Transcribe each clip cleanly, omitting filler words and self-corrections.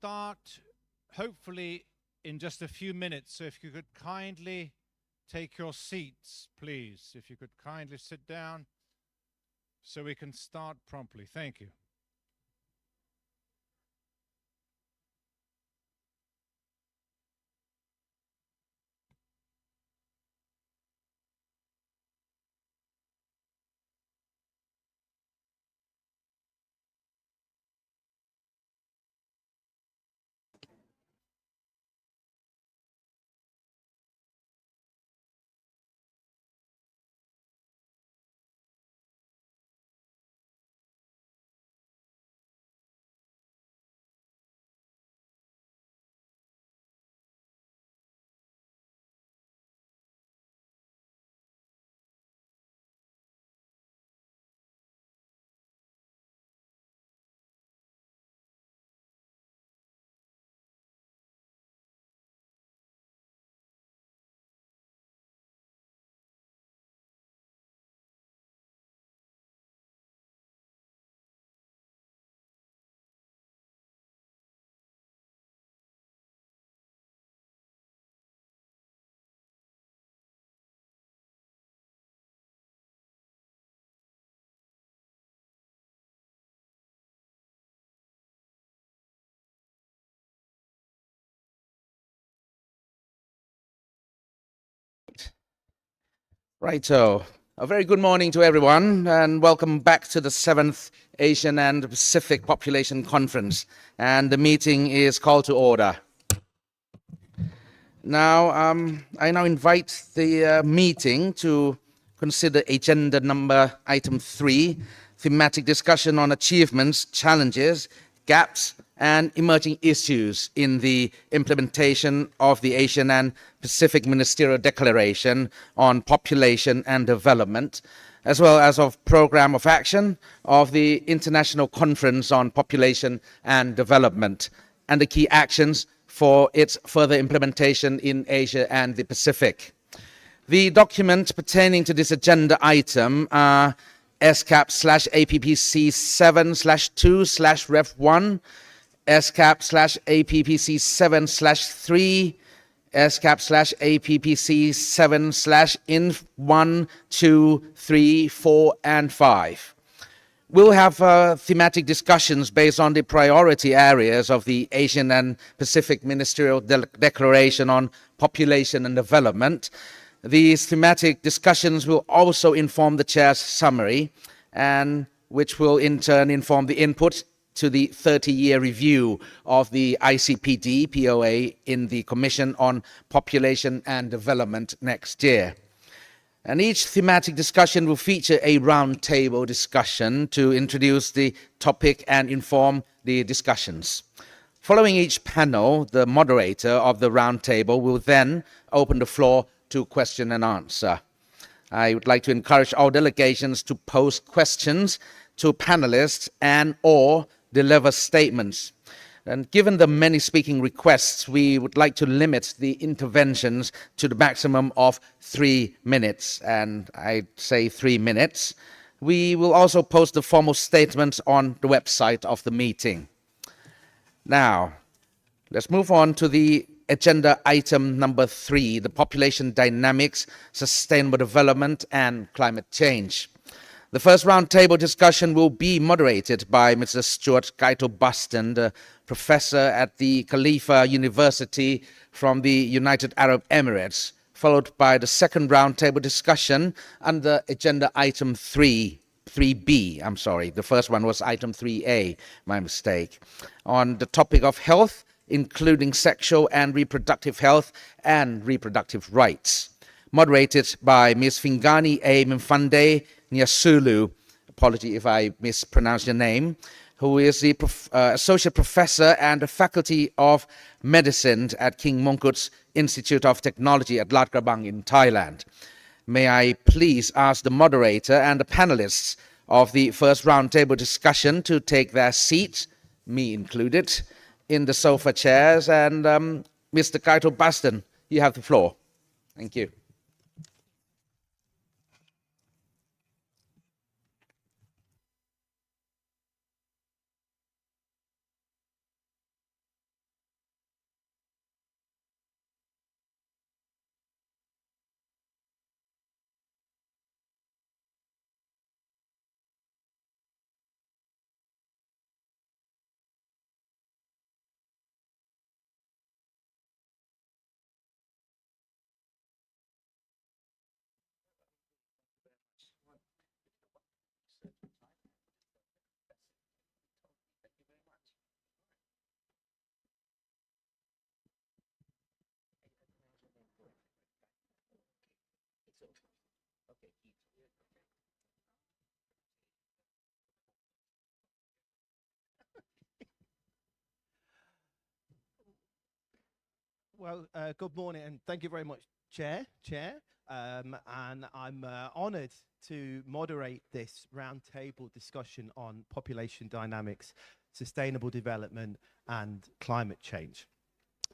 start hopefully in just a few minutes. So if you could kindly take your seats, please. If you could kindly sit down so we can start promptly. Thank you. Righto. A very good morning to everyone, and welcome back to the 7th Asian and Pacific Population Conference. And the meeting is called to order. Now, I now invite the meeting to consider agenda number item 3, thematic discussion on achievements, challenges, gaps, and emerging issues in the implementation of the Asian and Pacific Ministerial Declaration on Population and Development, as well as of Program of Action of the International Conference on Population and Development, and the key actions for its further implementation in Asia and the Pacific. The document pertaining to this agenda item are ESCAP/APPC 7/2/Rev1, ESCAP/APPC 7/3, ESCAP/APPC 7/Inf 1, 2, 3, 4, and 5. We'll have thematic discussions based on the priority areas of the Asian and Pacific Ministerial Declaration on Population and Development. These thematic discussions will also inform the chair's summary, and which will in turn inform the input to the 30-year review of the ICPD POA in the Commission on Population and Development next year. And each thematic discussion will feature a roundtable discussion to introduce the topic and inform the discussions. Following each panel, the moderator of the roundtable will then open the floor to question and answer. I would like to encourage all delegations to pose questions to panelists and or deliver statements. And given the many speaking requests, we would like to limit the interventions to the maximum of 3 minutes, and I'd say 3 minutes. We will also post the formal statements on the website of the meeting. Now, let's move on to the agenda item number 3, the population dynamics, sustainable development, and climate change. The first roundtable discussion will be moderated by Mr. Stuart Kaito-Buston, the professor at the Khalifa University from the United Arab Emirates, followed by the second roundtable discussion under agenda item 3B. I'm sorry, the first one was item 3A, my mistake, on the topic of health, including sexual and reproductive health and reproductive rights, moderated by Ms. Fingani A. Mfande Nyasulu, apology if I mispronounce your name, who is the Associate Professor and the Faculty of Medicine at King Mongkut's Institute of Technology at Lat Krabang in Thailand. May I please ask the moderator and the panelists of the first roundtable discussion to take their seats, me included, in the sofa chairs, and Mr. Kaito-Buston, you have the floor. Thank you. Well, good morning, and thank you very much, Chair. And I'm honoured to moderate this roundtable discussion on population dynamics, sustainable development, and climate change.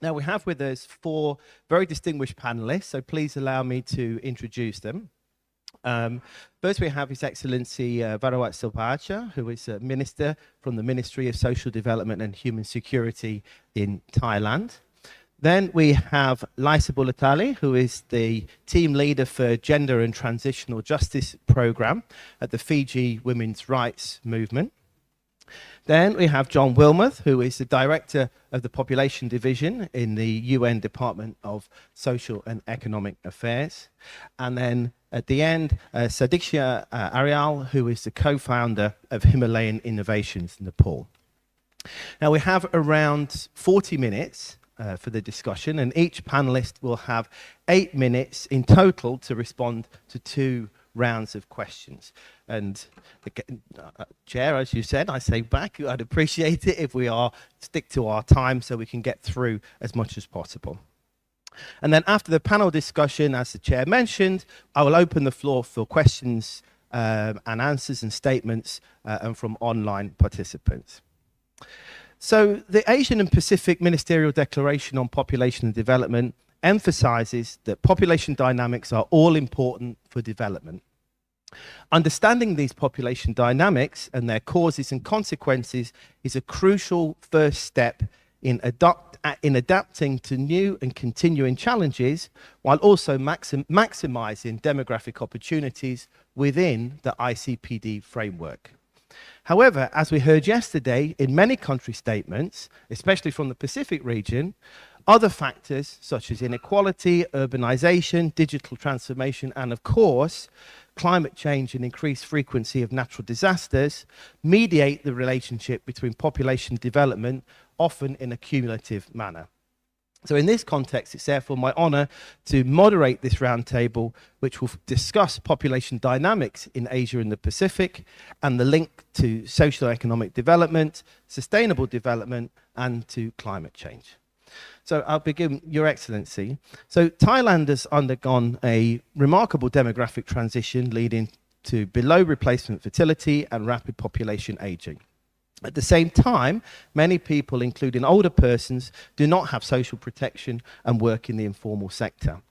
Now, we have with us 4 very distinguished panelists, so please allow me to introduce them. First, we have His Excellency Varawat Silpacha, who is a Minister from the Ministry of Social Development and Human Security in Thailand. Then we have Lisa Bulatali, who is the team leader for Gender and Transitional Justice Programme at the Fiji Women's Rights Movement. Then we have John Wilmoth, who is the Director of the Population Division in the UN Department of Social and Economic Affairs. And then at the end, Sadiksha Arial, who is the co-founder of Himalayan Innovations Nepal. Now we have around 40 minutes for the discussion, and each panelist will have 8 minutes in total to respond to 2 rounds of questions. And Chair, as you said, I say back, I'd appreciate it if we stick to our time so we can get through as much as possible. And then after the panel discussion, as the Chair mentioned, I will open the floor for questions and answers and statements and from online participants. So the Asian and Pacific Ministerial Declaration on Population and Development emphasizes that population dynamics are all important for development. Understanding these population dynamics and their causes and consequences is a crucial first step in adapting to new and continuing challenges, while also maximizing demographic opportunities within the ICPD framework. However, as we heard yesterday, in many country statements, especially from the Pacific region, other factors such as inequality, urbanization, digital transformation, and of course, climate change and increased frequency of natural disasters mediate the relationship between population development, often in a cumulative manner. So in this context, it's therefore my honour to moderate this roundtable, which will discuss population dynamics in Asia and the Pacific and the link to social and economic development, sustainable development, and to climate change. So I'll begin, Your Excellency. So Thailand has undergone a remarkable demographic transition leading to below replacement fertility and rapid population ageing. At the same time, many people, including older persons, do not have social protection and work in the informal sector.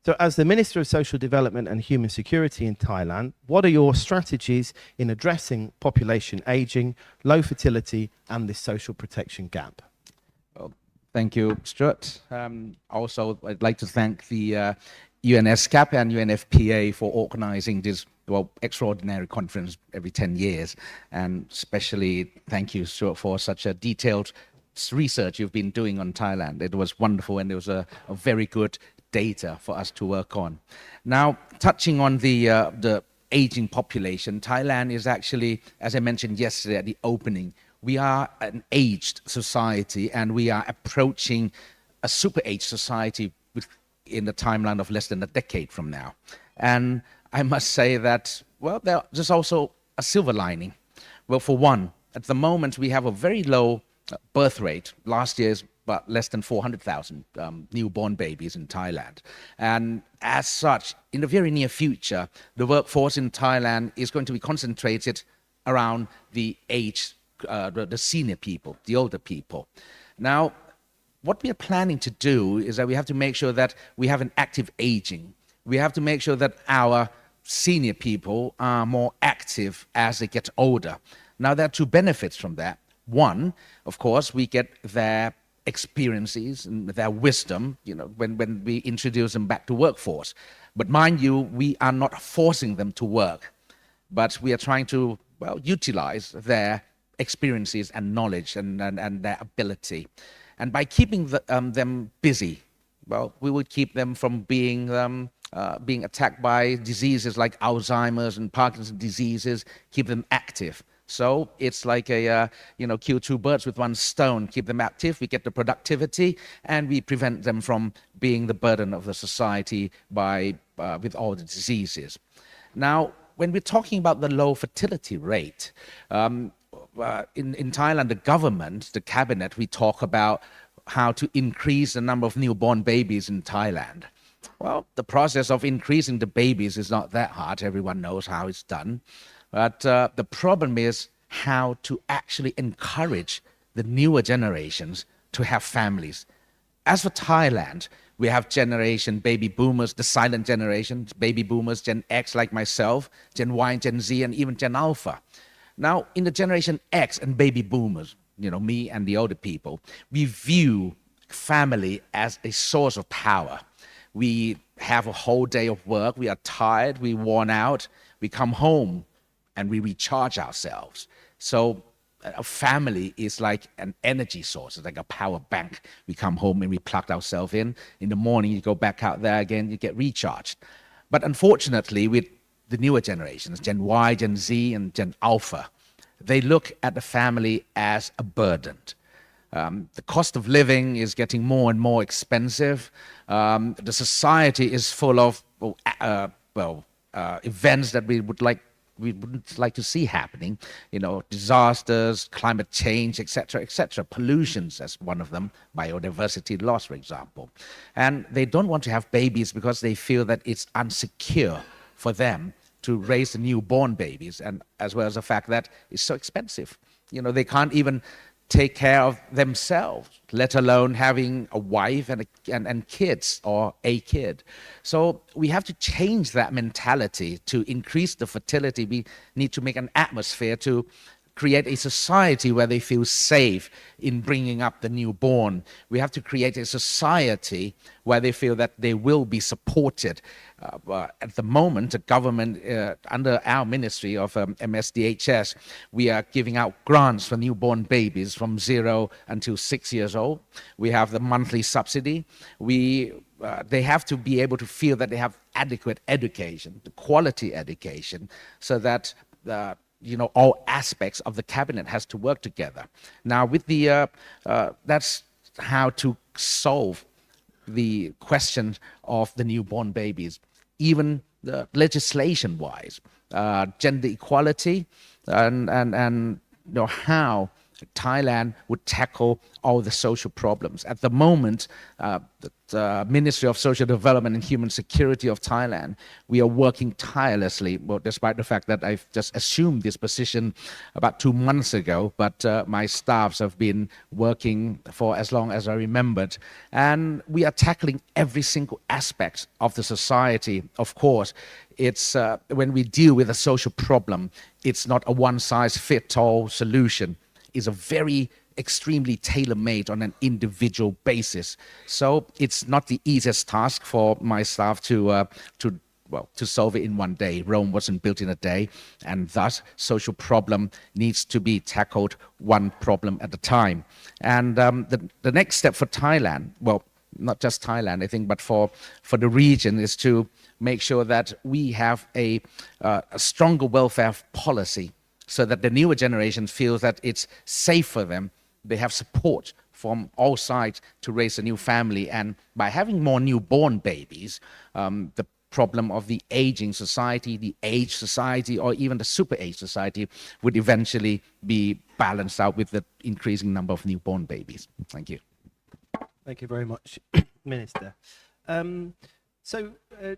So as the Minister of Social Development and Human Security in Thailand, what are your strategies in addressing population ageing, low fertility, and this social protection gap? Well, thank you, Stuart. Also, I'd like to thank the ESCAP and UNFPA for organizing this extraordinary conference every 10 years. And especially thank you, Stuart, for such a detailed research you've been doing on Thailand. It was wonderful, and there was a very good data for us to work on. Now, touching on the aging population, Thailand is actually, as I mentioned yesterday at the opening, we are an aged society, and we are approaching a super aged society in the timeline of less than a decade from now. And I must say that, well, there's also a silver lining. Well, for one, at the moment, we have a very low birth rate. Last year's but less than 400,000 newborn babies in Thailand. And as such, in the very near future, the workforce in Thailand is going to be concentrated around the the senior people, the older people. Now, what we are planning to do is that we have to make sure that we have an active aging. We have to make sure that our senior people are more active as they get older. Now, there are 2 benefits from that. One, of course, we get their experiences and their wisdom, when we introduce them back to workforce. But mind you, we are not forcing them to work, but we are trying to, utilize their experiences and knowledge and their ability. And by keeping them busy, we would keep them from being attacked by diseases like Alzheimer's and Parkinson's diseases, keep them active. So it's like kill two birds with one stone. Keep them active, we get the productivity, and we prevent them from being the burden of the society with all the diseases. Now, when we're talking about the low fertility rate, in Thailand, the government, the cabinet, we talk about how to increase the number of newborn babies in Thailand. Well, the process of increasing the babies is not that hard. Everyone knows how it's done. But the problem is how to actually encourage the newer generations to have families. As for Thailand, we have generation baby boomers, the silent generation, baby boomers, Gen X like myself, Gen Y, Gen Z, and even Gen Alpha. Now, in the generation X and baby boomers, me and the older people, we view family as a source of power. We have a whole day of work, we are tired, we're worn out, we come home and we recharge ourselves. So a family is like an energy source. It's like a power bank. We come home and we plug ourselves in. In the morning, you go back out there again, you get recharged. But unfortunately, with the newer generations, Gen Y, Gen Z, and Gen Alpha, they look at the family as a burden. The cost of living is getting more and more expensive. The society is full of events that we wouldn't like to see happening, disasters, climate change, etc., pollutions as one of them, biodiversity loss, for example. And they don't want to have babies because they feel that it's unsecure for them to raise the newborn babies, and as well as the fact that it's so expensive. They can't even take care of themselves, let alone having a wife and kids or a kid. So we have to change that mentality to increase the fertility. We need to make an atmosphere to create a society where they feel safe in bringing up the newborn. We have to create a society where they feel that they will be supported. At the moment, the government, under our ministry of MSDHS, we are giving out grants for newborn babies from 0 until 6 years old. We have the monthly subsidy. They have to be able to feel that they have adequate education, the quality education, so that all aspects of the cabinet has to work together. Now, with that's how to solve the question of the newborn babies, even legislation-wise, gender equality, and how Thailand would tackle all the social problems. At the moment, the Ministry of Social Development and Human Security of Thailand, we are working tirelessly, well, despite the fact that I've just assumed this position about 2 months ago, but my staffs have been working for as long as I remembered. And we are tackling every single aspect of the society. Of course, it's when we deal with a social problem, it's not a one-size-fits-all solution. Is a very extremely tailor-made on an individual basis. So it's not the easiest task for my staff to solve it in one day. Rome wasn't built in a day, and thus social problem needs to be tackled one problem at a time. And the next step for Thailand, well, not just Thailand, I think, but for the region, is to make sure that we have a stronger welfare policy, so that the newer generation feels that it's safe for them. They have support from all sides to raise a new family. And by having more newborn babies, the problem of the aging society, the age society, or even the super age society would eventually be balanced out with the increasing number of newborn babies. Thank you. Thank you very much, Minister.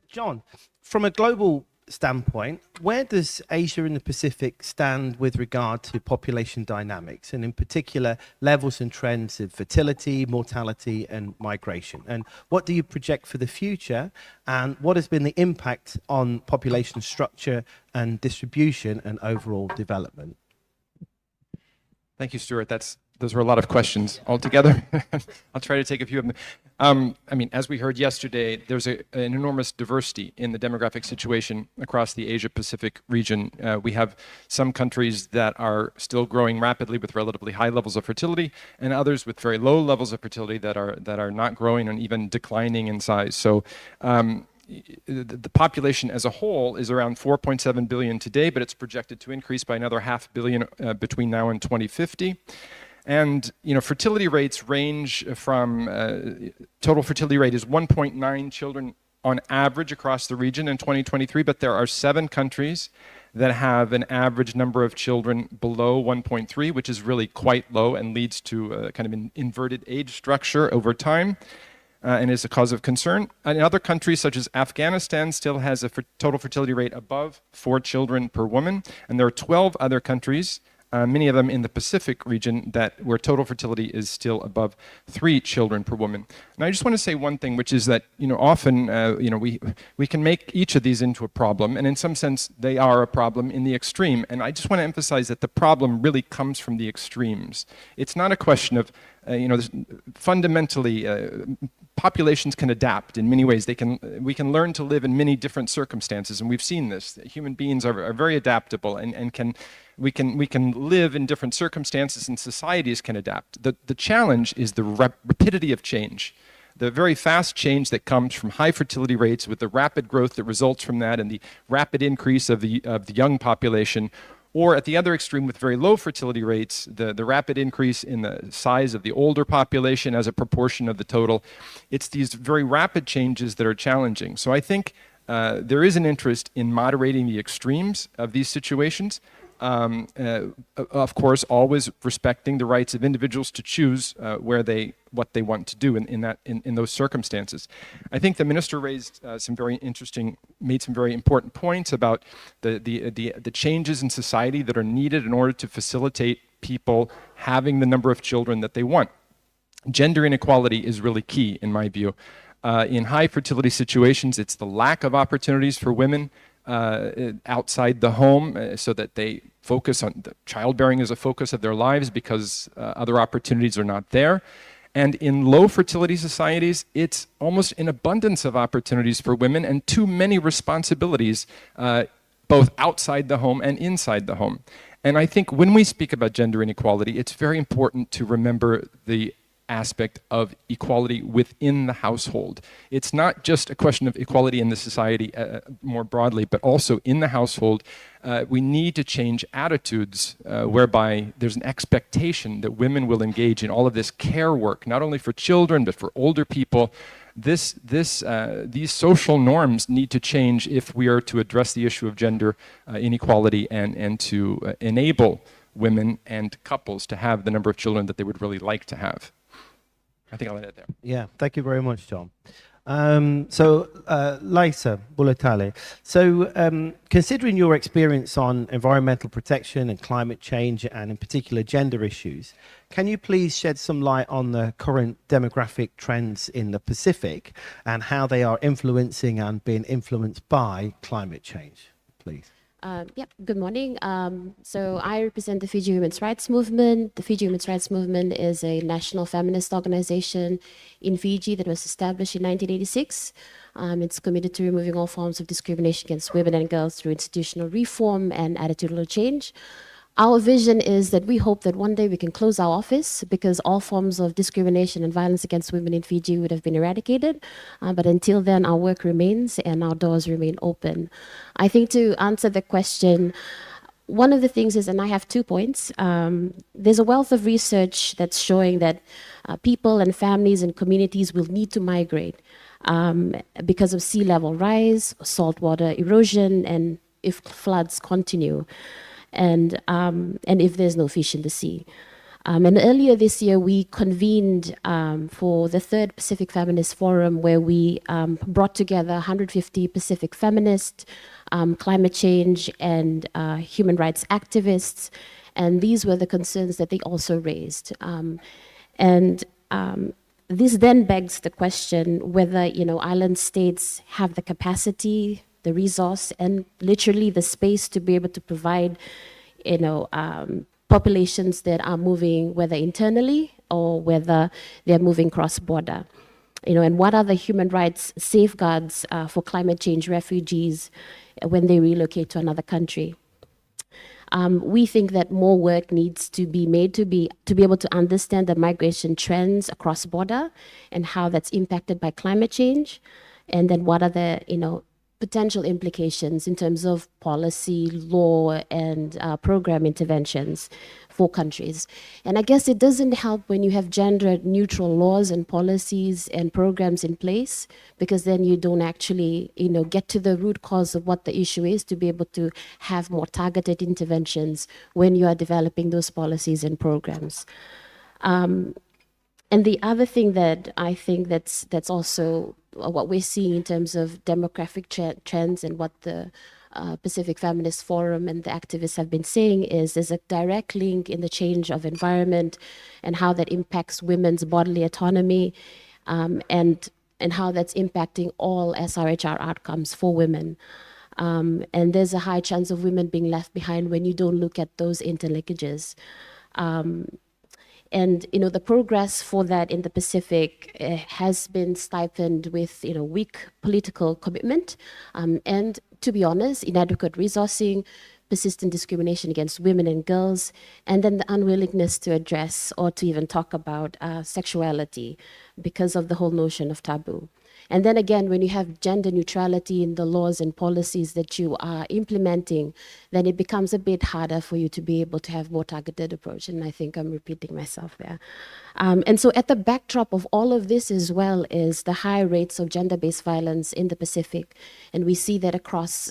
John, from a global standpoint, where does Asia and the Pacific stand with regard to population dynamics, and in particular levels and trends of fertility, mortality and migration? And what do you project for the future, and what has been the impact on population structure and distribution and overall development? Thank you, Stuart. Those were a lot of questions altogether. I'll try to take a few of them. As we heard yesterday, there's an enormous diversity in the demographic situation across the Asia-Pacific region. We have some countries that are still growing rapidly with relatively high levels of fertility, and others with very low levels of fertility that are not growing and even declining in size. So the population as a whole is around 4.7 billion today, but it's projected to increase by another 500 million between now and 2050. And fertility rates range from total fertility rate is 1.9 children on average across the region in 2023, but there are 7 countries that have an average number of children below 1.3, which is really quite low and leads to a kind of an inverted age structure over time. And is a cause of concern. And other countries, such as Afghanistan, still has a total fertility rate above 4 children per woman. And there are 12 other countries, many of them in the Pacific region, where total fertility is still above 3 children per woman. And I just want to say one thing, which is that often we can make each of these into a problem, and in some sense they are a problem in the extreme. And I just want to emphasize that the problem really comes from the extremes. It's not a question of fundamentally, populations can adapt in many ways. We can learn to live in many different circumstances, and we've seen this. Human beings are very adaptable, and we can live in different circumstances, and societies can adapt. The challenge is the rapidity of change. The very fast change that comes from high fertility rates, with the rapid growth that results from that, and the rapid increase of the young population. Or at the other extreme, with very low fertility rates, the rapid increase in the size of the older population as a proportion of the total. It's these very rapid changes that are challenging. So I think there is an interest in moderating the extremes of these situations. Of course, always respecting the rights of individuals to choose what they want to do in those circumstances. I think the minister raised made some very important points about the changes in society that are needed in order to facilitate people having the number of children that they want. Gender inequality is really key, in my view. In high fertility situations, it's the lack of opportunities for women outside the home, so that they focus on childbearing as a focus of their lives because other opportunities are not there. And in low fertility societies, it's almost an abundance of opportunities for women and too many responsibilities, both outside the home and inside the home. And I think when we speak about gender inequality, it's very important to remember the aspect of equality within the household. It's not just a question of equality in the society more broadly, but also in the household. We need to change attitudes whereby there's an expectation that women will engage in all of this care work, not only for children, but for older people. These social norms need to change if we are to address the issue of gender inequality and to enable women and couples to have the number of children that they would really like to have. I think I'll end it there. Yeah, thank you very much, John. Laisa Bulatale, considering your experience on environmental protection and climate change, and in particular gender issues, can you please shed some light on the current demographic trends in the Pacific and how they are influencing and being influenced by climate change, please? Good morning. So I represent the Fiji Human Rights Movement. The Fiji Human Rights Movement is a national feminist organization in Fiji that was established in 1986. It's committed to removing all forms of discrimination against women and girls through institutional reform and attitudinal change. Our vision is that we hope that one day we can close our office because all forms of discrimination and violence against women in Fiji would have been eradicated. But until then, our work remains and our doors remain open. I think to answer the question, one of the things is, and I have 2 points, there's a wealth of research that's showing that people and families and communities will need to migrate because of sea level rise, saltwater erosion, and if floods continue. And if there's no fish in the sea. And earlier this year, we convened for the 3rd Pacific Feminist Forum, where we brought together 150 Pacific feminists, climate change and human rights activists. And these were the concerns that they also raised. This then begs the question whether, island states have the capacity, the resource, and literally the space to be able to provide, populations that are moving, whether internally or whether they're moving cross-border. And what are the human rights safeguards for climate change refugees when they relocate to another country? We think that more work needs to be made to be able to understand the migration trends across border and how that's impacted by climate change. and then what are the potential implications in terms of policy, law, and program interventions for countries. And I guess it doesn't help when you have gender neutral laws and policies and programs in place, because then you don't actually get to the root cause of what the issue is, to be able to have more targeted interventions when you are developing those policies and programs. And the other thing that I think that's also what we're seeing in terms of demographic trends, and what the Pacific Feminist Forum and the activists have been saying, is there's a direct link in the change of environment and how that impacts women's bodily autonomy, and how that's impacting all SRHR outcomes for women. And there's a high chance of women being left behind when you don't look at those interlinkages. And the progress for that in the Pacific has been stifled with weak political commitment, and, to be honest, inadequate resourcing, persistent discrimination against women and girls, and then the unwillingness to address or to even talk about sexuality because of the whole notion of taboo. And then again, when you have gender neutrality in the laws and policies that you are implementing, then it becomes a bit harder for you to be able to have more targeted approach. And I think I'm repeating myself there. And so at the backdrop of all of this as well is the high rates of gender-based violence in the Pacific. And we see that across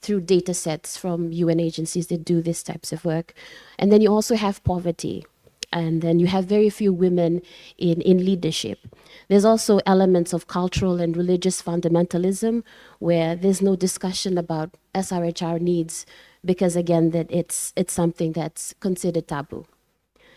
through data sets from UN agencies that do these types of work. And then you also have poverty. And then you have very few women in leadership. There's also elements of cultural and religious fundamentalism where there's no discussion about SRHR needs, because again, that it's something that's considered taboo.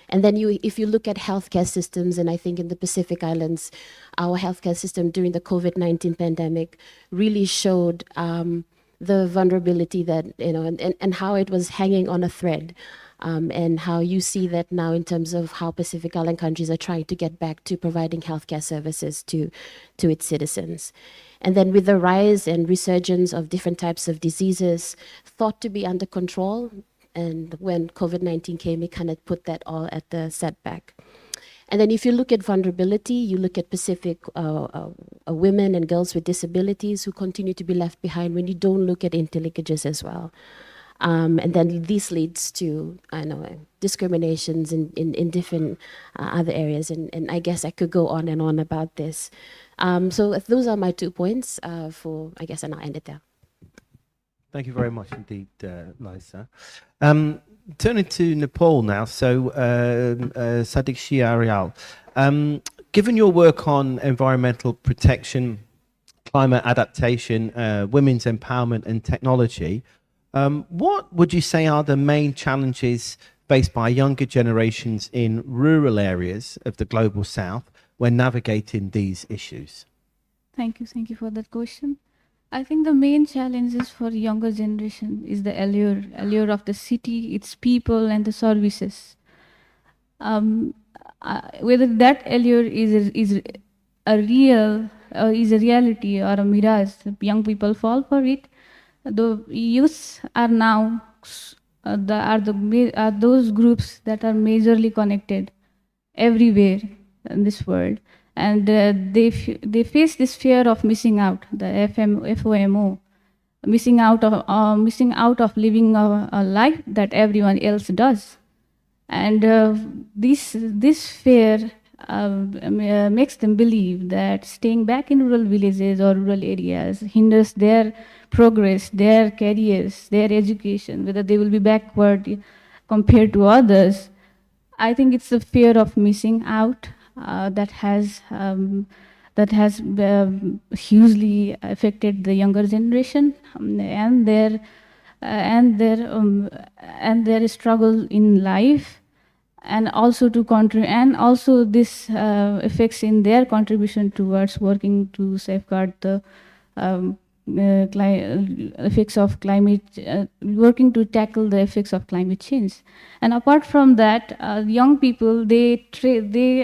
And then if you look at healthcare systems, and I think in the Pacific Islands, our healthcare system during the COVID-19 pandemic really showed the vulnerability that, and how it was hanging on a thread. And how you see that now in terms of how Pacific Island countries are trying to get back to providing healthcare services to its citizens. And then with the rise and resurgence of different types of diseases thought to be under control, and when COVID-19 came, it kind of put that all at the setback. And then if you look at vulnerability, you look at Pacific women and girls with disabilities who continue to be left behind when you don't look at interlinkages as well. And then this leads to, discriminations in different other areas. And I guess I could go on and on about this. So those are my 2 points and I'll end it there. Thank you very much indeed, Liza. Turning to Nepal now, so Sadiq Shiarial, given your work on environmental protection, climate adaptation, women's empowerment and technology, what would you say are the main challenges faced by younger generations in rural areas of the Global South when navigating these issues? Thank you for that question. I think the main challenges for younger generation is the allure of the city, its people and the services. Whether that allure is a reality or a mirage, young people fall for it. The youths are now those groups that are majorly connected everywhere in this world, and they face this fear of missing out, the FOMO, missing out of living a life that everyone else does, and this fear makes them believe that staying back in rural villages or rural areas hinders their progress, their careers, their education, whether they will be backward compared to others. I think it's the fear of missing out that has hugely affected the younger generation and their struggle in life, and also this affects in their contribution towards working to safeguard the effects of climate, working to tackle the effects of climate change. And apart from that, young people, they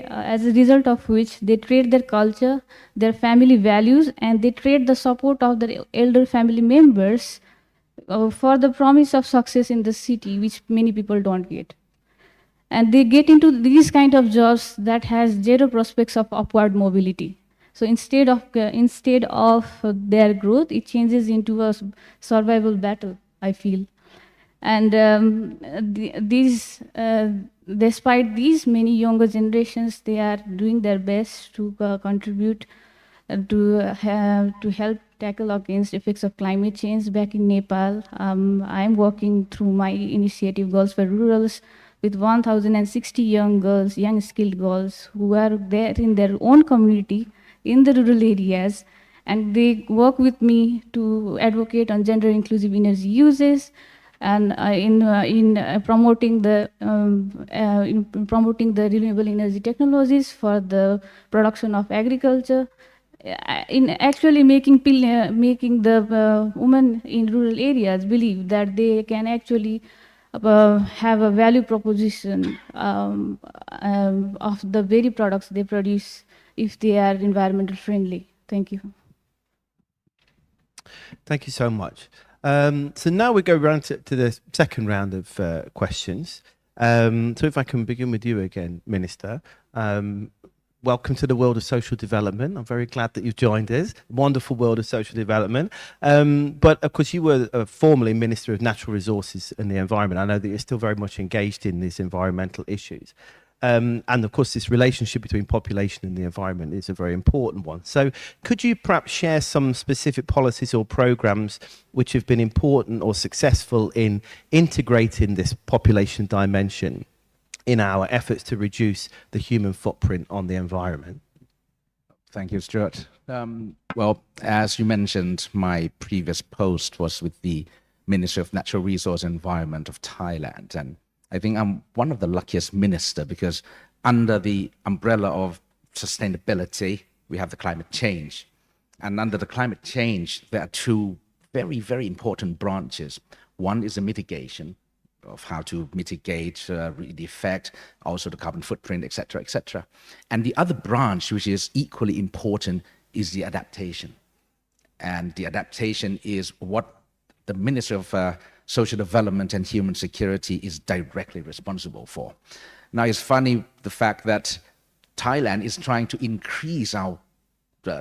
as a result of which they trade their culture, their family values, and they trade the support of their elder family members for the promise of success in the city, which many people don't get. And they get into these kind of jobs that has zero prospects of upward mobility. So instead of their growth, it changes into a survival battle, I feel. And despite these many younger generations, they are doing their best to contribute to help tackle against effects of climate change. Back in Nepal, I am working through my initiative Girls for Rurals with 1,060 young girls, young skilled girls who are there in their own community in the rural areas, and they work with me to advocate on gender inclusive energy uses and in promoting the renewable energy technologies for the production of agriculture, in actually making the women in rural areas believe that they can actually have a value proposition of the very products they produce if they are environmental friendly. Thank you. Thank you so much. So now we go round to the second round of questions. So if I can begin with you again, Minister. Welcome to the world of social development. I'm very glad that you've joined us. Wonderful world of social development. But of course, you were formerly Minister of Natural Resources and the Environment. I know that you're still very much engaged in these environmental issues. And of course, this relationship between population and the environment is a very important one. So could you perhaps share some specific policies or programs which have been important or successful in integrating this population dimension in our efforts to reduce the human footprint on the environment? Thank you, Stuart. Well, as you mentioned, my previous post was with the Ministry of Natural Resource and Environment of Thailand. And I think I'm one of the luckiest minister because under the umbrella of sustainability, we have the climate change. And under the climate change, there are two very, very important branches. One is the mitigation of how to mitigate the effect, also the carbon footprint, et cetera, And the other branch, which is equally important, is the adaptation. And the adaptation is what the Ministry of Social Development and Human Security is directly responsible for. Now, it's funny the fact that Thailand is trying to increase our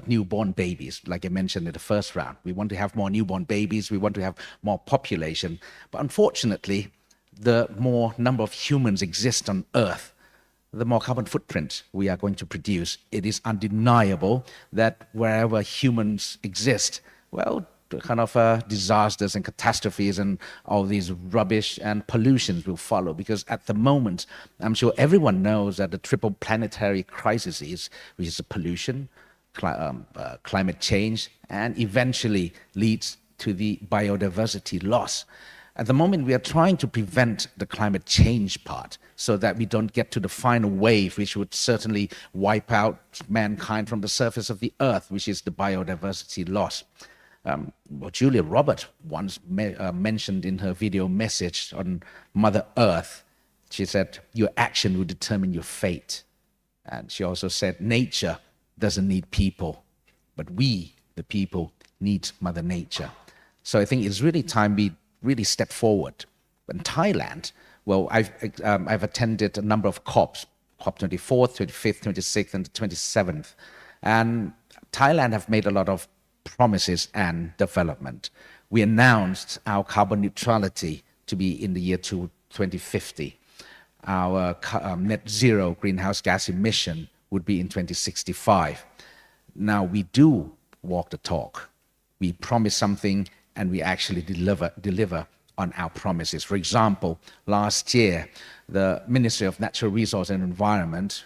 newborn babies, like I mentioned in the first round. We want to have more newborn babies, we want to have more population. But unfortunately, the more number of humans exist on Earth, the more carbon footprint we are going to produce. It is undeniable that wherever humans exist, well, kind of disasters and catastrophes and all these rubbish and pollutions will follow. Because at the moment, I'm sure everyone knows that the triple planetary crises, which is pollution, climate change, and eventually leads to the biodiversity loss. At the moment, we are trying to prevent the climate change part so that we don't get to the final wave, which would certainly wipe out mankind from the surface of the earth, which is the biodiversity loss. What Julia Roberts once mentioned in her video message on Mother Earth, she said, your action will determine your fate. And she also said, nature doesn't need people, but we, the people, need Mother Nature. So I think it's really time we really step forward. In Thailand, well, I've attended a number of COPs, COP 24th, 25th, 26th, and 27th. And Thailand have made a lot of promises and development. We announced our carbon neutrality to be in the year 2050. Our net zero greenhouse gas emission would be in 2065. Now we do walk the talk. We promise something and we actually deliver on our promises. For example, last year, the Ministry of Natural Resource and Environment,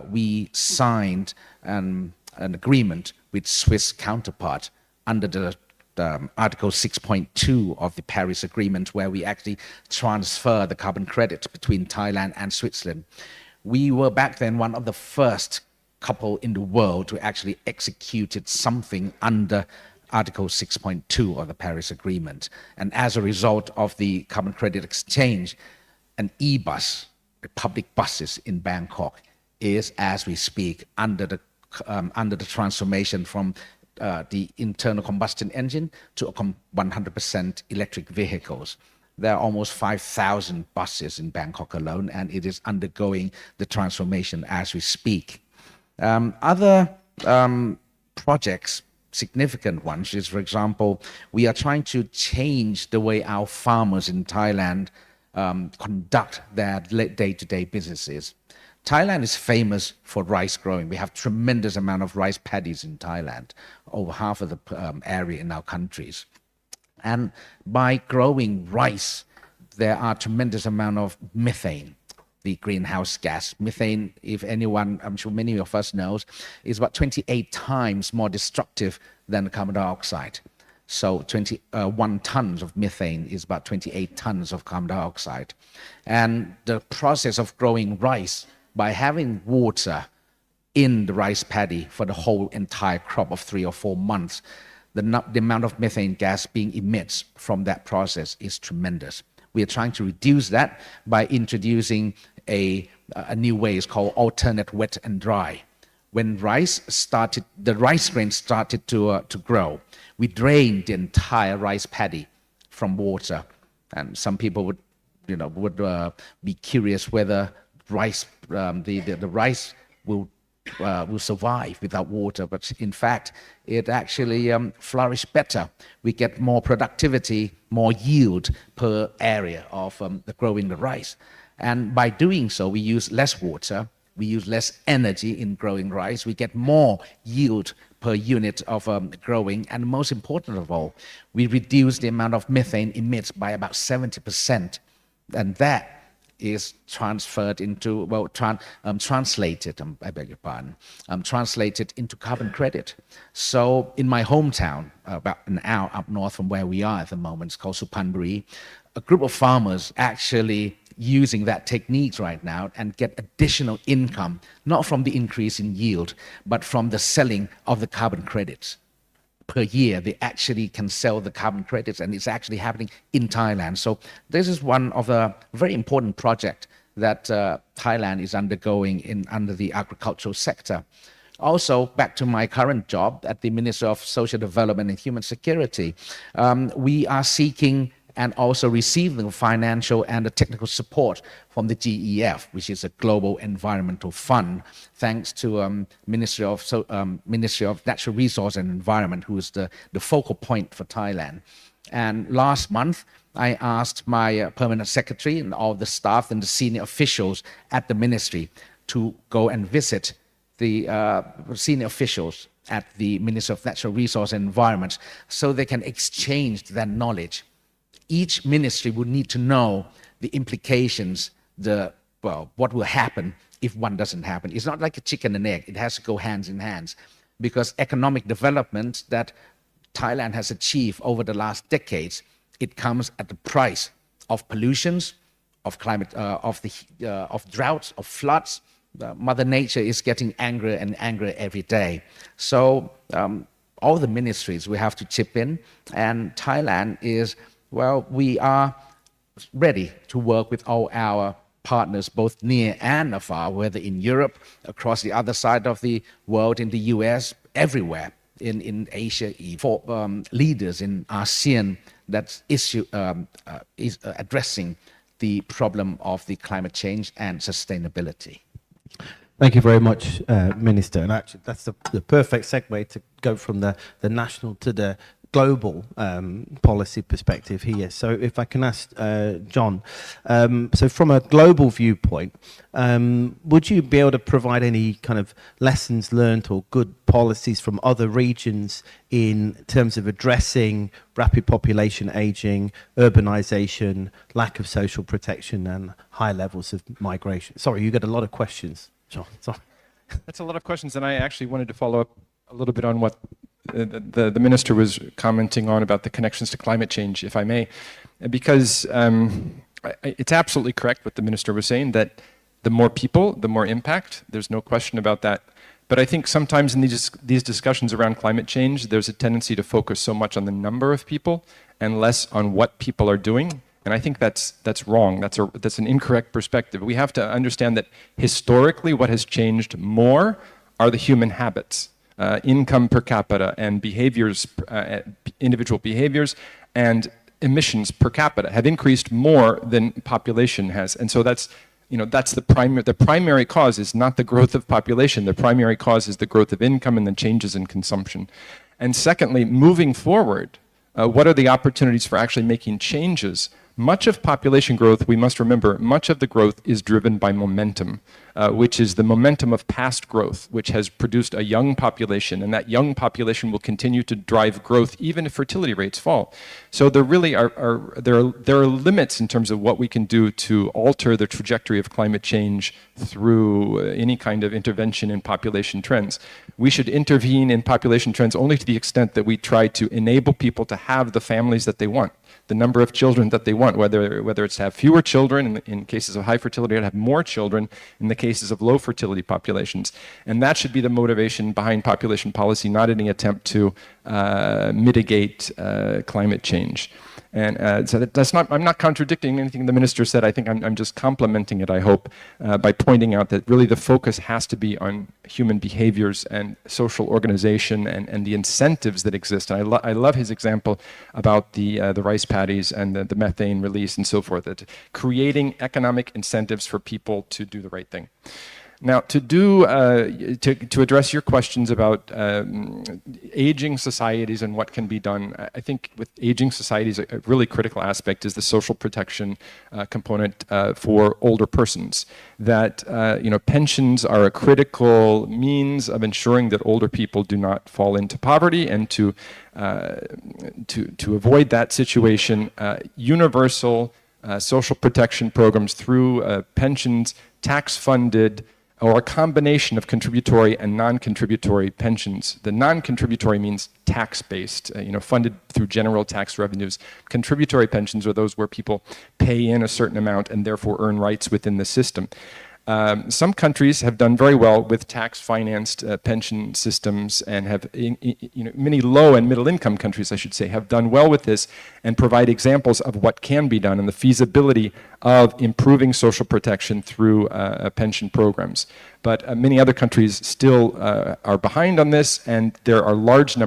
we signed an agreement with Swiss counterpart under the Article 6.2 of the Paris Agreement, where we actually transfer the carbon credit between Thailand and Switzerland. We were back then one of the first couple in the world to actually execute something under Article 6.2 of the Paris Agreement. And as a result of the carbon credit exchange, an e-bus, public buses in Bangkok, is, as we speak, under the transformation from the internal combustion engine to 100% electric vehicles. There are almost 5,000 buses in Bangkok alone, and it is undergoing the transformation as we speak. Other projects, significant ones, is, for example, we are trying to change the way our farmers in Thailand conduct their day-to-day businesses. Thailand is famous for rice growing. We have tremendous amount of rice paddies in Thailand, over half of the area in our countries. And by growing rice, there are tremendous amount of methane, the greenhouse gas. Methane, if anyone, I'm sure many of us knows, is about 28 times more destructive than carbon dioxide. So 21 tons of methane is about 28 tons of carbon dioxide. And the process of growing rice, by having water in the rice paddy for the whole entire crop of 3 or 4 months, the amount of methane gas being emitted from that process is tremendous. We are trying to reduce that by introducing a new way. It's called alternate wet and dry. When the rice grain started to grow, we drained the entire rice paddy from water. And some people would be curious whether the rice will survive without water, but in fact, it actually flourished better. We get more productivity, more yield per area of growing the rice. And by doing so, we use less water, we use less energy in growing rice, we get more yield per unit of growing, and most important of all, we reduce the amount of methane emitted by about 70%, and that is transferred into, translated, I beg your pardon, translated into carbon credit. So in my hometown, about an hour up north from where we are at the moment, it's called Suphanburi, a group of farmers actually using that technique right now and get additional income, not from the increase in yield, but from the selling of the carbon credits. Per year, they actually can sell the carbon credits, and it's actually happening in Thailand. So this is one of the very important projects that Thailand is undergoing under the agricultural sector. Also, back to my current job at the Ministry of Social Development and Human Security, we are seeking and also receiving financial and the technical support from the GEF, which is a global environmental fund, thanks to Ministry of Natural Resources and Environment, who is the focal point for Thailand. And last month, I asked my permanent secretary and all the staff and the senior officials at the ministry to go and visit the senior officials at the Ministry of Natural Resources and Environment so they can exchange their knowledge. Each ministry would need to know the implications, what will happen if one doesn't happen. It's not like a chicken and egg. It has to go hands in hands, because economic development that Thailand has achieved over the last decades, it comes at the price of pollutions, of climate, of droughts, of floods. Mother Nature is getting angrier and angrier every day. So all the ministries, we have to chip in, and Thailand is, we are ready to work with all our partners, both near and afar, whether in Europe, across the other side of the world, in the US, everywhere in Asia, for leaders in ASEAN that is addressing the problem of the climate change and sustainability. Thank you very much, Minister. And actually, that's the perfect segue to go from the national to the global policy perspective here. So if I can ask John, so from a global viewpoint, would you be able to provide any kind of lessons learned or good policies from other regions in terms of addressing rapid population aging, urbanization, lack of social protection, and high levels of migration? Sorry, you got a lot of questions, John. Sorry. That's a lot of questions, and I actually wanted to follow up a little bit on what the minister was commenting on about the connections to climate change, if I may, because it's absolutely correct what the minister was saying, that the more people, the more impact. There's no question about that. But I think sometimes in these discussions around climate change, there's a tendency to focus so much on the number of people and less on what people are doing. And I think that's wrong. That's an incorrect perspective. We have to understand that historically what has changed more are the human habits. Income per capita and behaviors, individual behaviors and emissions per capita have increased more than population has. And so that's that's the primary cause is not the growth of population. The primary cause is the growth of income and the changes in consumption. And secondly, moving forward, what are the opportunities for actually making changes? Much of population growth, we must remember, much of the growth is driven by momentum, which is the momentum of past growth, which has produced a young population, and that young population will continue to drive growth even if fertility rates fall. So there really there are limits in terms of what we can do to alter the trajectory of climate change through any kind of intervention in population trends. We should intervene in population trends only to the extent that we try to enable people to have the families that they want, the number of children that they want, whether it's to have fewer children in cases of high fertility, or to have more children in the cases of low fertility populations. And that should be the motivation behind population policy, not any attempt to mitigate climate change. And so I'm not contradicting anything the minister said. I think I'm just complementing it, I hope, by pointing out that really the focus has to be on human behaviors and social organization and the incentives that exist. And I love his example about the rice paddies and the methane release and so forth, that creating economic incentives for people to do the right thing. Now, to address your questions about aging societies and what can be done, I think with aging societies, a really critical aspect is the social protection component for older persons. That pensions are a critical means of ensuring that older people do not fall into poverty, and to avoid that situation, universal social protection programs through pensions, tax-funded, or a combination of contributory and non-contributory pensions. The non-contributory means tax-based, funded through general tax revenues. Contributory pensions are those where people pay in a certain amount and therefore earn rights within the system. Some countries have done very well with tax-financed pension systems, and have, many low and middle-income countries, I should say, have done well with this and provide examples of what can be done and the feasibility of improving social protection through pension programs. But many other countries still are behind on this, and there are large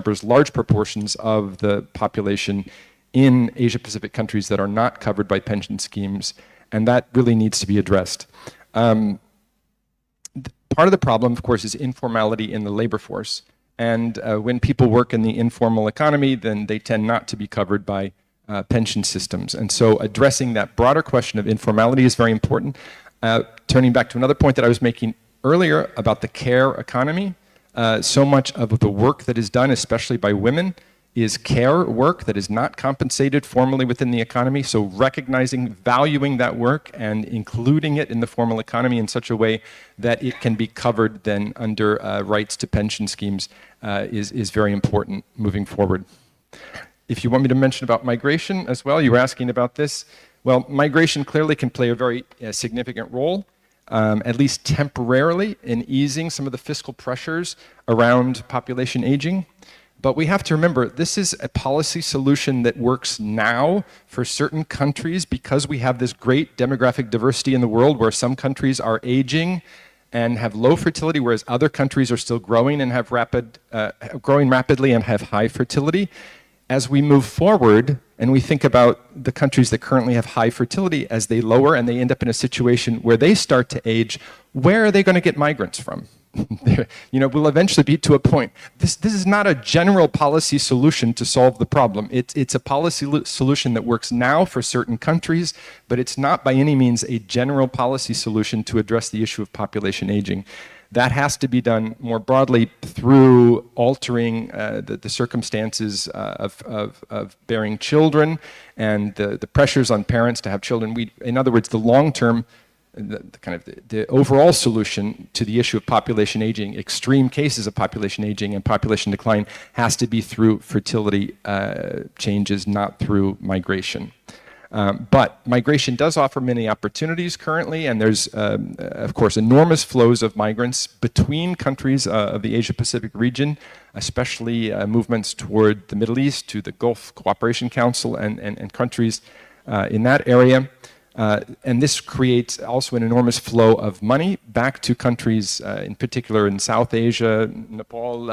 proportions of the population in Asia-Pacific countries that are not covered by pension schemes, and that really needs to be addressed. Part of the problem, of course, is informality in the labor force. And when people work in the informal economy, then they tend not to be covered by pension systems. And so addressing that broader question of informality is very important. Turning back to another point that I was making earlier about the care economy, so much of the work that is done, especially by women, is care work that is not compensated formally within the economy. So recognizing, valuing that work and including it in the formal economy in such a way that it can be covered then under rights to pension schemes is very important moving forward. If you want me to mention about migration as well, you were asking about this. Well, migration clearly can play a very significant role, at least temporarily, in easing some of the fiscal pressures around population aging. But we have to remember, this is a policy solution that works now for certain countries because we have this great demographic diversity in the world where some countries are aging and have low fertility, whereas other countries are still growing and have growing rapidly and have high fertility. As we move forward and we think about the countries that currently have high fertility, as they lower and they end up in a situation where they start to age, where are they going to get migrants from? We'll eventually be to a point. This is not a general policy solution to solve the problem. It's a policy solution that works now for certain countries, but it's not by any means a general policy solution to address the issue of population aging. That has to be done more broadly through altering the circumstances of bearing children and the pressures on parents to have children. In other words, the long-term, the overall solution to the issue of population aging, extreme cases of population aging and population decline, has to be through fertility changes, not through migration. But migration does offer many opportunities currently, and there's, of course, enormous flows of migrants between countries of the Asia-Pacific region, especially movements toward the Middle East, to the Gulf Cooperation Council and countries in that area. And this creates also an enormous flow of money back to countries, in particular in South Asia, Nepal,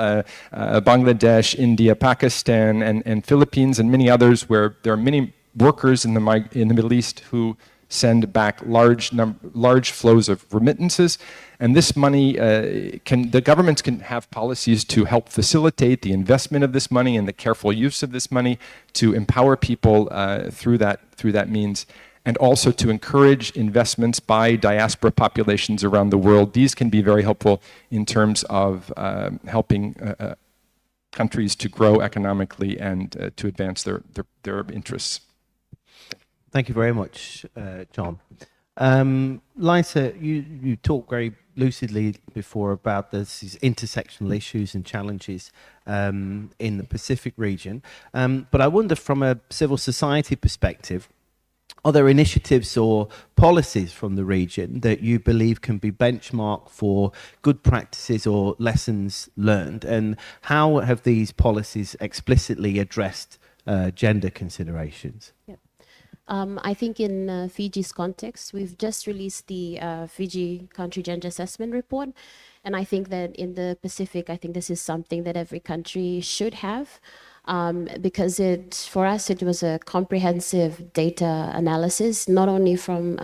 Bangladesh, India, Pakistan, and Philippines, and many others, where there are many workers in the Middle East who send back large flows of remittances. And this money, the governments can have policies to help facilitate the investment of this money and the careful use of this money to empower people through that means, and also to encourage investments by diaspora populations around the world. These can be very helpful in terms of helping countries to grow economically and to advance their interests. Thank you very much, John. Lisa, you talked very lucidly before about these intersectional issues and challenges in the Pacific region. But I wonder, from a civil society perspective, are there initiatives or policies from the region that you believe can be benchmarked for good practices or lessons learned? And how have these policies explicitly addressed gender considerations? Yep. I think in Fiji's context, we've just released the Fiji Country Gender Assessment Report. And I think that in the Pacific, I think this is something that every country should have. Because for us, it was a comprehensive data analysis, not only from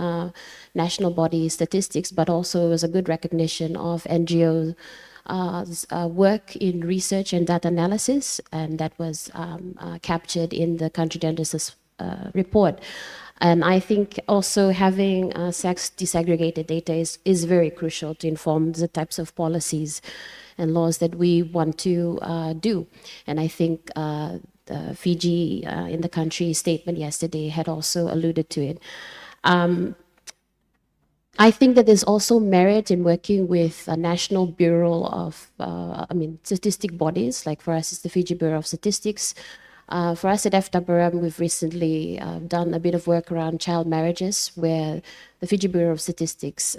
national body statistics, but also was a good recognition of NGO work in research and data analysis, and that was captured in the Country Gender report. And I think also having sex desegregated data is very crucial to inform the types of policies and laws that we want to do. And I think Fiji in the country statement yesterday had also alluded to it. I think that there's also merit in working with a national bureau of, statistic bodies. Like for us, it's the Fiji Bureau of Statistics. For us at FWM, we've recently done a bit of work around child marriages, where the Fiji Bureau of Statistics,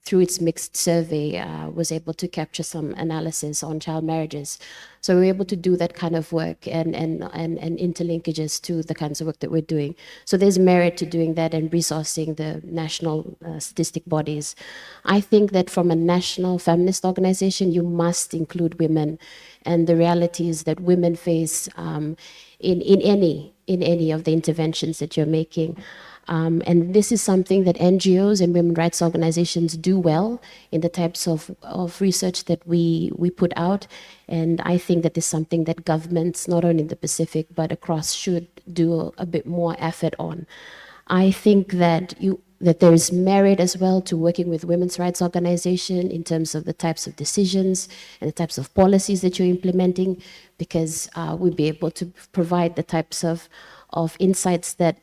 through its mixed survey, was able to capture some analysis on child marriages. So we're able to do that kind of work and interlinkages to the kinds of work that we're doing. So there's merit to doing that and resourcing the national statistic bodies. I think that from a national feminist organization, you must include women. And the reality is that women face in any of the interventions that you're making. And this is something that NGOs and women rights organizations do well in the types of research that we put out. And I think that is something that governments, not only in the Pacific, but across, should do a bit more effort on. I think that there is merit as well to working with women's rights organizations in terms of the types of decisions and the types of policies that you're implementing, because we'll be able to provide the types of insights that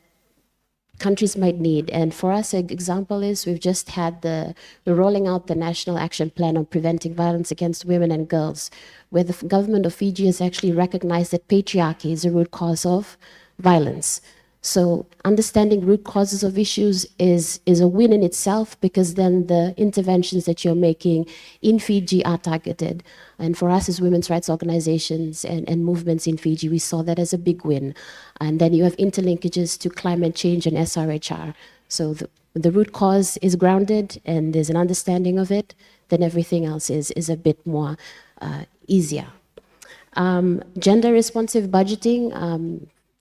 countries might need. And for us, an example is we've just had we're rolling out the National Action Plan on Preventing Violence Against Women and Girls, where the government of Fiji has actually recognized that patriarchy is a root cause of violence. So understanding root causes of issues is a win in itself, because then the interventions that you're making in Fiji are targeted. And for us as women's rights organizations and movements in Fiji, we saw that as a big win. And then you have interlinkages to climate change and SRHR. So the root cause is grounded and there's an understanding of it, then everything else is a bit more easier. Gender responsive budgeting,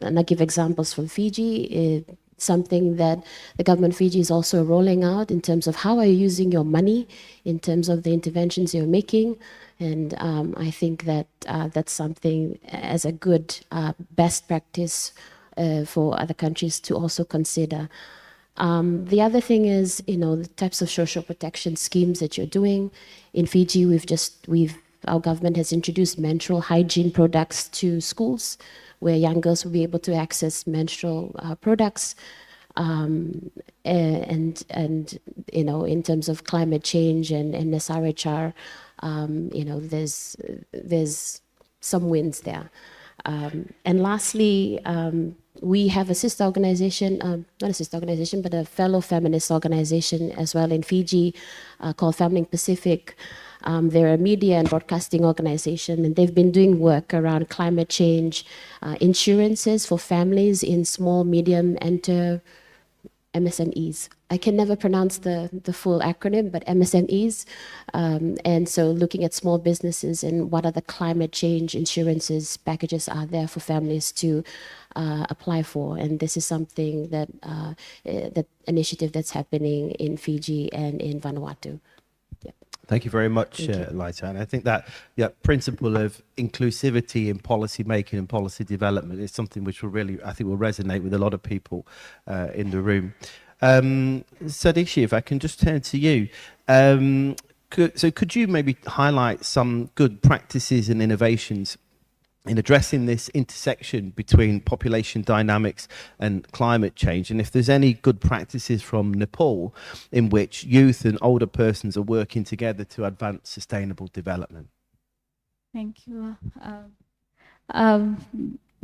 and I'll give examples from Fiji. Something that the government of Fiji is also rolling out in terms of how are you using your money, in terms of the interventions you're making. And I think that that's something as a good best practice for other countries to also consider. The other thing is, the types of social protection schemes that you're doing. In Fiji, our government has introduced menstrual hygiene products to schools, where young girls will be able to access menstrual products. And in terms of climate change and SRHR, there's some wins there. And lastly, we have a sister organization, not a sister organization, but a fellow feminist organization as well in Fiji called Family Pacific. They're a media and broadcasting organization, and they've been doing work around climate change, insurances for families in small, medium, MSMEs, I can never pronounce the full acronym, but MSMEs. And so looking at small businesses and what other climate change insurances packages are there for families to apply for. And this is something that, that initiative that's happening in Fiji and in Vanuatu. Thank you very much, Laita. And I think that principle of inclusivity in policy making and policy development is something which will really, I think, will resonate with a lot of people in the room. Sadishi, if I can just turn to you. Could you maybe highlight some good practices and innovations in addressing this intersection between population dynamics and climate change, and if there's any good practices from Nepal in which youth and older persons are working together to advance sustainable development? Thank you.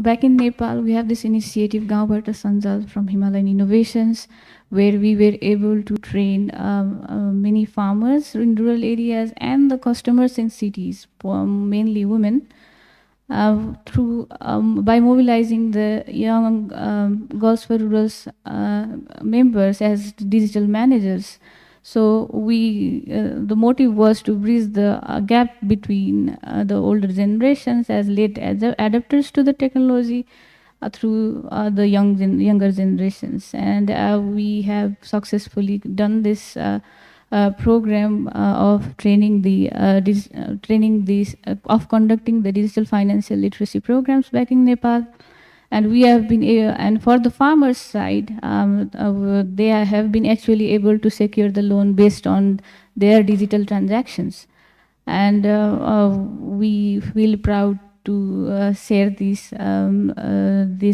Back in Nepal, we have this initiative, Gaubata Sanjal from Himalayan Innovations, where we were able to train many farmers in rural areas and the customers in cities, mainly women, by mobilizing the young Girls for Rurals members as digital managers. So the motive was to bridge the gap between the older generations as late adapters to the technology through the younger generations. And we have successfully done this program of training conducting the digital financial literacy programs back in Nepal. And we have been, and for the farmers' side, they have been actually able to secure the loan based on their digital transactions. And we feel proud to share this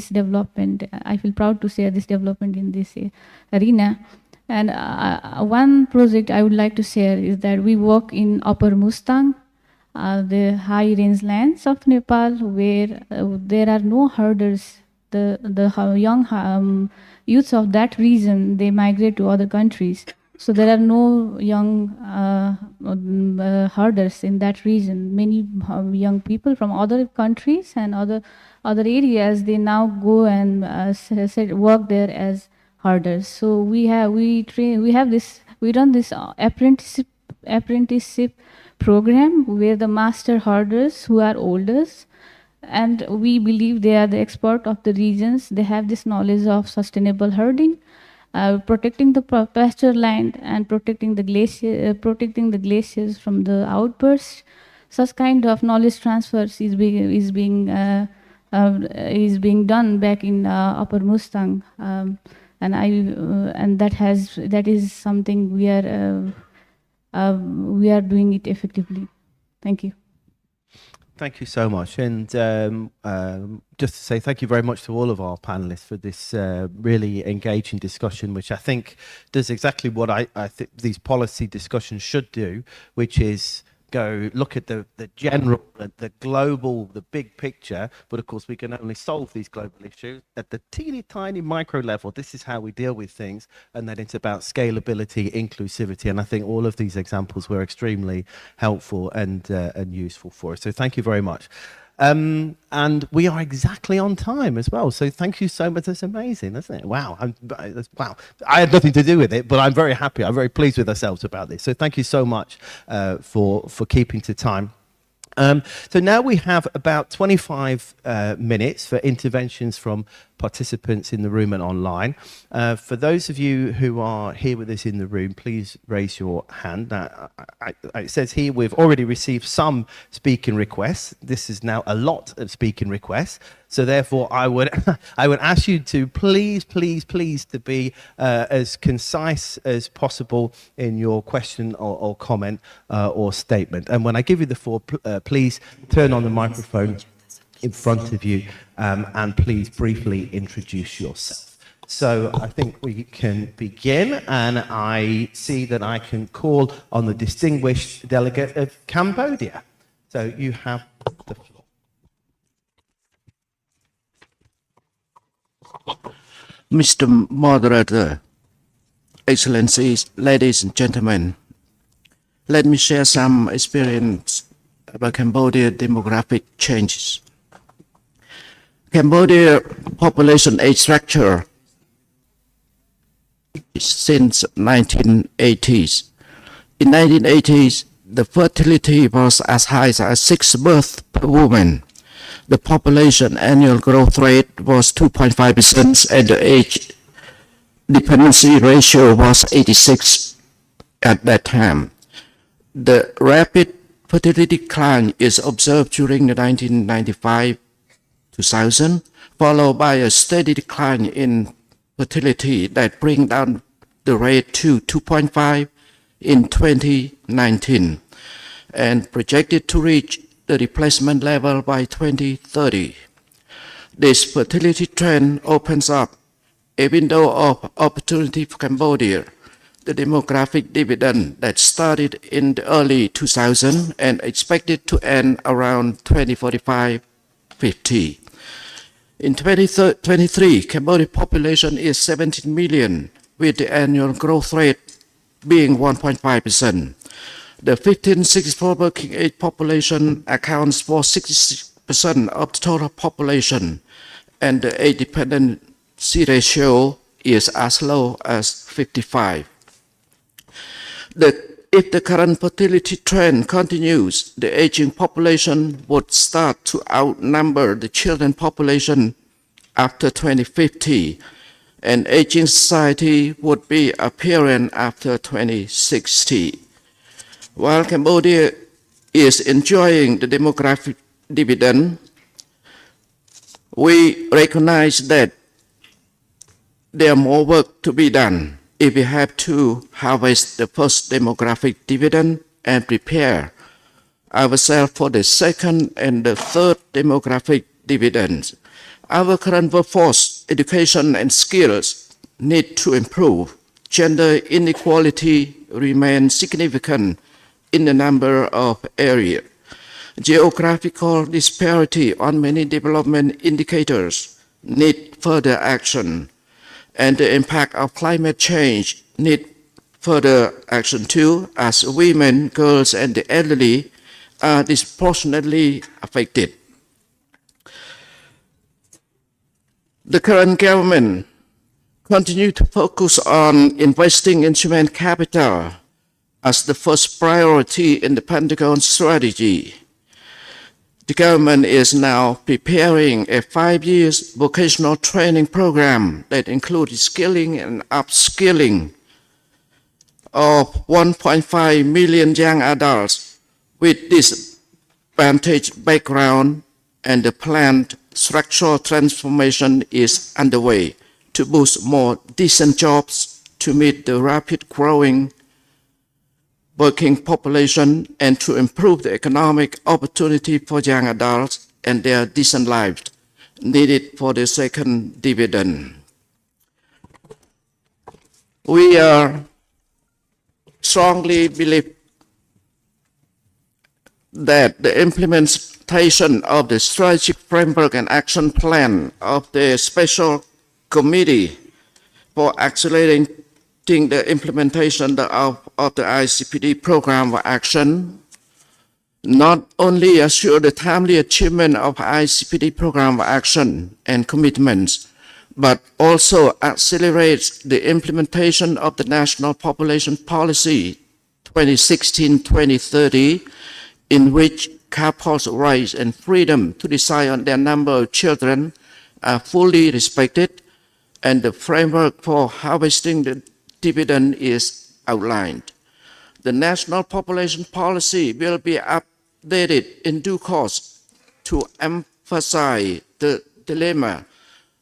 development. I feel proud to share this development in this arena. And one project I would like to share is that we work in Upper Mustang, the high rangelands of Nepal, where there are no herders. The young youths of that region, they migrate to other countries. So there are no young herders in that region. Many young people from other countries and other areas, they now go and work there as herders. So we run this apprenticeship program where the master herders who are oldest, and we believe they are the expert of the regions. They have this knowledge of sustainable herding, protecting the pasture land, and protecting the glaciers from the outbursts. Such kind of knowledge transfers is being done back in Upper Mustang, and that is something we are doing it effectively. Thank you. Thank you so much. And just to say thank you very much to all of our panelists for this really engaging discussion, which I think does exactly what I think these policy discussions should do, which is go look at the general, the global, the big picture. But of course, we can only solve these global issues at the teeny tiny micro level. This is how we deal with things. And then it's about scalability, inclusivity. And I think all of these examples were extremely helpful and useful for us. So thank you very much. And we are exactly on time as well. So thank you so much. That's amazing, isn't it? Wow. Wow. I had nothing to do with it, but I'm very happy. I'm very pleased with ourselves about this. So thank you so much for keeping to time. So now we have about 25 minutes for interventions from participants in the room and online. For those of you who are here with us in the room, please raise your hand. Now, it says here we've already received some speaking requests. This is now a lot of speaking requests. So therefore, I would ask you to please to be as concise as possible in your question or comment or statement. And when I give you the floor, please turn on the microphone in front of you and please briefly introduce yourself. So I think we can begin, and I see that I can call on the distinguished delegate of Cambodia. So you have the floor. Mr. Moderator, Excellencies, ladies and gentlemen, let me share some experience about Cambodia demographic changes. Cambodia population age structure since 1980s. In 1980s, the fertility was as high as 6 births per woman. The population annual growth rate was 2.5% and the age dependency ratio was 86 at that time. The rapid fertility decline is observed during the 1995-2000, followed by a steady decline in fertility that brings down the rate to 2.5 in 2019 and projected to reach the replacement level by 2030. This fertility trend opens up a window of opportunity for Cambodia. The demographic dividend that started in the early 2000s and expected to end around 2045-50. In 2023, Cambodia's population is 17 million, with the annual growth rate being 1.5%. The 15-64 working age population accounts for 60% of the total population, and the age dependency ratio is as low as 55. If the current fertility trend continues, the aging population would start to outnumber the children population after 2050, and aging society would be apparent after 2060. While Cambodia is enjoying the demographic dividend, we recognize that there more work to be done if we have to harvest the first demographic dividend and prepare ourselves for the second and the third demographic dividends. Our current workforce, education, and skills need to improve. Gender inequality remains significant in a number of areas. Geographical disparity on many development indicators need further action, and the impact of climate change need further action too, as women, girls, and the elderly are disproportionately affected. The current government continues to focus on investing in human capital as the first priority in the Pentagon strategy. The government is now preparing a 5-year vocational training program that includes skilling and upskilling of 1.5 million young adults with disadvantaged background, and the planned structural transformation is underway to boost more decent jobs to meet the rapid growing working population and to improve the economic opportunity for young adults and their decent lives needed for the second dividend. We strongly believe that the implementation of the strategic framework and action plan of the Special Committee for accelerating the implementation of the ICPD program of action not only assure the timely achievement of ICPD program of action and commitments, but also accelerates the implementation of the National Population Policy 2016-2030, in which couples' rights and freedom to decide on their number of children are fully respected, and the framework for harvesting the dividend is outlined. The National Population Policy will be updated in due course to emphasize the dilemma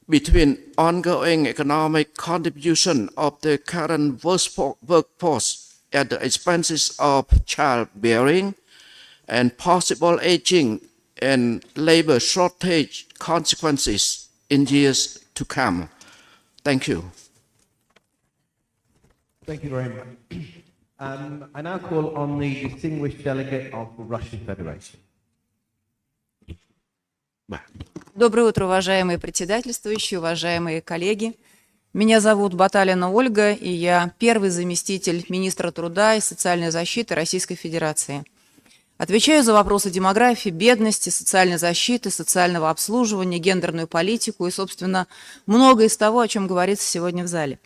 between ongoing economic contribution of the current workforce at the expenses of childbearing and possible aging and labor shortage consequences in years to come. Thank you. Thank you very much. I now call on the distinguished delegate of the Russian Federation. Доброе утро, уважаемые председательствующие, уважаемые коллеги. Меня зовут Баталина Ольга, и я первый заместитель министра труда и социальной защиты Российской Федерации. Отвечаю за вопросы демографии, бедности, социальной защиты, социального обслуживания, гендерную политику и, собственно, многое из того, о чем говорится сегодня в зале.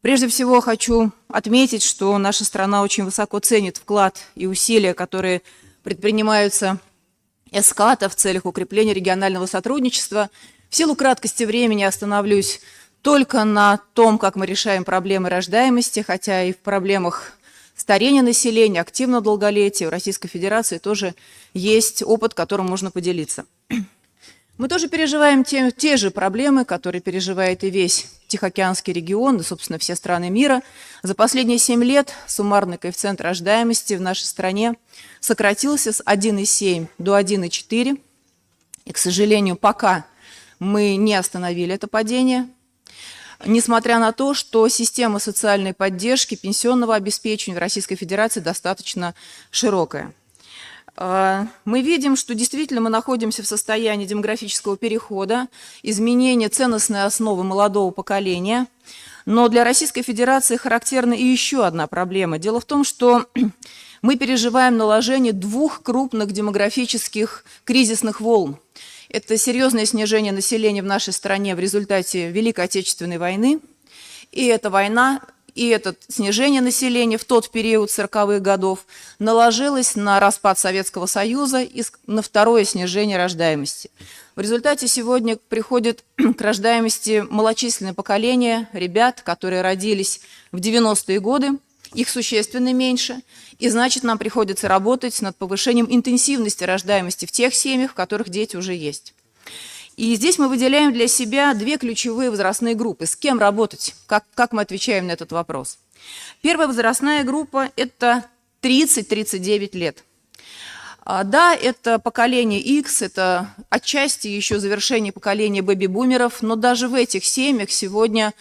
Прежде всего хочу отметить, что наша страна очень высоко ценит вклад и усилия, которые предпринимаются ESCAP в целях укрепления регионального сотрудничества. В силу краткости времени остановлюсь только на том, как мы решаем проблемы рождаемости, хотя и в проблемах старения населения, активного долголетия в Российской Федерации тоже есть опыт, которым можно поделиться. Мы тоже переживаем те же проблемы, которые переживает и весь Тихоокеанский регион, и, собственно, все страны мира. За последние 7 лет суммарный коэффициент рождаемости в нашей стране сократился с 1,7 до 1,4. И, к сожалению, пока мы не остановили это падение, несмотря на то, что система социальной поддержки, пенсионного обеспечения в Российской Федерации достаточно широкая. Мы видим, что действительно мы находимся в состоянии демографического перехода, изменения ценностной основы молодого поколения. Но для Российской Федерации характерна и еще одна проблема. Дело в том, что мы переживаем наложение 2 крупных демографических кризисных волн. Это серьезное снижение населения в нашей стране в результате Великой Отечественной войны. И эта война, и это снижение населения в тот период 40-х годов наложилось на распад Советского Союза и на второе снижение рождаемости. В результате сегодня приходит к рождаемости малочисленное поколение ребят, которые родились в 90-е годы, их существенно меньше, и значит, нам приходится работать над повышением интенсивности рождаемости в тех семьях, в которых дети уже есть. И здесь мы выделяем для себя 2 ключевые возрастные группы. С кем работать? Как мы отвечаем на этот вопрос? Первая возрастная группа – это 30-39 лет. Да, это поколение X, это отчасти еще завершение поколения бэби-бумеров, но даже в этих семьях сегодня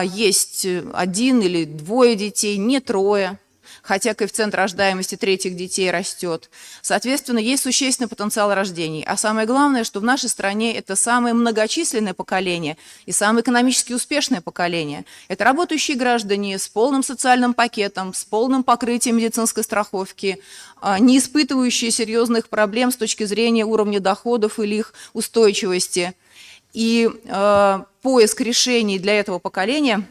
есть 1 или 2 детей, не 3, хотя коэффициент рождаемости третьих детей растет. Соответственно, есть существенный потенциал рождений. А самое главное, что в нашей стране это самое многочисленное поколение и самое экономически успешное поколение. Это работающие граждане с полным социальным пакетом, с полным покрытием медицинской страховки, не испытывающие серьезных проблем с точки зрения уровня доходов или их устойчивости. И поиск решений для этого поколения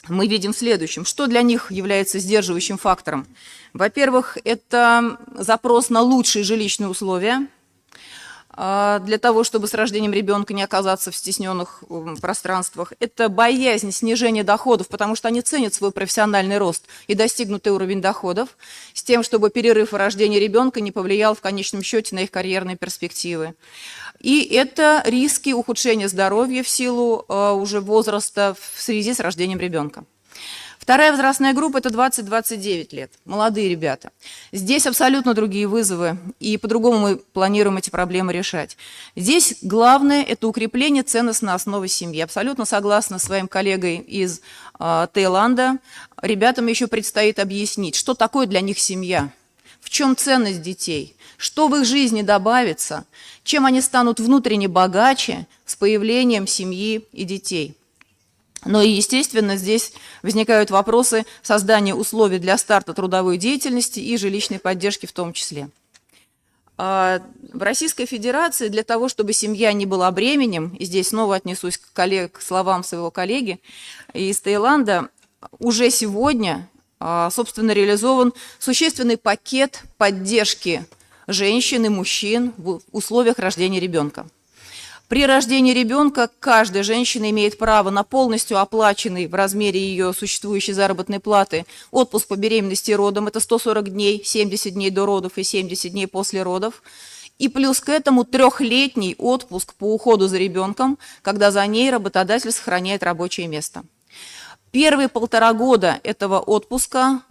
мы видим в следующем. Что для них является сдерживающим фактором? Во-первых, это запрос на лучшие жилищные условия для того, чтобы с рождением ребенка не оказаться в стесненных пространствах. Это боязнь снижения доходов, потому что они ценят свой профессиональный рост и достигнутый уровень доходов, с тем, чтобы перерыв в рождении ребенка не повлиял в конечном счете на их карьерные перспективы. И это риски ухудшения здоровья в силу уже возраста в связи с рождением ребенка. Вторая возрастная группа – это 20-29 лет, молодые ребята. Здесь абсолютно другие вызовы, и по-другому мы планируем эти проблемы решать. Здесь главное – это укрепление ценностной основы семьи. Абсолютно согласна с своим коллегой из Таиланда. Ребятам еще предстоит объяснить, что такое для них семья, в чем ценность детей, что в их жизни добавится, чем они станут внутренне богаче с появлением семьи и детей. Но и, естественно, здесь возникают вопросы создания условий для старта трудовой деятельности и жилищной поддержки в том числе. В Российской Федерации для того, чтобы семья не была бременем, и здесь снова отнесусь к словам своего коллеги из Таиланда, уже сегодня, собственно, реализован существенный пакет поддержки женщин и мужчин в условиях рождения ребенка. При рождении ребенка каждая женщина имеет право на полностью оплаченный в размере ее существующей заработной платы отпуск по беременности и родам. Это 140 дней, 70 дней до родов и 70 дней после родов. И плюс к этому 3-летний отпуск по уходу за ребенком, когда за ней работодатель сохраняет рабочее место. Первые 1,5 года этого отпуска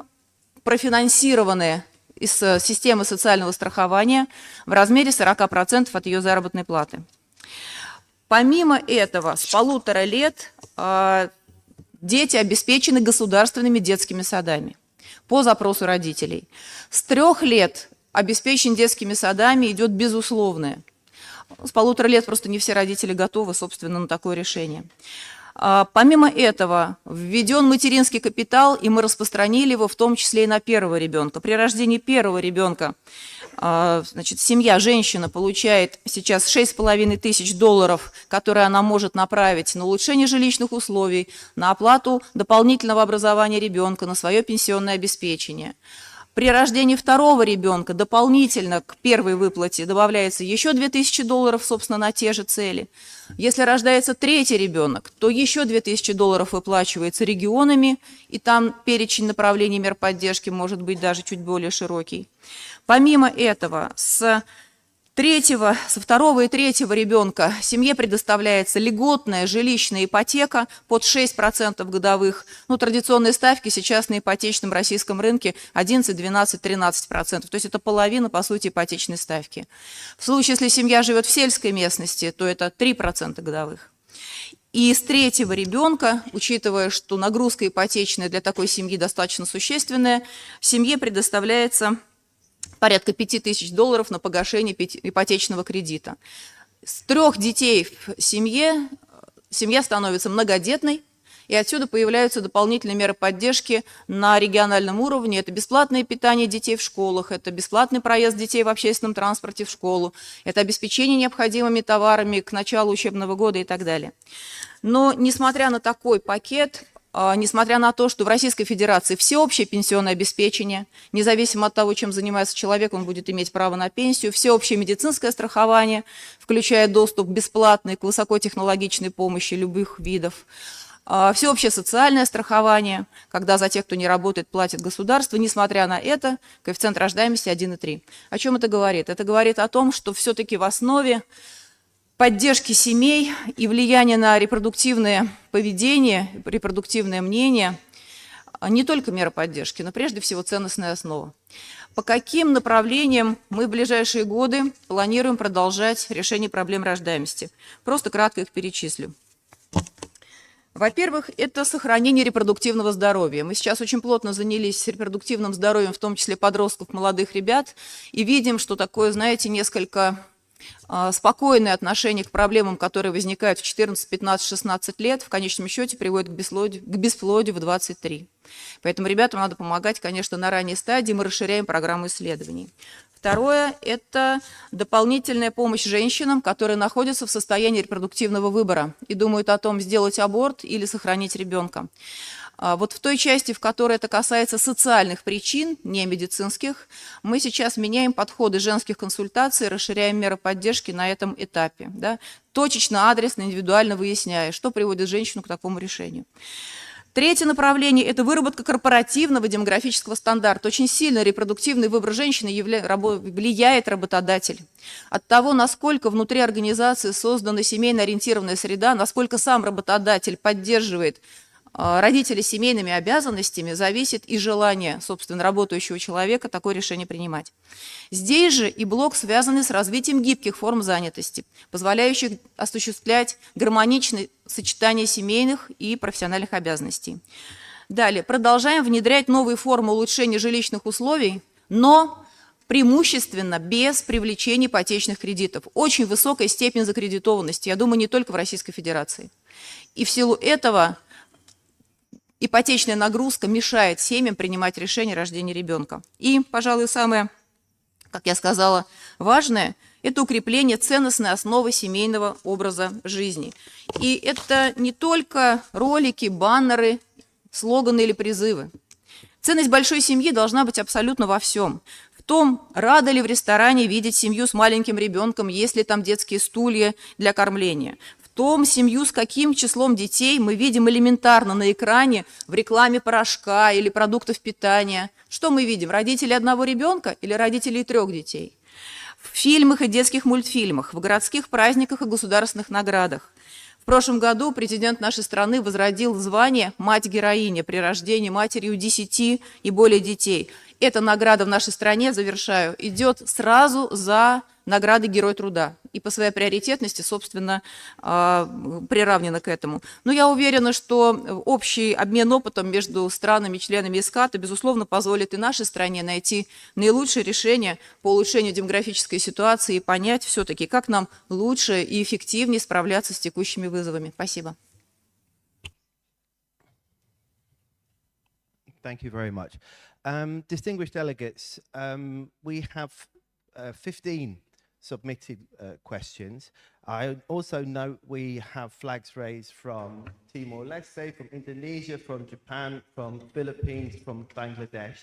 профинансированы из системы социального страхования в размере 40% от ее заработной платы. Помимо этого, с 1,5 лет дети обеспечены государственными детскими садами по запросу родителей. С 3 лет обеспечение детскими садами идет безусловное. С 1,5 лет просто не все родители готовы, собственно, на такое решение. Помимо этого, введен материнский капитал, и мы распространили его в том числе и на первого ребенка. При рождении первого ребенка Значит, семья, женщина получает сейчас $6500, которые она может направить на улучшение жилищных условий, на оплату дополнительного образования ребенка, на свое пенсионное обеспечение. При рождении второго ребенка дополнительно к первой выплате добавляется еще $2000, собственно, на те же цели. Если рождается третий ребенок, то еще $2000 выплачивается регионами, и там перечень направлений мер поддержки может быть даже чуть более широкий. Помимо этого, со второго и третьего ребенка семье предоставляется льготная жилищная ипотека под 6% годовых. Ну, традиционные ставки сейчас на ипотечном российском рынке 11, 12, 13%. То есть это половина, по сути, ипотечной ставки. В случае, если семья живет в сельской местности, то это 3% годовых. И с третьего ребенка, учитывая, что нагрузка ипотечная для такой семьи достаточно существенная, семье предоставляется порядка $5000 на погашение ипотечного кредита. С 3 детей в семья становится многодетной, и отсюда появляются дополнительные меры поддержки на региональном уровне. Это бесплатное питание детей в школах, это бесплатный проезд детей в общественном транспорте в школу, это обеспечение необходимыми товарами к началу учебного года и так далее. Но несмотря на такой пакет, несмотря на то, что в Российской Федерации всеобщее пенсионное обеспечение, независимо от того, чем занимается человек, он будет иметь право на пенсию, всеобщее медицинское страхование, включая доступ бесплатный к высокотехнологичной помощи любых видов, всеобщее социальное страхование, когда за тех, кто не работает, платит государство, несмотря на это, коэффициент рождаемости 1,3. О чем это говорит? Это говорит о том, что все-таки в основе поддержки семей и влияния на репродуктивное поведение, репродуктивное мнение не только мера поддержки, но прежде всего ценностная основа. По каким направлениям мы в ближайшие годы планируем продолжать решение проблем рождаемости? Просто кратко их перечислю. Во-первых, это сохранение репродуктивного здоровья. Мы сейчас очень плотно занялись репродуктивным здоровьем, в том числе подростков, молодых ребят, и видим, что такое, знаете, несколько спокойное отношение к проблемам, которые возникают в 14, 15, 16 лет, в конечном счете приводит к бесплодию в 23. Поэтому ребятам надо помогать, конечно, на ранней стадии. Мы расширяем программу исследований. Второе – это дополнительная помощь женщинам, которые находятся в состоянии репродуктивного выбора и думают о том, сделать аборт или сохранить ребенка. Вот в той части, в которой это касается социальных причин, не медицинских, мы сейчас меняем подходы женских консультаций, расширяем меры поддержки на этом этапе. Да? Точечно, адресно, индивидуально выясняя, что приводит женщину к такому решению. Третье направление – это выработка корпоративного демографического стандарта. Очень сильно репродуктивный выбор женщины влияет работодатель. От того, насколько внутри организации создана семейно ориентированная среда, насколько сам работодатель поддерживает родителей семейными обязанностями, зависит и желание, собственно, работающего человека такое решение принимать. Здесь же и блок, связанный с развитием гибких форм занятости, позволяющих осуществлять гармоничное сочетание семейных и профессиональных обязанностей. Далее, продолжаем внедрять новые формы улучшения жилищных условий, но преимущественно без привлечения ипотечных кредитов. Очень высокая степень закредитованности, я думаю, не только в Российской Федерации. И в силу этого ипотечная нагрузка мешает семьям принимать решение о рождении ребенка. И, пожалуй, самое, как я сказала, важное – это укрепление ценностной основы семейного образа жизни. И это не только ролики, баннеры, слоганы или призывы. Ценность большой семьи должна быть абсолютно во всем. В том, рада ли в ресторане видеть семью с маленьким ребенком, есть ли там детские стулья для кормления. В том, семью с каким числом детей мы видим элементарно на экране в рекламе порошка или продуктов питания. Что мы видим? Родители одного ребенка или родителей 3 детей? В фильмах и детских мультфильмах, в городских праздниках и государственных наградах. В прошлом году президент нашей страны возродил звание «Мать-героиня» при рождении матерью 10 и более детей. Эта награда в нашей стране, завершаю, идет сразу за наградой Герой труда. И по своей приоритетности, собственно, приравнена к этому. Но я уверена, что общий обмен опытом между странами-членами ESCAP, безусловно, позволит и нашей стране найти наилучшее решение по улучшению демографической ситуации и понять все-таки, как нам лучше и эффективнее справляться с текущими вызовами. Спасибо. Thank you very much. Distinguished delegates, we have 15 submitted questions. I also note we have flags raised from Timor-Leste, from Indonesia, from Japan, from Philippines, from Bangladesh.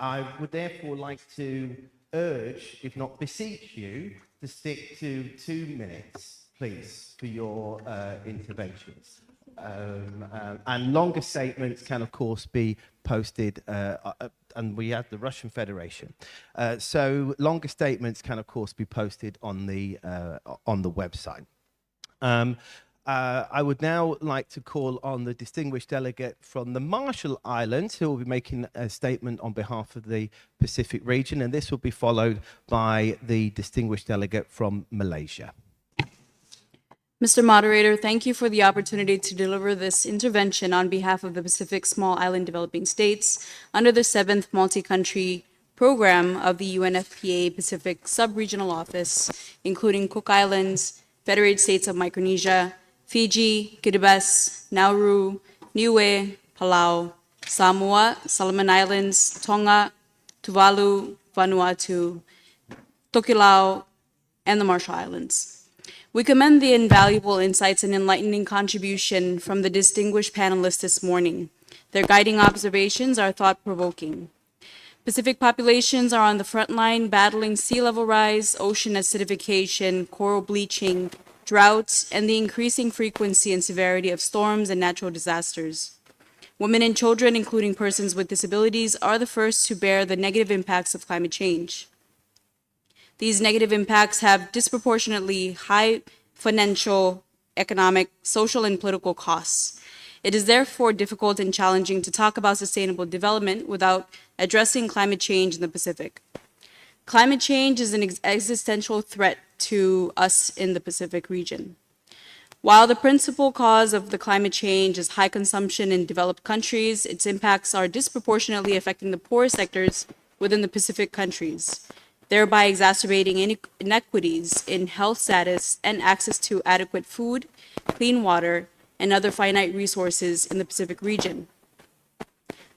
I would therefore like to urge, if not beseech you, to stick to 2 minutes, please, for your interventions. And longer statements can, of course, be posted, and we have the Russian Federation. So longer statements can, of course, be posted on the website. I would now like to call on the distinguished delegate from the Marshall Islands, who will be making a statement on behalf of the Pacific region, and this will be followed by the distinguished delegate from Malaysia. Mr. Moderator, thank you for the opportunity to deliver this intervention on behalf of the Pacific Small Island Developing States under the 7th Multi-Country Program of the UNFPA Pacific Sub-Regional Office, including Cook Islands, Federated States of Micronesia, Fiji, Kiribati, Nauru, Niue, Palau, Samoa, Solomon Islands, Tonga, Tuvalu, Vanuatu, Tokelau, and the Marshall Islands. We commend the invaluable insights and enlightening contribution from the distinguished panelists this morning. Their guiding observations are thought-provoking. Pacific populations are on the front line battling sea level rise, ocean acidification, coral bleaching, drought, and the increasing frequency and severity of storms and natural disasters. Women and children, including persons with disabilities, are the first to bear the negative impacts of climate change. These negative impacts have disproportionately high financial, economic, social, and political costs. It is therefore difficult and challenging to talk about sustainable development without addressing climate change in the Pacific. Climate change is an existential threat to us in the Pacific region. While the principal cause of the climate change is high consumption in developed countries, its impacts are disproportionately affecting the poor sectors within the Pacific countries, thereby exacerbating inequities in health status and access to adequate food, clean water, and other finite resources in the Pacific region.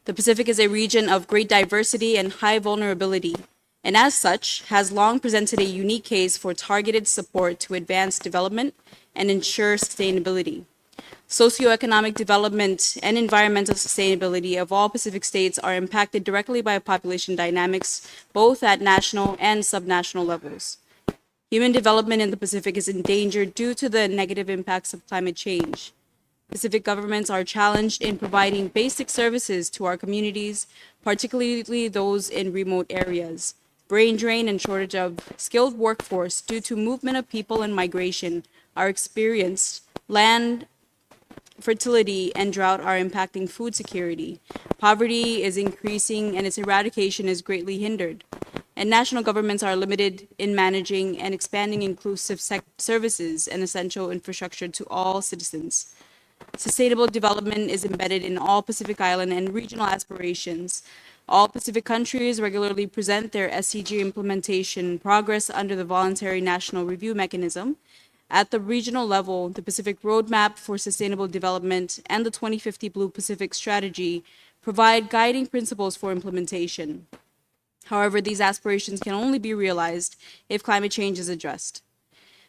The Pacific is a region of great diversity and high vulnerability, and as such, has long presented a unique case for targeted support to advance development and ensure sustainability. Socioeconomic development and environmental sustainability of all Pacific states are impacted directly by population dynamics, both at national and subnational levels. Human development in the Pacific is endangered due to the negative impacts of climate change. Pacific governments are challenged in providing basic services to our communities, particularly those in remote areas. Brain drain and shortage of skilled workforce due to movement of people and migration are experienced. Land fertility and drought are impacting food security. Poverty is increasing and its eradication is greatly hindered. And national governments are limited in managing and expanding inclusive services and essential infrastructure to all citizens. Sustainable development is embedded in all Pacific Island and regional aspirations. All Pacific countries regularly present their SDG implementation progress under the Voluntary National Review Mechanism. At the regional level, the Pacific Roadmap for Sustainable Development and the 2050 Blue Pacific Strategy provide guiding principles for implementation. However, these aspirations can only be realized if climate change is addressed.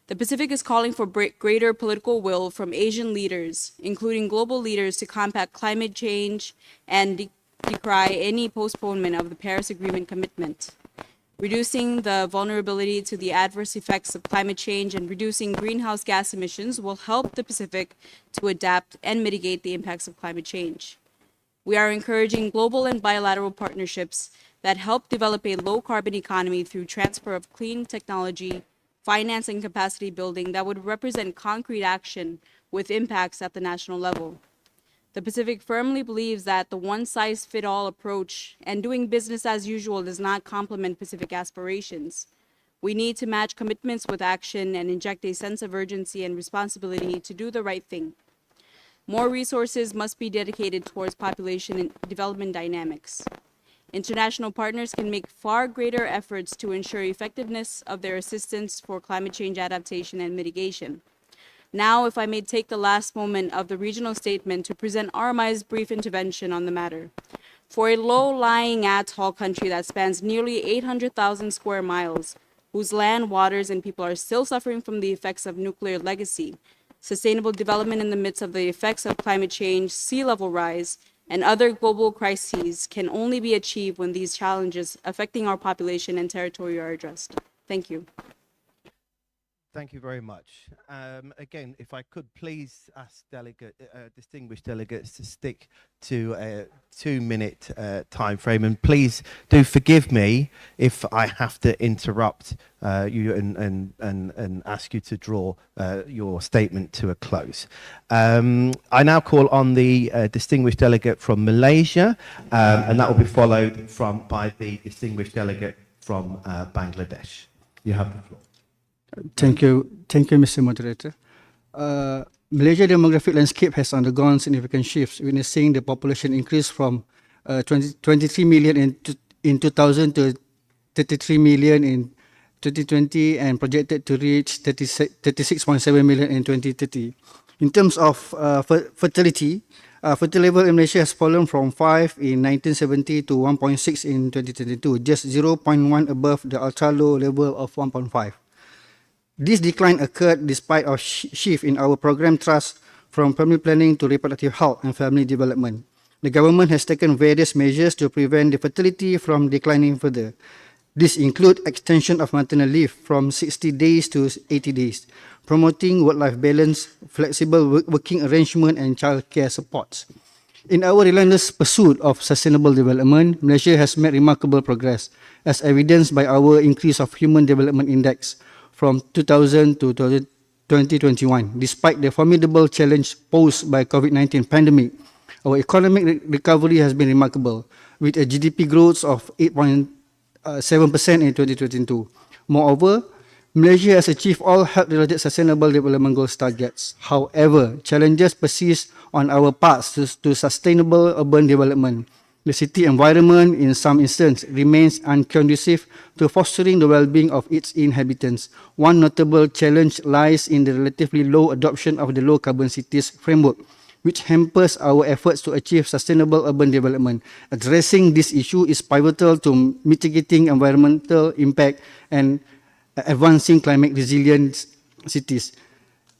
The Pacific is calling for greater political will from Asian leaders, including global leaders, to combat climate change and decry any postponement of the Paris Agreement commitment. Reducing the vulnerability to the adverse effects of climate change and reducing greenhouse gas emissions will help the Pacific to adapt and mitigate the impacts of climate change. We are encouraging global and bilateral partnerships that help develop a low-carbon economy through transfer of clean technology, finance, and capacity building that would represent concrete action with impacts at the national level. The Pacific firmly believes that the one-size-fits-all approach and doing business as usual does not complement Pacific aspirations. We need to match commitments with action and inject a sense of urgency and responsibility to do the right thing. More resources must be dedicated towards population and development dynamics. International partners can make far greater efforts to ensure effectiveness of their assistance for climate change adaptation and mitigation. Now, if I may take the last moment of the regional statement to present RMI's brief intervention on the matter. For a low-lying atoll country that spans nearly 800,000 square miles, whose land, waters, and people are still suffering from the effects of nuclear legacy. Sustainable development in the midst of the effects of climate change, sea level rise, and other global crises can only be achieved when these challenges affecting our population and territory are addressed. Thank you. Thank you very much. Again, if I could please ask distinguished delegates to stick to a 2-minute time frame, and please do forgive me if I have to interrupt you and ask you to draw your statement to a close. I now call on the distinguished delegate from Malaysia, and that will be followed by the distinguished delegate from Bangladesh. You have the floor. Thank you, Mr. Moderator. Malaysia demographic landscape has undergone significant shifts, witnessing the population increase from 23 million in 2000 to 33 million in 2020 and projected to reach 36.7 million in 2030. In terms of fertility, fertility level in Malaysia has fallen from 5 in 1970 to 1.6 in 2022, just 0.1 above the ultra-low level of 1.5. This decline occurred despite a shift in our program thrust from family planning to reproductive health and family development. The government has taken various measures to prevent the fertility from declining further. These include extension of maternal leave from 60 days to 80 days, promoting work-life balance, flexible working arrangement, and childcare supports. In our relentless pursuit of sustainable development, Malaysia has made remarkable progress, as evidenced by our increase of Human Development Index from 2000 to 2021. Despite the formidable challenge posed by COVID-19 pandemic, our economic recovery has been remarkable, with a GDP growth of 8.7% in 2022. Moreover, Malaysia has achieved all health-related sustainable development goals targets. However, challenges persist on our path to sustainable urban development. The city environment, in some instances, remains unconducive to fostering the well-being of its inhabitants. One notable challenge lies in the relatively low adoption of the low-carbon cities framework, which hampers our efforts to achieve sustainable urban development. Addressing this issue is pivotal to mitigating environmental impact and advancing climate resilient cities.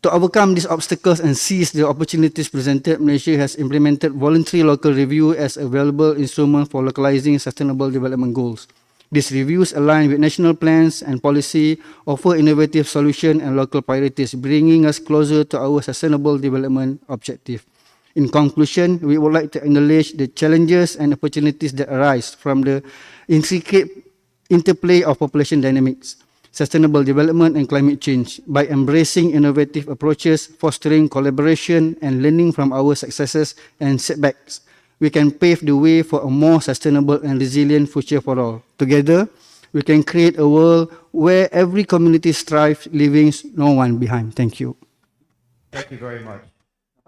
To overcome these obstacles and seize the opportunities presented, Malaysia has implemented voluntary local review as a valuable instrument for localizing sustainable development goals. These reviews align with national plans and policy, offer innovative solutions and local priorities, bringing us closer to our sustainable development objective. In conclusion, we would like to acknowledge the challenges and opportunities that arise from the intricate interplay of population dynamics, sustainable development, and climate change. By embracing innovative approaches, fostering collaboration, and learning from our successes and setbacks, we can pave the way for a more sustainable and resilient future for all. Together, we can create a world where every community strives, leaving no one behind. Thank you. Thank you very much.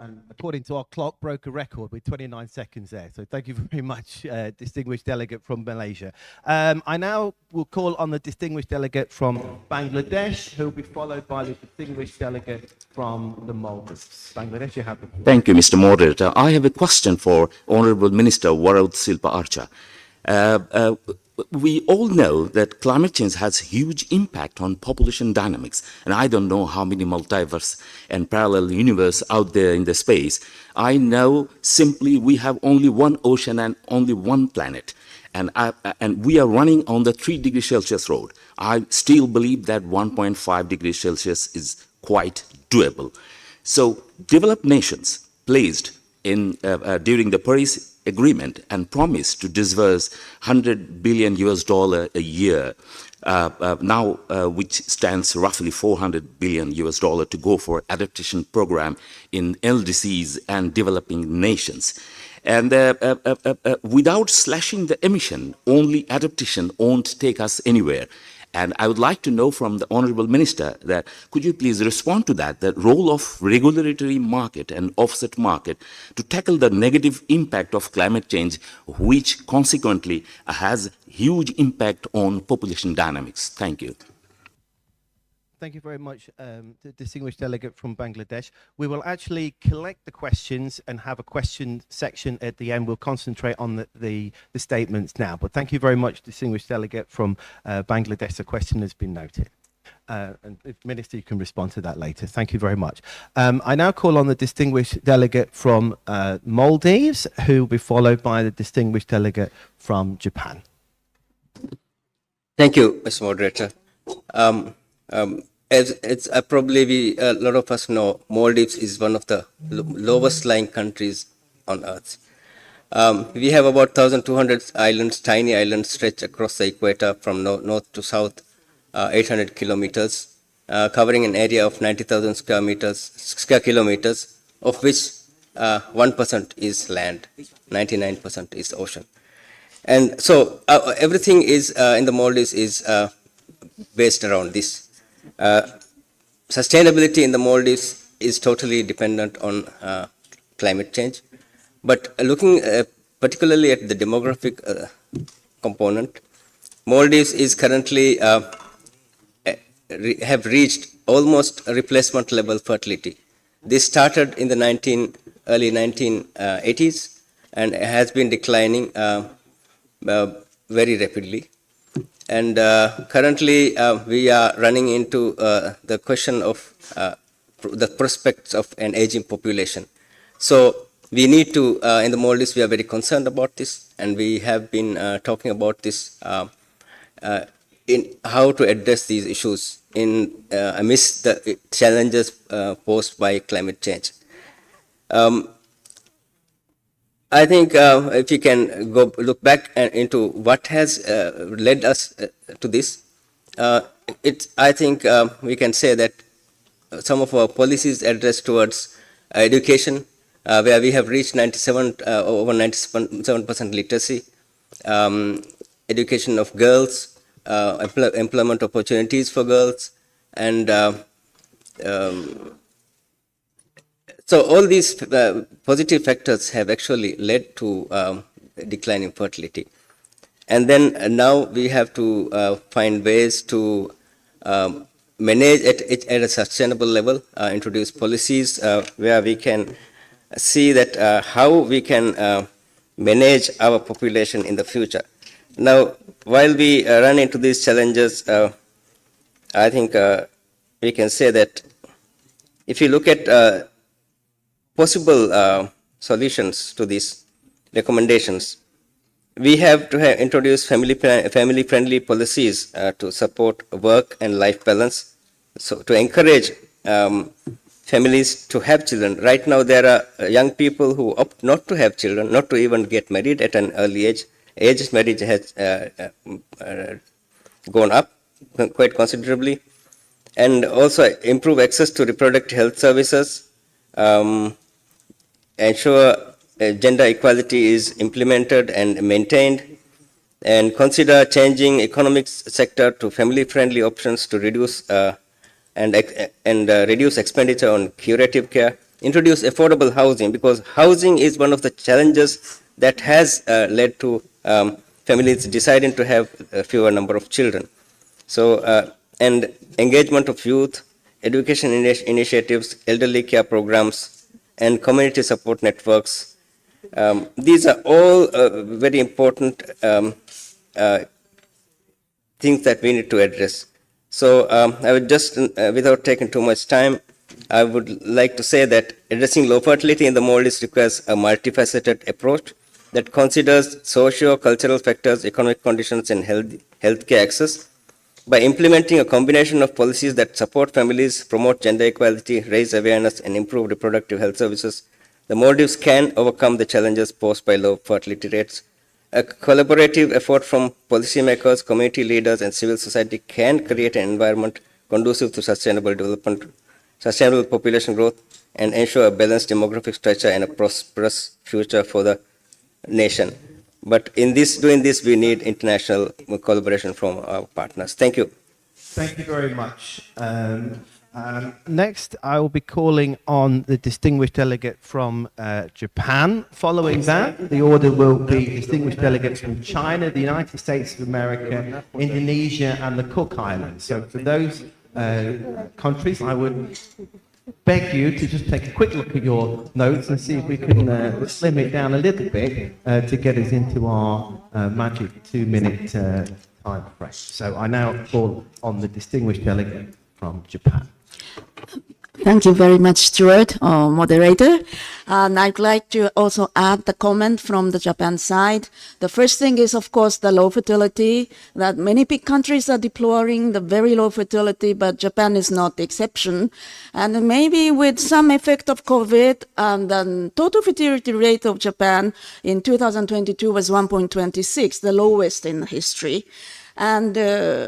And according to our clock, broke a record with 29 seconds there. So thank you very much, distinguished delegate from Malaysia. I now will call on the distinguished delegate from Bangladesh, who will be followed by the distinguished delegate from the Maldives. Bangladesh, you have the floor. Thank you, Mr. Moderator. I have a question for Honorable Minister Warud Silpa Archa. We all know that climate change has huge impact on population dynamics, and I don't know how many multiverse and parallel universe out there in the space. I know simply we have only one ocean and only one planet, and we are running on the 3 degrees Celsius road. I still believe that 1.5 degrees Celsius is quite doable. So developed nations placed in during the Paris Agreement and promised to disburse $100 billion a year, which stands roughly $400 billion to go for adaptation program in LDCs and developing nations. And without slashing the emission, only adaptation won't take us anywhere. And I would like to know from the Honorable Minister that could you please respond to that, the role of regulatory market and offset market to tackle the negative impact of climate change, which consequently has huge impact on population dynamics. Thank you. Thank you very much, the distinguished delegate from Bangladesh. We will actually collect the questions and have a question section at the end. We'll concentrate on the statements now. But thank you very much, distinguished delegate from Bangladesh. The question has been noted. And if Minister, you can respond to that later. Thank you very much. I now call on the distinguished delegate from Maldives, who will be followed by the distinguished delegate from Japan. Thank you, Mr. Moderator. As probably a lot of us know, Maldives is one of the lowest lying countries on earth. We have about 1,200 islands, tiny islands stretched across the equator from north to south, 800 kilometers, covering an area of 90,000 square kilometers, of which 1% is land, 99% is ocean. And so everything is in the Maldives is based around this. Sustainability in the Maldives is totally dependent on climate change. But looking particularly at the demographic component, Maldives is currently have reached almost replacement level fertility. This started in the early 1980s and has been declining very rapidly. And currently, we are running into the question of the prospects of an aging population. So we need to, in the Maldives, we are very concerned about this, and we have been talking about this in how to address these issues amidst the challenges posed by climate change. I think if you can look back into what has led us to this, I think we can say that some of our policies addressed towards education, where we have reached over 97% literacy, education of girls, employment opportunities for girls, and so all these positive factors have actually led to decline in fertility. And then now we have to find ways to manage it at a sustainable level, introduce policies where we can see that how we can manage our population in the future. Now, while we run into these challenges, I think we can say that if you look at possible solutions to these recommendations, we have to introduce family-friendly policies to support work and life balance, so to encourage families to have children. Right now, there are young people who opt not to have children, not to even get married at an early age. Age of marriage has gone up quite considerably, and also improve access to reproductive health services, ensure gender equality is implemented and maintained, and consider changing economic sector to family-friendly options to reduce reduce expenditure on curative care, introduce affordable housing, because housing is one of the challenges that has led to families deciding to have a fewer number of children. So, and engagement of youth, education initiatives, elderly care programs, and community support networks. These are all very important things that we need to address. So I would just, without taking too much time, I would like to say that addressing low fertility in the Maldives requires a multifaceted approach that considers socio-cultural factors, economic conditions, and healthcare access. By implementing a combination of policies that support families, promote gender equality, raise awareness, and improve reproductive health services, the Maldives can overcome the challenges posed by low fertility rates. A collaborative effort from policymakers, community leaders, and civil society can create an environment conducive to sustainable development, sustainable population growth, and ensure a balanced demographic structure and a prosperous future for the nation. But in doing this, we need international collaboration from our partners. Thank you. Thank you very much. Next, I will be calling on the distinguished delegate from Japan. Following that, the order will be distinguished delegates from China, the United States of America, Indonesia, and the Cook Islands. So for those countries, I would beg you to just take a quick look at your notes and see if we can slim it down a little bit to get us into our magic 2-minute time frame. So I now call on the distinguished delegate from Japan. Thank you very much, Stuart, moderator. And I'd like to also add the comment from the Japan side. The first thing is, of course, the low fertility, that many big countries are deploring the very low fertility, but Japan is not the exception. And maybe with some effect of COVID, the total fertility rate of Japan in 2022 was 1.26, the lowest in history. And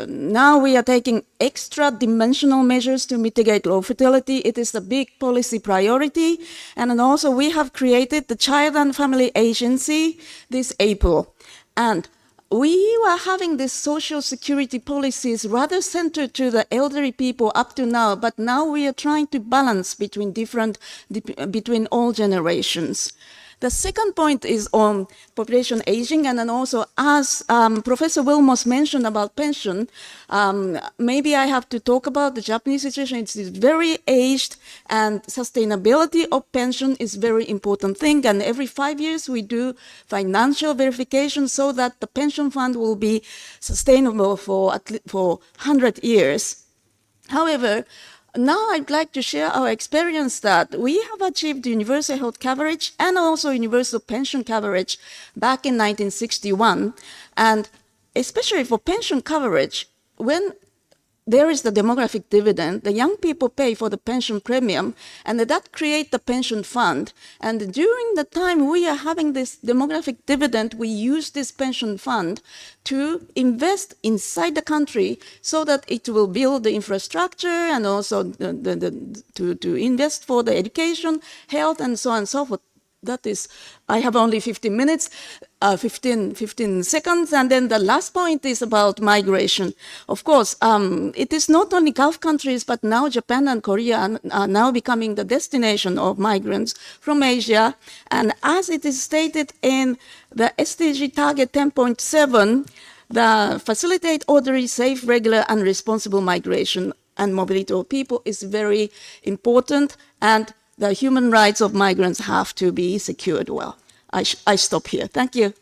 now we are taking extra dimensional measures to mitigate low fertility. It is a big policy priority. And then also we have created the Child and Family Agency this April. And we were having these social security policies rather centered to the elderly people up to now, but now we are trying to balance between between all generations. The second point is on population aging, and then also as Professor Wilmos mentioned about pension, maybe I have to talk about the Japanese situation. It's very aged, and sustainability of pension is very important thing. And every 5 years we do financial verification so that the pension fund will be sustainable for 100 years. However, now I'd like to share our experience that we have achieved universal health coverage and also universal pension coverage back in 1961. And especially for pension coverage, when there is the demographic dividend, the young people pay for the pension premium, and that creates the pension fund. And during the time we are having this demographic dividend, we use this pension fund to invest inside the country so that it will build the infrastructure and also to invest for the education, health, and so on and so forth. That is, I have only 15 minutes, 15 seconds, and then the last point is about migration. Of course, it is not only Gulf countries, but now Japan and Korea are now becoming the destination of migrants from Asia. And as it is stated in the SDG target 10.7, the facilitate orderly, safe, regular, and responsible migration and mobility of people is very important, and the human rights of migrants have to be secured well. I stop here. Thank you.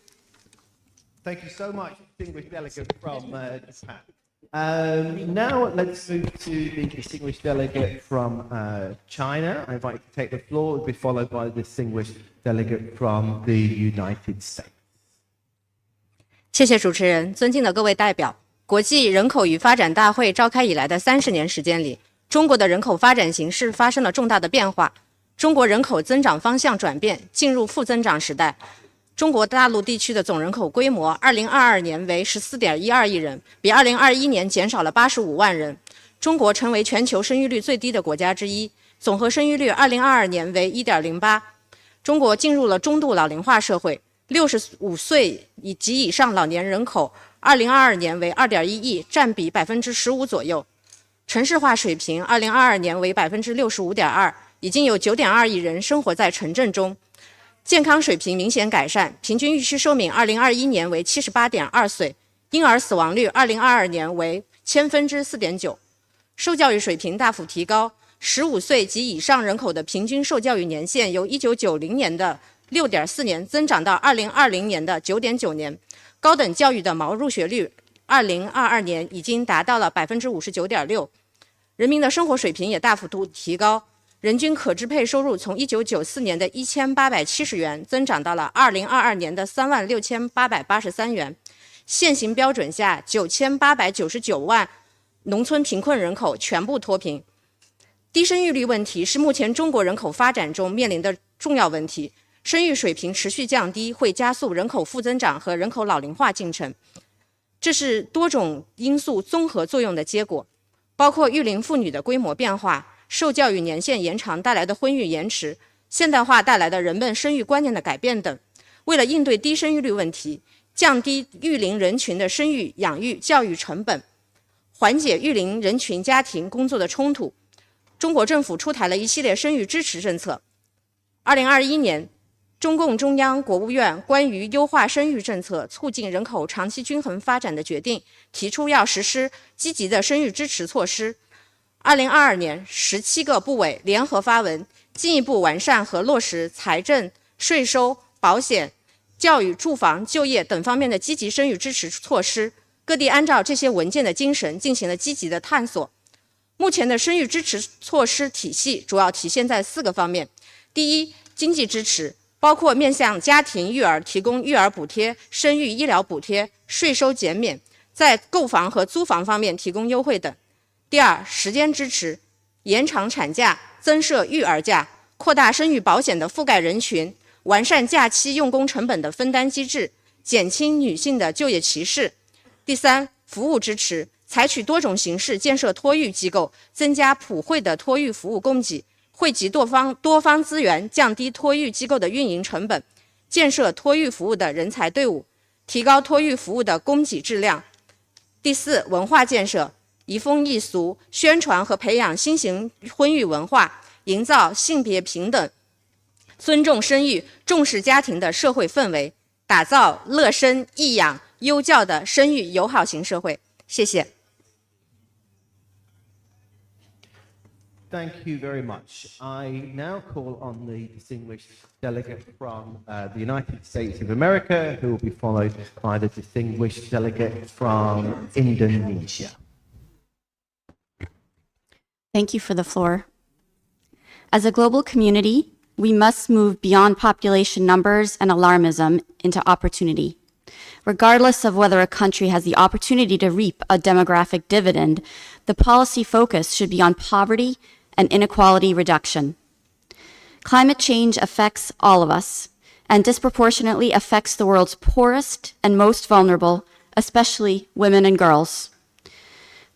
Thank you so much, distinguished delegate from Japan. Now let's move to the distinguished delegate from China. I invite you to take the floor. It will be followed by the distinguished delegate from the United States. 谢谢主持人，尊敬的各位代表。国际人口与发展大会召开以来的30年时间里，中国的人口发展形势发生了重大的变化。中国人口增长方向转变，进入负增长时代。中国大陆地区的总人口规模2022年为 14.12 亿人，比2021年减少了85万人。中国成为全球生育率最低的国家之一，总和生育率2022年为 1.08。中国进入了中度老龄化社会，65岁及以上老年人口2022年为 2.1 亿，占比 15% 左右。城市化水平2022年为 65.2%， 已经有 9.2 亿人生活在城镇中。健康水平明显改善，平均预期寿命2021年为 78.2 岁，婴儿死亡率2022年为4.9%。受教育水平大幅提高，15岁及以上人口的平均受教育年限由1990年的 6.4 年增长到2020年的 9.9 年。高等教育的毛入学率2022年已经达到了 59.6%。人民的生活水平也大幅度提高，人均可支配收入从1994年的1870元增长到了2022年的36883元。现行标准下9899万农村贫困人口全部脱贫。低生育率问题是目前中国人口发展中面临的重要问题，生育水平持续降低会加速人口负增长和人口老龄化进程。这是多种因素综合作用的结果，包括育龄妇女的规模变化、受教育年限延长带来的婚育延迟、现代化带来的人们生育观念的改变等。为了应对低生育率问题，降低育龄人群的生育、养育、教育成本，缓解育龄人群家庭工作的冲突，中国政府出台了一系列生育支持政策。2021年，中共中央、国务院关于优化生育政策、促进人口长期均衡发展的决定提出要实施积极的生育支持措施。2022年，17个部委联合发文，进一步完善和落实财政、税收、保险、教育、住房、就业等方面的积极生育支持措施。各地按照这些文件的精神进行了积极的探索。目前的生育支持措施体系主要体现在4个方面：第一，经济支持，包括面向家庭育儿提供育儿补贴、生育医疗补贴、税收减免，在购房和租房方面提供优惠等；第二，时间支持，延长产假、增设育儿假、扩大生育保险的覆盖人群、完善假期用工成本的分担机制、减轻女性的就业歧视；第三，服务支持，采取多种形式建设托育机构，增加普惠的托育服务供给，汇集多方资源，降低托育机构的运营成本，建设托育服务的人才队伍，提高托育服务的供给质量。第四，文化建设，移风易俗，宣传和培养新型婚育文化，营造性别平等、尊重生育、重视家庭的社会氛围，打造乐生、易养、优教的生育友好型社会。谢谢。Thank you very much. I now call on the distinguished delegate from the United States of America, who will be followed by the distinguished delegate from Indonesia. Thank you for the floor. As a global community, we must move beyond population numbers and alarmism into opportunity. Regardless of whether a country has the opportunity to reap a demographic dividend, the policy focus should be on poverty and inequality reduction. Climate change affects all of us and disproportionately affects the world's poorest and most vulnerable, especially women and girls.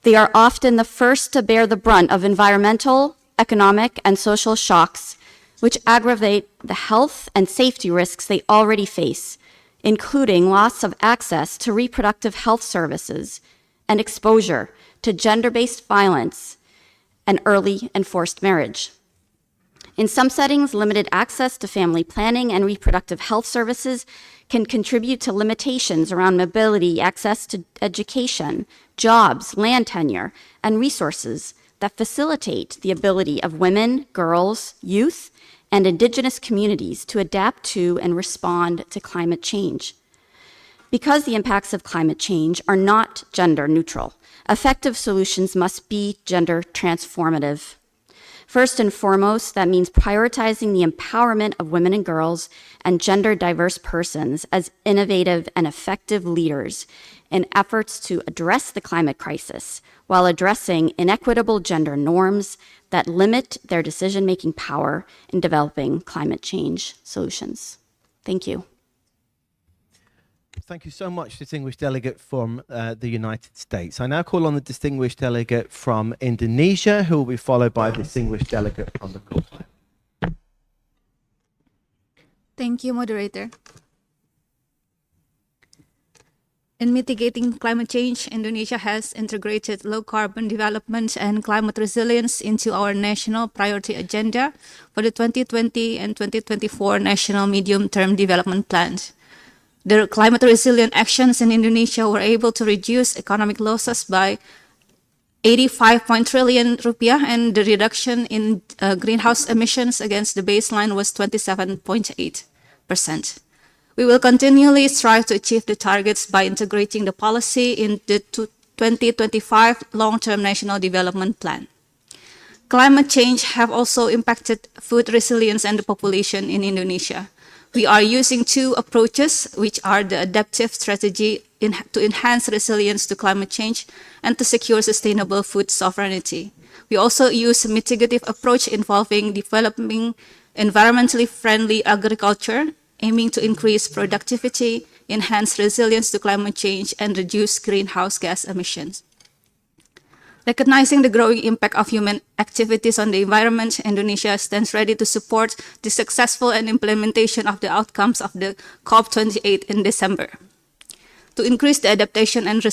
They are often the first to bear the brunt of environmental, economic, and social shocks, which aggravate the health and safety risks they already face, including loss of access to reproductive health services and exposure to gender-based violence and early and forced marriage. In some settings, limited access to family planning and reproductive health services can contribute to limitations around mobility, access to education, jobs, land tenure, and resources that facilitate the ability of women, girls, youth, and indigenous communities to adapt to and respond to climate change. Because the impacts of climate change are not gender neutral, effective solutions must be gender transformative. First and foremost, that means prioritizing the empowerment of women and girls and gender diverse persons as innovative and effective leaders in efforts to address the climate crisis while addressing inequitable gender norms that limit their decision-making power in developing climate change solutions. Thank you. Thank you so much, distinguished delegate from the United States. I now call on the distinguished delegate from Indonesia, who will be followed by the distinguished delegate from the Gulf. Thank you, moderator. In mitigating climate change, Indonesia has integrated low carbon development and climate resilience into our national priority agenda for the 2020 and 2024 National Medium-Term Development Plans. The climate resilient actions in Indonesia were able to reduce economic losses by 85 trillion rupiah, and the reduction in greenhouse emissions against the baseline was 27.8%. We will continually strive to achieve the targets by integrating the policy in the 2025 Long-Term National Development Plan. Climate change have also impacted food resilience and the population in Indonesia. We are using two approaches, which are the adaptive strategy to enhance resilience to climate change and to secure sustainable food sovereignty. We also use a mitigative approach involving developing environmentally friendly agriculture, aiming to increase productivity, enhance resilience to climate change, and reduce greenhouse gas emissions. Recognizing the growing impact of human activities on the environment, Indonesia stands ready to support the successful implementation of the outcomes of the COP28 in December. To increase the adaptation and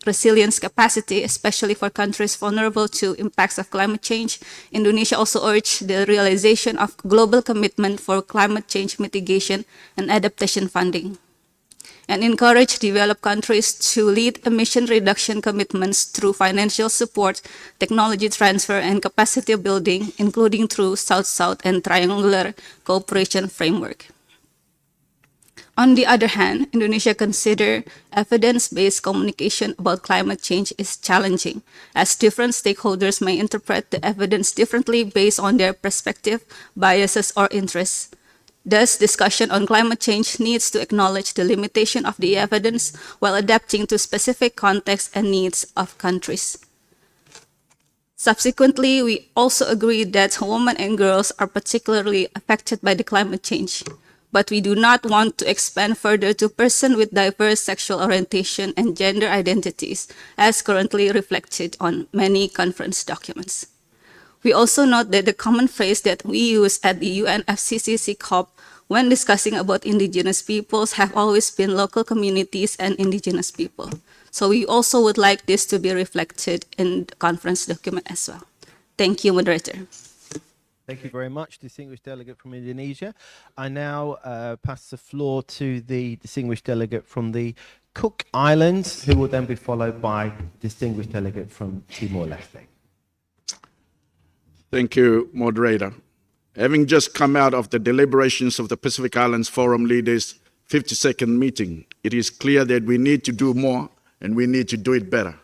resilience capacity, especially for countries vulnerable to impacts of climate change, Indonesia also urged the realization of global commitment for climate change mitigation and adaptation funding. and encourage developed countries to lead emission reduction commitments through financial support, technology transfer, and capacity building, including through South-South and triangular cooperation framework. On the other hand, Indonesia considers evidence-based communication about climate change is challenging, as different stakeholders may interpret the evidence differently based on their perspective, biases, or interests. Thus, discussion on climate change needs to acknowledge the limitation of the evidence while adapting to specific contexts and needs of countries. Subsequently, we also agree that women and girls are particularly affected by the climate change, but we do not want to expand further to persons with diverse sexual orientation and gender identities, as currently reflected on many conference documents. We also note that the common phrase that we use at the UNFCCC COP when discussing about indigenous peoples have always been local communities and indigenous people. So we also would like this to be reflected in the conference document as well. Thank you, moderator. Thank you very much, distinguished delegate from Indonesia. I now pass the floor to the distinguished delegate from the Cook Islands, who will then be followed by distinguished delegate from Timor-Leste. Thank you, moderator. Having just come out of the deliberations of the Pacific Islands Forum Leaders' 52nd meeting, it is clear that we need to do more and we need to do it better.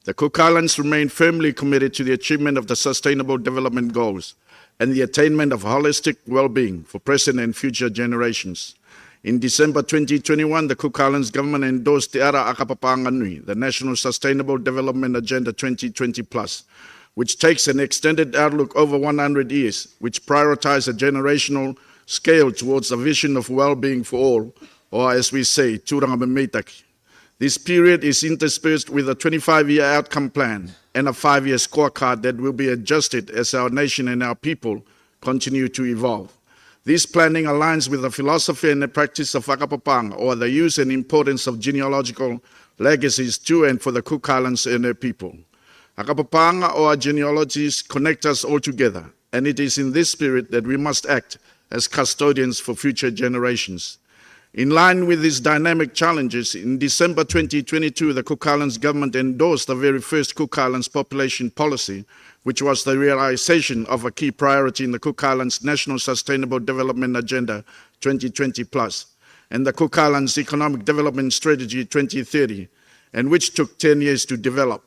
The Cook Islands remain firmly committed to the achievement of the Sustainable Development Goals and the attainment of holistic well-being for present and future generations. In December 2021, the Cook Islands government endorsed the Ara Akapapanganui, the National Sustainable Development Agenda 2020+, which takes an extended outlook over 100 years, which prioritizes a generational scale towards a vision of well-being for all, or as we say, Turangamemitaki. This period is interspersed with a 25-year outcome plan and a 5-year scorecard that will be adjusted as our nation and our people continue to evolve. This planning aligns with the philosophy and the practice of Akapapanga, or the use and importance of genealogical legacies to and for the Cook Islands and their people. Akapapanga, or our genealogies, connect us all together, and it is in this spirit that we must act as custodians for future generations. In line with these dynamic challenges, in December 2022, the Cook Islands government endorsed the very first Cook Islands population policy, which was the realization of a key priority in the Cook Islands National Sustainable Development Agenda 2020+, and the Cook Islands Economic Development Strategy 2030, and which took 10 years to develop.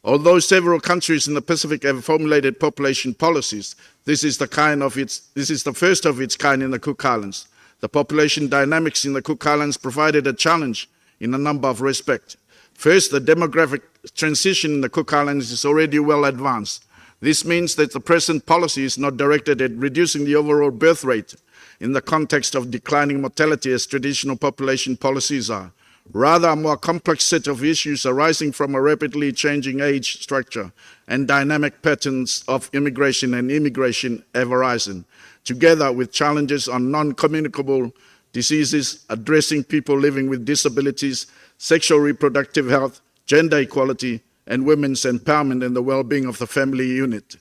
Although several countries in the Pacific have formulated population policies, this is the first of its kind in the Cook Islands. The population dynamics in the Cook Islands provided a challenge in a number of respects. First, the demographic transition in the Cook Islands is already well advanced. This means that the present policy is not directed at reducing the overall birth rate in the context of declining mortality as traditional population policies are. Rather, a more complex set of issues arising from a rapidly changing age structure and dynamic patterns of immigration and immigration have arisen, together with challenges on non-communicable diseases, addressing people living with disabilities, sexual reproductive health, gender equality, and women's empowerment and the well-being of the family unit.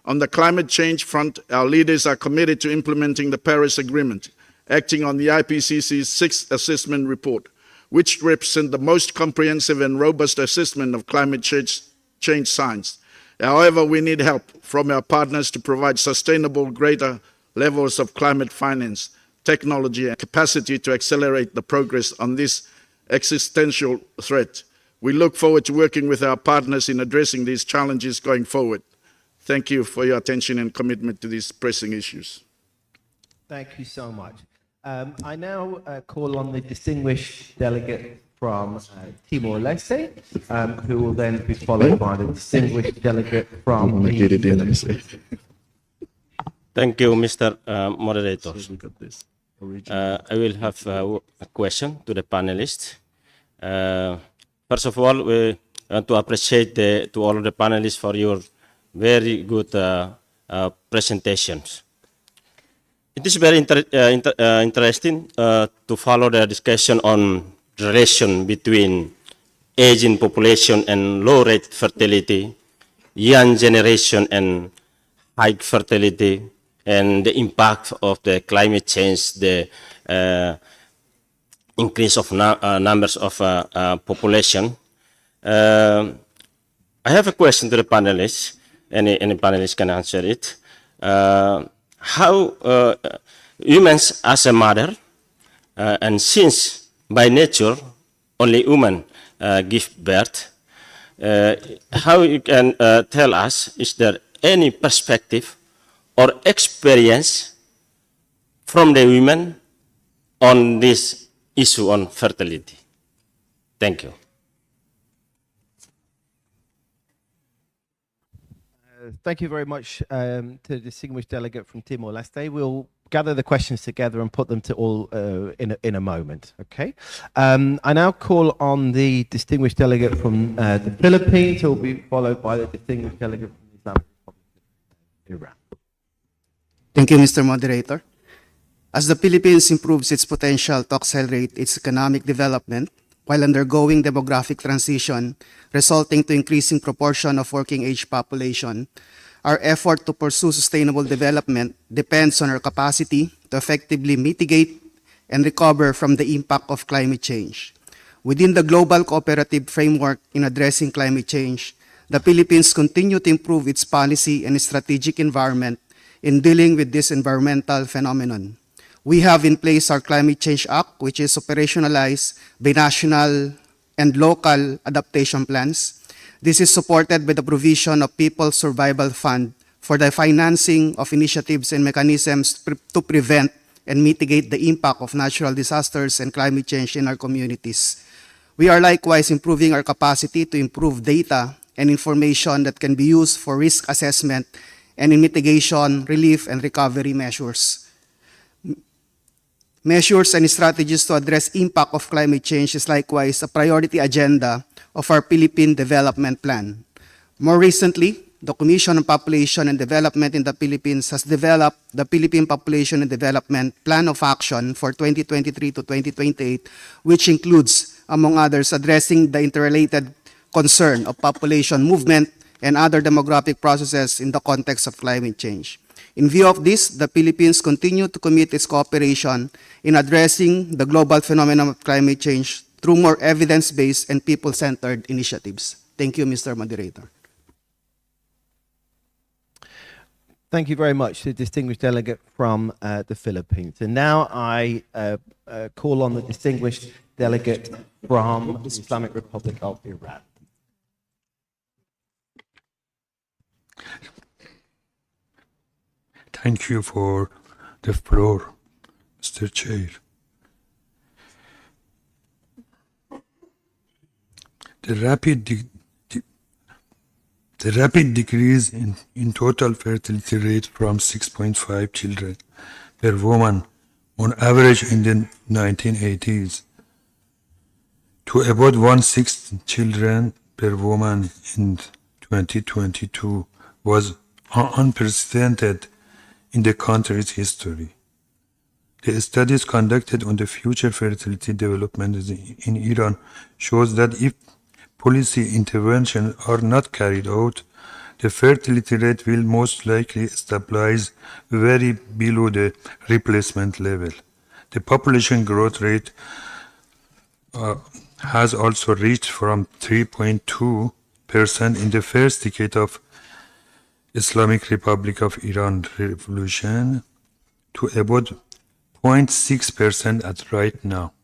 On the climate change front, our leaders are committed to implementing the Paris Agreement, acting on the IPCC's 6th assessment report, which represent the most comprehensive and robust assessment of climate change science. However, we need help from our partners to provide sustainable greater levels of climate finance, technology, and capacity to accelerate the progress on this existential threat. We look forward to working with our partners in addressing these challenges going forward. Thank you for your attention and commitment to these pressing issues. Thank you so much. I now call on the distinguished delegate from Timor-Leste, who will then be followed by the distinguished delegate from Thank you, Mr. Moderator. I will have a question to the panelists. First of all, we want to appreciate to all of the panelists for your very good presentations. It is very interesting to follow the discussion on the relation between aging population and low rate fertility, young generation and high fertility, and the impact of the climate change, the increase of numbers of population. I have a question to the panelists. Any panelist can answer it. How humans as a mother, and since by nature only women give birth, how you can tell us, is there any perspective or experience from the women on this issue on fertility? Thank you. Thank you very much to the distinguished delegate from Timor-Leste. We'll gather the questions together and put them to all in a moment, okay? I now call on the distinguished delegate from the Philippines, who will be followed by the distinguished delegate from the Islamic Republic of Iran. Thank you, Mr. Moderator. As the Philippines improves its potential to accelerate its economic development while undergoing demographic transition resulting to increasing proportion of working-age population, our effort to pursue sustainable development depends on our capacity to effectively mitigate and recover from the impact of climate change. Within the global cooperative framework in addressing climate change, the Philippines continue to improve its policy and strategic environment in dealing with this environmental phenomenon. We have in place our Climate Change Act, which is operationalized by national and local adaptation plans. This is supported by the provision of People's Survival Fund for the financing of initiatives and mechanisms to prevent and mitigate the impact of natural disasters and climate change in our communities. We are likewise improving our capacity to improve data and information that can be used for risk assessment and in mitigation, relief, and recovery measures. Measures and strategies to address impact of climate change is likewise a priority agenda of our Philippine Development Plan. More recently, the Commission on Population and Development in the Philippines has developed the Philippine Population and Development Plan of Action for 2023 to 2028, which includes, among others, addressing the interrelated concern of population movement and other demographic processes in the context of climate change. In view of this, the Philippines continue to commit its cooperation in addressing the global phenomenon of climate change through more evidence-based and people-centered initiatives. Thank you, Mr. Moderator. Thank you very much to the distinguished delegate from the Philippines. And now I call on the distinguished delegate from the Islamic Republic of Iran. Thank you for the floor, Mr. Chair. The rapid decrease in total fertility rate from 6.5 children per woman on average in the 1980s to about 1.6 children per woman in 2022 was unprecedented in the country's history. The studies conducted on the future fertility development in Iran shows that if policy interventions are not carried out, the fertility rate will most likely stabilize very below the replacement level. The population growth rate has also reached from 3.2% in the first decade of Islamic Republic of Iran revolution to about 0.6% at right now.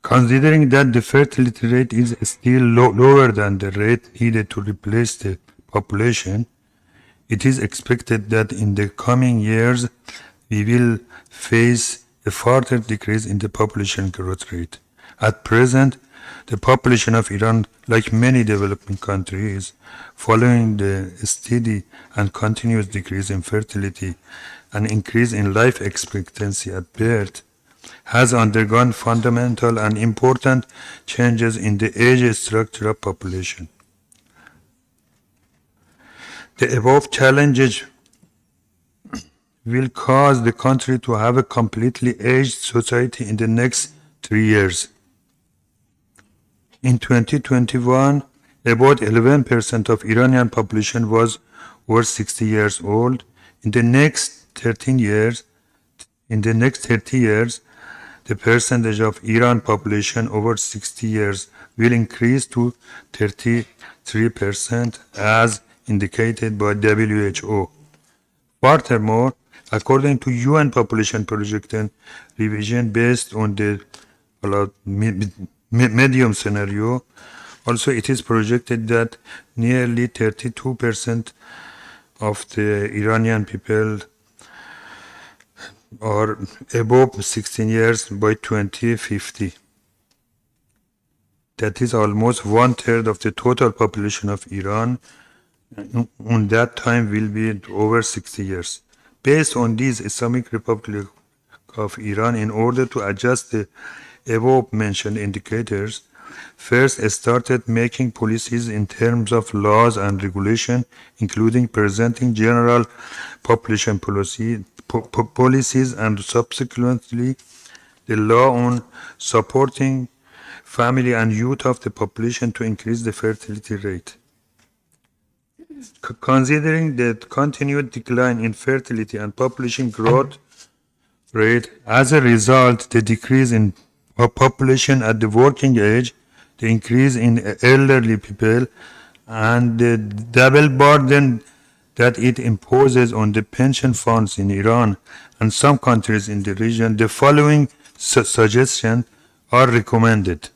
Considering that the fertility rate is still lower than the rate needed to replace the population, it is expected that in the coming years we will face a further decrease in the population growth rate. At present, the population of Iran, like many developing countries, following the steady and continuous decrease in fertility and increase in life expectancy at birth, has undergone fundamental and important changes in the age structure of population. The above challenges will cause the country to have a completely aged society in the next 3 years. In 2021, about 11% of Iranian population was over 60 years old. In the next 13 years, In the next 30 years, the percentage of Iran population over 60 years will increase to 33% as indicated by WHO. Furthermore, according to UN population projection revision based on the medium scenario, also it is projected that nearly 32% of the Iranian people are above 16 years by 2050. That is almost 1/3 of the total population of Iran on that time will be over 60 years. Based on these, Islamic Republic of Iran, in order to adjust the above mentioned indicators, first started making policies in terms of laws and regulation, including presenting general population policies and subsequently the law on supporting family and youth of the population to increase the fertility rate. Considering the continued decline in fertility and population growth rate, as a result, the decrease in population at the working age, the increase in elderly people, and the double burden that it imposes on the pension funds in Iran and some countries in the region, the following suggestions are recommended.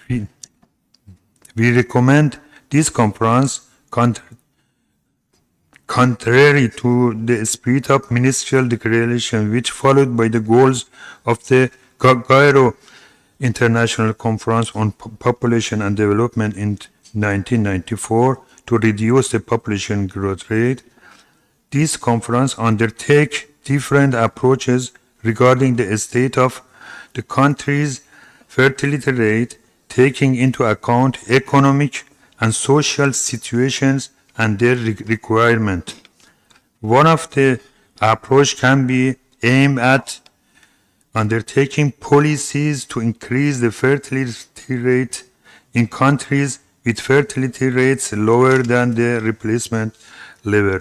We recommend this conference, contrary to the spirit of ministerial declaration, which followed by the goals of the Cairo International Conference on Population and Development in 1994 to reduce the population growth rate. This conference undertake different approaches regarding the state of the country's fertility rate, taking into account economic and social situations and their requirement. One of the approach can be aimed at undertaking policies to increase the fertility rate in countries with fertility rates lower than the replacement level.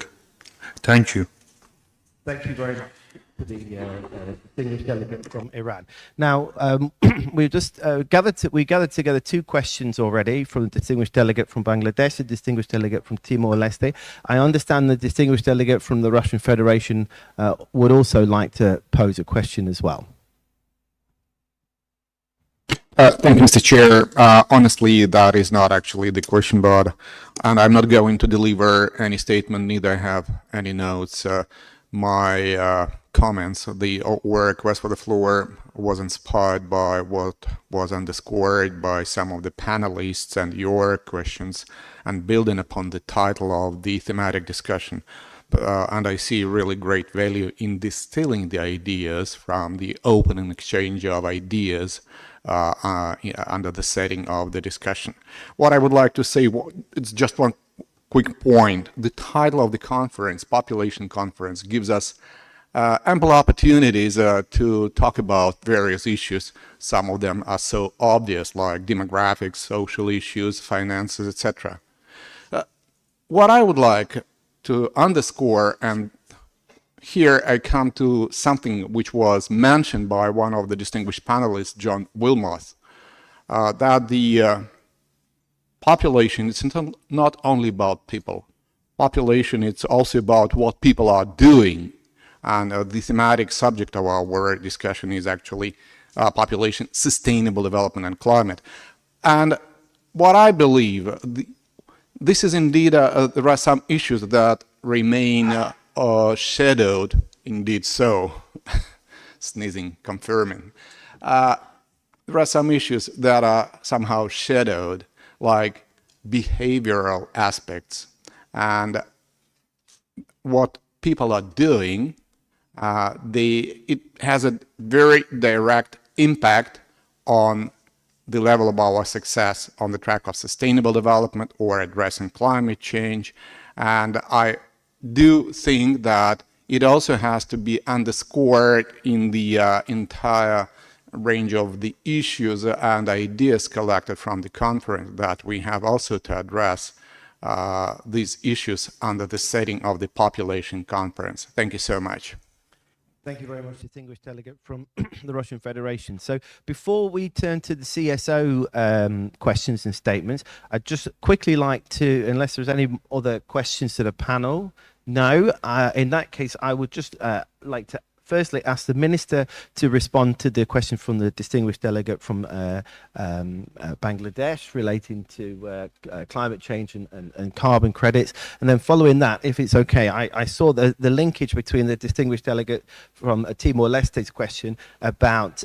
Thank you. Thank you very much to the distinguished delegate from Iran. Now, we've just gathered together two questions already from the distinguished delegate from Bangladesh, the distinguished delegate from Timor-Leste. I understand the distinguished delegate from the Russian Federation would also like to pose a question as well. Thank you, Mr. Chair. Honestly, that is not actually the question, and I'm not going to deliver any statement, neither have any notes. My comments, or request for the floor was inspired by what was underscored by some of the panelists and your questions, and building upon the title of the thematic discussion. And I see really great value in distilling the ideas from the open exchange of ideas under the setting of the discussion. What I would like to say, it's just one quick point. The title of the conference, Population Conference, gives us ample opportunities to talk about various issues. Some of them are so obvious, like demographics, social issues, finances, etc. What I would like to underscore, and here I come to something which was mentioned by one of the distinguished panelists, John Wilmoth, that the population is not only about people. Population, it's also about what people are doing. And the thematic subject of our discussion is actually population, sustainable development, and climate. And what I believe, this is indeed, there are some issues that remain shadowed, indeed so, sneezing, confirming. There are some issues that are somehow shadowed, like behavioral aspects, and what people are doing. It has a very direct impact on the level of our success on the track of sustainable development or addressing climate change. And I do think that it also has to be underscored in the entire range of the issues and ideas collected from the conference, that we have also to address these issues under the setting of the population conference. Thank you so much. Thank you very much, distinguished delegate from the Russian Federation. So before we turn to the CSO questions and statements, I'd just quickly like to, unless there's any other questions to the panel, no. In that case, I would just like to firstly ask the Minister to respond to the question from the distinguished delegate from Bangladesh relating to climate change and carbon credits. And then following that, if it's okay, I saw the linkage between the distinguished delegate from Timor-Leste's question about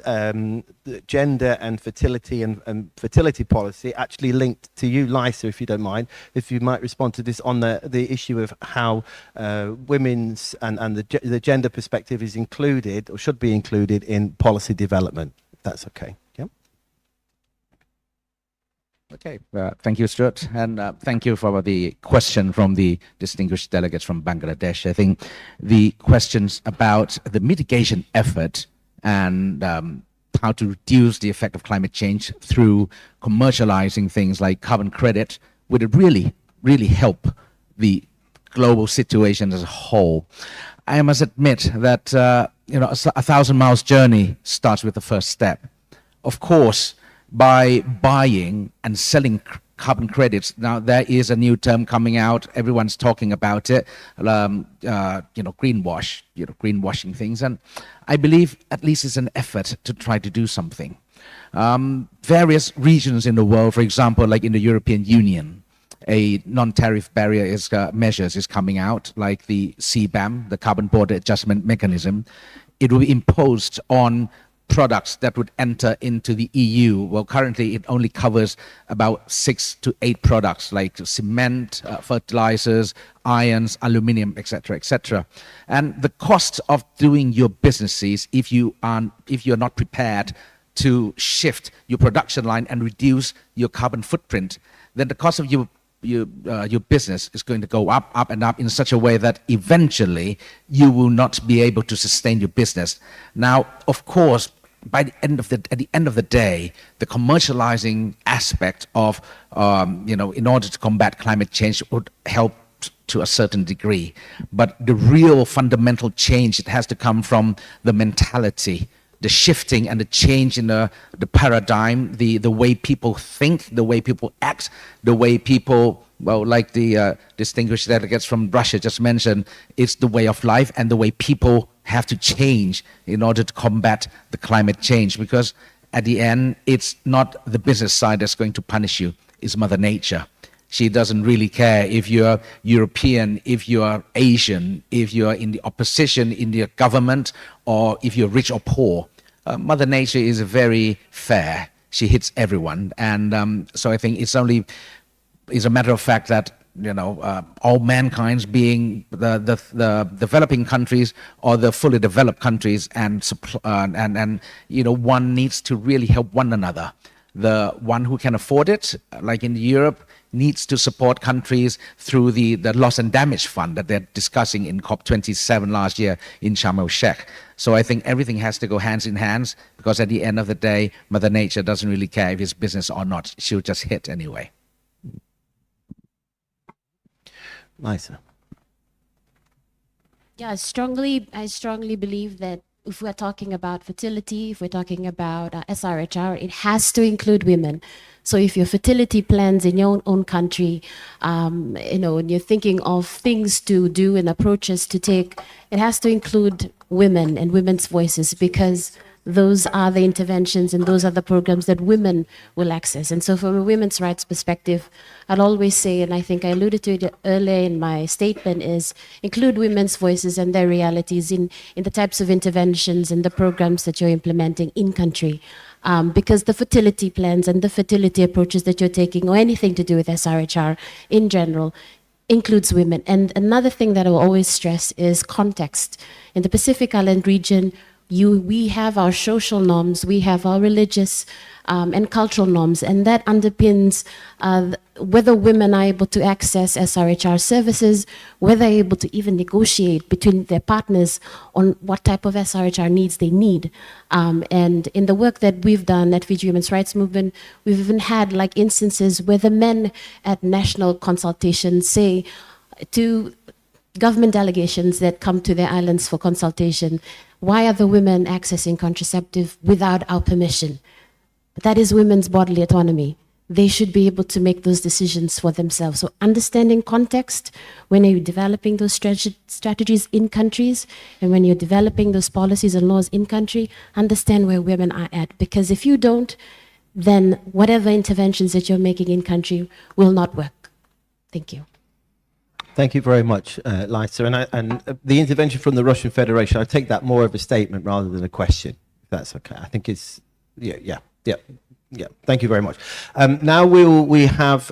gender and fertility and fertility policy actually linked to you, Lisa, if you don't mind, if you might respond to this on the issue of how women's and the gender perspective is included or should be included in policy development, if that's okay. Yeah. Okay, thank you, Stuart, and thank you for the question from the distinguished delegates from Bangladesh. I think the questions about the mitigation effort and how to reduce the effect of climate change through commercializing things like carbon credit would really, really help the global situation as a whole. I must admit that a 1,000 miles journey starts with the first step. Of course, by buying and selling carbon credits, now there is a new term coming out. Everyone's talking about it. Greenwashing things, and I believe at least it's an effort to try to do something. Various regions in the world, for example, like in the European Union, a non-tariff barrier measures is coming out, like the CBAM, the Carbon Border Adjustment Mechanism. It will be imposed on products that would enter into the EU. Well, currently it only covers about 6 to 8 products like cement, fertilizers, irons, aluminium, etc., etc. And the cost of doing your businesses, if you're not prepared to shift your production line and reduce your carbon footprint, then the cost of your business is going to go up and up in such a way that eventually you will not be able to sustain your business. Now, of course, at the end of the day, the commercializing aspect of in order to combat climate change would help to a certain degree, but the real fundamental change, it has to come from the mentality, the shifting and the change in the paradigm, the way people think, the way people act, the way people, well, like the distinguished delegates from Russia just mentioned, it's the way of life and the way people have to change in order to combat the climate change. Because at the end, it's not the business side that's going to punish you, it's Mother Nature. She doesn't really care if you're European, if you're Asian, if you're in the opposition in the government, or if you're rich or poor. Mother Nature is very fair. She hits everyone. And so I think it's a matter of fact that, all mankind being the developing countries or the fully developed countries and one needs to really help one another. The one who can afford it, like in Europe, needs to support countries through the loss and damage fund that they're discussing in COP27 last year in Sharm el-Sheikh. So I think everything has to go hands in hands, because at the end of the day, Mother Nature doesn't really care if it's business or not. She'll just hit anyway. Lisa. Yeah, I strongly believe that if we're talking about fertility, if we're talking about SRHR, it has to include women. So if your fertility plans in your own country, and you're thinking of things to do and approaches to take, it has to include women and women's voices, because those are the interventions and those are the programs that women will access. And so from a women's rights perspective, I'd always say, and I think I alluded to it earlier in my statement, is include women's voices and their realities in the types of interventions and the programs that you're implementing in country. Because the fertility plans and the fertility approaches that you're taking, or anything to do with SRHR in general, includes women. And another thing that I will always stress is context. In the Pacific Island region, we have our social norms, we have our religious and cultural norms, and that underpins whether women are able to access SRHR services, whether they're able to even negotiate between their partners on what type of SRHR needs they need. And in the work that we've done at Fiji Human Rights Movement, we've even had instances where the men at national consultations say to government delegations that come to their islands for consultation. Why are the women accessing contraceptive without our permission? That is women's bodily autonomy. They should be able to make those decisions for themselves. So understanding context when you're developing those strategies in countries, and when you're developing those policies and laws in country, understand where women are at. Because if you don't, then whatever interventions that you're making in country will not work. Thank you. Thank you very much, Lisa. And the intervention from the Russian Federation, I take that more of a statement rather than a question, if that's okay. I think it's, yeah. Thank you very much. Now we have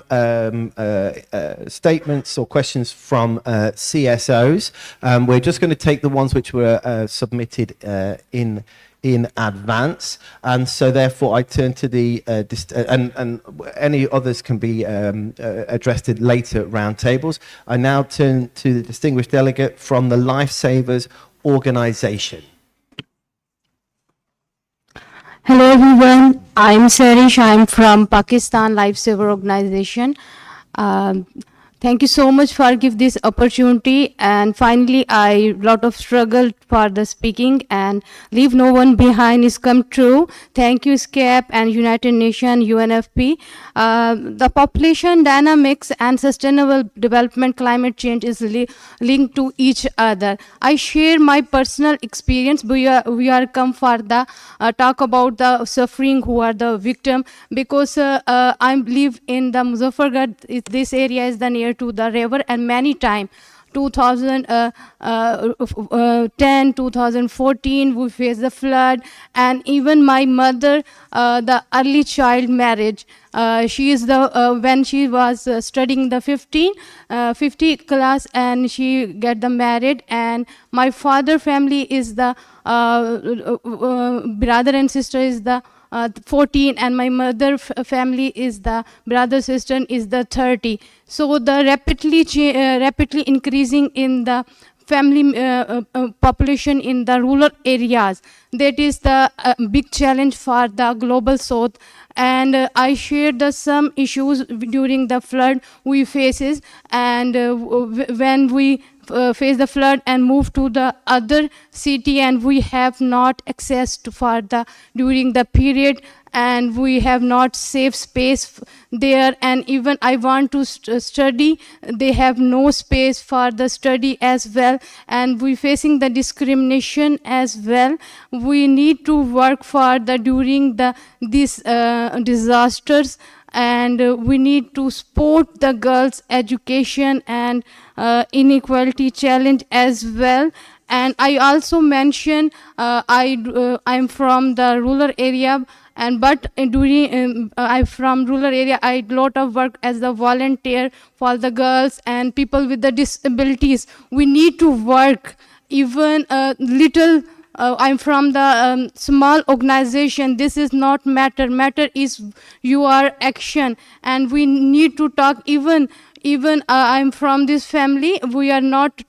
statements or questions from CSOs. We're just going to take the ones which were submitted in advance, and so therefore I turn to the and any others can be addressed at later roundtables. I now turn to the distinguished delegate from the Lifesavers organization. Hello everyone, I'm Sarish. I'm from Pakistan Lifesaver Organization. Thank you so much for give this opportunity, and finally I lot of struggle for the speaking, and leave no one behind is come true. Thank you ESCAP and United Nations UNFP. The population dynamics and sustainable development climate change is linked to each other. I share my personal experience. We are come for the talk about the suffering who are the victim, because I live in the Muzaffargarh. This area is the near to the river, and many time 2010, 2014 we faced the flood, and even my mother, the early child marriage. She is the when she was studying the 50 class, and she get the married, and my father family is the brother and sister is the 14, and my mother family is the brother sister is the 30. So the rapidly increasing in the family population in the rural areas, that is the big challenge for the global south. And I shared some issues during the flood we faces, and when we face the flood and move to the other city, and we have not access to for the during the period, and we have not safe space there, and even I want to study, they have no space for the study as well, and we facing the discrimination as well. We need to work for the during the these disasters, and we need to support the girls' education and inequality challenge as well. And I also mentioned I'm from the rural area, and but during I'm from rural area, I lot of work as a volunteer for the girls and people with the disabilities. We need to work even little. I'm from the small organization. This is not matter. Matter is your action, and we need to talk. Even I'm from this family. We are not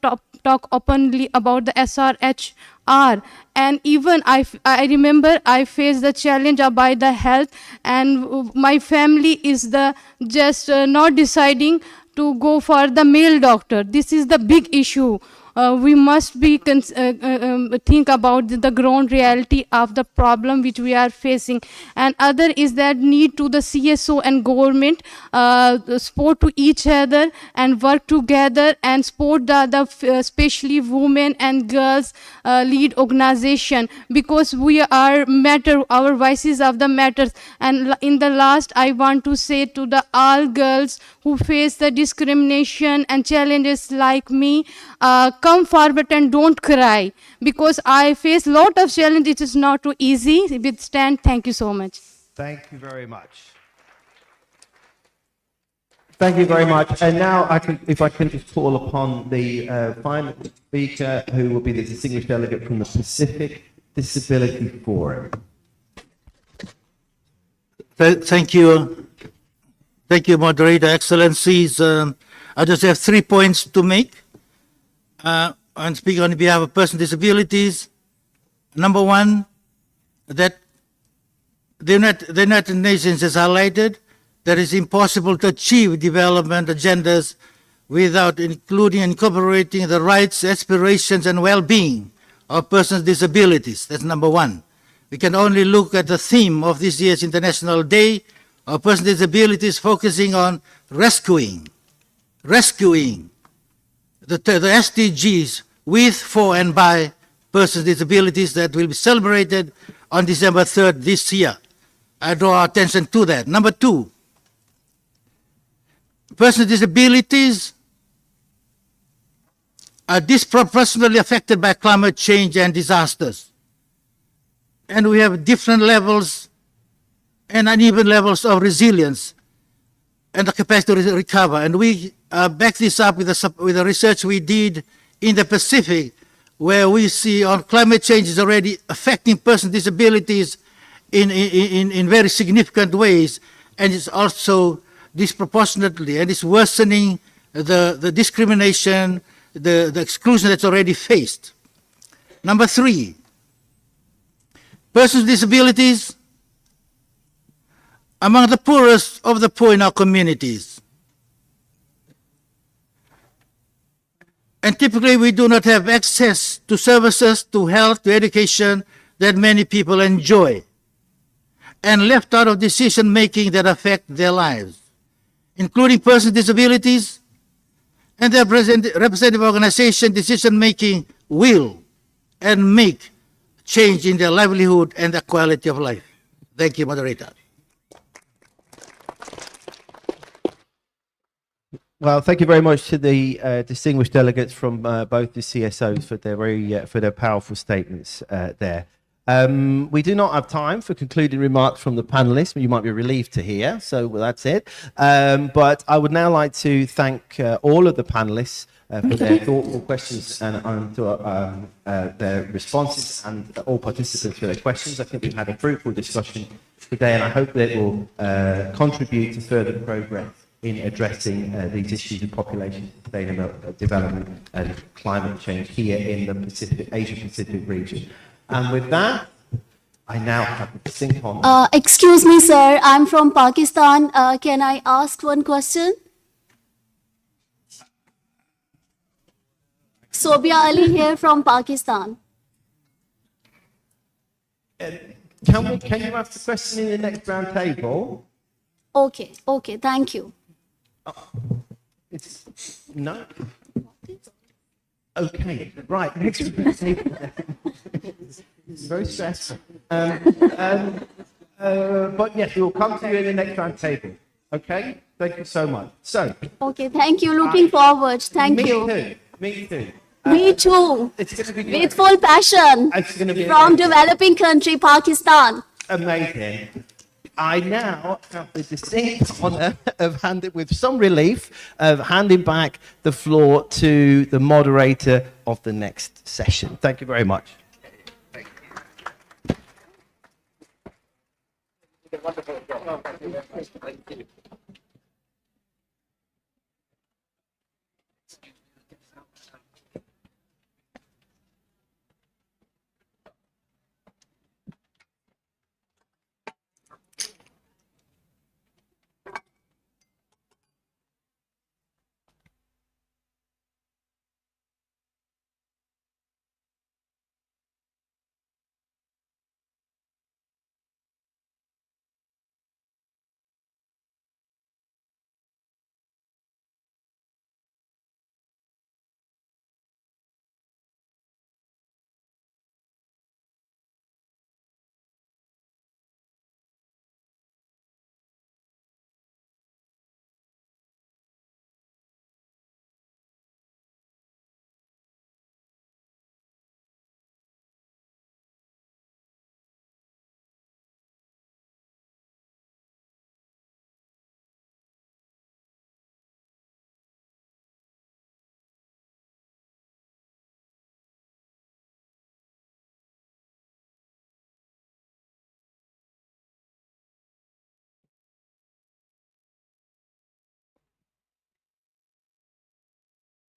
talk openly about the SRHR, and even I remember I faced the challenge about the health, and my family is the just not deciding to go for the male doctor. This is the big issue. We must be think about the ground reality of the problem which we are facing. And other is that need to the CSO and government support to each other and work together and support the especially women and girls lead organization, because we are matter, our voices of the matters. And in the last, I want to say to the all girls who face the discrimination and challenges like me, come forward and don't cry, because I face lot of challenges. It is not too easy to withstand. Thank you so much. Thank you very much. Thank you very much. And now, if I can just call upon the final speaker, who will be the distinguished delegate from the Pacific Disability Forum. Thank you. Thank you, Moderator. Excellencies, I just have 3 points to make. And speak on behalf of persons with disabilities. Number one, that the United Nations has highlighted that it's impossible to achieve development agendas without including and incorporating the rights, aspirations, and well-being of persons with disabilities. That's number one. We can only look at the theme of this year's International Day of Persons with Disabilities, focusing on rescuing the SDGs with, for, and by persons with disabilities that will be celebrated on December 3rd this year. I draw our attention to that. Number two, persons with disabilities are disproportionately affected by climate change and disasters. And we have different levels and uneven levels of resilience and the capacity to recover. And we back this up with the research we did in the Pacific, where we see on climate change is already affecting persons with disabilities in very significant ways, and it's also disproportionately, and it's worsening the discrimination, the exclusion that's already faced. Number three, persons with disabilities among the poorest of the poor in our communities. And typically we do not have access to services, to health, to education that many people enjoy, and left out of decision making that affect their lives, including persons with disabilities and their representative organization. Decision making will and make change in their livelihood and their quality of life. Thank you, moderator. Well, thank you very much to the distinguished delegates from both the CSOs for their powerful statements there. We do not have time for concluding remarks from the panelists, but you might be relieved to hear, so that's it. But I would now like to thank all of the panelists for their thoughtful questions and their responses, and all participants for their questions. I think we've had a fruitful discussion today, and I hope that it will contribute to further progress in addressing these issues of population sustainable development and climate change here in the Asia-Pacific region. And with that, I now have the distinct honor. Excuse me, sir. I'm from Pakistan. Can I ask one question? Sobia Ali here from Pakistan. Can you ask the question in the next round table? Okay, thank you. No? Okay, right, next round table. It's very stressful. But yes, we will come to you in the next round table. Okay? Thank you so much. So. Okay, thank you. Looking forward. Thank you. Me too. Me too. It's going to be with full passion. It's going to be from developing country, Pakistan. Amazing. I now have the distinct honor of with some relief, of handing back the floor to the moderator of the next session. Thank you very much.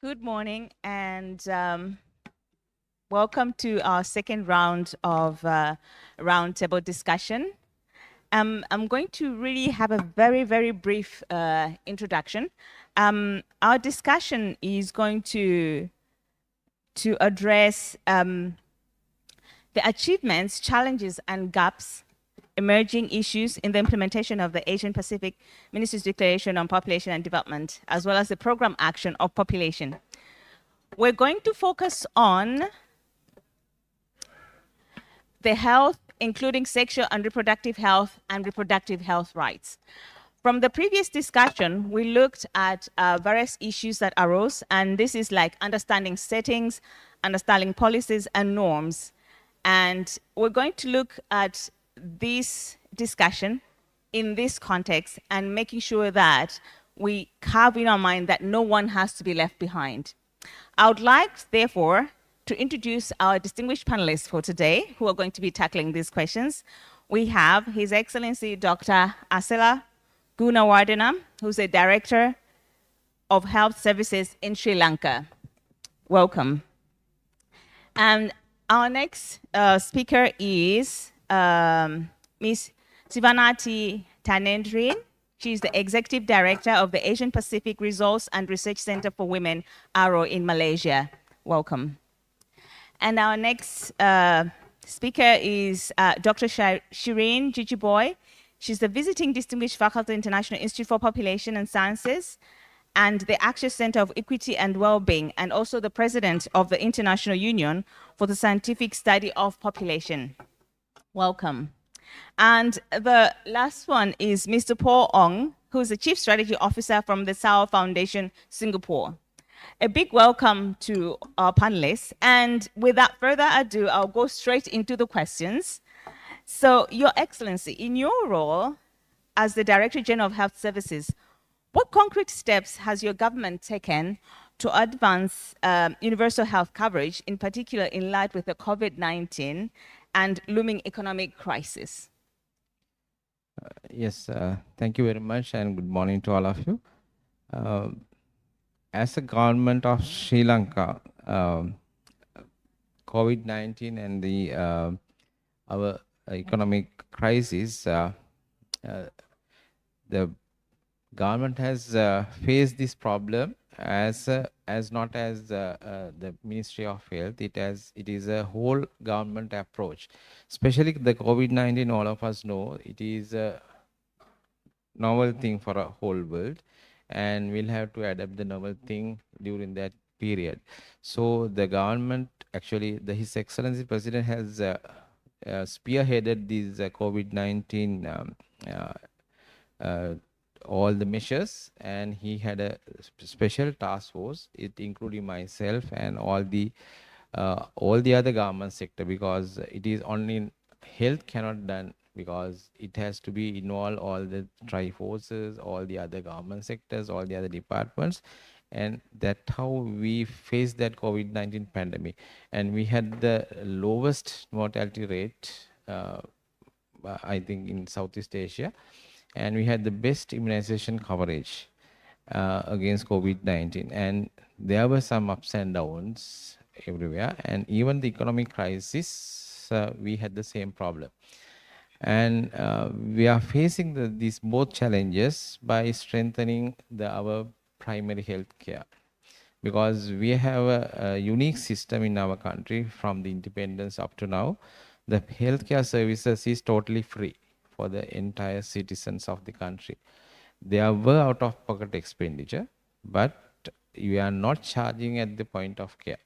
Good morning, and welcome to our second round of roundtable discussion. I'm going to really have a very, very brief introduction. Our discussion is going to address the achievements, challenges, and gaps, emerging issues in the implementation of the Asian Pacific Ministries' Declaration on Population and Development, as well as the program action of population. We're going to focus on the health, including sexual and reproductive health and reproductive health rights. From the previous discussion, we looked at various issues that arose, and this is like understanding settings, understanding policies and norms. And we're going to look at this discussion in this context and making sure that we have in our mind that no one has to be left behind. I would like, therefore, to introduce our distinguished panelists for today who are going to be tackling these questions. We have His Excellency Dr. Asela Gunawardena, who's a Director of Health Services in Sri Lanka. Welcome. And our next speaker is Ms. Sivanati Tanendrin. She's the Executive Director of the Asian Pacific Resource and Research Center for Women, ARO, in Malaysia. Welcome. And our next speaker is Dr. Shireen Jijiboy. She's the Visiting Distinguished Faculty International Institute for Population and Sciences and the Access Center of Equity and Wellbeing, and also the President of the International Union for the Scientific Study of Population. Welcome. And the last one is Mr. Paul Ong, who is the Chief Strategy Officer from the Sao Foundation, Singapore. A big welcome to our panelists. And without further ado, I'll go straight into the questions. So, Your Excellency, in your role as the Director General of Health Services, what concrete steps has your government taken to advance universal health coverage, in particular in light with the COVID-19 and looming economic crisis? Yes, thank you very much and good morning to all of you. As a government of Sri Lanka, COVID-19 and the our economic crisis, the government has faced this problem as not as the Ministry of Health. It is a whole government approach. Especially the COVID-19, all of us know it is a novel thing for a whole world, and we'll have to adapt the novel thing during that period. So the government, actually, His Excellency President has spearheaded these COVID-19 all the measures, and he had a special task force, it including myself and all the other government sector, because it is only health cannot done, because it has to be involved all the tri-forces, all the other government sectors, all the other departments, and that's how we faced that COVID-19 pandemic. And we had the lowest mortality rate, I think, in Southeast Asia, and we had the best immunization coverage against COVID-19. And there were some ups and downs everywhere, and even the economic crisis, we had the same problem. And we are facing these both challenges by strengthening our primary health care, because we have a unique system in our country from the independence up to now. The healthcare services is totally free for the entire citizens of the country. There were out-of-pocket expenditure, but we are not charging at the point of care.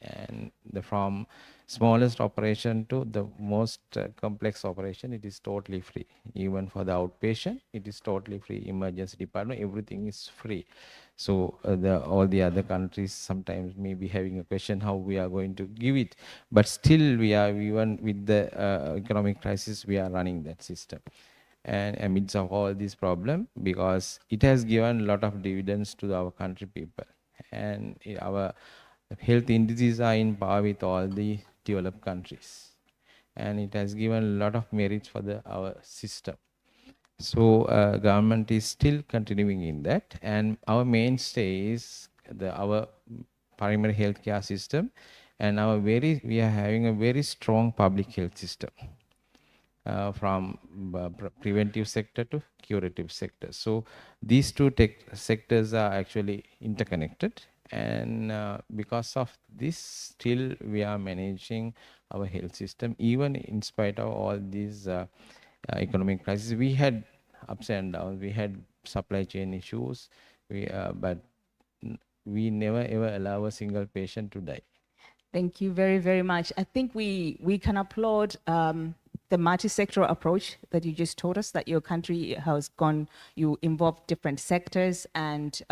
And from smallest operation to the most complex operation, it is totally free. Even for the outpatient, it is totally free. Emergency department, everything is free. So all the other countries sometimes may be having a question how we are going to give it, but still we are, even with the economic crisis, we are running that system. And amidst of all this problem, because it has given a lot of dividends to our country people, and our health indices are in par with all the developed countries, and it has given a lot of merits for our system. So government is still continuing in that, and our mainstay is our primary healthcare system, and we are having a very strong public health system. from preventive sector to curative sector. So these two sectors are actually interconnected, and because of this, still we are managing our health system even in spite of all these economic crises. We had ups and downs, we had supply chain issues, but we never ever allow a single patient to die. Thank you very, very much. I think we can applaud the multi-sectoral approach that you just told us, that your country has gone, you involve different sectors, and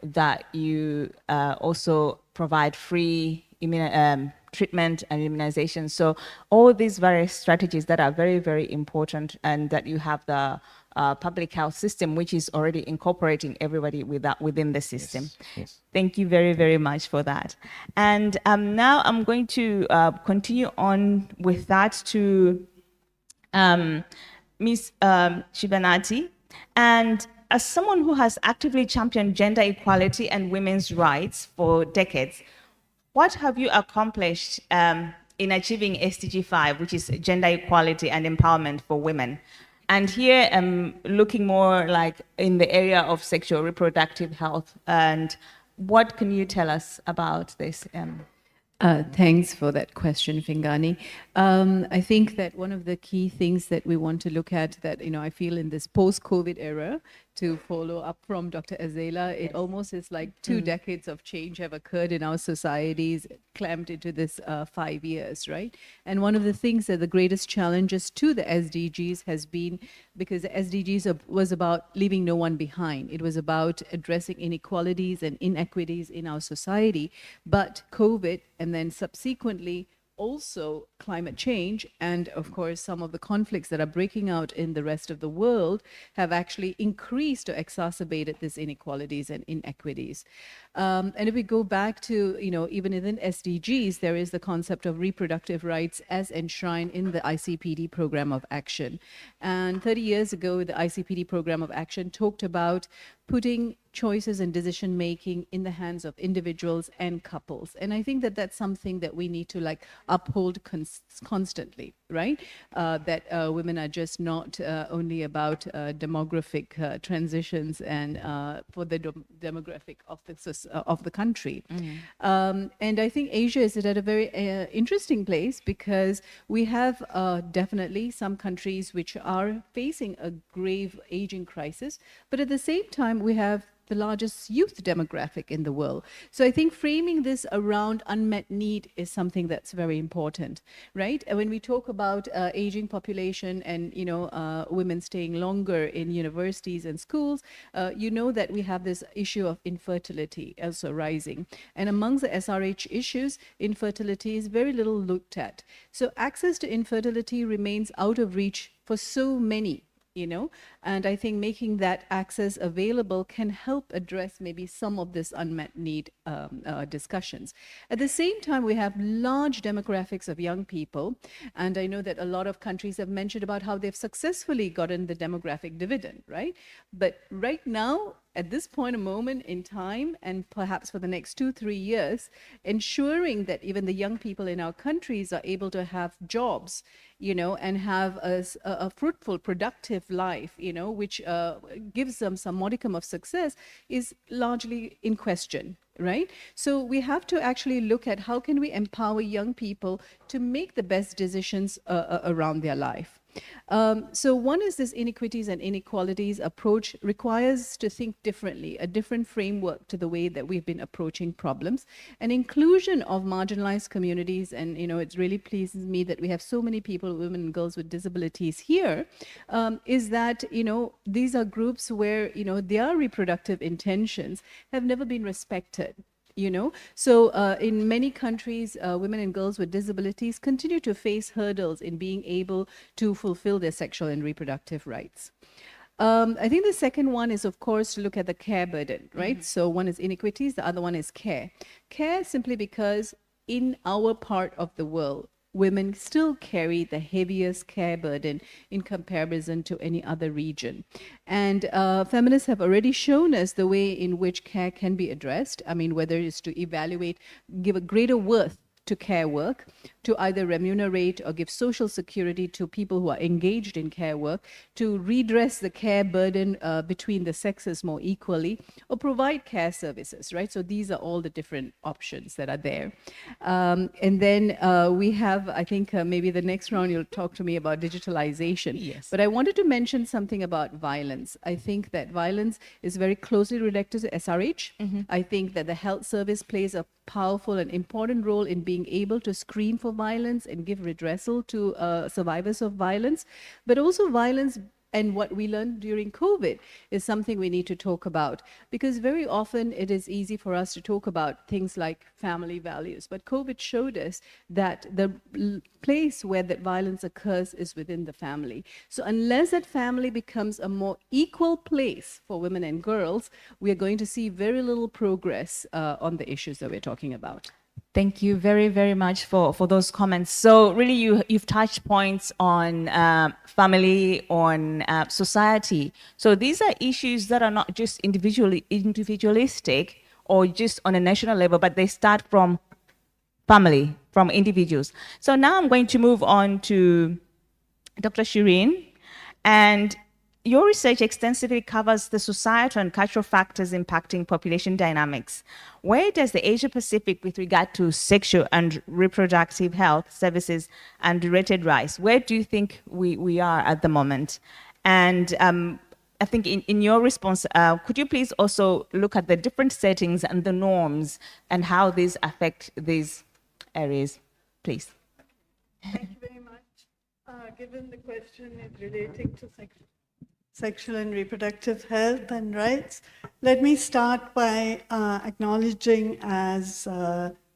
that you also provide free treatment and immunization. So all these various strategies that are very, very important, and that you have the public health system, which is already incorporating everybody within the system. Yes, yes. Thank you very, very much for that. And now I'm going to continue on with that to Ms. Shibanati. And as someone who has actively championed gender equality and women's rights for decades, what have you accomplished in achieving SDG 5, which is gender equality and empowerment for women? And here I'm looking more like in the area of sexual reproductive health. And what can you tell us about this? Thanks for that question, Fingani. I think that one of the key things that we want to look at, that I feel in this post-COVID era, to follow up from Dr. Azela, it almost is like 2 decades of change have occurred in our societies, clamped into this 5 years, right? And one of the things that the greatest challenges to the SDGs has been, because the SDGs was about leaving no one behind. It was about addressing inequalities and inequities in our society. But COVID, and then subsequently also climate change, and of course some of the conflicts that are breaking out in the rest of the world, have actually increased or exacerbated these inequalities and inequities. And if we go back to, even within SDGs, there is the concept of reproductive rights as enshrined in the ICPD program of action. And 30 years ago, the ICPD program of action talked about putting choices and decision making in the hands of individuals and couples. And I think that that's something that we need to uphold constantly, right? That women are just not only about demographic transitions and for the demographic of the country. And I think Asia is at a very interesting place, because we have definitely some countries which are facing a grave aging crisis, but at the same time we have the largest youth demographic in the world. So I think framing this around unmet need is something that's very important, right? And when we talk about aging population and women staying longer in universities and schools, that we have this issue of infertility also rising. And amongst the SRH issues, infertility is very little looked at. So access to infertility remains out of reach for so many. And I think making that access available can help address maybe some of this unmet need discussions. At the same time, we have large demographics of young people, and I know that a lot of countries have mentioned about how they've successfully gotten the demographic dividend, right? But right now, at this point, a moment in time, and perhaps for the next 2-3 years, ensuring that even the young people in our countries are able to have jobs, and have a fruitful, productive life, which gives them some modicum of success, is largely in question, right? So we have to actually look at how can we empower young people to make the best decisions around their life. So one is this inequities and inequalities approach requires to think differently, a different framework to the way that we've been approaching problems, and inclusion of marginalized communities. And, it really pleases me that we have so many people, women and girls with disabilities here, is that, these are groups where, their reproductive intentions have never been respected. So in many countries, women and girls with disabilities continue to face hurdles in being able to fulfill their sexual and reproductive rights. I think the second one is, of course, to look at the care burden, right? So one is inequities, the other one is care. Care simply because in our part of the world, women still carry the heaviest care burden in comparison to any other region. And feminists have already shown us the way in which care can be addressed. I mean, whether it's to evaluate, give a greater worth to care work, to either remunerate or give social security to people who are engaged in care work, to redress the care burden between the sexes more equally, or provide care services, right? So these are all the different options that are there. And then we have, I think maybe the next round you'll talk to me about digitalization. Yes. But I wanted to mention something about violence. I think that violence is very closely related to SRH. I think that the health service plays a powerful and important role in being able to screen for violence and give redressal to survivors of violence, but also violence. And what we learned during COVID is something we need to talk about, because very often it is easy for us to talk about things like family values. But COVID showed us that the place where that violence occurs is within the family. So unless that family becomes a more equal place for women and girls, we are going to see very little progress on the issues that we're talking about. Thank you very, very much for those comments. So really, you've touched points on family, on society. So these are issues that are not just individualistic or just on a national level, but they start from family, from individuals. So now I'm going to move on to Dr. Shireen. And your research extensively covers the societal and cultural factors impacting population dynamics. Where does the Asia Pacific, with regard to sexual and reproductive health services and related rights, where do you think we are at the moment? And I think in your response, could you please also look at the different settings and the norms and how these affect these areas, please? Thank you very much. Given the question is relating to sexual and reproductive health and rights, let me start by acknowledging, as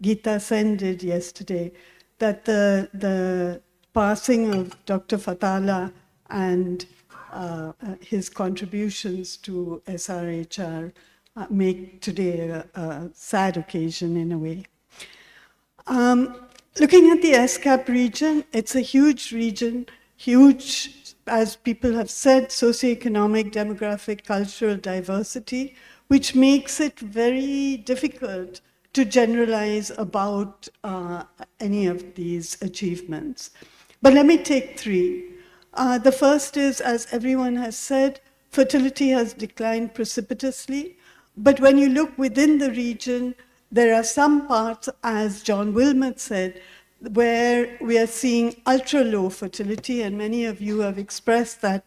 Geeta Sen did yesterday, that the passing of Dr. Fatala and his contributions to SRHR make today a sad occasion in a way. Looking at the ESCAP region, it's a huge region, huge, as people have said, socioeconomic, demographic, cultural diversity, which makes it very difficult to generalize about any of these achievements. But let me take three. The first is, as everyone has said, fertility has declined precipitously. But when you look within the region, there are some parts, as John Wilmot said, where we are seeing ultra-low fertility, and many of you have expressed that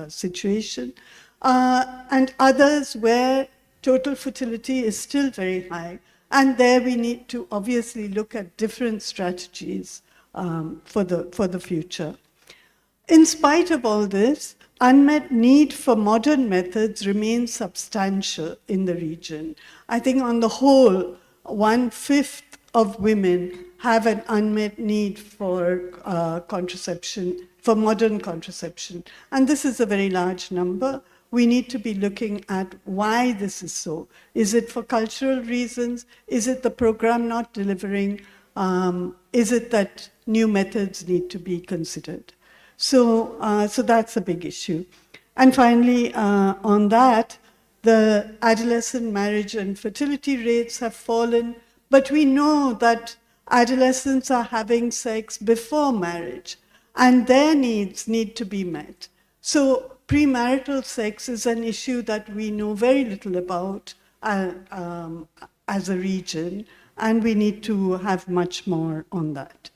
situation, and others where total fertility is still very high. And there we need to obviously look at different strategies for the future. In spite of all this, unmet need for modern methods remains substantial in the region. I think on the whole, 1/5 of women have an unmet need for contraception, for modern contraception. And this is a very large number. We need to be looking at why this is so. Is it for cultural reasons? Is it the program not delivering? Is it that new methods need to be considered? So that's a big issue. And finally, on that, the adolescent marriage and fertility rates have fallen, but we know that adolescents are having sex before marriage, and their needs need to be met. So premarital sex is an issue that we know very little about as a region, and we need to have much more on that.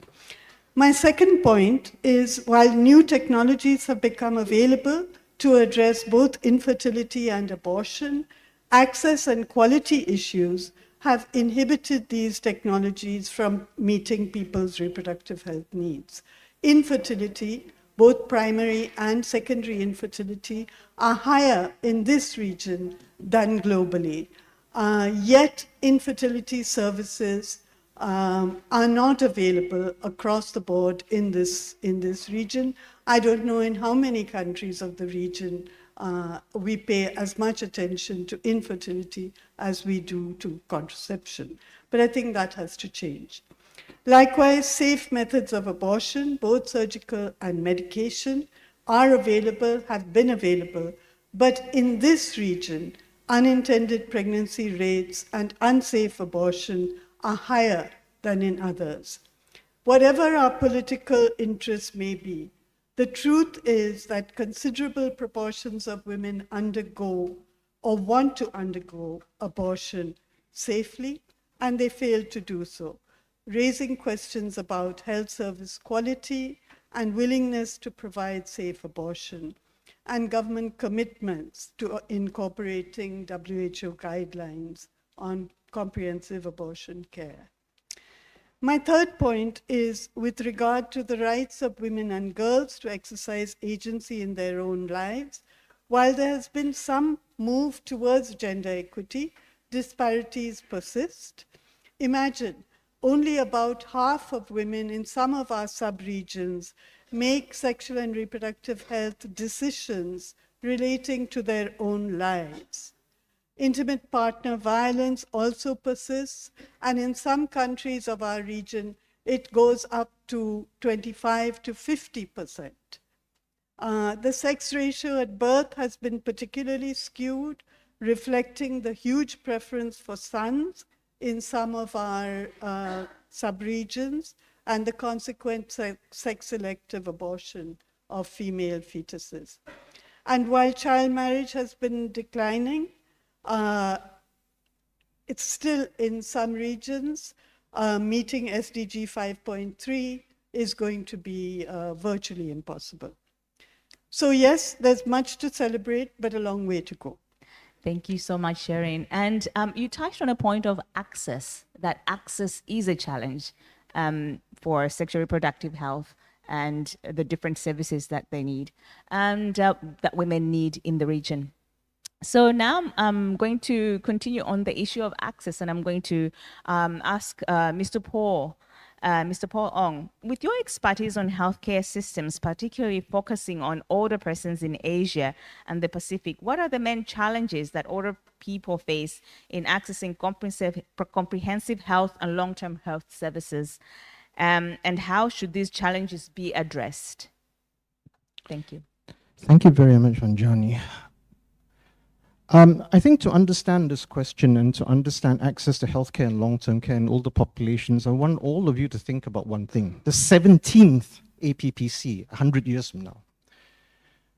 My second point is, while new technologies have become available to address both infertility and abortion, access and quality issues have inhibited these technologies from meeting people's reproductive health needs. Infertility, both primary and secondary infertility, are higher in this region than globally. Yet infertility services are not available across the board in this region. I don't know in how many countries of the region we pay as much attention to infertility as we do to contraception. But I think that has to change. Likewise, safe methods of abortion, both surgical and medication, are available, have been available. But in this region, unintended pregnancy rates and unsafe abortion are higher than in others. Whatever our political interests may be, the truth is that considerable proportions of women undergo or want to undergo abortion safely, and they fail to do so, raising questions about health service quality and willingness to provide safe abortion, and government commitments to incorporating WHO guidelines on comprehensive abortion care. My third point is with regard to the rights of women and girls to exercise agency in their own lives. While there has been some move towards gender equity, disparities persist. Imagine only about half of women in some of our sub-regions make sexual and reproductive health decisions relating to their own lives. Intimate partner violence also persists, and in some countries of our region, it goes up to 25 to 50%. The sex ratio at birth has been particularly skewed, reflecting the huge preference for sons in some of our sub-regions and the consequent sex-selective abortion of female fetuses. And while child marriage has been declining, it's still in some regions, meeting SDG 5.3 is going to be virtually impossible. So yes, there's much to celebrate, but a long way to go. Thank you so much, Sharon. And you touched on a point of access, that access is a challenge for sexual reproductive health and the different services that they need and that women need in the region. So now I'm going to continue on the issue of access, and I'm going to ask Mr. Paul Ong, with your expertise on healthcare systems, particularly focusing on older persons in Asia and the Pacific, what are the main challenges that older people face in accessing comprehensive health and long-term health services? And how should these challenges be addressed? Thank you. Thank you very much, Anjani. I think to understand this question and to understand access to healthcare and long-term care in older populations, I want all of you to think about one thing. The 17th APPC, 100 years from now.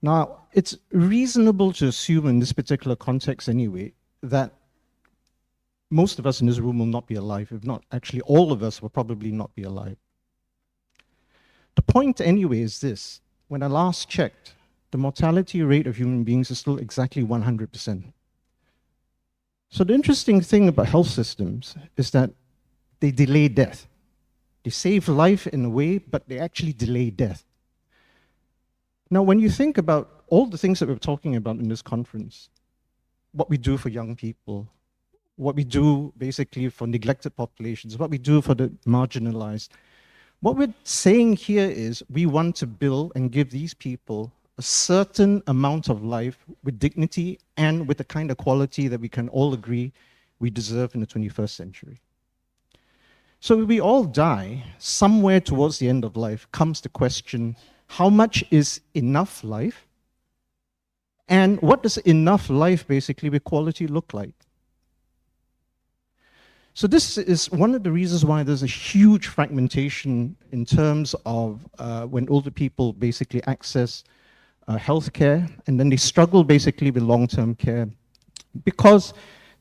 Now, it's reasonable to assume in this particular context anyway, that most of us in this room will not be alive. If not, actually all of us will probably not be alive. The point anyway is this. When I last checked, the mortality rate of human beings is still exactly 100%. So the interesting thing about health systems is that they delay death. They save life in a way, but they actually delay death. Now, when you think about all the things that we're talking about in this conference, what we do for young people, what we do basically for neglected populations, what we do for the marginalized, what we're saying here is we want to build and give these people a certain amount of life with dignity and with the kind of quality that we can all agree we deserve in the 21st century. So if we all die, somewhere towards the end of life comes the question, how much is enough life? And what does enough life basically with quality look like? So this is one of the reasons why there's a huge fragmentation in terms of when older people basically access healthcare, and then they struggle basically with long-term care, because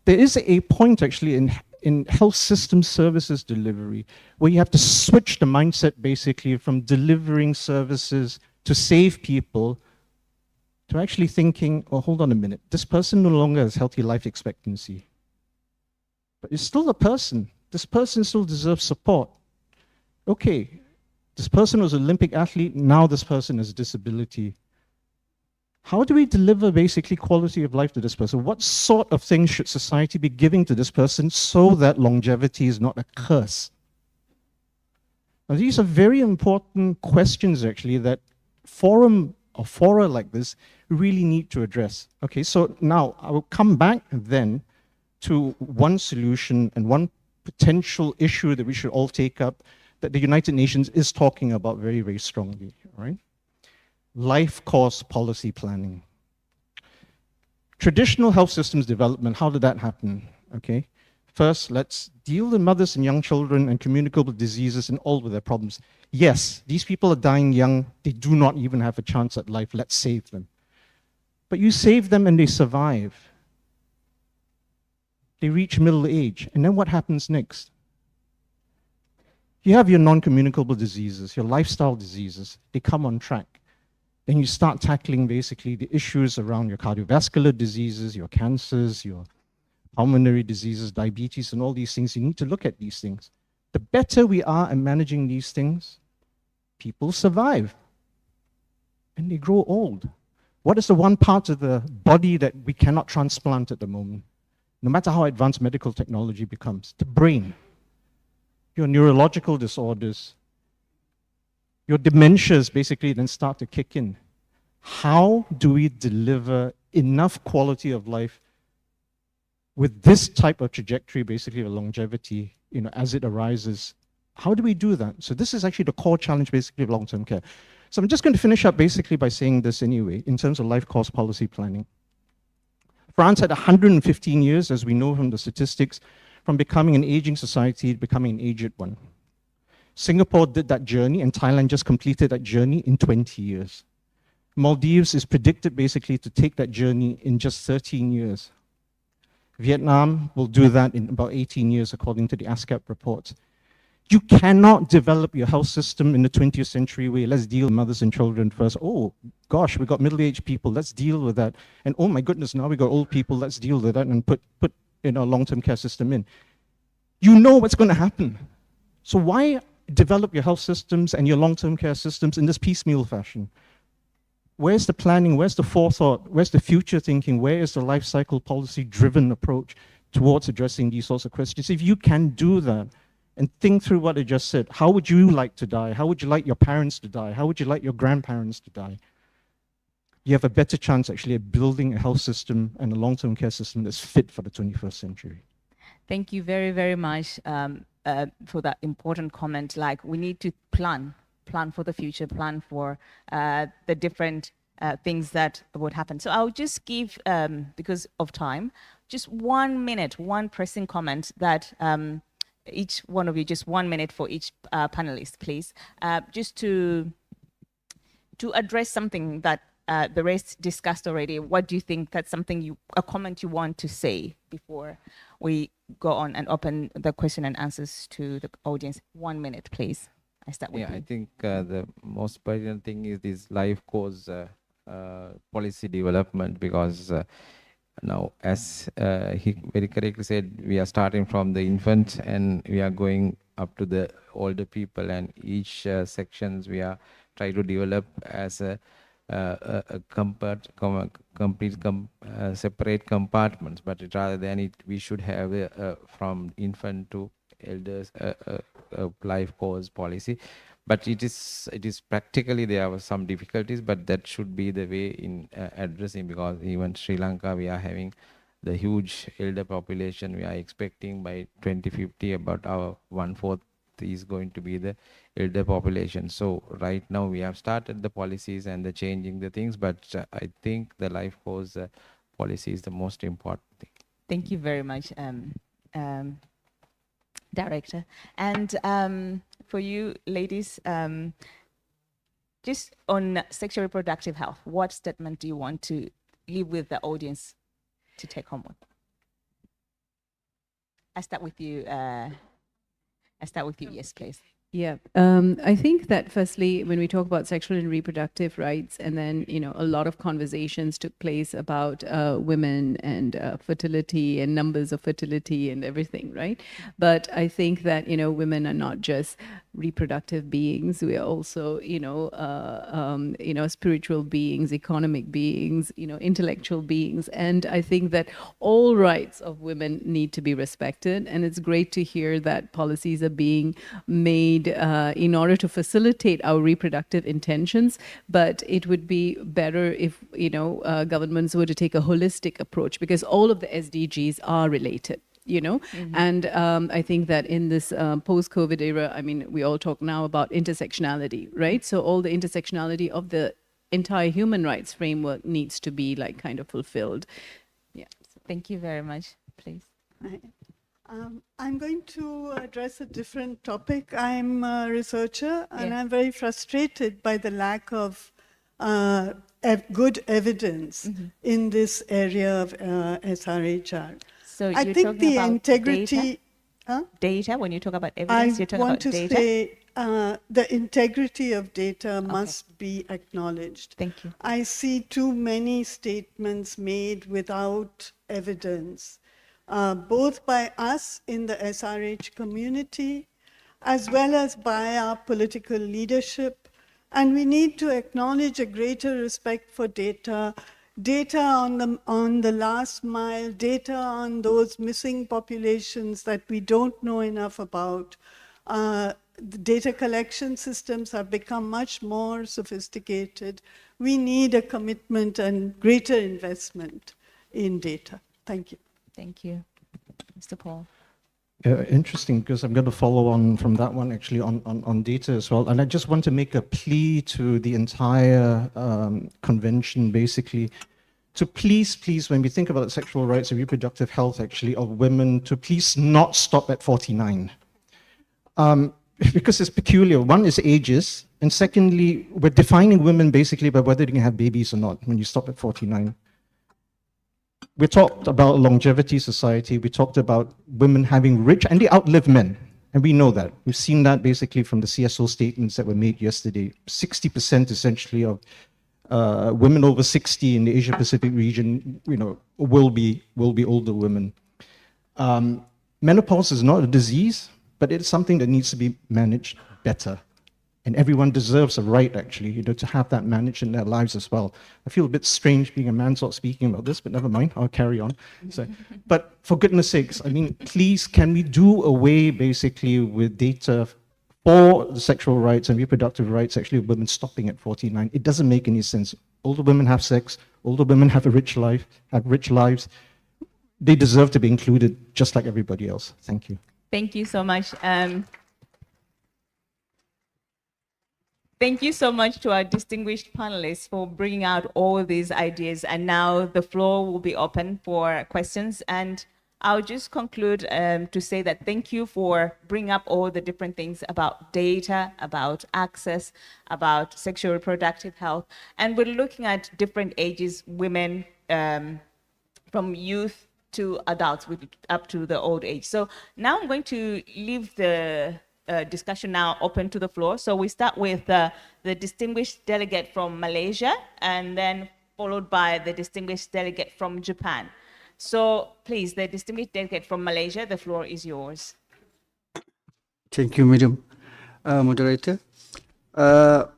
there is a point actually in health system services delivery where you have to switch the mindset basically from delivering services to save people to actually thinking, oh, hold on a minute, this person no longer has healthy life expectancy, but it's still a person. This person still deserves support. Okay, this person was an Olympic athlete, now this person has a disability. How do we deliver basically quality of life to this person? What sort of things should society be giving to this person so that longevity is not a curse? Now, these are very important questions actually that forum or fora like this really need to address. Okay, so now I will come back then to one solution and one potential issue that we should all take up that the United Nations is talking about very, very strongly, all right? Life course policy planning. Traditional health systems development, how did that happen? Okay. First, let's deal with mothers and young children and communicable diseases and all of their problems. Yes, these people are dying young. They do not even have a chance at life. Let's save them. But you save them and they survive. They reach middle age. And then what happens next? You have your non-communicable diseases, your lifestyle diseases. They come on track. Then you start tackling basically the issues around your cardiovascular diseases, your cancers, your pulmonary diseases, diabetes, and all these things. You need to look at these things. The better we are at managing these things, people survive and they grow old. What is the one part of the body that we cannot transplant at the moment? No matter how advanced medical technology becomes, the brain. Your neurological disorders, your dementias basically then start to kick in. How do we deliver enough quality of life with this type of trajectory, basically of longevity, as it arises? How do we do that? So this is actually the core challenge, basically, of long-term care. So I'm just going to finish up basically by saying this anyway, in terms of life course policy planning. France had 115 years, as we know from the statistics, from becoming an aging society to becoming an aged one. Singapore did that journey, and Thailand just completed that journey in 20 years. Maldives is predicted basically to take that journey in just 13 years. Vietnam will do that in about 18 years, according to the ESCAP report. You cannot develop your health system in the 20th century way. Let's deal with mothers and children first. Oh, gosh, we got middle-aged people. Let's deal with that. And oh my goodness, now we got old people. Let's deal with that and put a long-term care system in. You know what's going to happen. So why develop your health systems and your long-term care systems in this piecemeal fashion? Where's the planning? Where's the forethought? Where's the future thinking? Where is the life cycle policy-driven approach towards addressing these sorts of questions? If you can do that and think through what I just said, how would you like to die? How would you like your parents to die? How would you like your grandparents to die? You have a better chance actually at building a health system and a long-term care system that's fit for the 21st century. Thank you very, very much for that important comment. Like, we need to plan for the future, plan for the different things that would happen. So I'll just give, because of time, just 1 minute, one pressing comment that each one of you, just 1 minute for each panelist, please, just to address something that the rest discussed already. What do you think? That's something a comment you want to say before we go on and open the question and answers to the audience. 1 minute, please. I start with you. I think the most pertinent thing is this life course policy development, because now, as he very correctly said, we are starting from the infant and we are going up to the older people, and each sections we are trying to develop as a separate compartments, but rather than it, we should have from infant to elders life course policy. But it is practically there are some difficulties, but that should be the way in addressing, because even Sri Lanka, we are having the huge elder population. We are expecting by 2050 about our 1/4 is going to be the elder population. So right now we have started the policies and the changing the things, but I think the life course policy is the most important thing. Thank you very much, Director. And for you ladies, just on sexual reproductive health, what statement do you want to leave with the audience to take home with? I start with you. Yes, please. Yeah, I think that firstly, when we talk about sexual and reproductive rights, and then, a lot of conversations took place about women and fertility and numbers of fertility and everything, right? But I think that, women are not just reproductive beings. We are also, spiritual beings, economic beings, intellectual beings. And I think that all rights of women need to be respected. And it's great to hear that policies are being made in order to facilitate our reproductive intentions, but it would be better if governments were to take a holistic approach, because all of the SDGs are related. And I think that in this post-COVID era, we all talk now about intersectionality, right? So all the intersectionality of the entire human rights framework needs to be kind of fulfilled. Yeah. Thank you very much. Please. I'm going to address a different topic. I'm a researcher and Yeah. I'm very frustrated by the lack of good evidence in this area of SRHR. So I you're think talking the about integrity. data? Huh? Data, when you talk about I evidence, you're talking want about to data? say the integrity of data must be acknowledged. Thank you. I see too many statements made without evidence, both by us in the SRH community, as well as by our political leadership. And we need to acknowledge a greater respect for data, data on the last mile, data on those missing populations that we don't know enough about. The data collection systems have become much more sophisticated. We need a commitment and greater investment in data. Thank you. Thank you. Mr. Paul. Interesting, because I'm going to follow on from that one actually on data as well. And I just want to make a plea to the entire convention, basically, to please, when we think about sexual rights and reproductive health actually of women, to please not stop at 49. Because it's peculiar. One is ages, and secondly, we're defining women basically by whether they can have babies or not when you stop at 49. We talked about longevity society, we talked about women having rich, and they outlive men, and we know that. We've seen that basically from the CSO statements that were made yesterday. 60% essentially of women over 60 in the Asia Pacific region, will be older women. Menopause is not a disease, but it's something that needs to be managed better. And everyone deserves a right, actually, to have that managed in their lives as well. I feel a bit strange being a man sort of speaking about this, but never mind, I'll carry on. So, but for goodness sakes, I mean, please, can we do away basically with data for the sexual rights and reproductive rights actually of women stopping at 49? It doesn't make any sense. Older women have sex, older women have a rich life, have rich lives. They deserve to be included just like everybody else. Thank you. Thank you so much. Thank you so much to our distinguished panelists for bringing out all these ideas. And now the floor will be open for questions. And I'll just conclude to say that thank you for bringing up all the different things about data, about access, about sexual reproductive health. And we're looking at different ages, women, from youth to adults, up to the old age. So now I'm going to leave the discussion now open to the floor. So we start with the distinguished delegate from Malaysia, and then followed by the distinguished delegate from Japan. So please, the distinguished delegate from Malaysia, the floor is yours. Thank you, Madam Moderator.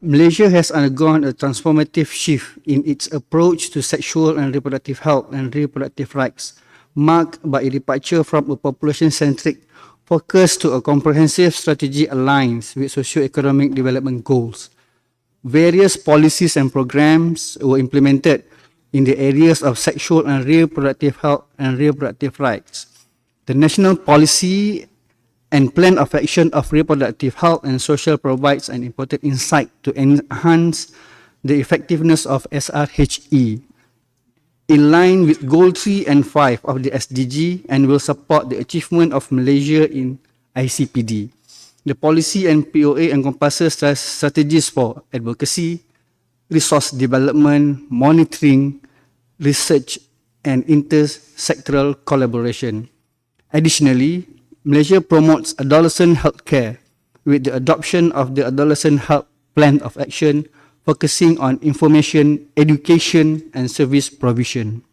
Malaysia has undergone a transformative shift in its approach to sexual and reproductive health and reproductive rights, marked by a departure from a population-centric focus to a comprehensive strategy aligned with socio-economic development goals. Various policies and programs were implemented in the areas of sexual and reproductive health and reproductive rights. The National Policy and Plan of Action of Reproductive Health and Social provides an important insight to enhance the effectiveness of SRHE, in line with Goal 3 and 5 of the SDG, and will support the achievement of Malaysia in ICPD. The policy and POA encompasses strategies for advocacy, resource development, monitoring, research, and intersectoral collaboration. Additionally, Malaysia promotes adolescent healthcare with the adoption of the Adolescent Health Plan of Action, focusing on information, education, and service provision.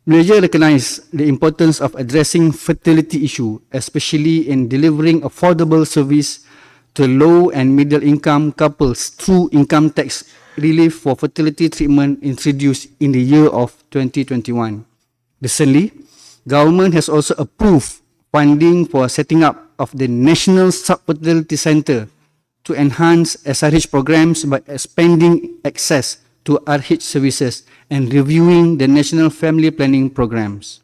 Malaysia recognizes the importance of addressing fertility issue, especially in delivering affordable service to low and middle income couples through income tax relief for fertility treatment introduced in the year of 2021. Recently, government has also approved funding for setting up of the National Sub-Fertility Center to enhance SRH programs by expanding access to RH services and reviewing the national family planning programs.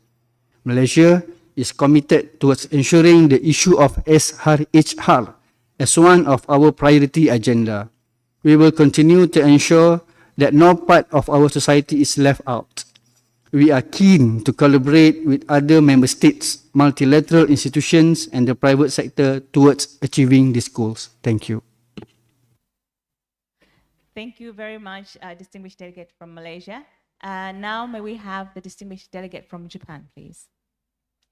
Malaysia is committed towards ensuring the issue of SRHR as one of our priority agenda. We will continue to ensure that no part of our society is left out. we are keen to collaborate with other member states, multilateral institutions, and the private sector towards achieving these goals. Thank you. Thank you very much, distinguished delegate from Malaysia. Now may we have the distinguished delegate from Japan, please.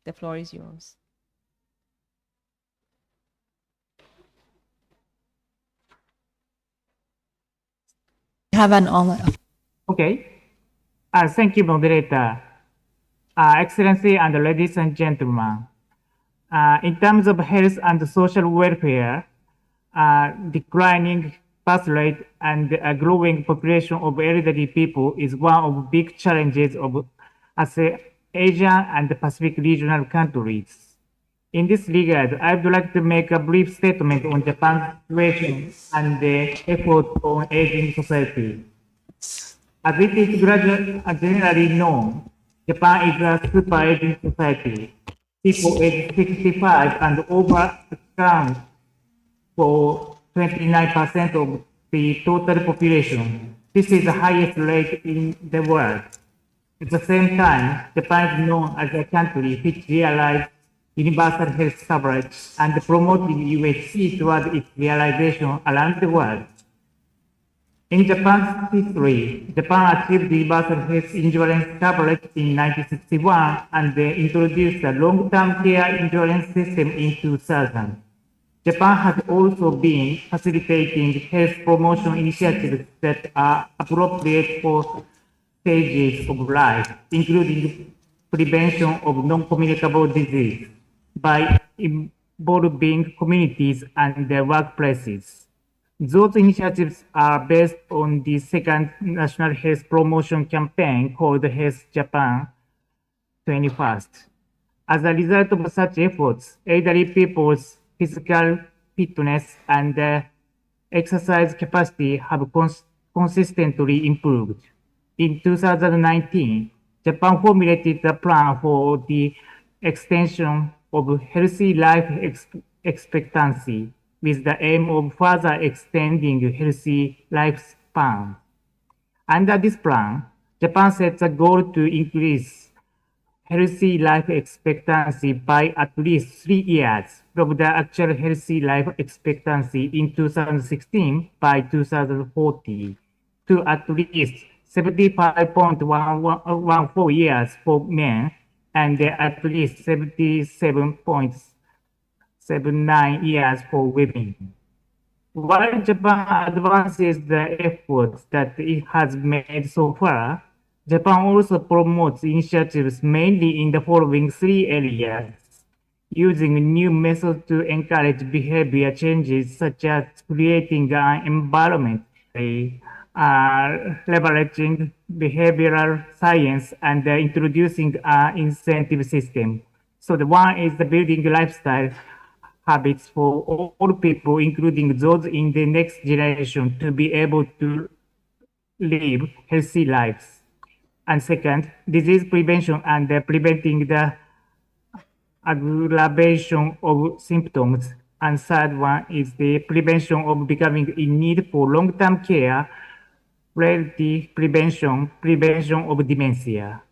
The floor is yours. Have an online. Okay. Thank you, moderator. Excellency and ladies and gentlemen, in terms of health and social welfare, declining birth rate and a growing population of elderly people is one of big challenges of Asian and Pacific regional countries. In this regard, I would like to make a brief statement on Japan's situation and the effort on aging society. As it is generally known, Japan is a super aging society. People aged 65 and over account for 29% of the total population. This is the highest rate in the world. At the same time, Japan is known as a country which realized universal health coverage and promoted UHC toward its realization around the world. In Japan's history, Japan achieved universal health insurance coverage in 1961 and introduced a long-term care insurance system in 2000. Japan has also been facilitating health promotion initiatives that are appropriate for stages of life, including prevention of non-communicable disease by involving communities and their workplaces. Those initiatives are based on the second National Health Promotion Campaign called Health Japan 21st. As a result of such efforts, elderly people's physical fitness and exercise capacity have consistently improved. In 2019, Japan formulated a plan for the extension of healthy life expectancy with the aim of further extending healthy lifespan. Under this plan, Japan sets a goal to increase healthy life expectancy by at least 3 years from the actual healthy life expectancy in 2016 by 2040 to at least 75.14 years for men and at least 77.79 years for women. While Japan advances the efforts that it has made so far, Japan also promotes initiatives mainly in the following 3 areas, using new methods to encourage behavior changes such as creating an environment, leveraging behavioral science, and introducing an incentive system. So the one is the building lifestyle habits for all people, including those in the next generation, to be able to live healthy lives. And second, disease prevention and preventing the aggravation of symptoms. And third one is the prevention of becoming in need for long-term care, relative prevention of dementia.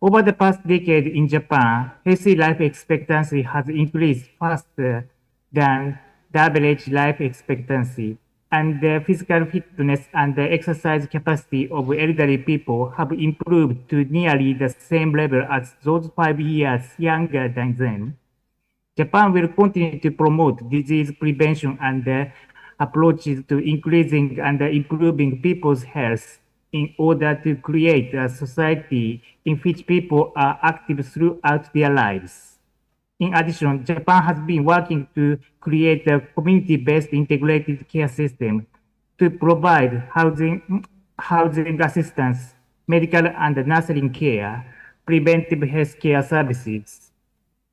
Over the past decade in Japan, healthy life expectancy has increased faster than the average life expectancy, and the physical fitness and the exercise capacity of elderly people have improved to nearly the same level as those 5 years younger than them. Japan will continue to promote disease prevention and approaches to increasing and improving people's health in order to create a society in which people are active throughout their lives. In addition, Japan has been working to create a community-based integrated care system to provide housing assistance, medical and nursing care, preventive health care services,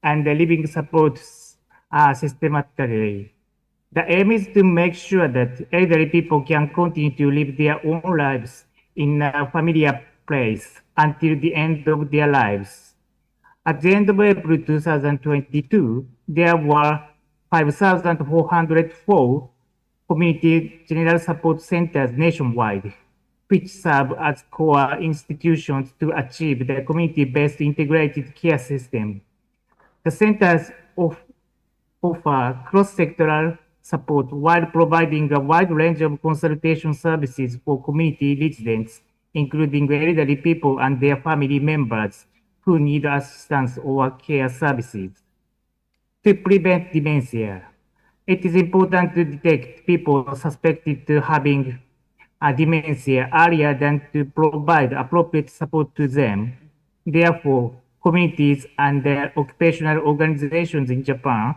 and living supports systematically. The aim is to make sure that elderly people can continue to live their own lives in a familiar place until the end of their lives. At the end of April 2022, there were 5,404 community general support centers nationwide. which serve as core institutions to achieve the community-based integrated care system. The centers offer cross-sectoral support while providing a wide range of consultation services for community residents, including elderly people and their family members who need assistance or care services. To prevent dementia, it is important to detect people suspected to having dementia earlier than to provide appropriate support to them. Therefore, communities and their occupational organizations in Japan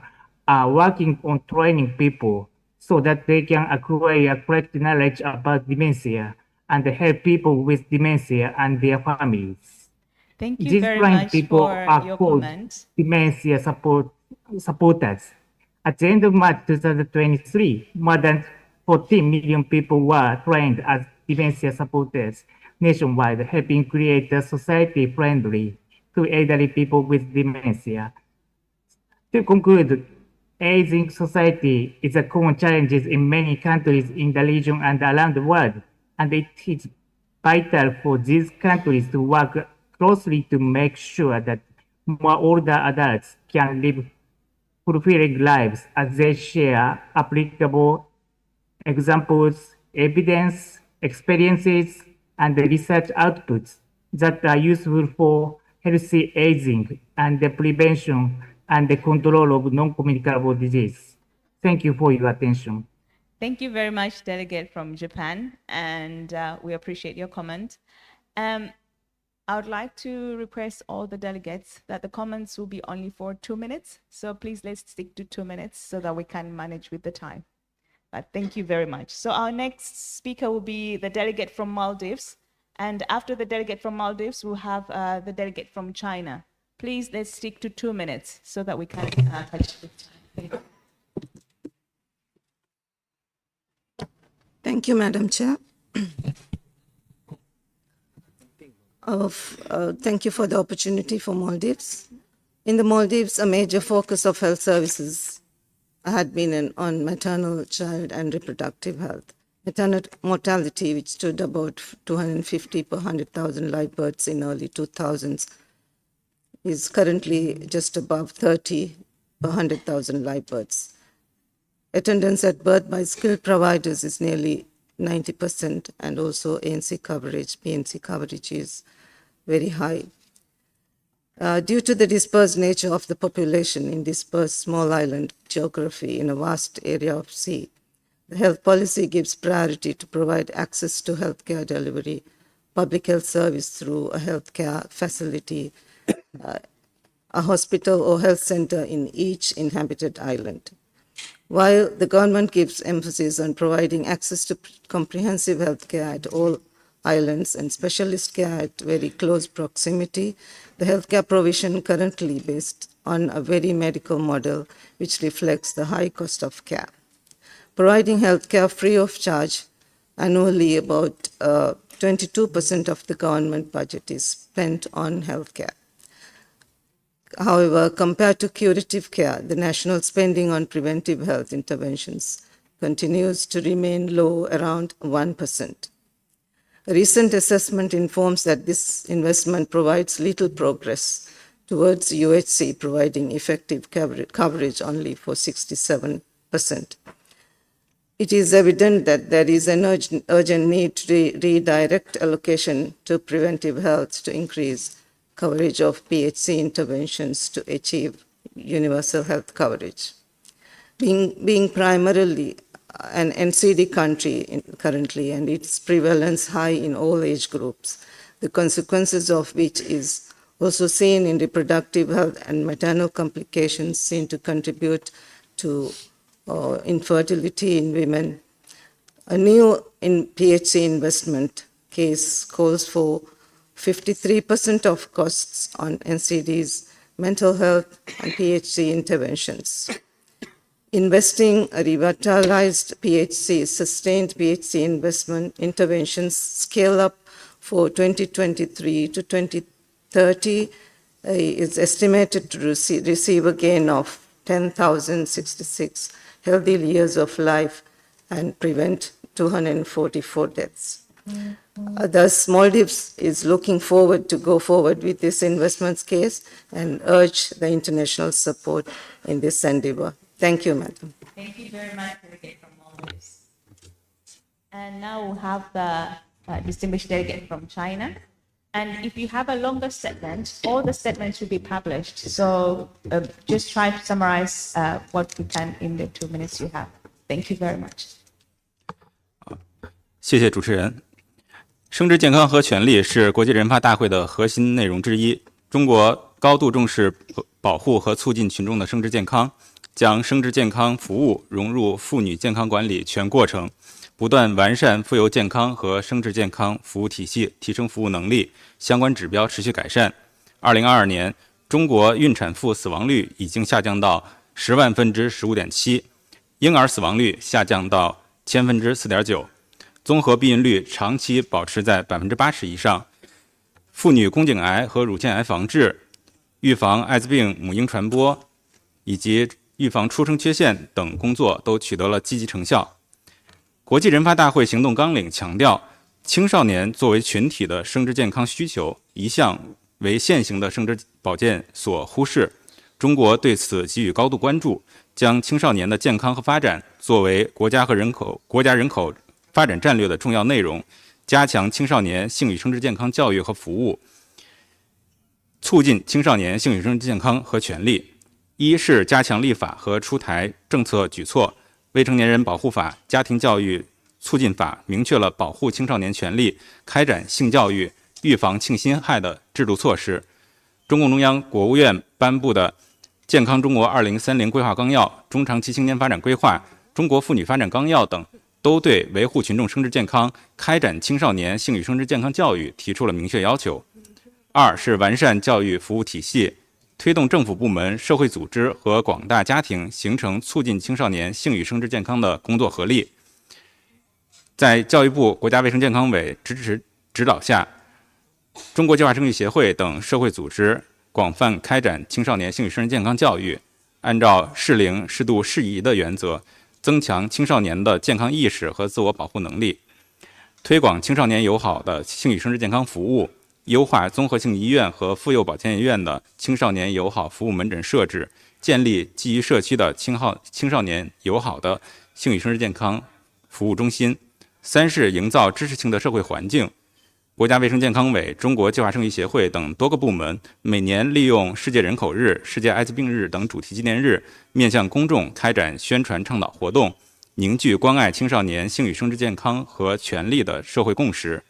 are working on training people so that they can acquire correct knowledge about dementia and help people with dementia and their families. Thank you These very trained much people for are your called comment. dementia supporters. At the end of March 2023, more than 14 million people were trained as dementia supporters nationwide, helping create a society friendly to elderly people with dementia. To conclude, aging society is a common challenge in many countries in the region and around the world, and it is vital for these countries to work closely to make sure that more older adults can live fulfilling lives as they share applicable examples, evidence, experiences, and research outputs that are useful for healthy aging and the prevention and the control of non-communicable disease. Thank you for your attention. Thank you very much, Delegate from Japan, and we appreciate your comment. I would like to request all the delegates that the comments will be only for 2 minutes. So please let's stick to 2 minutes so that we can manage with the time. But thank you very much. So our next speaker will be the delegate from Maldives. And after the delegate from Maldives, we'll have the delegate from China. Please let's stick to 2 minutes so that we can catch with time. Thank you, Madam Chair. Thank you for the opportunity for Maldives. In the Maldives, a major focus of health services had been on maternal, child, and reproductive health. Maternal mortality, which stood about 250 per 100,000 live births in early 2000s, is currently just above 30 per 100,000 live births. Attendance at birth by skilled providers is nearly 90%, and also ANC coverage, PNC coverage is very high. Due to the dispersed nature of the population in dispersed small island geography in a vast area of sea, the health policy gives priority to provide access to healthcare delivery, public health service through a healthcare facility, a hospital or health center in each inhabited island. While the government gives emphasis on providing access to comprehensive healthcare at all islands and specialist care at very close proximity, the healthcare provision currently based on a very medical model which reflects the high cost of care. Providing healthcare free of charge, annually about 22% of the government budget is spent on healthcare. However, compared to curative care, the national spending on preventive health interventions continues to remain low, around 1%. A recent assessment informs that this investment provides little progress towards UHC providing effective coverage only for 67%. It is evident that there is an urgent need to redirect allocation to preventive health to increase coverage of PHC interventions to achieve universal health coverage. Being primarily an NCD country currently and its prevalence high in all age groups, the consequences of which is also seen in reproductive health and maternal complications seem to contribute to infertility in women. A new PHC investment case calls for 53% of costs on NCD's mental health and PHC interventions. Investing a revitalized PHC, sustained PHC investment interventions scale up for 2023 to 2030 is estimated to receive a gain of 10,066 healthy years of life and prevent 244 deaths. Thus, Maldives is looking forward to go forward with this investments case and urge the international support in this endeavor. Thank you, Madam. Thank you very much, Delegate from Maldives. And now we'll have the distinguished delegate from China. And if you have a longer statement, all the statements will be published. So just try to summarize what you can in the 2 minutes you have. Thank you very much. 谢谢主持人。生殖健康和权利是国际人发大会的核心内容之一。中国高度重视保护和促进群众的生殖健康，将生殖健康服务融入妇女健康管理全过程，不断完善妇幼健康和生殖健康服务体系，提升服务能力，相关指标持续改善。2022年，中国孕产妇死亡率已经下降到10万分之15.7，婴儿死亡率下降到1000分之4.9。综合避孕率长期保持在80%以上，妇女宫颈癌和乳腺癌防治、预防艾滋病母婴传播以及预防出生缺陷等工作都取得了积极成效。国际人发大会行动纲领强调，青少年作为群体的生殖健康需求一向为现行的生殖保健所忽视，中国对此给予高度关注，将青少年的健康和发展作为国家人口发展战略的重要内容，加强青少年性与生殖健康教育和服务，促进青少年性与生殖健康和权利。一是加强立法和出台政策举措，未成年人保护法、家庭教育促进法明确了保护青少年权利、开展性教育、预防性侵害的制度措施。中共中央、国务院颁布的《健康中国2030规划纲要》、中长期青年发展规划、中国妇女发展纲要等，都对维护群众生殖健康、开展青少年性与生殖健康教育提出了明确要求。二是完善教育服务体系，推动政府部门、社会组织和广大家庭形成促进青少年性与生殖健康的工作合力。在教育部、国家卫生健康委支持指导下，中国计划生育协会等社会组织广泛开展青少年性与生殖健康教育，按照适龄、适度、适宜的原则，增强青少年的健康意识和自我保护能力，推广青少年友好的性与生殖健康服务，优化综合性医院和妇幼保健院的青少年友好服务门诊设置，建立基于社区的青少年友好的性与生殖健康服务中心。三是营造支持性的社会环境。国家卫生健康委、中国计划生育协会等多个部门每年利用世界人口日、世界艾滋病日等主题纪念日，面向公众开展宣传倡导活动，凝聚关爱青少年性与生殖健康和权利的社会共识。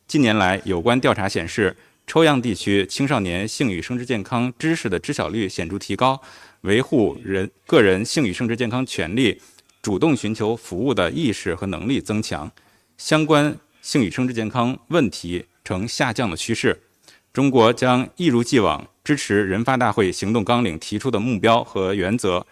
近年来，有关调查显示，抽样地区青少年性与生殖健康知识的知晓率显著提高，维护个人性与生殖健康权利、主动寻求服务的意识和能力增强，相关性与生殖健康问题呈下降的趋势。中国将一如既往支持人发大会行动纲领提出的目标和原则，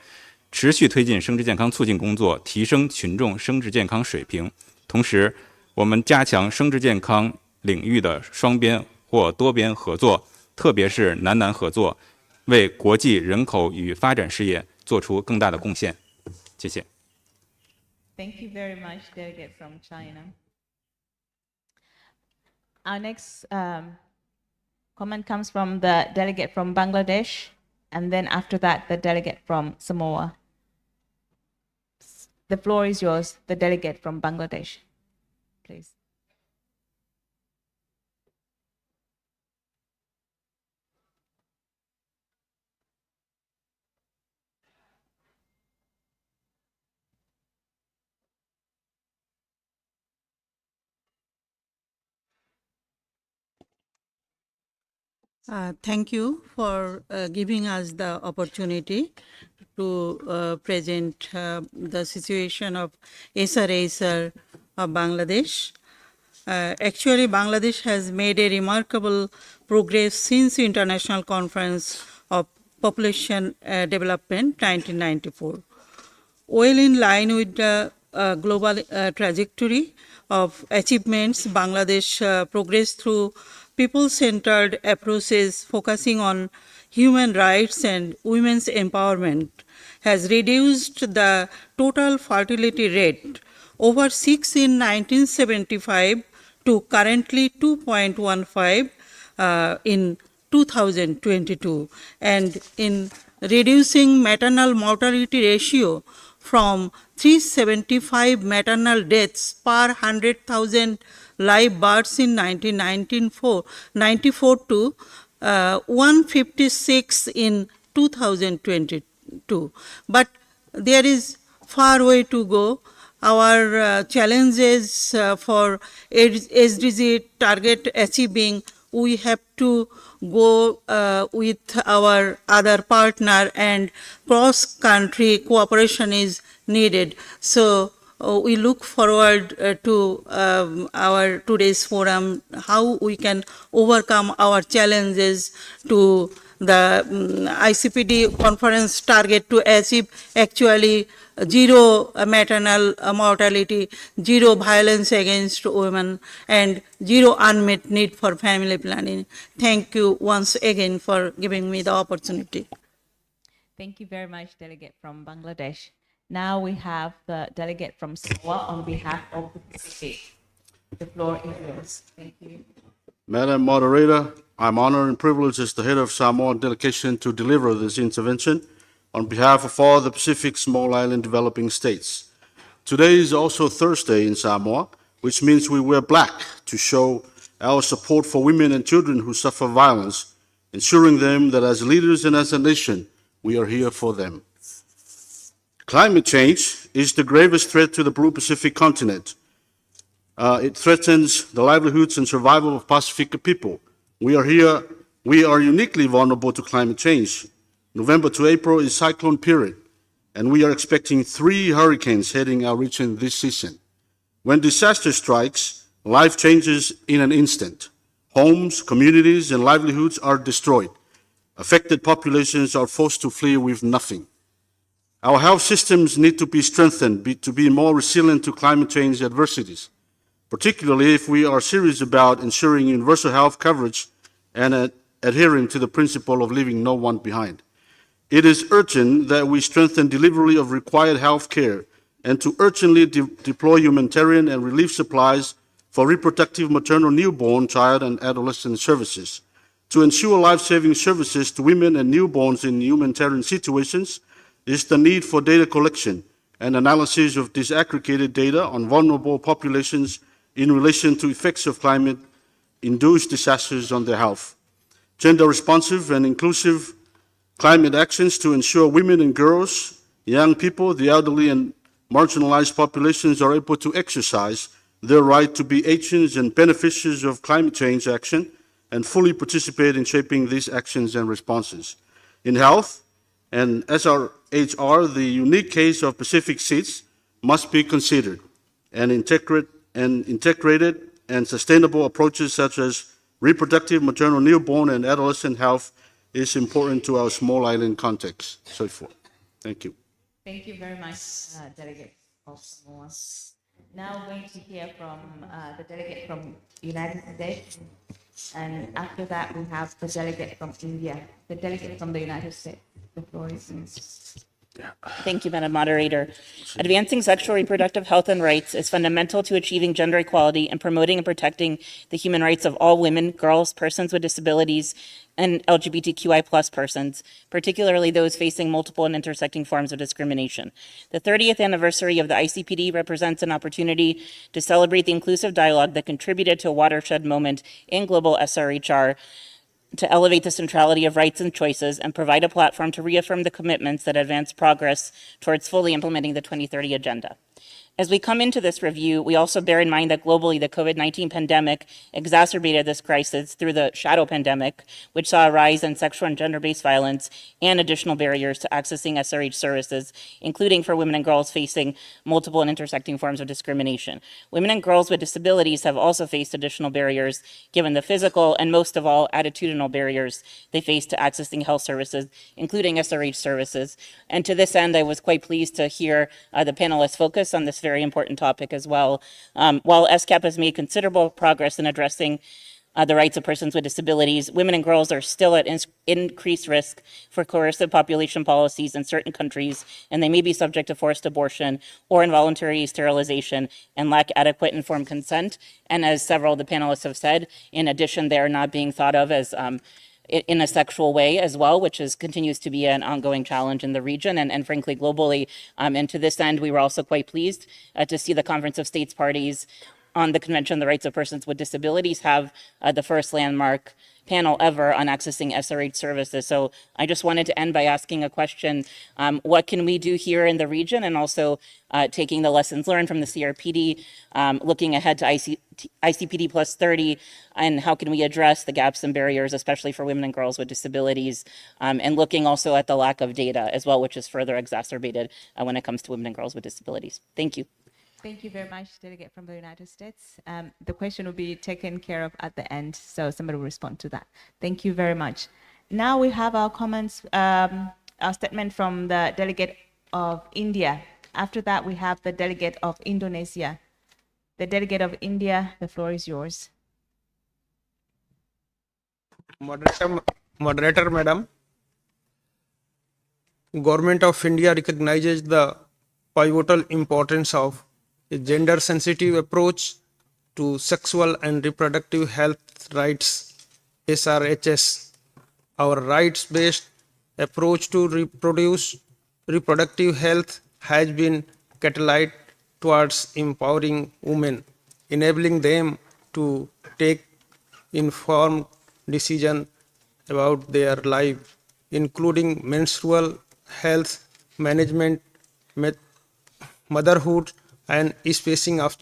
持续推进生殖健康促进工作，提升群众生殖健康水平。同时，我们加强生殖健康领域的双边或多边合作，特别是南合作，为国际人口与发展事业做出更大的贡献。谢谢。Thank you very much, Delegate from China. Our next comment comes from the delegate from Bangladesh, and then after that, the delegate from Samoa. The floor is yours, the delegate from Bangladesh, please. Thank you for giving us the opportunity to present the situation of SRSR of Bangladesh. Actually, Bangladesh has made a remarkable progress since the International Conference of Population Development 1994. Well in line with the global trajectory of achievements, Bangladesh progressed through people-centered approaches focusing on human rights and women's empowerment, has reduced the total fertility rate over 6 in 1975 to currently 2.15 in 2022, and in reducing maternal mortality ratio from 375 maternal deaths per 100,000 live births in 1994 to 156 in 2022. But there is far way to go. Our challenges for SDG target achieving, we have to go with our other partner, and cross-country cooperation is needed. So we look forward to our today's forum, how we can overcome our challenges to the ICPD conference target to achieve actually zero maternal mortality, zero violence against women, and zero unmet need for family planning. Thank you once again for giving me the opportunity. Thank you very much, Delegate from Bangladesh. Now we have the delegate from Samoa on behalf of the Pacific. The floor is yours. Thank you. Madam Moderator, I'm honored and privileged as the head of Samoan delegation to deliver this intervention on behalf of all the Pacific small island developing states. Today is also Thursday in Samoa, which means we wear black to show our support for women and children who suffer violence, ensuring them that as leaders and as a nation, we are here for them. Climate change is the gravest threat to the Blue Pacific continent. It threatens the livelihoods and survival of Pacific people. We are uniquely vulnerable to climate change. November to April is cyclone period, and we are expecting 3 hurricanes heading our region this season. When disaster strikes, life changes in an instant. Homes, communities, and livelihoods are destroyed. Affected populations are forced to flee with nothing. Our health systems need to be strengthened to be more resilient to climate change adversities, particularly if we are serious about ensuring universal health coverage and adhering to the principle of leaving no one behind. It is urgent that we strengthen delivery of required health care and to urgently deploy humanitarian and relief supplies for reproductive, maternal, newborn, child, and adolescent services. To ensure life-saving services to women and newborns in humanitarian situations is the need for data collection and analysis of disaggregated data on vulnerable populations in relation to effects of climate-induced disasters on their health. Gender-responsive and inclusive climate actions to ensure women and girls, young people, the elderly, and marginalized populations are able to exercise their right to be agents and beneficiaries of climate change action and fully participate in shaping these actions and responses. In health and SRHR, the unique case of Pacific seats must be considered, and integrated and sustainable approaches such as reproductive, maternal, newborn, and adolescent health is important to our small island context. So forth. Thank you. Thank you very much, Delegate of Samoa. Now we're going to hear from the delegate from United States, and after that we have the delegate from India, the delegate from the United States. The floor is yours. Thank you, Madam Moderator. Advancing sexual reproductive health and rights is fundamental to achieving gender equality and promoting and protecting the human rights of all women, girls, persons with disabilities, and LGBTQI+ persons, particularly those facing multiple and intersecting forms of discrimination. The 30th anniversary of the ICPD represents an opportunity to celebrate the inclusive dialogue that contributed to a watershed moment in global SRHR, to elevate the centrality of rights and choices and provide a platform to reaffirm the commitments that advance progress towards fully implementing the 2030 Agenda. As we come into this review, we also bear in mind that globally the COVID-19 pandemic exacerbated this crisis through the shadow pandemic, which saw a rise in sexual and gender-based violence and additional barriers to accessing SRH services, including for women and girls facing multiple and intersecting forms of discrimination. Women and girls with disabilities have also faced additional barriers, given the physical and most of all attitudinal barriers they face to accessing health services, including SRH services. And to this end, I was quite pleased to hear the panelists focus on this very important topic as well. While ESCAP has made considerable progress in addressing the rights of persons with disabilities, women and girls are still at increased risk for coercive population policies in certain countries, and they may be subject to forced abortion or involuntary sterilization and lack adequate informed consent. And as several of the panelists have said, in addition, they are not being thought of as in a sexual way as well, which continues to be an ongoing challenge in the region and frankly globally. And to this end, we were also quite pleased to see the Conference of States Parties on the Convention on the Rights of Persons with Disabilities have the first landmark panel ever on accessing SRH services. So I just wanted to end by asking a question. What can we do here in the region, and also taking the lessons learned from the CRPD, looking ahead to ICPD plus 30, and how can we address the gaps and barriers, especially for women and girls with disabilities, and looking also at the lack of data as well, which is further exacerbated when it comes to women and girls with disabilities. Thank you. Thank you very much, Delegate from the United States. The question will be taken care of at the end, so somebody will respond to that. Thank you very much. Now we have our comments, our statement from the Delegate of India. After that, we have the Delegate of Indonesia. The Delegate of India, the floor is yours. Moderator, Madam. Government of India recognizes the pivotal importance of a gender-sensitive approach to sexual and reproductive health rights, SRHS. Our rights-based approach to reproductive health has been catalyzed towards empowering women, enabling them to take informed decisions about their life, including menstrual health management, motherhood, and spacing of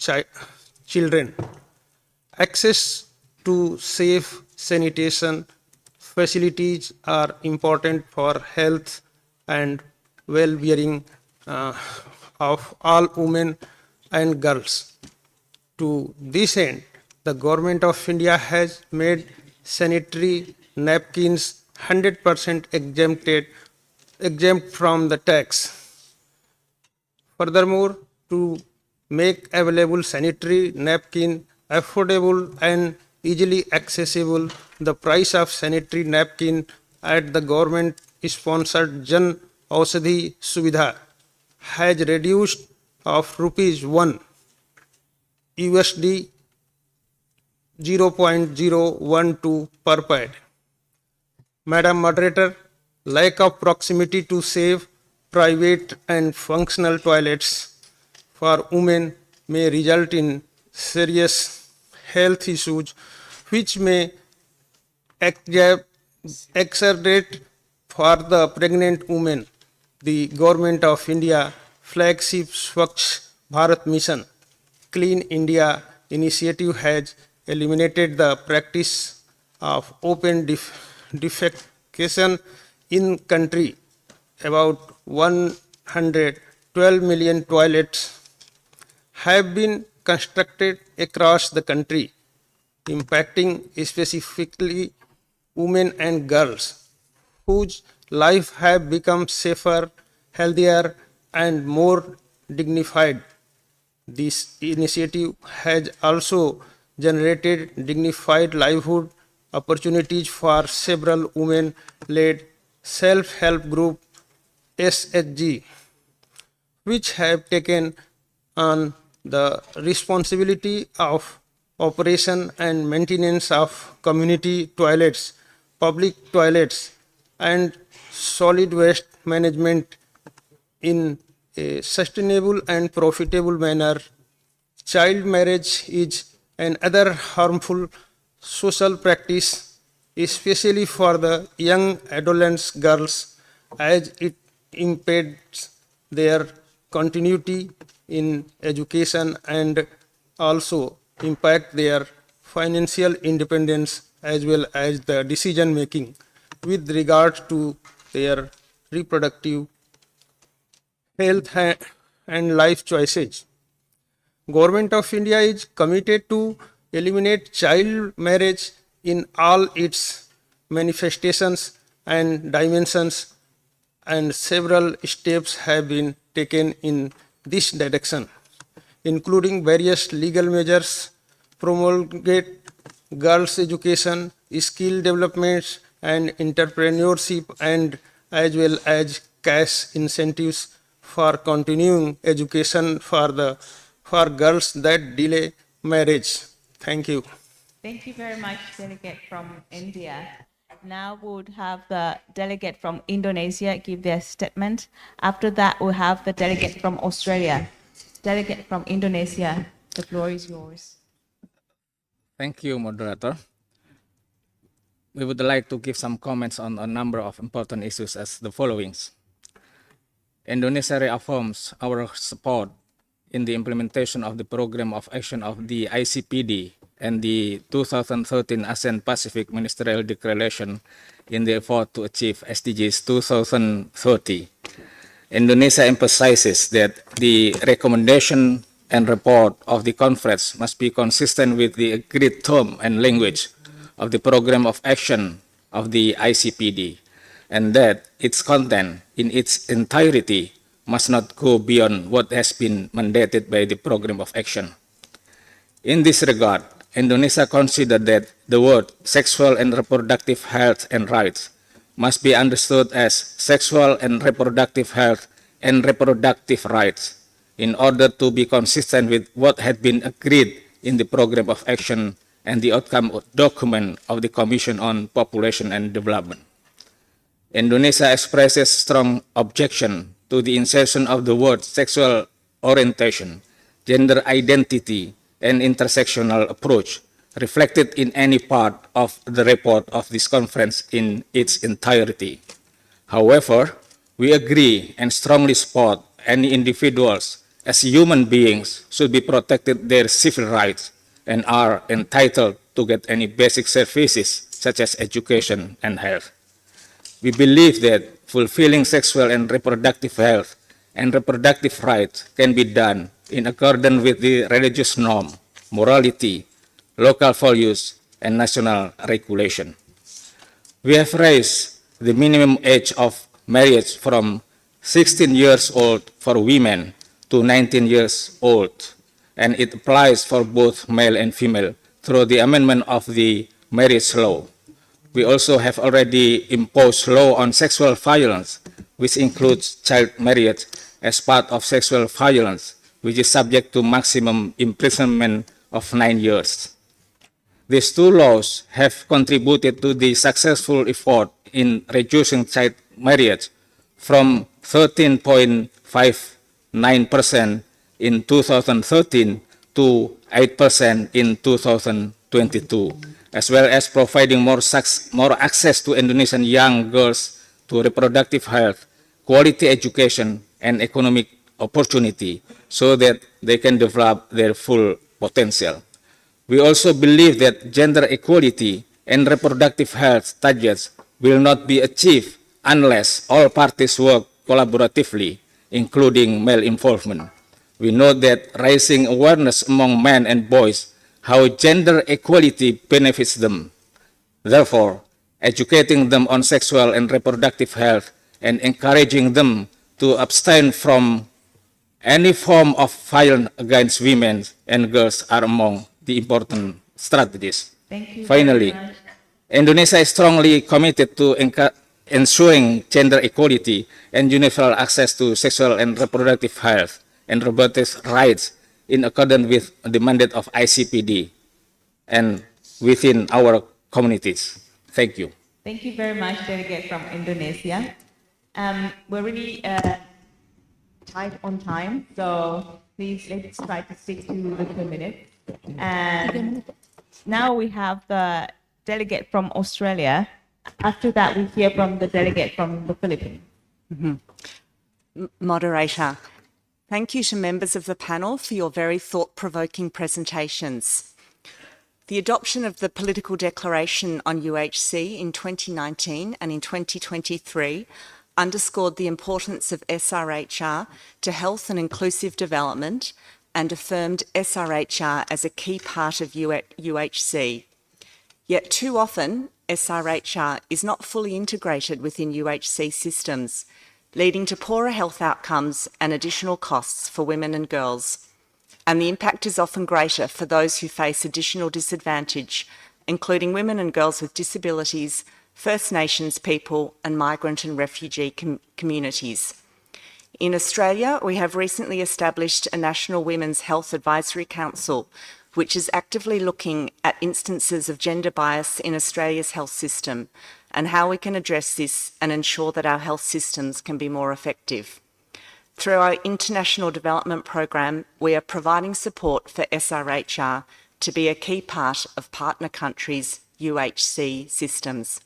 children. Access to safe sanitation facilities are important for health and well-being of all women and girls. To this end, the Government of India has made sanitary napkins 100% exempt from the tax. Furthermore, to make available sanitary napkin affordable and easily accessible, the price of sanitary napkin at the government-sponsored Jan Aushadhi Suvidha has reduced of rupees 1 USD 0.012 per pad. Madam Moderator, lack of proximity to safe, private and functional toilets for women may result in serious health issues which may exacerbate for the pregnant women. The Government of India flagship Swachh Bharat Mission Clean India initiative has eliminated the practice of open defecation in country. About 112 million toilets have been constructed across the country, impacting specifically women and girls, whose lives have become safer, healthier, and more dignified. This initiative has also generated dignified livelihood opportunities for several women-led self-help group SHG, which have taken on the responsibility of operation and maintenance of community toilets, public toilets, and solid waste management in a sustainable and profitable manner. Child marriage is another harmful social practice, especially for the young adolescent girls, as it impedes their continuity in education and also impact their financial independence as well as the decision making with regard to their reproductive health and life choices. Government of India is committed to eliminate child marriage in all its manifestations and dimensions, and several steps have been taken in this direction, including various legal measures, promulgate girls' education, skill development, and entrepreneurship, and as well as cash incentives for continuing education for girls that delay marriage. Thank you. Thank you very much, delegate from India. Now we would have the delegate from Indonesia give their statement. After that, we'll have the delegate from Australia. Delegate from Indonesia, the floor is yours. Thank you, moderator. We would like to give some comments on a number of important issues as the followings. Indonesia reaffirms our support in the implementation of the Program of Action of the ICPD and the 2013 ASEAN Pacific Ministerial Declaration in the effort to achieve SDGs 2030. Indonesia emphasizes that the recommendation and report of the conference must be consistent with the agreed term and language of the Program of Action of the ICPD, and that its content in its entirety must not go beyond what has been mandated by the Program of Action. In this regard, Indonesia considered that the word sexual and reproductive health and rights must be understood as sexual and reproductive health and reproductive rights in order to be consistent with what had been agreed in the Program of Action and the outcome document of the Commission on Population and Development. Indonesia expresses strong objection to the insertion of the word sexual orientation, gender identity, and intersectional approach reflected in any part of the report of this conference in its entirety. However, we agree and strongly support any individuals as human beings should be protected their civil rights and are entitled to get any basic services such as education and health. We believe that fulfilling sexual and reproductive health and reproductive rights can be done in accordance with the religious norm, morality, local values, and national regulation. We have raised the minimum age of marriage from 16 years old for women to 19 years old, and it applies for both male and female through the amendment of the marriage law. We also have already imposed law on sexual violence, which includes child marriage as part of sexual violence, which is subject to maximum imprisonment of 9 years. These two laws have contributed to the successful effort in reducing child marriage from 13.59% in 2013 to 8% in 2022, as well as providing more access to Indonesian young girls to reproductive health, quality education, and economic opportunity so that they can develop their full potential. We also believe that gender equality and reproductive health targets will not be achieved unless all parties work collaboratively, including male involvement. We know that raising awareness among men and boys how gender equality benefits them. Therefore, educating them on sexual and reproductive health and encouraging them to abstain from any form of violence against women and girls are among the important strategies. Thank you. Finally, Indonesia is strongly committed to ensuring gender equality and universal access to sexual and reproductive health and reproductive rights in accordance with the mandate of ICPD and within our communities. Thank you. Thank you very much, delegate from Indonesia. We're really tight on time, so please let's try to stick to the 2 minutes. And now we have the delegate from Australia. After that, we hear from the delegate from the Philippines. Moderator, thank you to members of the panel for your very thought-provoking presentations. The adoption of the political declaration on UHC in 2019 and in 2023 underscored the importance of SRHR to health and inclusive development and affirmed SRHR as a key part of UHC. Yet too often, SRHR is not fully integrated within UHC systems, leading to poorer health outcomes and additional costs for women and girls. And the impact is often greater for those who face additional disadvantage including women and girls with disabilities, First Nations people, and migrant and refugee communities. In Australia, we have recently established a National Women's Health Advisory Council, which is actively looking at instances of gender bias in Australia's health system and how we can address this and ensure that our health systems can be more effective. Through our international development program, we are providing support for SRHR to be a key part of partner countries' UHC systems.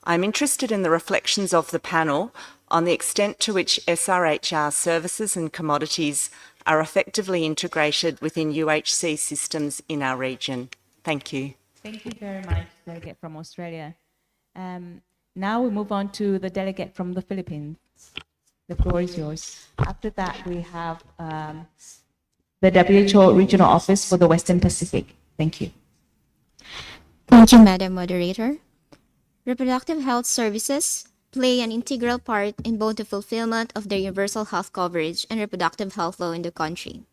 I'm interested in the reflections of the panel on the extent to which SRHR services and commodities are effectively integrated within UHC systems in our region. Thank you. Thank you very much, delegate from Australia. Now we move on to the delegate from the Philippines. The floor is yours. After that, we have the WHO Regional Office for the Western Pacific. Thank you. Thank you, Madam Moderator. Reproductive health services play an integral part in both the fulfillment of the universal health coverage and reproductive health law in the country.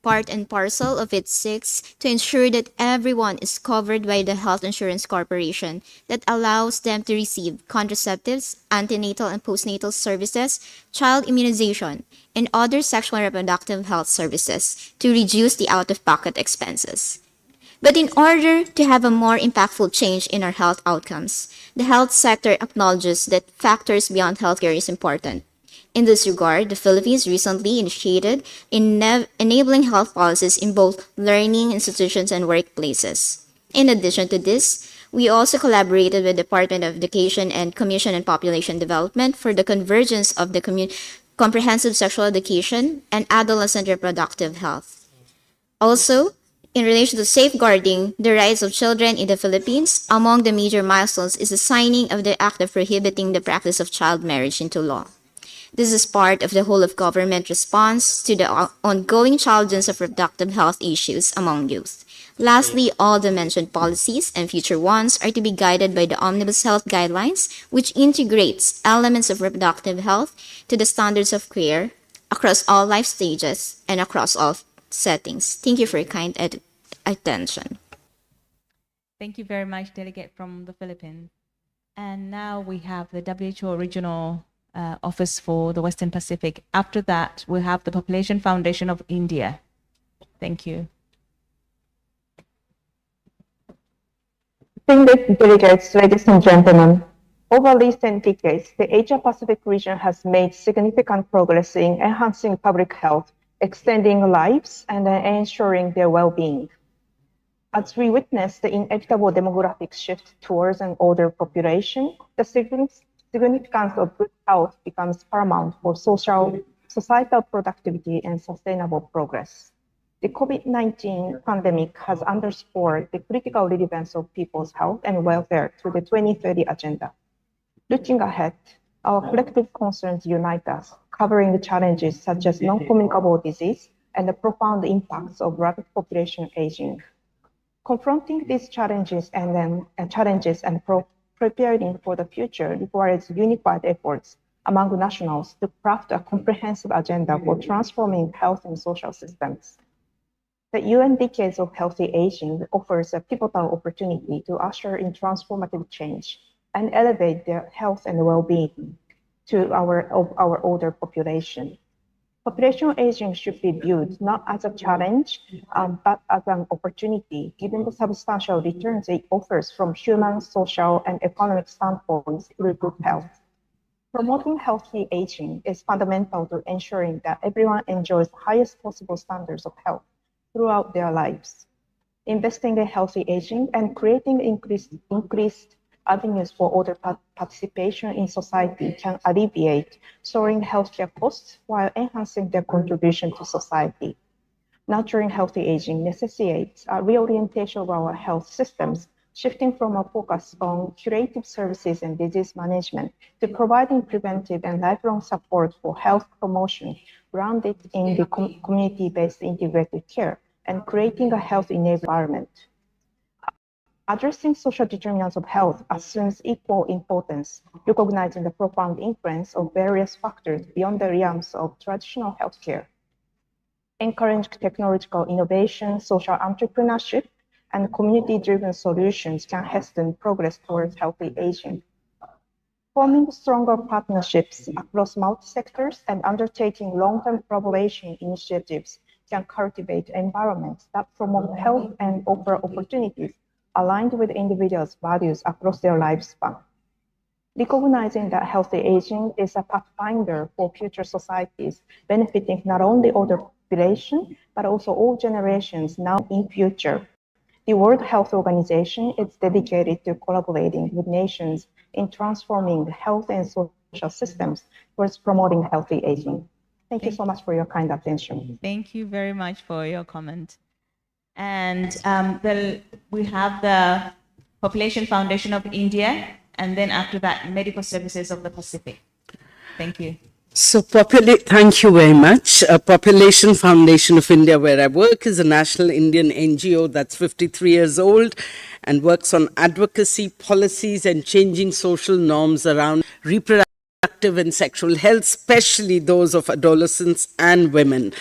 Part and parcel of it seeks to ensure that everyone is covered by the health insurance corporation that allows them to receive contraceptives, antenatal and postnatal services, child immunization, and other sexual and reproductive health services to reduce the out-of-pocket expenses. But in order to have a more impactful change in our health outcomes, the health sector acknowledges that factors beyond healthcare is important. In this regard, the Philippines recently initiated enabling health policies in both learning institutions and workplaces. In addition to this, we also collaborated with the Department of Education and Commission on Population Development for the convergence of the comprehensive sexual education and adolescent reproductive health. Also, in relation to safeguarding the rights of children in the Philippines, among the major milestones is the signing of the Act of Prohibiting the Practice of Child Marriage into law. This is part of the whole of government response to the ongoing challenges of reproductive health issues among youth. Lastly, all the mentioned policies and future ones are to be guided by the Omnibus Health Guidelines, which integrates elements of reproductive health to the standards of care across all life stages and across all settings. Thank you for your kind attention. Thank you very much, delegate from the Philippines. And now we have the WHO Regional Office for the Western Pacific. After that, we have the Population Foundation of India. Thank you. Distinguished delegates, ladies and gentlemen, over recent decades, the Asia-Pacific region has made significant progress in enhancing public health, extending lives, and ensuring their well-being. As we witness the inevitable demographic shift towards an older population, the significance of good health becomes paramount for societal productivity and sustainable progress. The COVID-19 pandemic has underscored the critical relevance of people's health and welfare to the 2030 agenda. Looking ahead, our collective concerns unite us, covering the challenges such as non-communicable disease and the profound impacts of rapid population aging. Confronting these challenges and preparing for the future requires unified efforts among nationals to craft a comprehensive agenda for transforming health and social systems. The UN Decades of Healthy Aging offers a pivotal opportunity to usher in transformative change and elevate their health and well-being to our older population. Population aging should be viewed not as a challenge, but as an opportunity, given the substantial returns it offers from human, social, and economic standpoints through good health. Promoting healthy aging is fundamental to ensuring that everyone enjoys the highest possible standards of health throughout their lives. Investing in healthy aging and creating increased avenues for older participation in society can alleviate soaring healthcare costs while enhancing their contribution to society. Nurturing healthy aging necessitates a reorientation of our health systems, shifting from a focus on curative services and disease management to providing preventive and lifelong support for health promotion grounded in the community-based integrated care and creating a health-enabled environment. Addressing social determinants of health assumes equal importance, recognizing the profound influence of various factors beyond the realms of traditional healthcare. Encourage technological innovation, social entrepreneurship, and community-driven solutions can hasten progress towards healthy aging. Forming stronger partnerships across multi-sectors and undertaking long-term collaboration initiatives can cultivate environments that promote health and offer opportunities aligned with individuals' values across their lifespan. Recognizing that healthy aging is a pathfinder for future societies, benefiting not only older population, but also all generations now in future. The World Health Organization is dedicated to collaborating with nations in transforming health and social systems towards promoting healthy aging. Thank you so much for your kind attention. Thank you very much for your comment. And we have the Population Foundation of India, and then after that, Medical Services of the Pacific. Thank you. So, thank you very much. Population Foundation of India, where I work, is a national Indian NGO that's 53 years old and works on advocacy, policies, and changing social norms around reproductive and sexual health, especially those of adolescents and women.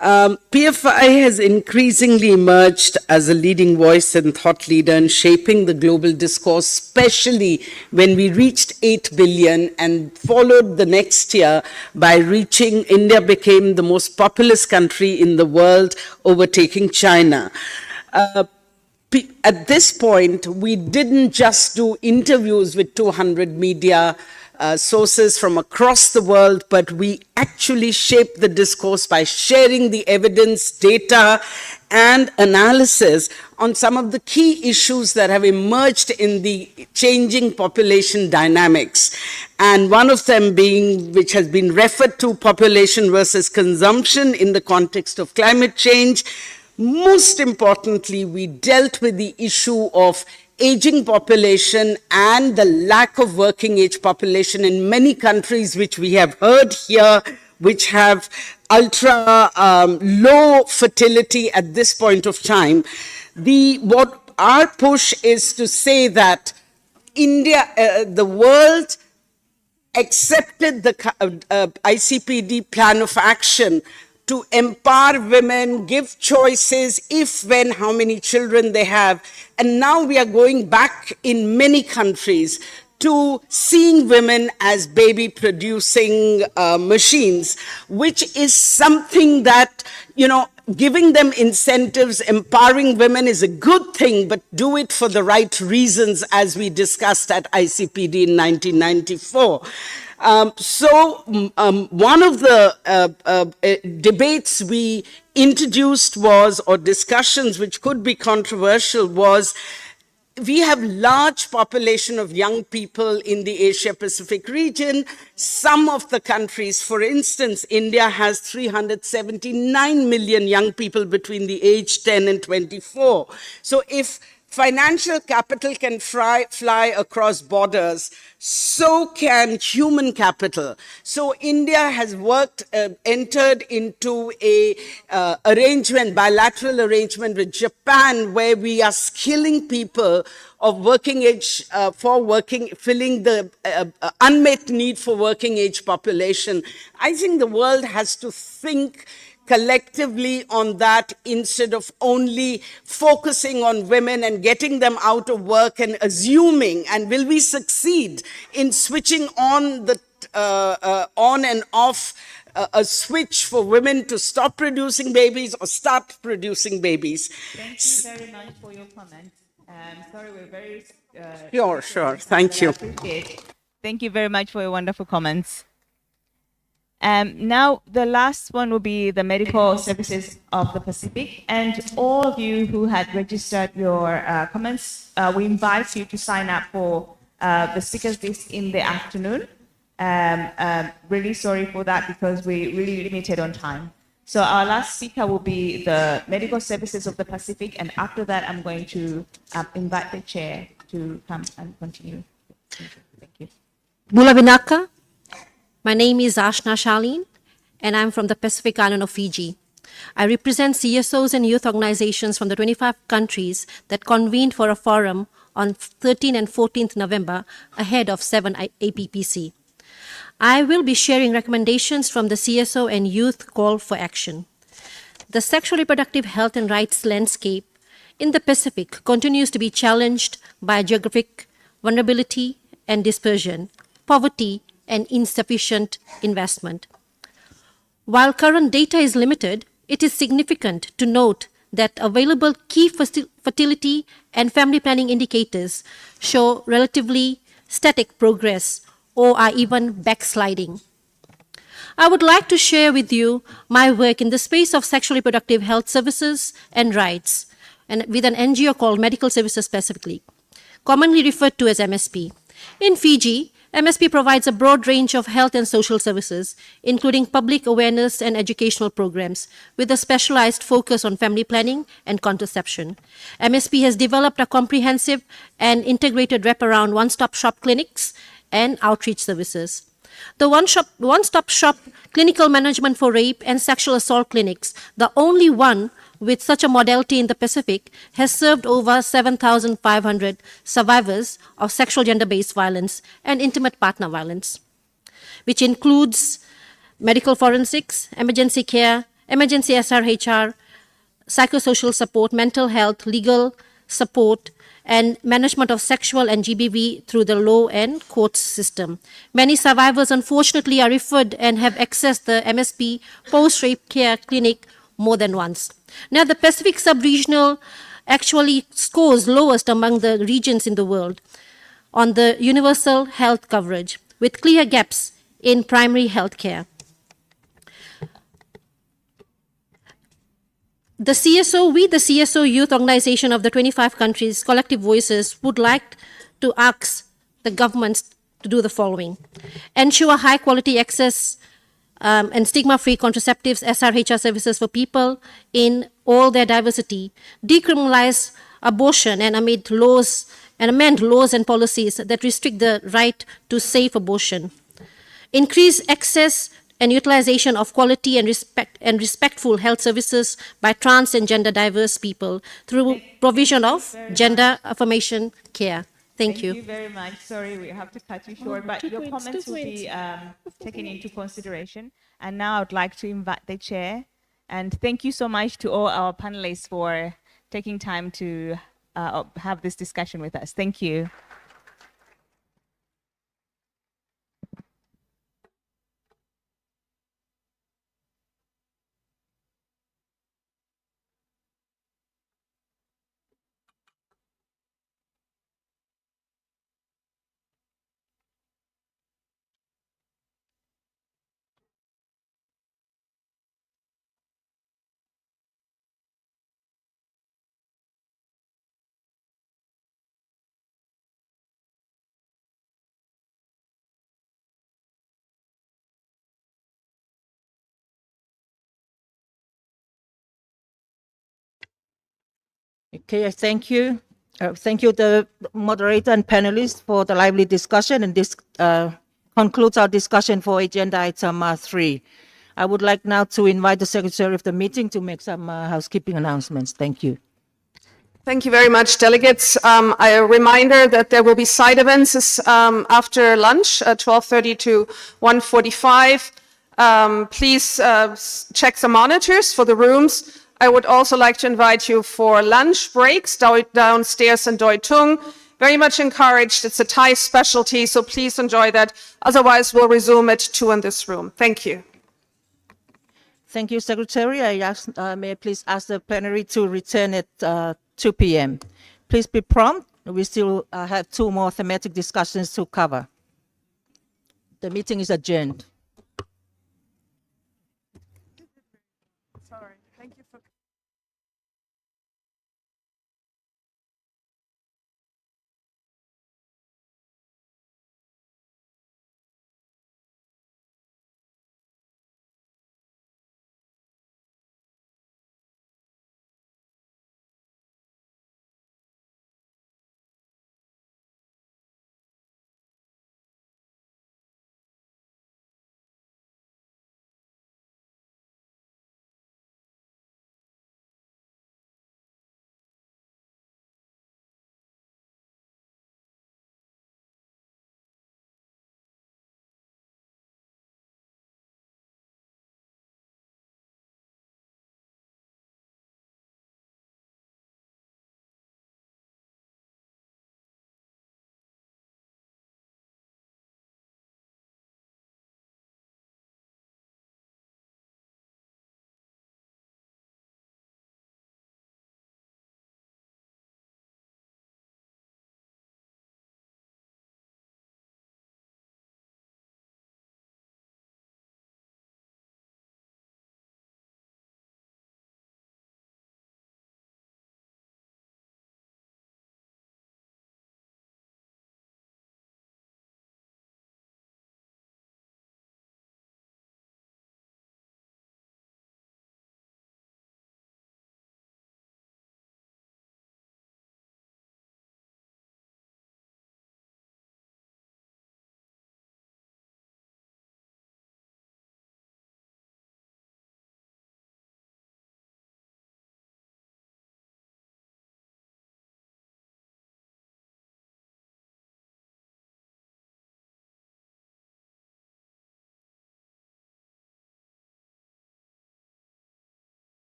PFI has increasingly emerged as a leading voice and thought leader in shaping the global discourse, especially when we reached 8 billion and followed the next year by reaching, India became the most populous country in the world, overtaking China. At this point, we didn't just do interviews with 200 media sources from across the world, but we actually shaped the discourse by sharing the evidence, data, and analysis on some of the key issues that have emerged in the changing population dynamics. And one of them being, which has been referred to, population versus consumption in the context of climate change. Most importantly, we dealt with the issue of aging population and the lack of working age population in many countries, which we have heard here, which have ultra low fertility at this point of time. What our push is to say that India, the world accepted the ICPD plan of action to empower women, give choices, if, when, how many children they have. And now we are going back in many countries to seeing women as baby producing machines, which is something that, giving them incentives, empowering women is a good thing, but do it for the right reasons, as we discussed at ICPD in 1994. One of the debates we introduced was, or discussions which could be controversial, was we have large population of young people in the Asia-Pacific region. Some of the countries, for instance, India has 379 million young people between the age 10 and 24. So if financial capital can fly across borders, so can human capital. So India has entered into a bilateral arrangement with Japan, where we are skilling people of working age filling the unmet need for working age population. I think the world has to think collectively on that instead of only focusing on women and getting them out of work and assuming, and will we succeed in switching on the on and off a switch for women to stop producing babies or start producing babies? Thank you very much for your comment. Sorry, we're very... Sure. Thank you. Thank you very much for your wonderful comments. Now, the last one will be the Medical Services of the Pacific. And all of you who had registered your comments, we invite you to sign up for the speakers list in the afternoon. Really sorry for that, because we're really limited on time. So our last speaker will be the Medical Services of the Pacific. And after that, I'm going to invite the chair to come and continue. Thank you. Mula Binaka. My name is Ashna Shaleen, and I'm from the Pacific Island of Fiji. I represent CSOs and youth organizations from the 25 countries that convened for a forum on 13th and 14th November ahead of 7 APPC. I will be sharing recommendations from the CSO and youth call for action. The sexual reproductive health and rights landscape in the Pacific continues to be challenged by geographic vulnerability and dispersion, poverty, and insufficient investment. While current data is limited, it is significant to note that available key fertility and family planning indicators show relatively static progress or are even backsliding. I would like to share with you my work in the space of sexual reproductive health services and rights, and with an NGO called Medical Services specifically, commonly referred to as MSP. In Fiji, MSP provides a broad range of health and social services, including public awareness and educational programs, with a specialized focus on family planning and contraception. MSP has developed a comprehensive and integrated wraparound one-stop shop clinics and outreach services. The one-stop shop clinical management for rape and sexual assault clinics, the only one with such a modality in the Pacific, has served over 7,500 survivors of sexual gender-based violence and intimate partner violence, which includes medical forensics, emergency care, emergency SRHR, psychosocial support, mental health, legal support, and management of sexual and GBV through the law and courts system. Many survivors, unfortunately, are referred and have accessed the MSP post-rape care clinic more than once. Now, the Pacific sub-regional actually scores lowest among the regions in the world on the universal health coverage, with clear gaps in primary health care. The CSO youth organization of the 25 countries, Collective Voices, would like to ask the governments to do the following: ensure high quality access and stigma-free contraceptives, SRHR services for people in all their diversity, decriminalize abortion and amend laws and policies that restrict the right to safe abortion, increase access and utilization of quality and respectful health services by trans and gender diverse people through provision of gender affirmation care. Thank you. Thank you very much. Sorry, we have to cut you short, but your comments will be taken into consideration. And now I'd like to invite the chair. And thank you so much to all our panelists for taking time to have this discussion with us. Thank you. Okay, thank you. Thank you, the moderator and panelists, for the lively discussion. And this concludes our discussion for agenda item 3. I would like now to invite the secretary of the meeting to make some housekeeping announcements. Thank you. Thank you very much, delegates. A reminder that there will be side events after lunch, 12:30 to 1:45. Please check the monitors for the rooms. I would also like to invite you for lunch breaks downstairs in Doi Tung. Very much encouraged. It's a Thai specialty, so please enjoy that. Otherwise, we'll resume at 2 in this room. Thank you. Thank you, Secretary. May I please ask the plenary to return at 2 p.m. Please be prompt. We still have 2 more thematic discussions to cover. The meeting is adjourned.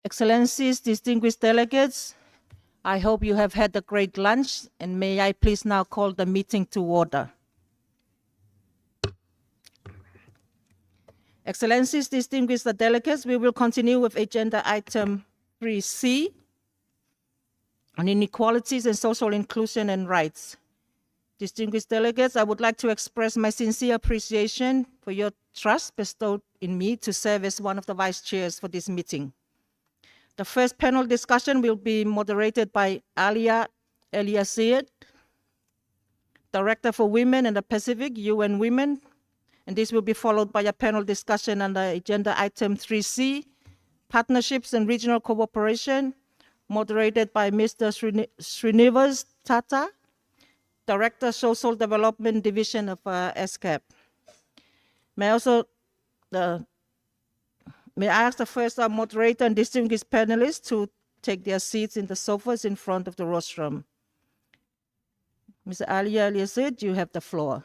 Excellencies, distinguished delegates, I hope you have had a great lunch, and may I please now call the meeting to order. Excellencies, distinguished delegates, we will continue with agenda item 3C on inequalities and social inclusion and rights. Distinguished delegates, I would like to express my sincere appreciation for your trust bestowed in me to serve as one of the vice chairs for this meeting. The first panel discussion will be moderated by Alia Eliasir, Director for Women in the Pacific, UN Women, and this will be followed by a panel discussion under agenda item 3C, Partnerships and Regional Cooperation, moderated by Mr. Srinivas Tata, Director, Social Development Division of ESCAP. May I ask the first moderator and distinguished panelists to take their seats in the sofas in front of the rostrum. Mr. Alia Eliasir, you have the floor.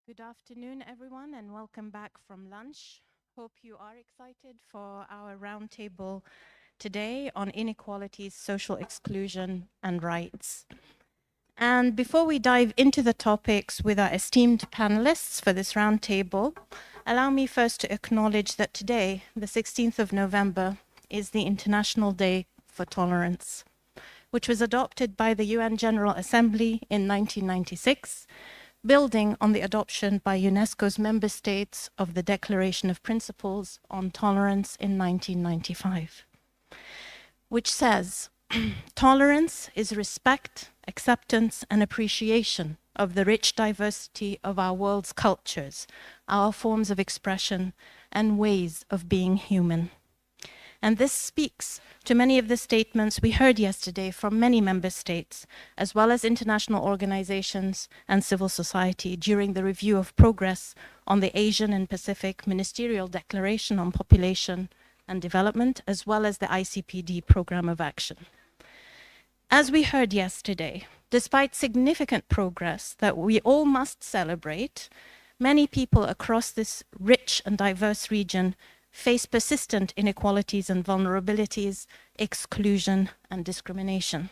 Good afternoon, everyone, and welcome back from lunch. Hope you are excited for our roundtable today on inequalities, social exclusion, and rights. And before we dive into the topics with our esteemed panelists for this roundtable, allow me first to acknowledge that today, the 16th of November, is the International Day for Tolerance, which was adopted by the UN General Assembly in 1996, building on the adoption by UNESCO's member states of the Declaration of Principles on Tolerance in 1995, which says, tolerance is respect, acceptance, and appreciation of the rich diversity of our world's cultures, our forms of expression, and ways of being human. And this speaks to many of the statements we heard yesterday from many member states, as well as international organizations and civil society during the review of progress on the Asian and Pacific Ministerial Declaration on Population and Development, as well as the ICPD Program of Action. As we heard yesterday, despite significant progress that we all must celebrate, many people across this rich and diverse region face persistent inequalities and vulnerabilities, exclusion, and discrimination.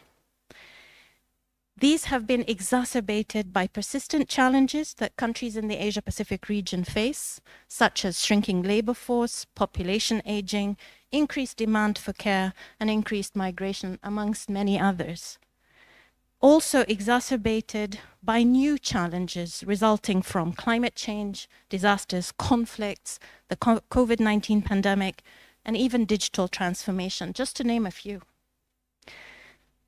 These have been exacerbated by persistent challenges that countries in the Asia-Pacific region face, such as shrinking labor force, population aging, increased demand for care, and increased migration, amongst many others. Also exacerbated by new challenges resulting from climate change, disasters, conflicts, the COVID-19 pandemic, and even digital transformation, just to name a few.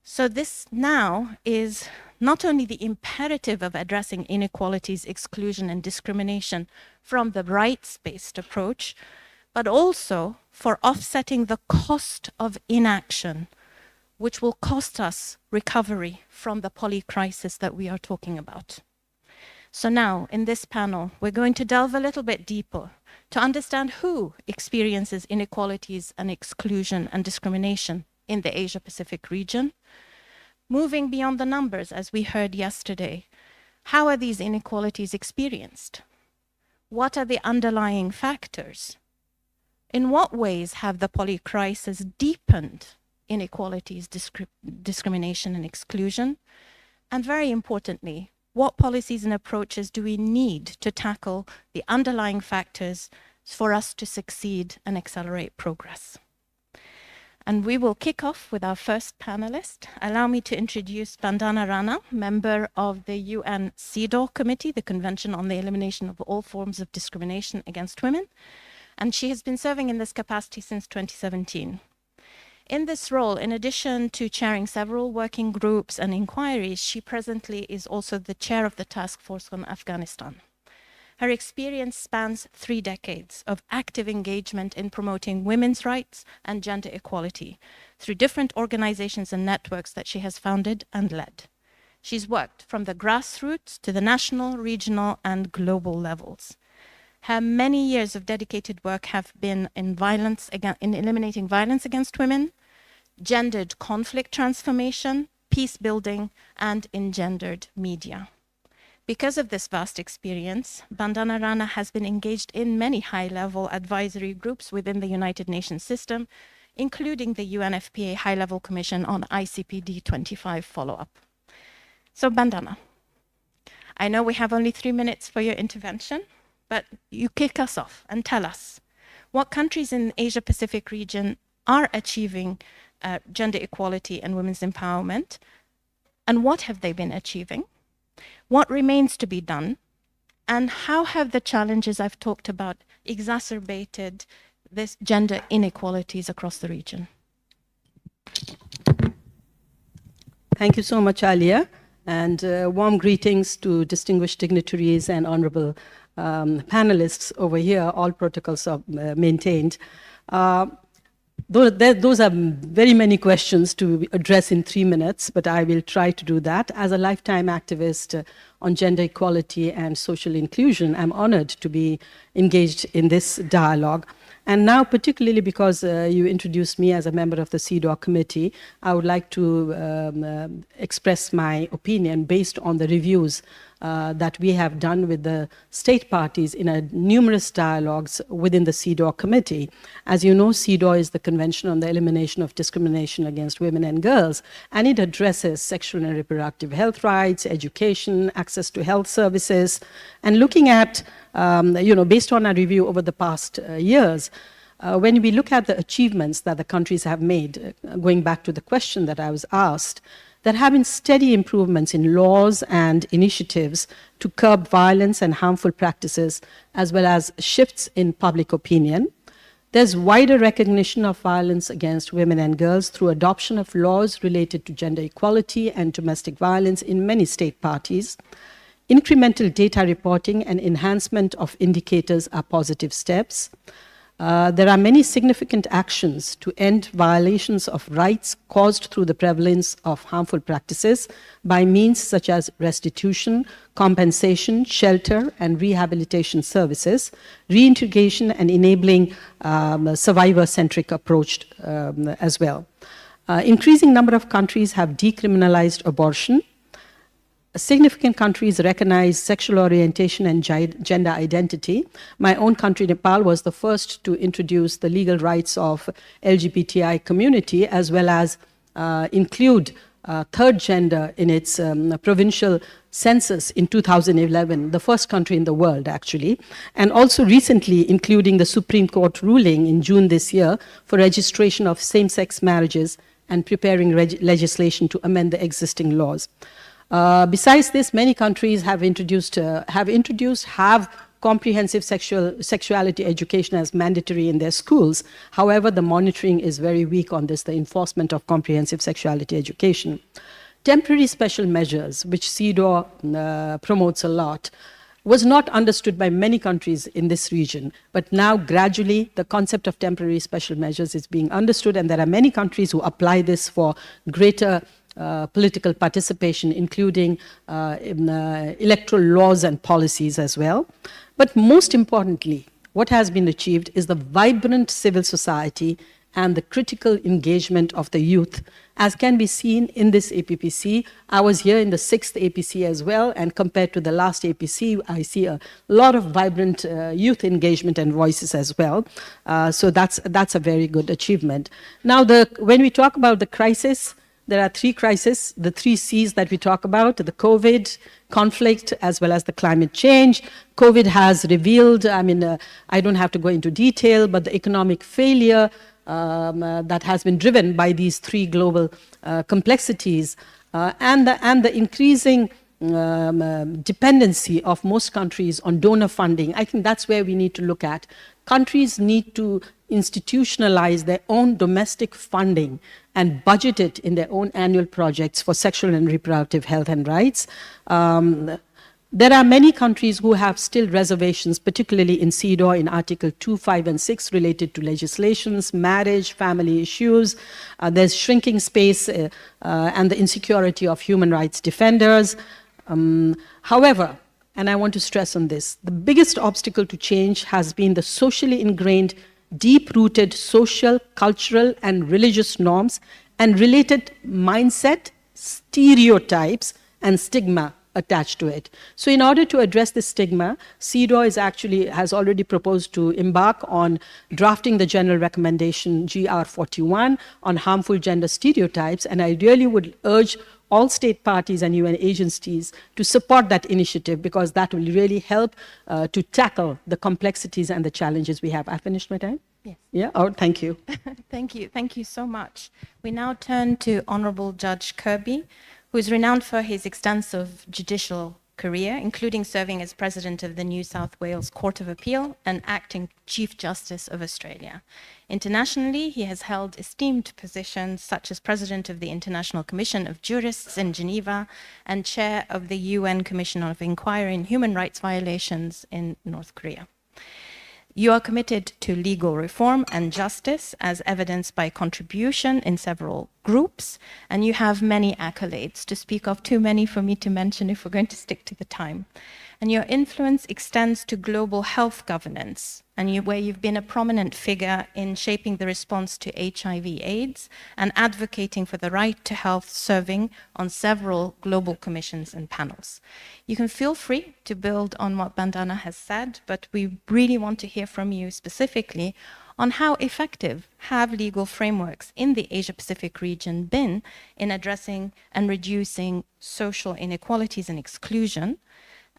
So this now is not only the imperative of addressing inequalities, exclusion, and discrimination from the rights-based approach, but also for offsetting the cost of inaction, which will cost us recovery from the poly-crisis that we are talking about. So now, in this panel, we're going to delve a little bit deeper to understand who experiences inequalities and exclusion and discrimination in the Asia-Pacific region. Moving beyond the numbers, as we heard yesterday, how are these inequalities experienced? What are the underlying factors? In what ways have the poly-crisis deepened inequalities, discrimination, and exclusion? And very importantly, what policies and approaches do we need to tackle the underlying factors for us to succeed and accelerate progress? And we will kick off with our first panelist. Allow me to introduce Bandana Rana, member of the UN CEDAW Committee, the Convention on the Elimination of All Forms of Discrimination Against Women. And she has been serving in this capacity since 2017. In this role, in addition to chairing several working groups and inquiries, she presently is also the chair of the task force on Afghanistan. Her experience spans 3 decades of active engagement in promoting women's rights and gender equality through different organizations and networks that she has founded and led. She's worked from the grassroots to the national, regional, and global levels. Her many years of dedicated work have been in eliminating violence against women, gendered conflict transformation, peace building, and in gendered media. Because of this vast experience, Bandana Rana has been engaged in many high-level advisory groups within the United Nations system, including the UNFPA High-Level Commission on ICPD 25 follow-up. So Bandana, I know we have only 3 minutes for your intervention, but you kick us off and tell us what countries in the Asia-Pacific region are achieving gender equality and women's empowerment, and what have they been achieving? What remains to be done? And how have the challenges I've talked about exacerbated this gender inequalities across the region? Thank you so much, Alia, and warm greetings to distinguished dignitaries and honorable panelists over here. All protocols are maintained. Those are very many questions to address in 3 minutes, but I will try to do that. As a lifetime activist on gender equality and social inclusion, I'm honored to be engaged in this dialogue. And now, particularly because you introduced me as a member of the CEDAW committee, I would like to express my opinion based on the reviews that we have done with the state parties in numerous dialogues within the CEDAW committee. As you know, CEDAW is the Convention on the Elimination of Discrimination Against Women and Girls, and it addresses sexual and reproductive health rights, education, access to health services, and looking at, based on our review over the past years, when we look at the achievements that the countries have made, going back to the question that I was asked, there have been steady improvements in laws and initiatives to curb violence and harmful practices, as well as shifts in public opinion. There's wider recognition of violence against women and girls through adoption of laws related to gender equality and domestic violence in many state parties. Incremental data reporting and enhancement of indicators are positive steps. There are many significant actions to end violations of rights caused through the prevalence of harmful practices by means such as restitution, compensation, shelter, and rehabilitation services, reintegration, and enabling survivor-centric approach as well. Increasing number of countries have decriminalized abortion. Significant countries recognize sexual orientation and gender identity. My own country, Nepal, was the first to introduce the legal rights of LGBTI community, as well as include third gender in its provincial census in 2011, the first country in the world, actually, and also recently including the Supreme Court ruling in June this year for registration of same-sex marriages and preparing legislation to amend the existing laws. Besides this, many countries have comprehensive sexuality education as mandatory in their schools. However, the monitoring is very weak on this, the enforcement of comprehensive sexuality education. Temporary special measures, which CEDAW promotes a lot, was not understood by many countries in this region, but now gradually the concept of temporary special measures is being understood, and there are many countries who apply this for greater political participation, including electoral laws and policies as well. But most importantly, what has been achieved is the vibrant civil society and the critical engagement of the youth, as can be seen in this APPC. I was here in the 6th APC as well, and compared to the last APC, I see a lot of vibrant youth engagement and voices as well. So that's a very good achievement. Now, when we talk about the crisis, there are 3 crises, the 3 C's that we talk about: the COVID, conflict, as well as the climate change. COVID has revealed, I don't have to go into detail, but the economic failure that has been driven by these 3 global complexities and the increasing dependency of most countries on donor funding. I think that's where we need to look at. Countries need to institutionalize their own domestic funding and budget it in their own annual projects for sexual and reproductive health and rights. There are many countries who have still reservations, particularly in CEDAW in Article 2, 5, and 6 related to legislations, marriage, family issues. There's shrinking space and the insecurity of human rights defenders. However, and I want to stress on this, the biggest obstacle to change has been the socially ingrained, deep-rooted social, cultural, and religious norms and related mindset, stereotypes, and stigma attached to it. So in order to address this stigma, CEDAW has already proposed to embark on drafting the general recommendation GR 41 on harmful gender stereotypes, and I really would urge all state parties and UN agencies to support that initiative, because that will really help to tackle the complexities and the challenges we have. I finished my time? Yes. Yeah? Oh, thank you. Thank you. Thank you so much. We now turn to Honorable Judge Kirby, who is renowned for his extensive judicial career, including serving as President of the New South Wales Court of Appeal and acting Chief Justice of Australia. Internationally, he has held esteemed positions such as President of the International Commission of Jurists in Geneva and Chair of the UN Commission of Inquiry in Human Rights Violations in North Korea. You are committed to legal reform and justice, as evidenced by contribution in several groups, and you have many accolades, to speak of too many for me to mention if we're going to stick to the time. And your influence extends to global health governance, and where you've been a prominent figure in shaping the response to HIV/AIDS and advocating for the right to health, serving on several global commissions and panels. You can feel free to build on what Bandana has said, but we really want to hear from you specifically on how effective have legal frameworks in the Asia-Pacific region been in addressing and reducing social inequalities and exclusion.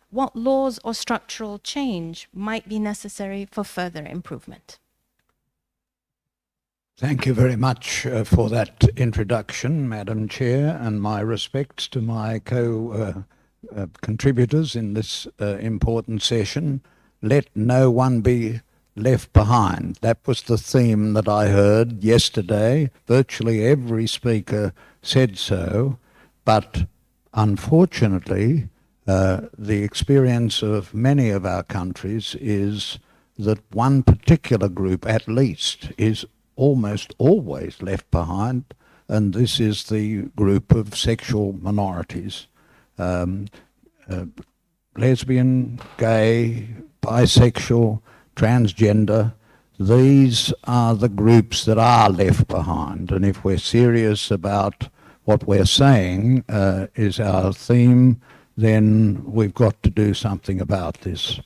What laws or structural change might be necessary for further improvement? Thank you very much for that introduction, Madam Chair, and my respects to my contributors in this important session. Let no one be left behind. That was the theme that I heard yesterday. Virtually every speaker said so, but unfortunately, the experience of many of our countries is that one particular group, at least, is almost always left behind, and this is the group of sexual minorities. Lesbian, gay, bisexual, transgender, these are the groups that are left behind. And if we're serious about what we're saying is our theme, then we've got to do something about this.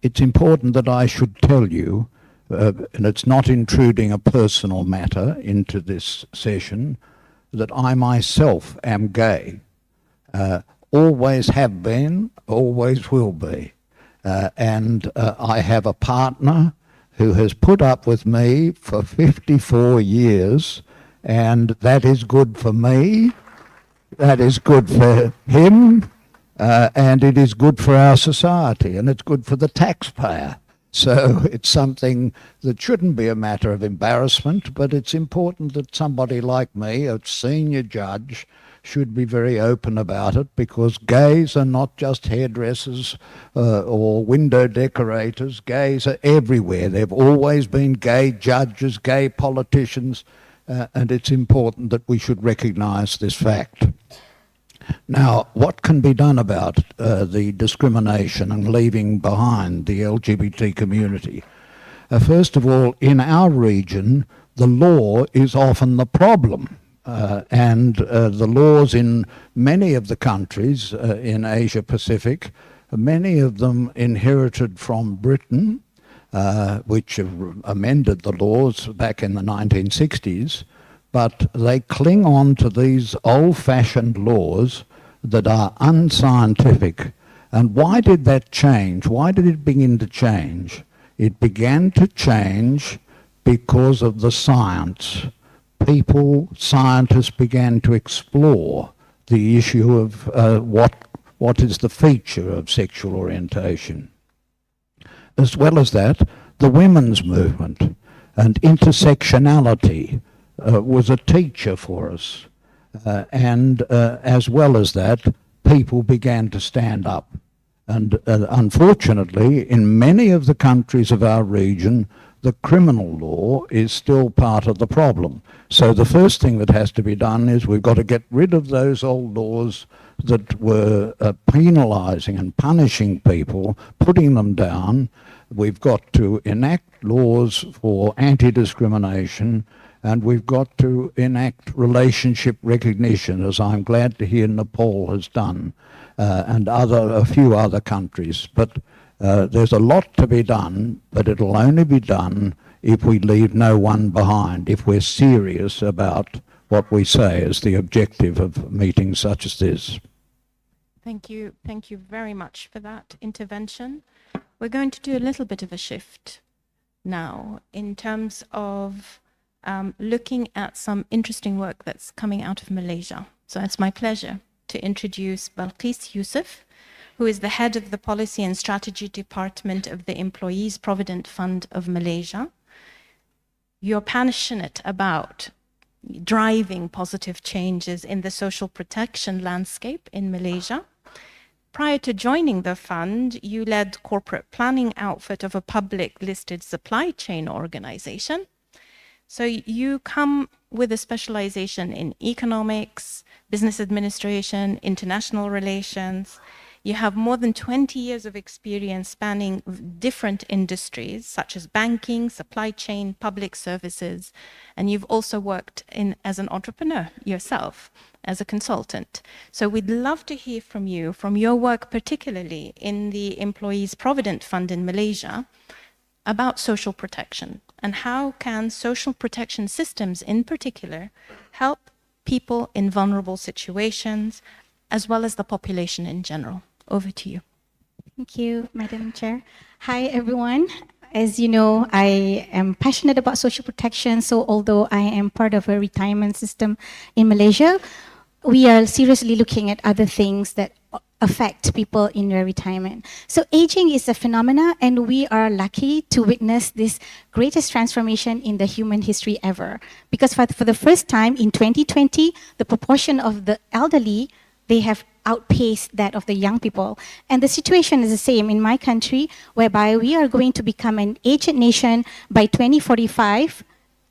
It's important that I should tell you, and it's not intruding a personal matter into this session, that I myself am gay. Always have been, always will be. And I have a partner who has put up with me for 54 years, and that is good for me, that is good for him, and it is good for our society, and it's good for the taxpayer. So it's something that shouldn't be a matter of embarrassment, but it's important that somebody like me, a senior judge, should be very open about it, because gays are not just hairdressers or window decorators. Gays are everywhere. They've always been gay judges, gay politicians, and it's important that we should recognise this fact. Now, what can be done about the discrimination and leaving behind the LGBT community? First of all, in our region, the law is often the problem. And the laws in many of the countries in Asia Pacific, many of them inherited from Britain, which amended the laws back in the 1960s, but they cling on to these old-fashioned laws that are unscientific. And why did that change? Why did it begin to change? It began to change because of the science. Scientists began to explore the issue of what is the feature of sexual orientation. As well as that, the women's movement and intersectionality was a teacher for us. And as well as that, people began to stand up. And unfortunately, in many of the countries of our region, the criminal law is still part of the problem. So the first thing that has to be done is we've got to get rid of those old laws that were penalising and punishing people, putting them down. We've got to enact laws for anti-discrimination, and we've got to enact relationship recognition, as I'm glad to hear Nepal has done, and a few other countries. But there's a lot to be done, but it'll only be done if we leave no one behind, if we're serious about what we say is the objective of meetings such as this. Thank you very much for that intervention. We're going to do a little bit of a shift now in terms of looking at some interesting work that's coming out of Malaysia. So it's my pleasure to introduce Balqis Yusuf, who is the head of the Policy and Strategy Department of the Employees Provident Fund of Malaysia. You're passionate about driving positive changes in the social protection landscape in Malaysia. Prior to joining the fund, you led corporate planning outfit of a public listed supply chain organization. So you come with a specialization in economics, business administration, international relations. You have more than 20 years of experience spanning different industries such as banking, supply chain, public services, and you've also worked as an entrepreneur yourself, as a consultant. So we'd love to hear from you, from your work particularly in the Employees Provident Fund in Malaysia, about social protection and how can social protection systems in particular help people in vulnerable situations as well as the population in general. Over to you. Thank you, Madam Chair. Hi, everyone. As you know, I am passionate about social protection. So although I am part of a retirement system in Malaysia, we are seriously looking at other things that affect people in their retirement. So aging is a phenomena, and we are lucky to witness this greatest transformation in the human history ever. Because for the first time in 2020, the proportion of the elderly, they have outpaced that of the young people. And the situation is the same in my country, whereby we are going to become an aged nation by 2045.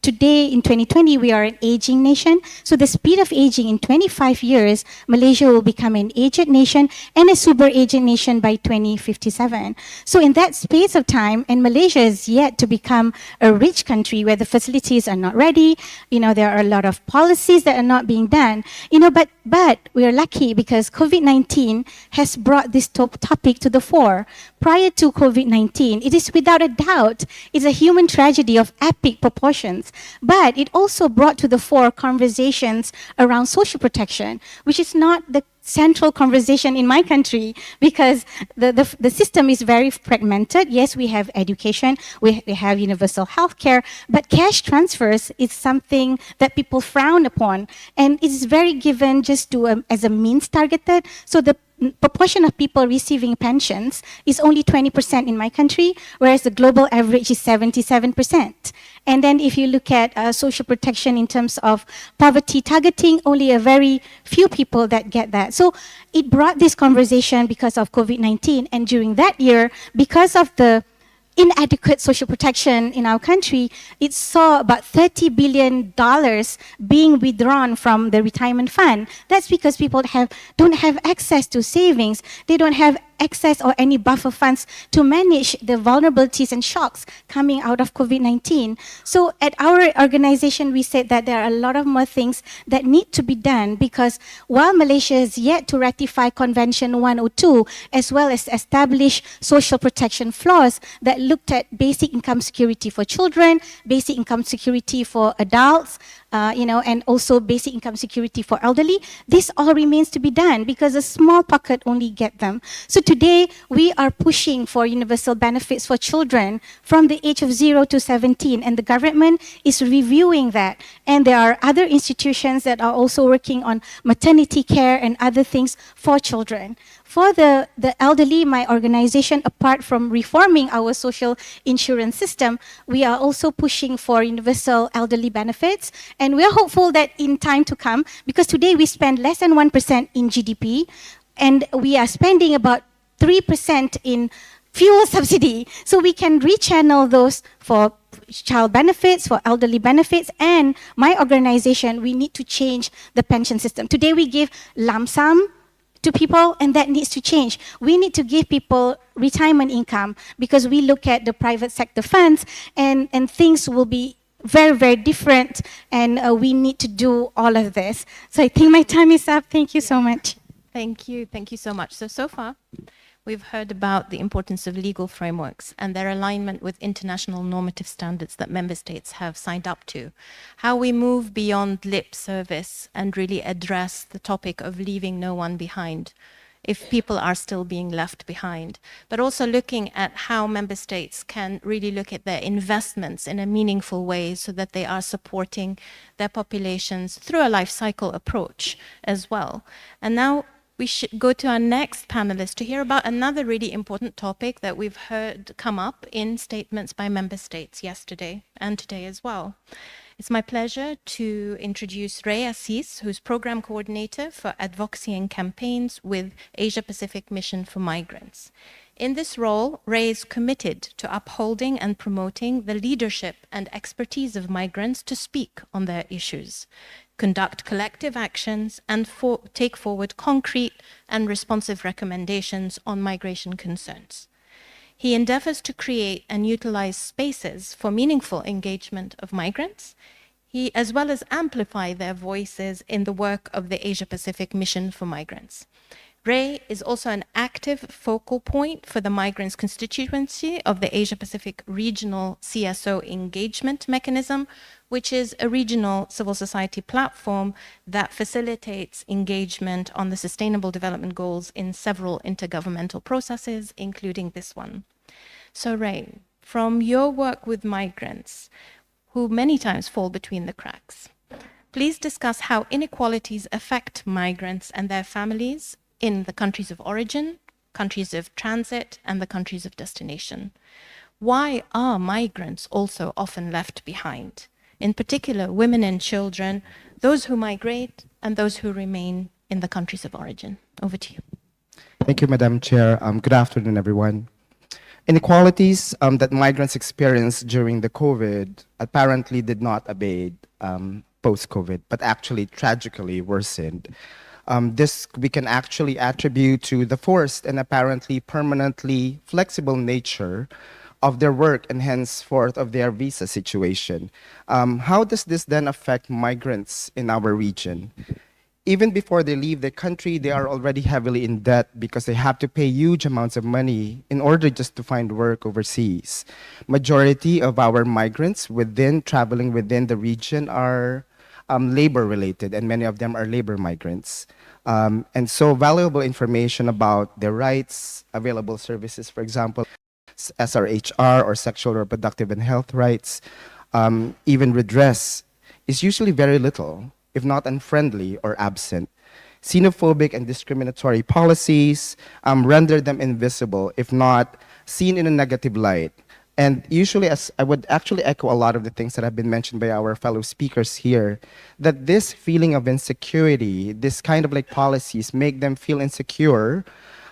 Today, in 2020, we are an aging nation. So the speed of aging in 25 years, Malaysia will become an aged nation and a super aged nation by 2057. So in that space of time, and Malaysia is yet to become a rich country where the facilities are not ready. You know, there are a lot of policies that are not being done. You know, but we are lucky because COVID-19 has brought this topic to the fore. Prior to COVID-19, it is without a doubt, it's a human tragedy of epic proportions. But it also brought to the fore conversations around social protection, which is not the central conversation in my country because the system is very fragmented. Yes, we have education, we have universal health care, but cash transfers is something that people frown upon. And it's very given just to as a means targeted. So the proportion of people receiving pensions is only 20% in my country, whereas the global average is 77%. And then if you look at social protection in terms of poverty targeting, only a very few people that get that. So it brought this conversation because of COVID-19. And during that year, because of the inadequate social protection in our country, it saw about $30 billion being withdrawn from the retirement fund. That's because people don't have access to savings. They don't have access or any buffer funds to manage the vulnerabilities and shocks coming out of COVID-19. So at our organization, we said that there are a lot of more things that need to be done because while Malaysia is yet to ratify Convention 102, as well as establish social protection floors that looked at basic income security for children, basic income security for adults, and also basic income security for elderly, this all remains to be done because a small pocket only get them. So today, we are pushing for universal benefits for children from the age of 0 to 17, and the government is reviewing that. And there are other institutions that are also working on maternity care and other things for children. For the elderly, my organization, apart from reforming our social social insurance system, we are also pushing for universal elderly benefits. And we are hopeful that in time to come, because today we spend less than 1% in GDP, and we are spending about 3% in fuel subsidy. So we can rechannel those for child benefits, for elderly benefits, and my organization, we need to change the pension system. Today we give lump sum to people, and that needs to change. We need to give people retirement income, because we look at the private sector funds, and things will be very, very different, and we need to do all of this. So I think my time is up. Thank you so much. Thank you so much. So far, we've heard about the importance of legal frameworks and their alignment with international normative standards that member states have signed up to. How we move beyond lip service and really address the topic of leaving no one behind, if people are still being left behind, but also looking at how member states can really look at their investments in a meaningful way so that they are supporting their populations through a life cycle approach as well. And now we should go to our next panelist to hear about another really important topic that we've heard come up in statements by member states yesterday and today as well. It's my pleasure to introduce Ray Assis, who's Program Coordinator for Advocacy and Campaigns with Asia Pacific Mission for Migrants. In this role, Ray is committed to upholding and promoting the leadership and expertise of migrants to speak on their issues, conduct collective actions, and take forward concrete and responsive recommendations on migration concerns. He endeavors to create and utilize spaces for meaningful engagement of migrants, as well as amplify their voices in the work of the Asia Pacific Mission for Migrants. Ray is also an active focal point for the migrants constituency of the Asia Pacific Regional CSO Engagement Mechanism, which is a regional civil society platform that facilitates engagement on the Sustainable Development Goals in several intergovernmental processes, including this one. So Ray, from your work with migrants, who many times fall between the cracks, please discuss how inequalities affect migrants and their families in the countries of origin, countries of transit, and the countries of destination. Why are migrants also often left behind? In particular, women and children, those who migrate and those who remain in the countries of origin. Over to you. Thank you, Madam Chair. Good afternoon, everyone. Inequalities that migrants experienced during the COVID apparently did not abate post-COVID, but actually tragically worsened. This we can actually attribute to the forced and apparently permanently flexible nature of their work and henceforth of their visa situation. How does this then affect migrants in our region? Even before they leave the country, they are already heavily in debt because they have to pay huge amounts of money in order just to find work overseas. Majority of our migrants traveling within the region are labor related, and many of them are labor migrants. And so valuable information about their rights, available services, for example, SRHR or sexual, reproductive, and health rights, even redress, is usually very little, if not unfriendly or absent. Xenophobic and discriminatory policies render them invisible, if not seen in a negative light. And usually, as I would actually echo a lot of the things that have been mentioned by our fellow speakers here, that this feeling of insecurity, this kind of like policies make them feel insecure,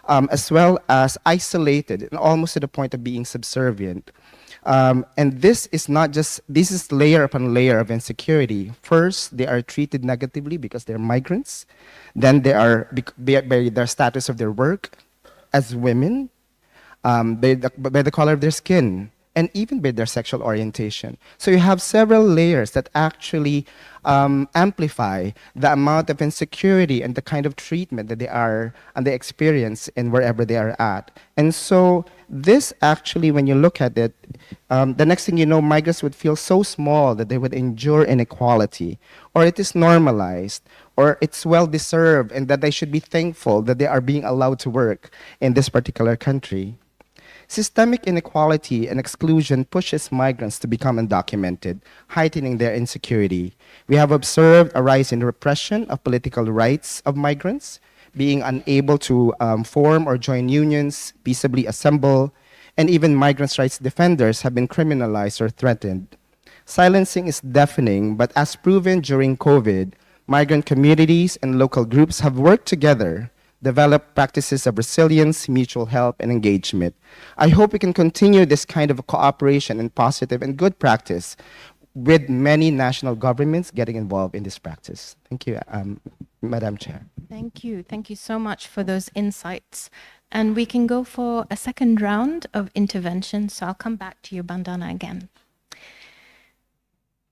as well as isolated and almost to the point of being subservient. And this is layer upon layer of insecurity. First, they are treated negatively because they're migrants. Then they are, by their status of their work as women, by the color of their skin, and even by their sexual orientation. So you have several layers that actually amplify the amount of insecurity and the kind of treatment that they experience in wherever they are at. And so this actually, when you look at it, the next thing you know, migrants would feel so small that they would endure inequality, or it is normalized, or it's well-deserved, and that they should be thankful that they are being allowed to work in this particular country. Systemic inequality and exclusion pushes migrants to become undocumented, heightening their insecurity. We have observed a rise in repression of political rights of migrants, being unable to form or join unions, peaceably assemble, and even migrants' rights defenders have been criminalized or threatened. Silencing is deafening, but as proven during COVID, migrant communities and local groups have worked together, developed practices of resilience, mutual help, and engagement. I hope we can continue this kind of cooperation and positive and good practice with many national governments getting involved in this practice. Thank you, Madam Chair. Thank you. Thank you so much for those insights. And we can go for a second round of intervention. So I'll come back to you, Bandana, again.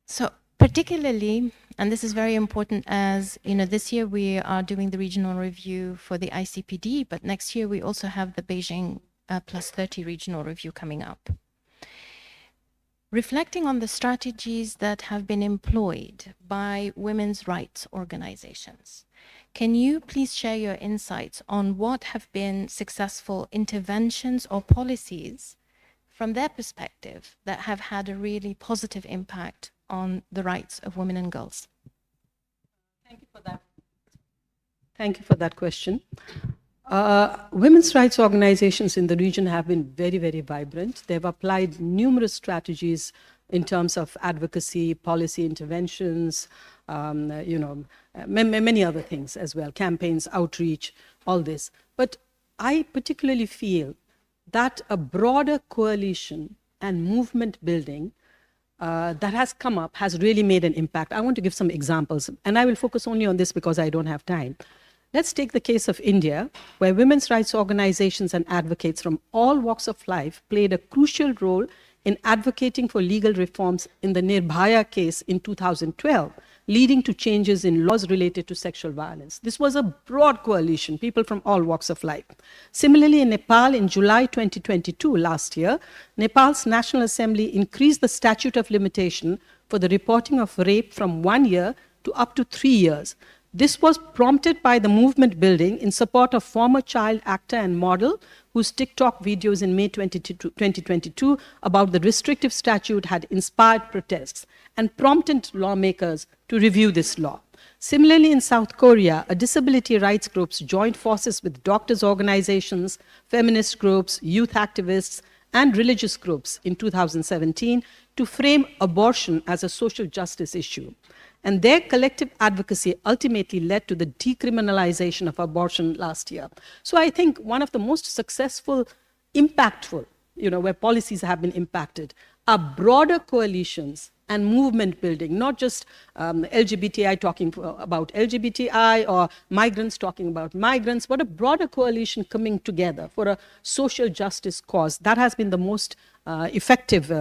So particularly, and this is very important, as you know, this year we are doing the regional review for the ICPD, but next year we also have the Beijing Plus 30 regional review coming up. Reflecting on the strategies that have been employed by women's rights organizations, can you please share your insights on what have been successful interventions or policies from their perspective that have had a really positive impact on the rights of women and girls? Thank you for that. Thank you for that question. Women's rights organizations in the region have been very, very vibrant. They've applied numerous strategies in terms of advocacy, policy interventions, many other things as well, campaigns, outreach, all this. But I particularly feel that a broader coalition and movement building that has come up has really made an impact. I want to give some examples, and I will focus only on this because I don't have time. Let's take the case of India, where women's rights organizations and advocates from all walks of life played a crucial role in advocating for legal reforms in the Nirbhaya case in 2012, leading to changes in laws related to sexual violence. This was a broad coalition, people from all walks of life. Similarly, in Nepal, in July 2022, last year, Nepal's National Assembly increased the statute of limitation for the reporting of rape from 1 year to up to 3 years. This was prompted by the movement building in support of former child actor and model whose TikTok videos in May 2022 about the restrictive statute had inspired protests and prompted lawmakers to review this law. Similarly, in South Korea, a disability rights groups joined forces with doctors' organizations, feminist groups, youth activists, and religious groups in 2017 to frame abortion as a social justice issue. And their collective advocacy ultimately led to the decriminalization of abortion last year. So I think one of the most successful, impactful, where policies have been impacted, are broader coalitions and movement building, not just LGBTI talking about LGBTI or migrants talking about migrants, but a broader coalition coming together for a social justice cause. That has been the most effective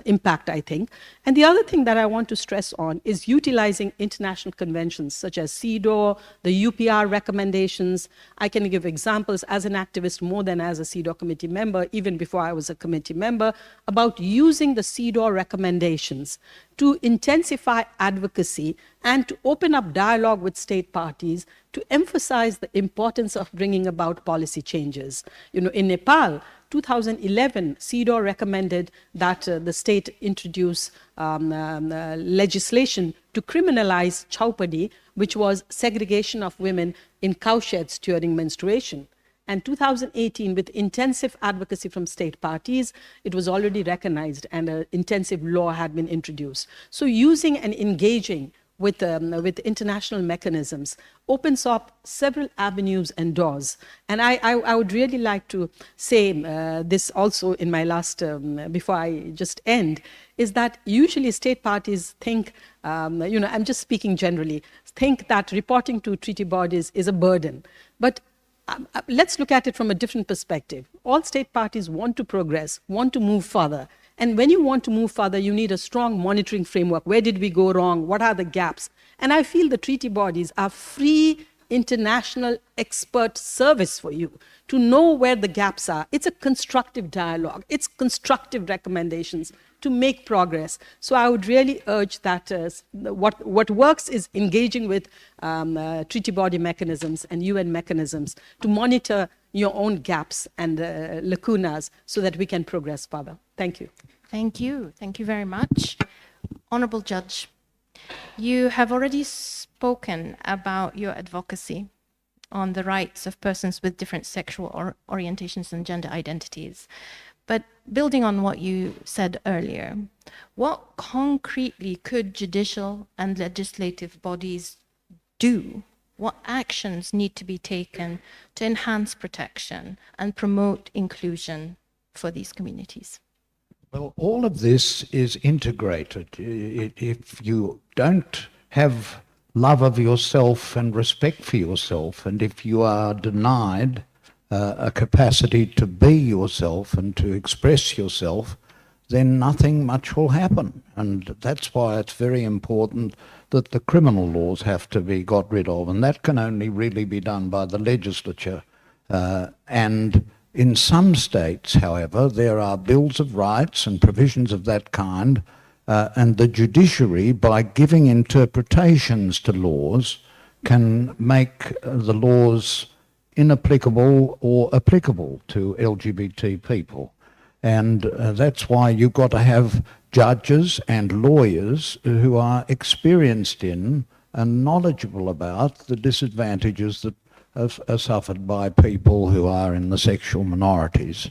impact, I think. And the other thing that I want to stress on is utilizing international conventions such as CEDAW, the UPR recommendations. I can give examples as an activist more than as a CEDAW committee member, even before I was a committee member, about using the CEDAW recommendations to intensify advocacy and to open up dialogue with state parties to emphasize the importance of bringing about policy changes. In Nepal, 2011, CEDAW recommended that the state introduce legislation to criminalize chaupadi, which was segregation of women in cowsheds during menstruation. And 2018, with intensive advocacy from state parties, it was already recognized and an intensive law had been introduced. So using and engaging with international mechanisms opens up several avenues and doors. And I would really like to say this also in my last, before I just end, is that usually state parties think, I'm just speaking generally, think that reporting to treaty bodies is a burden. But let's look at it from a different perspective. All state parties want to progress, want to move further. And when you want to move further, you need a strong monitoring framework. Where did we go wrong? What are the gaps? And I feel the treaty bodies are free international expert service for you to know where the gaps are. It's a constructive dialogue. It's constructive recommendations to make progress. So I would really urge that what works is engaging with treaty body mechanisms and UN mechanisms to monitor your own gaps and lacunas so that we can progress further. Thank you. Thank you. Thank you very much. Honorable Judge, you have already spoken about your advocacy on the rights of persons with different sexual orientations and gender identities. But building on what you said earlier, what concretely could judicial and legislative bodies do? What actions need to be taken to enhance protection and promote inclusion for these communities? Well, all of this is integrated. If you don't have love of yourself and respect for yourself, and if you are denied a capacity to be yourself and to express yourself, then nothing much will happen. And that's why it's very important that the criminal laws have to be got rid of, and that can only really be done by the legislature. And in some states, however, there are bills of rights and provisions of that kind, and the judiciary, by giving interpretations to laws, can make the laws inapplicable or applicable to LGBT people. And that's why you've got to have judges and lawyers who are experienced in and knowledgeable about the disadvantages that are suffered by people who are in the sexual minorities.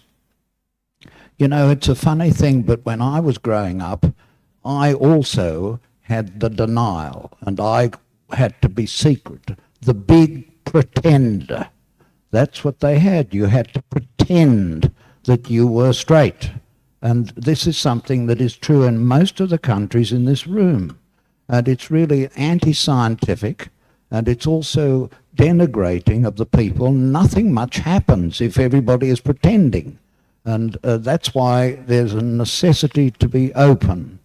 You know, it's a funny thing, but when I was growing up, I also had the denial, and I had to be secret, the big pretender. That's what they had. You had to pretend that you were straight. And this is something that is true in most of the countries in this room. And it's really anti-scientific, and it's also denigrating of the people. Nothing much happens if everybody is pretending. And that's why there's a necessity to be open.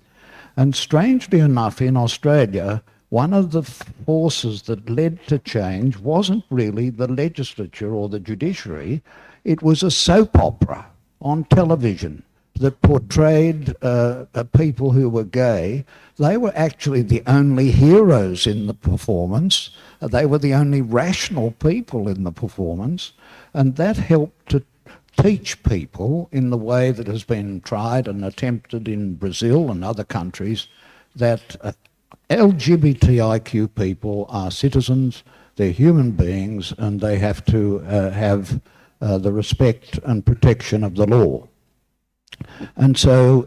And strangely enough, in Australia, one of the forces that led to change wasn't really the legislature or the judiciary. It was a soap opera on television that portrayed people who were gay. They were actually the only heroes in the performance. They were the only rational people in the performance. And that helped to teach people, in the way that has been tried and attempted in Brazil and other countries, that LGBTIQ people are citizens, they're human beings, and they have to have the respect and protection of the law. And so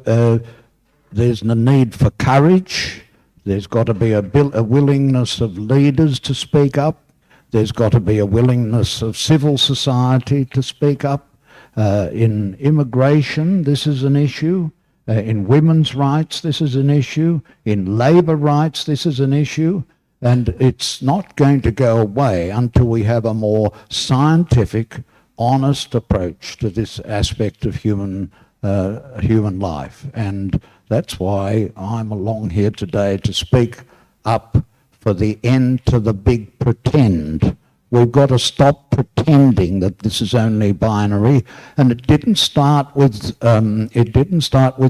there's the need for courage. There's got to be a willingness of leaders to speak up. There's got to be a willingness of civil society to speak up. In immigration, this is an issue. In women's rights, this is an issue. In labour rights, this is an issue. And it's not going to go away until we have a more scientific, honest approach to this aspect of human life. And that's why I'm along here today to speak up for the end to the big pretend. We've got to stop pretending that this is only binary, and it didn't start with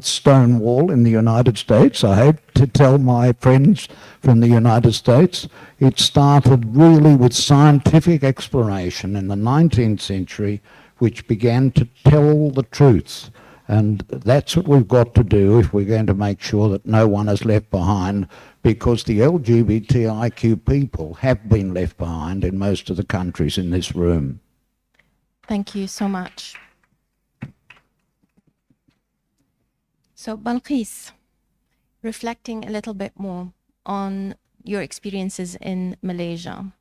Stonewall in the United States. I hate to tell my friends from the United States. It started really with scientific exploration in the 19th century, which began to tell the truth. And that's what we've got to do if we're going to make sure that no one is left behind, because the LGBTIQ people have been left behind in most of the countries in this room. Thank you so much. So, Balqis, reflecting a little bit more on your experiences in Malaysia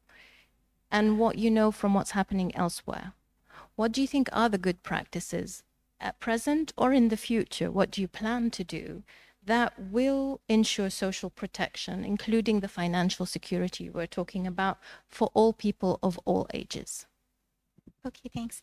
and what you know from what's happening elsewhere, what do you think are the good practices at present or in the future? What do you plan to do that will ensure social protection, including the financial security we're talking about, for all people of all ages? Okay, thanks.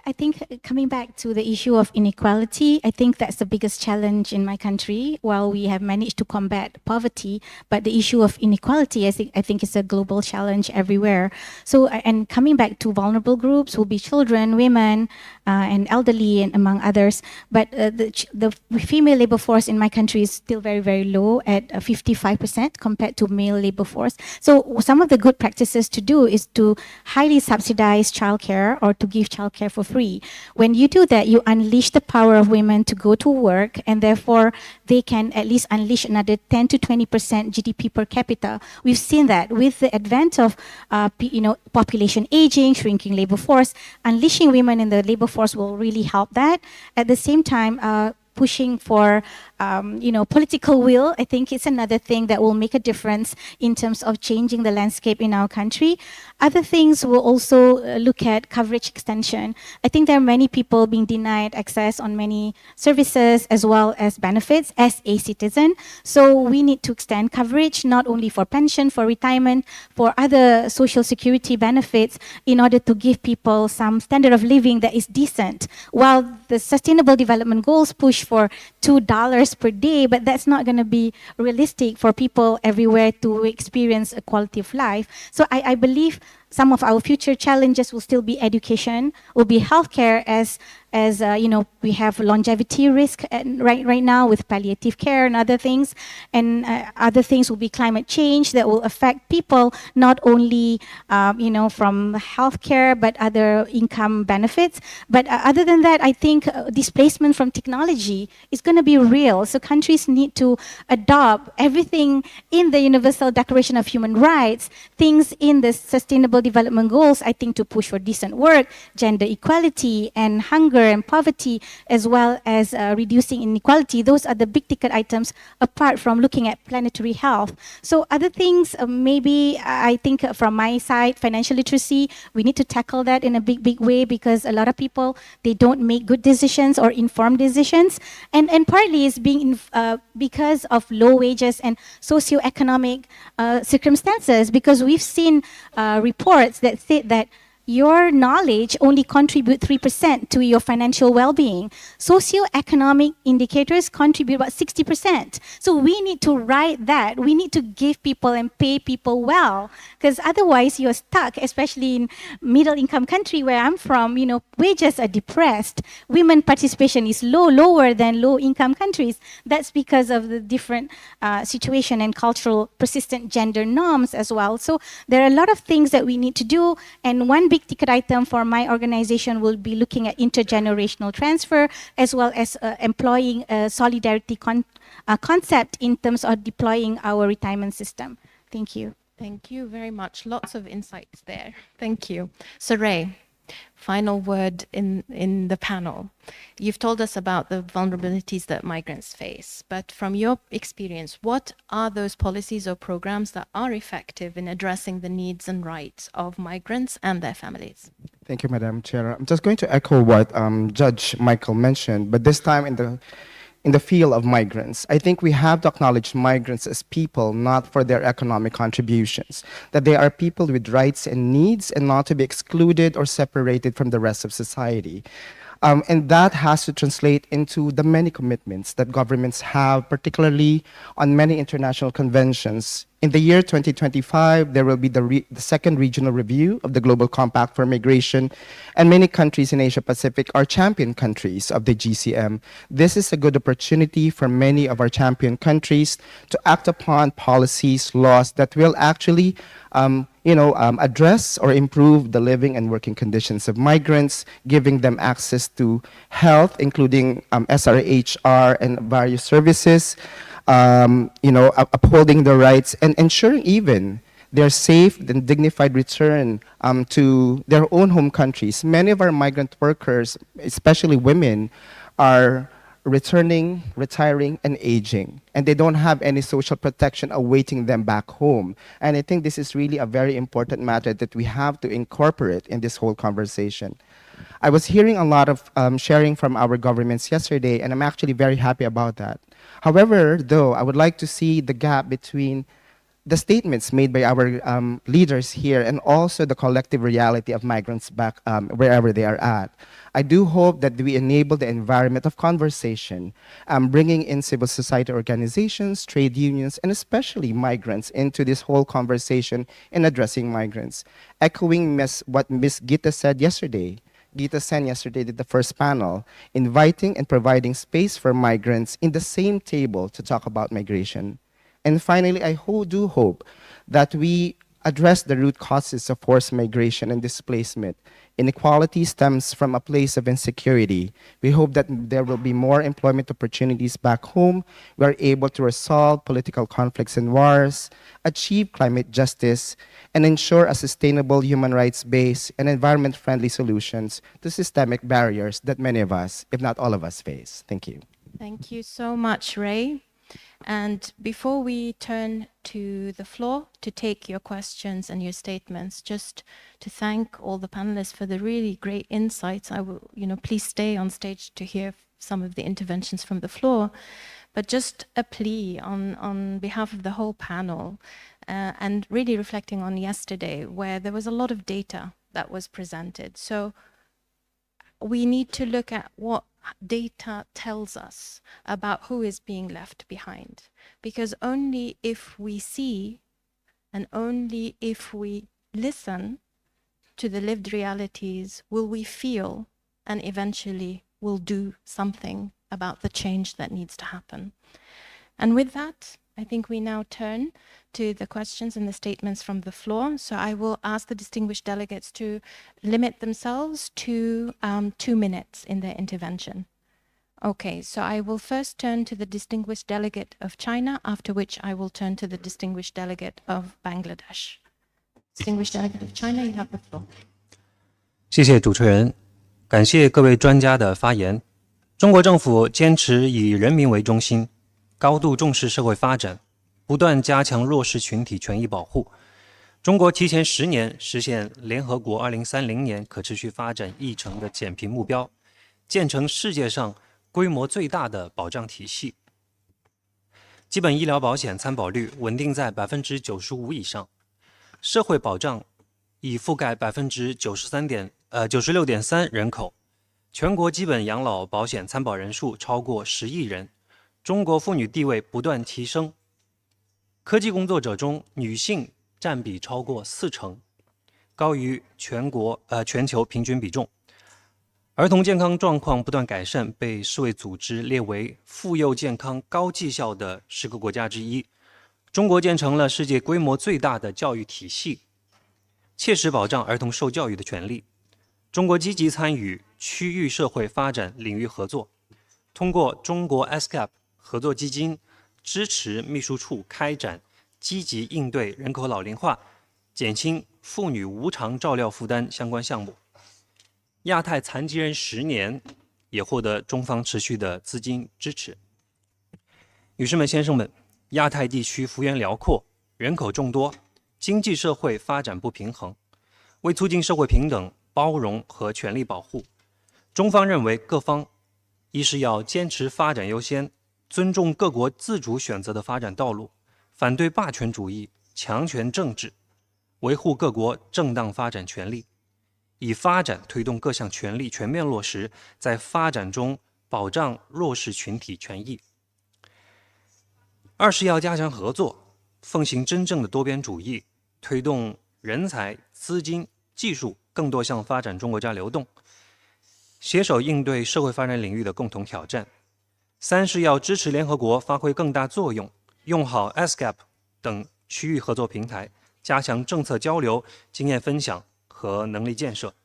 I think coming back to the issue of inequality, I think that's the biggest challenge in my country. While we have managed to combat poverty, but the issue of inequality, I think is a global challenge everywhere. So, and coming back to vulnerable groups will be children, women, and elderly, and among others. But the female labor force in my country is still very, very low at 55% compared to male labor force. So some of the good practices to do is to highly subsidize childcare childcare or to give childcare for free. When you do that, you unleash the power of women to go to work, and therefore they can at least unleash another 10 to 20% GDP per capita. We've seen that with the advent of population aging, shrinking labor force. Unleashing women in the labor force will really help that. At the same time, pushing for political will, I think it's another thing that will make a difference in terms of changing the landscape in our country. Other things will also look at coverage extension. I think there are many people being denied access on many services as well as benefits as a citizen. So we need to extend coverage not only for pension, for retirement, for other social security benefits in order to give people some standard of living that is decent. While the Sustainable Development Goals push for $2 per day, but that's not going to be realistic for people everywhere to experience a quality of life. So I believe some of our future challenges will still be education, will be healthcare, as we have longevity risk right now with palliative care and other things, and other things will be climate change that will affect people not only from healthcare but other income benefits. But other than that, I think displacement from technology is going to be real. So countries need to adopt everything in the Universal Declaration of Human Rights, things in the Sustainable Development Goals, I think, to push for decent work, gender equality, and hunger and poverty, as well as reducing inequality. Those are the big ticket items apart from looking at planetary health. So other things, maybe I think from my side, financial literacy, we need to tackle that in a big way, because a lot of people, they don't make good decisions or informed decisions. And partly is being because of low wages and socioeconomic circumstances, because we've seen reports that say that your knowledge only contribute 3% to your financial well-being. Socioeconomic indicators contribute about 60%. So we need to write that. We need to give people and pay people well, because otherwise you're stuck, especially in middle-income country where I'm from, wages are depressed. Women participation is lower than low-income countries. That's because of the different situation and cultural persistent gender norms as well. So there are a lot of things that we need to do, and one big ticket item for my organization will be looking at intergenerational transfer, as well as employing a solidarity concept in terms of deploying our retirement system. Thank you. Thank you very much. Lots of insights there. Thank you. So Ray, final word in the panel. You've told us about the vulnerabilities that migrants face, but from your experience, what are those policies or programs that are effective in addressing the needs and rights of migrants and their families? Thank you, Madam Chair. I'm just going to echo what Judge Michael mentioned, but this time in the field of migrants. I think we have to acknowledge migrants as people, not for their economic contributions, that they are people with rights and needs and not to be excluded or separated from the rest of society. And that has to translate into the many commitments that governments have, particularly on many international conventions. In the year 2025, there will be the second regional review of the Global Compact for Migration, and many countries in Asia Pacific are champion countries of the GCM. This is a good opportunity for many of our champion countries to act upon policies, laws that will actually address or improve the living and working conditions of migrants, giving them access to health, including SRHR and various services, upholding their rights and ensuring even their safe and dignified return to their own home countries. Many of our migrant workers, especially women, are returning, retiring, and aging, and they don't have any social protection awaiting them back home. And I think this is really a very important matter that we have to incorporate in this whole conversation. I was hearing a lot of sharing from our governments yesterday, and I'm actually very happy about that. However, though, I would like to see the gap between the statements made by our leaders here and also the collective reality of migrants back wherever they are at. I do hope that we enable the environment of conversation, bringing in civil society organizations, trade unions, and especially migrants into this whole conversation in addressing migrants. Echoing what Ms. Gita said yesterday, Gita Sen yesterday did the first panel, inviting and providing space for migrants in the same table to talk about migration. And finally, I do hope that we address the root causes of forced migration and displacement. Inequality stems from a place of insecurity. We hope that there will be more employment opportunities back home. We are able to resolve political conflicts and wars, achieve climate justice, and ensure a sustainable human rights-based and environment-friendly solutions to systemic barriers that many of us, if not all of us, face. Thank you. Thank you so much, Ray. And before we turn to the floor to take your questions and your statements, just to thank all the panelists for the really great insights. I will, please stay on stage to hear some of the interventions from the floor. But just a plea on behalf of the whole panel, and really reflecting on yesterday, where there was a lot of data that was presented. So we need to look at what data tells us about who is being left behind. Because only if we see and only if we listen to the lived realities will we feel and eventually will do something about the change that needs to happen. And with that, I think we now turn to the questions and the statements from the floor. So I will ask the distinguished delegates to limit themselves to 2 minutes in their intervention. Okay, so I will first turn to the distinguished delegate of China, after which I will turn to the distinguished delegate of Bangladesh. Distinguished delegate of China, you have the floor. 谢谢主持人，感谢各位专家的发言。中国政府坚持以人民为中心，高度重视社会发展，不断加强弱势群体权益保护。中国提前10年实现联合国2030年可持续发展议程的减贫目标，建成世界上规模最大的保障体系。基本医疗保险参保率稳定在 95% 以上，社会保障已覆盖 96.3% 人口，全国基本养老保险参保人数超过10亿人。中国妇女地位不断提升，科技工作者中女性占比超过40%，高于全球平均比重。儿童健康状况不断改善，被世卫组织列为妇幼健康高绩效的10个国家之一。中国建成了世界规模最大的教育体系，切实保障儿童受教育的权利。中国积极参与区域社会发展领域合作，通过中国 ESCAP 合作基金支持秘书处开展积极应对人口老龄化、减轻妇女无偿照料负担相关项目。亚太残疾人10年也获得中方持续的资金支持。女士们、先生们，亚太地区幅员辽阔，人口众多，经济社会发展不平衡。为促进社会平等、包容和权利保护，中方认为各方一是要坚持发展优先，尊重各国自主选择的发展道路，反对霸权主义、强权政治，维护各国正当发展权利，以发展推动各项权利全面落实，在发展中保障弱势群体权益。二是要加强合作，奉行真正的多边主义，推动人才、资金、技术更多向发展中国家流动，携手应对社会发展领域的共同挑战。三是要支持联合国发挥更大作用，用好 ESCAP 等区域合作平台，加强政策交流、经验分享和能力建设，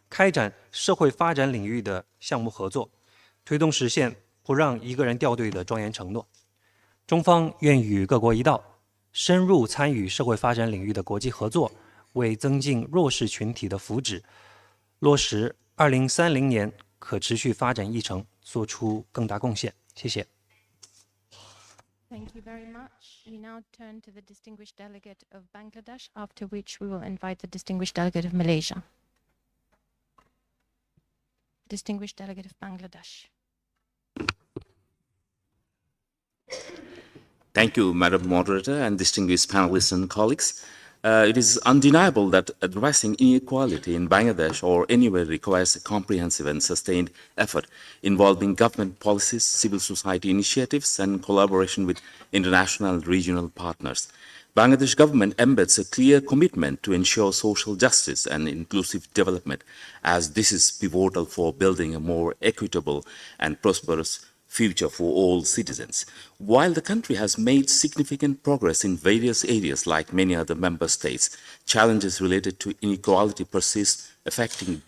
开展社会发展领域的项目合作，推动实现不让一个人掉队的庄严承诺。中方愿与各国一道，深入参与社会发展领域的国际合作，为增进弱势群体的福祉，落实2030年可持续发展议程做出更大贡献。谢谢。Thank you very much. We now turn to the distinguished delegate of Bangladesh, after which we will invite the distinguished delegate of Malaysia. Distinguished delegate of Bangladesh. Thank you, Madam Moderator and distinguished panelists and colleagues. It is undeniable that addressing inequality in Bangladesh or anywhere requires a comprehensive and sustained effort involving government policies, civil society initiatives, and collaboration with international and regional partners. Bangladesh government embeds a clear commitment to ensure social justice and inclusive development, as this is pivotal for building a more equitable and prosperous future for all citizens. While the country has made significant progress in various areas like many other member states, challenges related to inequality persist, affecting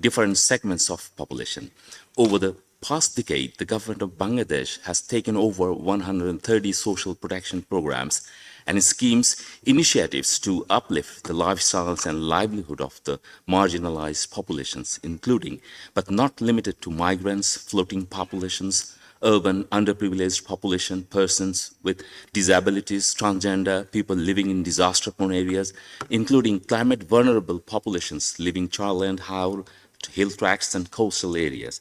different segments of population. Over the past decade, the government of Bangladesh has taken over 130 social protection programs and schemes, initiatives to uplift the lifestyles and livelihood of the marginalized populations, including, but not limited to, migrants, floating populations, urban underprivileged population, persons with disabilities, transgender, people living in disaster-prone areas, including climate vulnerable populations living inland, hill tracts and coastal areas.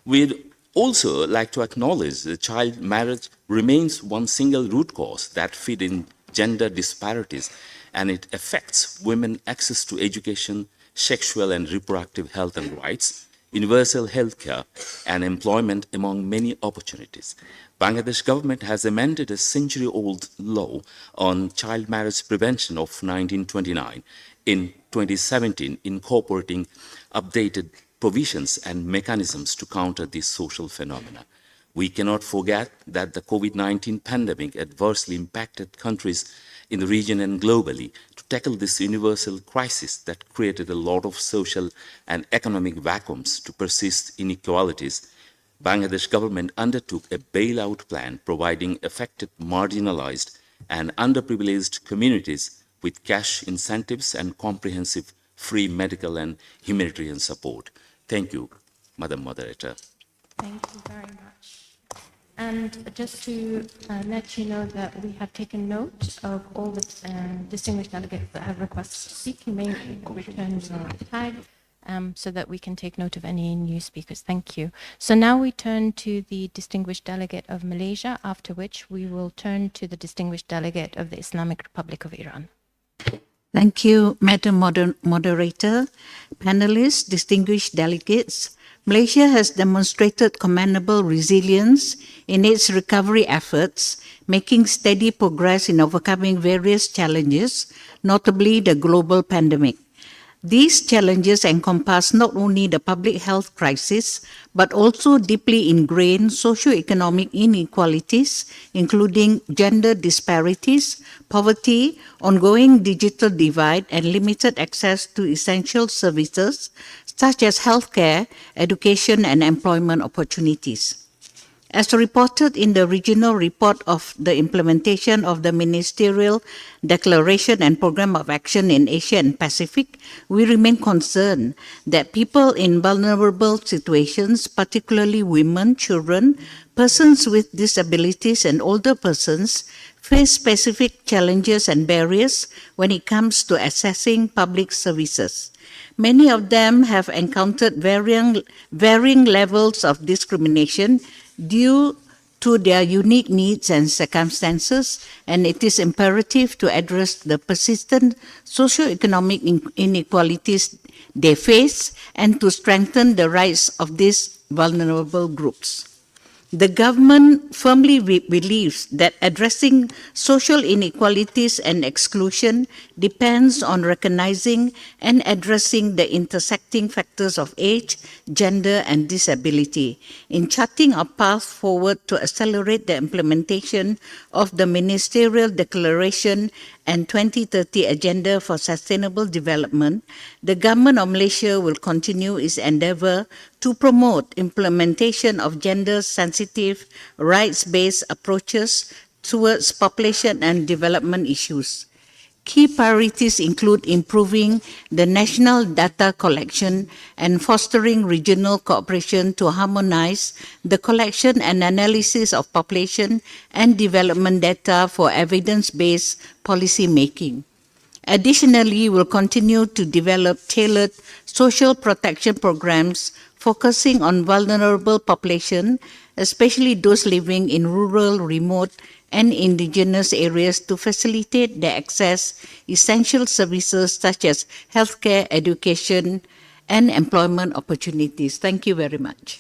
We'd also like to acknowledge that child marriage remains one single root cause that feeds in gender disparities, and it affects women's access to education, sexual and reproductive health and rights, universal health care, and employment, among many opportunities. Bangladesh government has amended a century-old law on child marriage prevention of 1929 in 2017, incorporating updated provisions and mechanisms to counter these social phenomena. We cannot forget that the COVID-19 pandemic adversely impacted countries in the region and globally. To tackle this universal crisis that created a lot of social and economic vacuums to persist inequalities, Bangladesh government undertook a bailout plan providing affected, marginalized, and underprivileged communities with cash incentives and comprehensive free medical and humanitarian support. Thank you, Madam Moderator. Thank you very much. And just to let you know that we have taken note of all the distinguished delegates that have requested to speak. You may return your tag so that we can take note of any new speakers. Thank you. So now we turn to the distinguished delegate of Malaysia, after which we will turn to the distinguished delegate of the Islamic Republic of Iran. Thank you, Madam Moderator, panelists, distinguished delegates. Malaysia has demonstrated commendable resilience in its recovery efforts, making steady progress in overcoming various challenges, notably the global pandemic. These challenges encompass not only the public health crisis, but also deeply ingrained socio-economic inequalities, including gender disparities, poverty, ongoing digital divide, and limited access to essential services such as healthcare, education, and employment opportunities. As reported in the regional report of the implementation of the Ministerial Declaration and Program of Action in Asia and Pacific, we remain concerned that people in vulnerable situations, particularly women, children, persons with disabilities, and older persons, face specific challenges and barriers when it comes to accessing public services. Many of them have encountered varying levels of discrimination due to their unique needs and circumstances, and it is imperative to address the persistent socio-economic inequalities they face and to strengthen the rights of these vulnerable groups. The government firmly believes that addressing social inequalities and exclusion depends on recognizing and addressing the intersecting factors of age, gender, and disability in charting a path forward to accelerate the implementation of the Ministerial Declaration and 2030 Agenda for Sustainable Development. The Government of Malaysia will continue its endeavor to promote implementation of gender-sensitive, rights-based approaches towards population and development issues. Key priorities include improving the national data collection and fostering regional cooperation to harmonize the collection and analysis of population and development data for evidence-based policy making. Additionally, we'll continue to develop tailored social protection programs focusing on vulnerable population, especially those living in rural, remote, and indigenous areas to facilitate their access essential services such as healthcare, education, and employment opportunities. Thank you very much.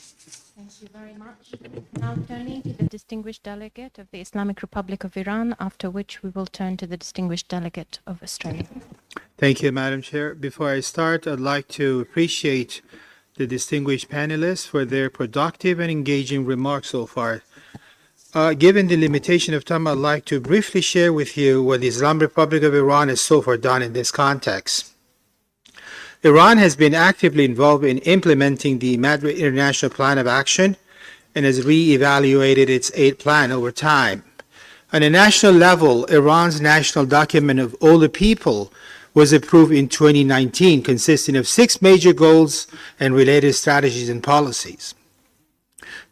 Thank you very much. Now turning to the distinguished delegate of the Islamic Republic of Iran, after which we will turn to the distinguished delegate of Australia. Thank you, Madam Chair. Before I start, I'd like to appreciate the distinguished panelists for their productive and engaging remarks so far. Given the limitation of time, I'd like to briefly share with you what the Islamic Republic of Iran has so far done in this context. Iran has been actively involved in implementing the Madrid International Plan of Action and has re-evaluated its aid plan over time. On a national level, Iran's National Document of Older People was approved in 2019, consisting of 6 major goals and related strategies and policies.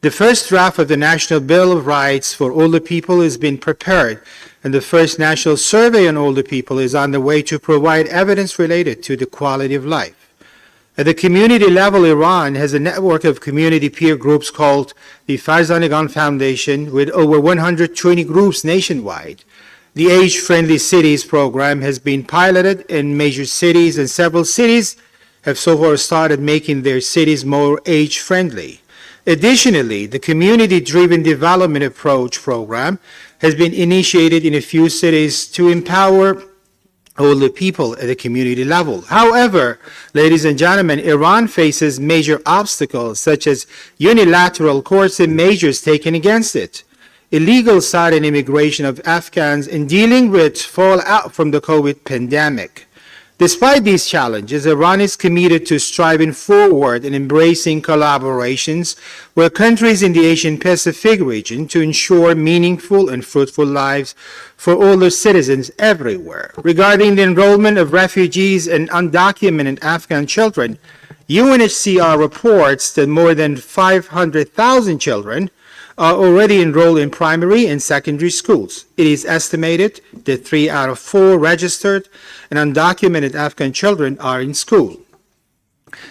The first draft of the National Bill of Rights for Older People has been prepared, and the first national survey on older people is on the way to provide evidence related to the quality of life. At the community level, Iran has a network of community peer groups called the Farzangan Foundation, with over 120 groups nationwide. The Age-Friendly Cities program has been piloted in major cities, and several cities have so far started making their cities more age-friendly. Additionally, the Community-Driven Development Approach program has been initiated in a few cities to empower older people at the community level. However, ladies and gentlemen, Iran faces major obstacles such as unilateral coercive measures taken against it, illegal sudden immigration of Afghans, and dealing with fallout from the COVID pandemic. Despite these challenges, Iran is committed to striving forward and embracing collaborations with countries in the Asian Pacific region to ensure meaningful and fruitful lives for older citizens everywhere. Regarding the enrollment of refugees and undocumented Afghan children, UNHCR reports that more than 500,000 children are already enrolled in primary and secondary schools. It is estimated that 3 out of 4 registered and undocumented Afghan children are in school.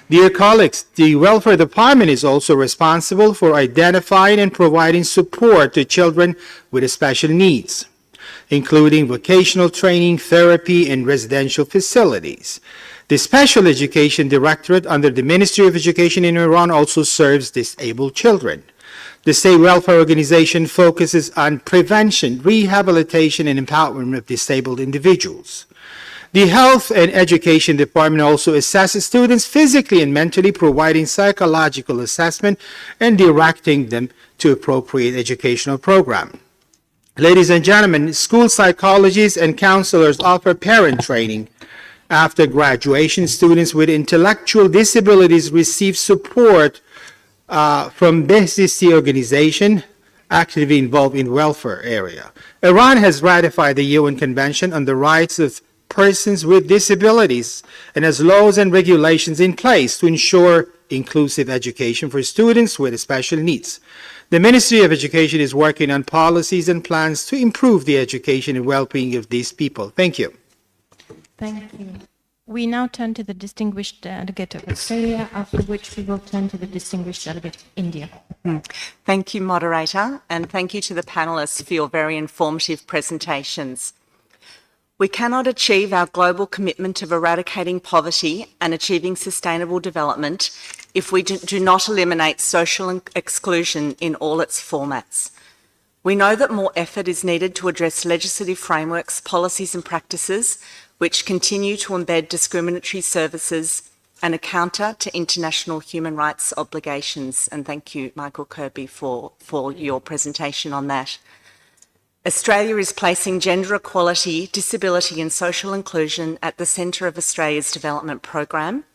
Dear colleagues, the Welfare Department is also responsible for identifying and providing support to children with special needs, including vocational training, therapy, and residential facilities. The Special Education Directorate under the Ministry of Education in Iran also serves disabled children. The State Welfare Organization focuses on prevention, rehabilitation, and empowerment of disabled individuals. The Health and Education Department also assesses students physically and mentally, providing psychological assessment and directing them to appropriate educational programs. Ladies and gentlemen, school psychologists and counselors offer parent training. After graduation, students with intellectual disabilities receive support from BSCC organization actively involved in welfare area. Iran has ratified the UN Convention on the Rights of Persons with Disabilities and has laws and regulations in place to ensure inclusive education for students with special needs. The Ministry of Education is working on policies and plans to improve the education and well-being of these people. Thank you. Thank you. We now turn to the distinguished delegate of Australia, after which we will turn to the distinguished delegate of India. Thank you, moderator, and thank you to the panelists for your very informative presentations. We cannot achieve our global commitment of eradicating poverty and achieving sustainable development if we do not eliminate social exclusion in all its formats. We know that more effort is needed to address legislative frameworks, policies and practices which continue to embed discriminatory services and a counter to international human rights obligations. And thank you, Michael Kirby, for your presentation on that. Australia is placing gender equality, disability and social inclusion at the centre of Australia's development program,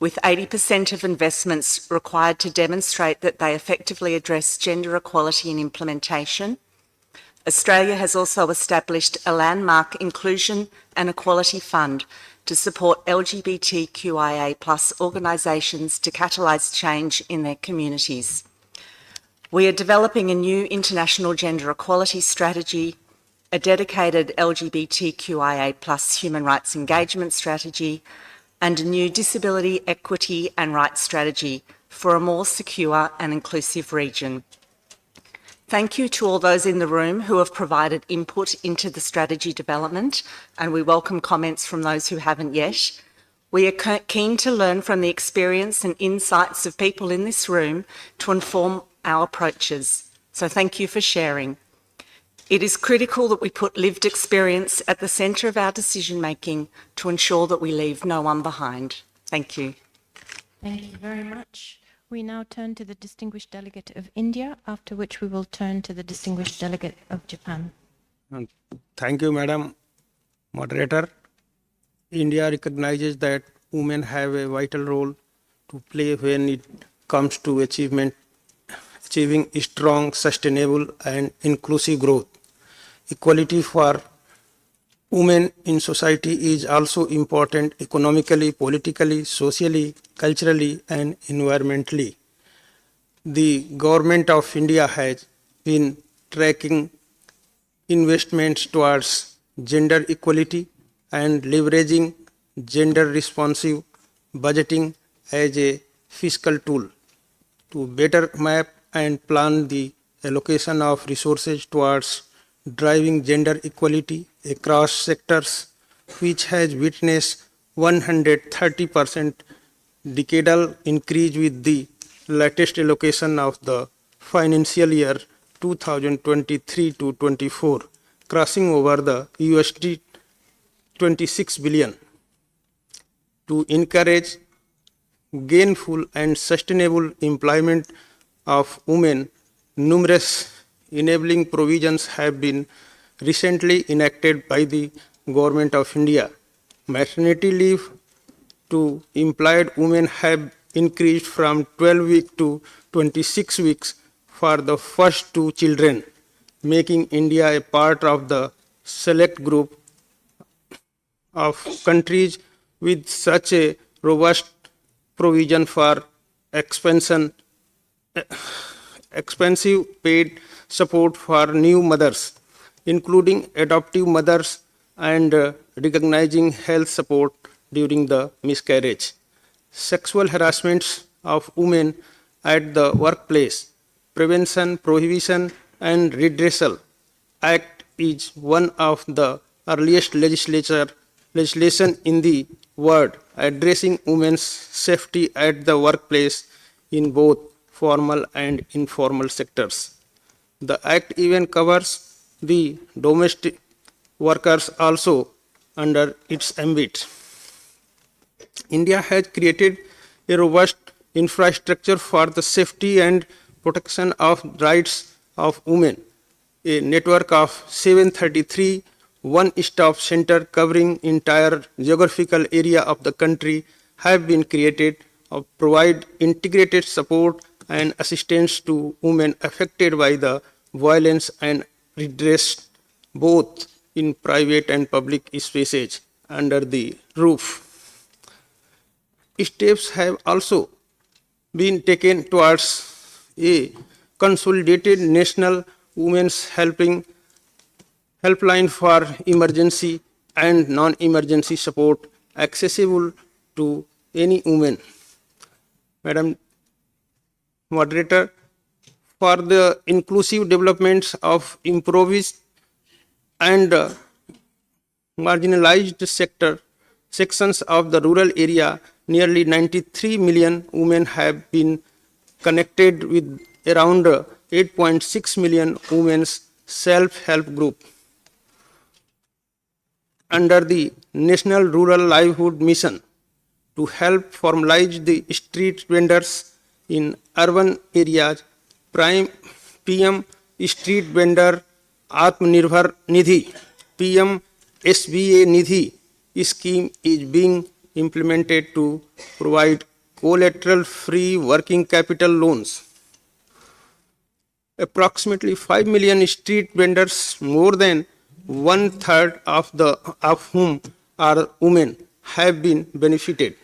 with 80% of investments required to demonstrate that they effectively address gender equality in implementation. Australia has also established a landmark Inclusion and Equality Fund to support LGBTQIA+ organisations to catalyse change in their communities. We are developing a new international gender equality strategy, a dedicated LGBTQIA+ human rights engagement strategy, and a new disability, equity and rights strategy for a more secure and inclusive region. Thank you to all those in the room who have provided input into the strategy development, and we welcome comments from those who haven't yet. We are keen to learn from the experience and insights of people in this room to inform our approaches. So thank you for sharing. It is critical that we put lived experience at the centre of our decision making to ensure that we leave no one behind. Thank you. Thank you very much. We now turn to the distinguished delegate of India, after which we will turn to the distinguished delegate of Japan. Thank you, Madam Moderator. India recognizes that women have a vital role to play when it comes to achieving strong, sustainable, and inclusive growth. Equality for women in society is also important economically, politically, socially, culturally, and environmentally. The government of India has been tracking investments towards gender equality and leveraging gender responsive budgeting as a fiscal tool to better map and plan the allocation of resources towards driving gender equality across sectors, which has witnessed 130% decadal increase with the latest allocation of the financial year 2023 to 24, crossing over the USD 26 billion. To encourage gainful and sustainable employment of women, numerous enabling provisions have been recently enacted by the Government of India. Maternity leave to employed women have increased from 12 weeks to 26 weeks for the first two children, making India a part of the select group of countries with such a robust provision for expensive paid support for new mothers, including adoptive mothers, and recognizing health support during the miscarriage. Sexual harassments of women at the workplace, Prevention, Prohibition, and Redressal Act is one of the earliest legislation in the world addressing women's safety at the workplace in both formal and informal sectors. The Act even covers the domestic workers also under its ambit. India has created a robust infrastructure for the safety and protection of rights of women. A network of 733 one-stop centers covering entire geographical area of the country have been created to provide integrated support and assistance to women affected by the violence and redress both in private and public spaces under the roof. Steps have also been taken towards a consolidated national women's helpline for emergency and non-emergency support accessible to any woman. Madam Moderator, for the inclusive developments of impoverished and marginalized sections of the rural area, nearly 93 million women have been connected with around 8.6 million women's self-help group. Under the National Rural Livelihood Mission to help formalize the street vendors in urban areas, PM Street Vendor Atmanirbhar Nidhi, PM SBA Nidhi scheme is being implemented to provide collateral-free working capital loans. Approximately 5 million street vendors, more than one-third of whom are women, have been benefited.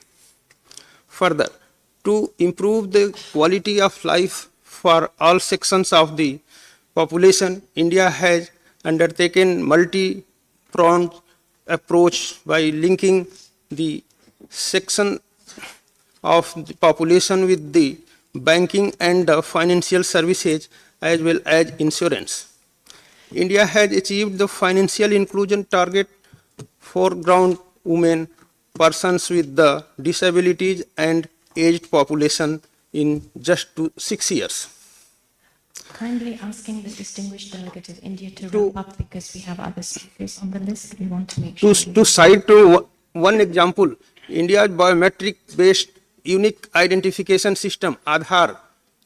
Further, to improve the quality of life for all sections of the population, India has undertaken multi-pronged approach by linking the section of the population with the banking and financial services as well as insurance. India has achieved the financial inclusion target for ground women, persons with the disabilities and aged population in just 6 years. Kindly asking the distinguished delegate of India to wrap up because we have other speakers on the list. We want to make sure. To cite one example, India's biometric-based unique identification system, Aadhaar,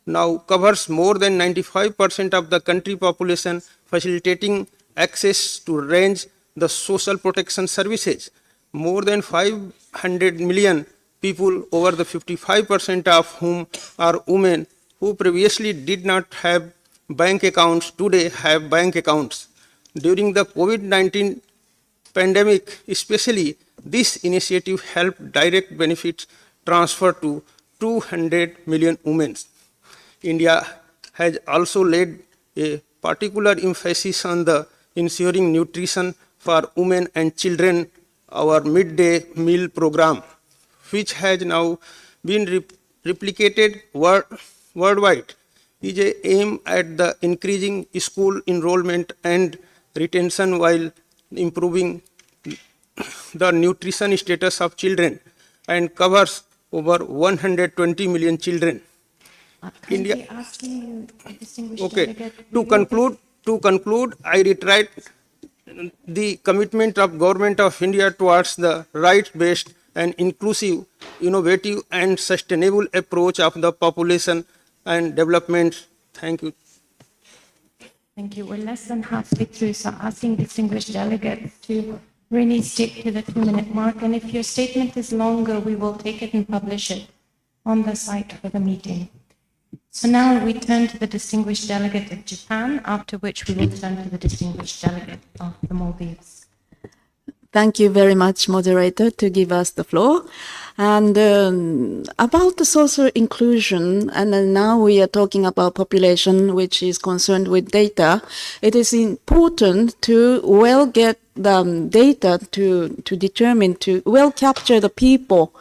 now covers more than 95% of the country population, facilitating access to range the social protection services. More than 500 million people, over the 55% of whom are women, who previously did not have bank accounts, today have bank accounts. During the COVID-19 pandemic, especially, this initiative helped direct benefits transfer to 200 million women. India has also laid a particular emphasis on the ensuring nutrition for women and children. Our midday meal program, which has now been replicated worldwide, is a aim at the increasing school enrollment and retention while improving the nutrition status of children and covers over 120 million children. India. Okay. To conclude, I reiterate the commitment of Government of India towards the right-based and inclusive, innovative and sustainable approach of the population and development. Thank you. Thank you. We're less than halfway through, so asking distinguished delegates to really stick to the 2-minute mark. And if your statement is longer, we will take it and publish it on the site for the meeting. So now we turn to the distinguished delegate of Japan, after which we will turn to the distinguished delegate of the Maldives. Thank you very much, moderator, to give us the floor. And about the social inclusion, and then now we are talking about population which is concerned with data, it is important to well get the data to determine, to well capture the people,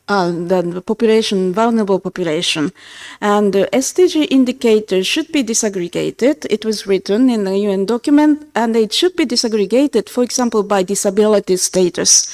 the population, vulnerable population. And the SDG indicators should be disaggregated. It was written in the UN document, and it should be disaggregated, for example, by disability status.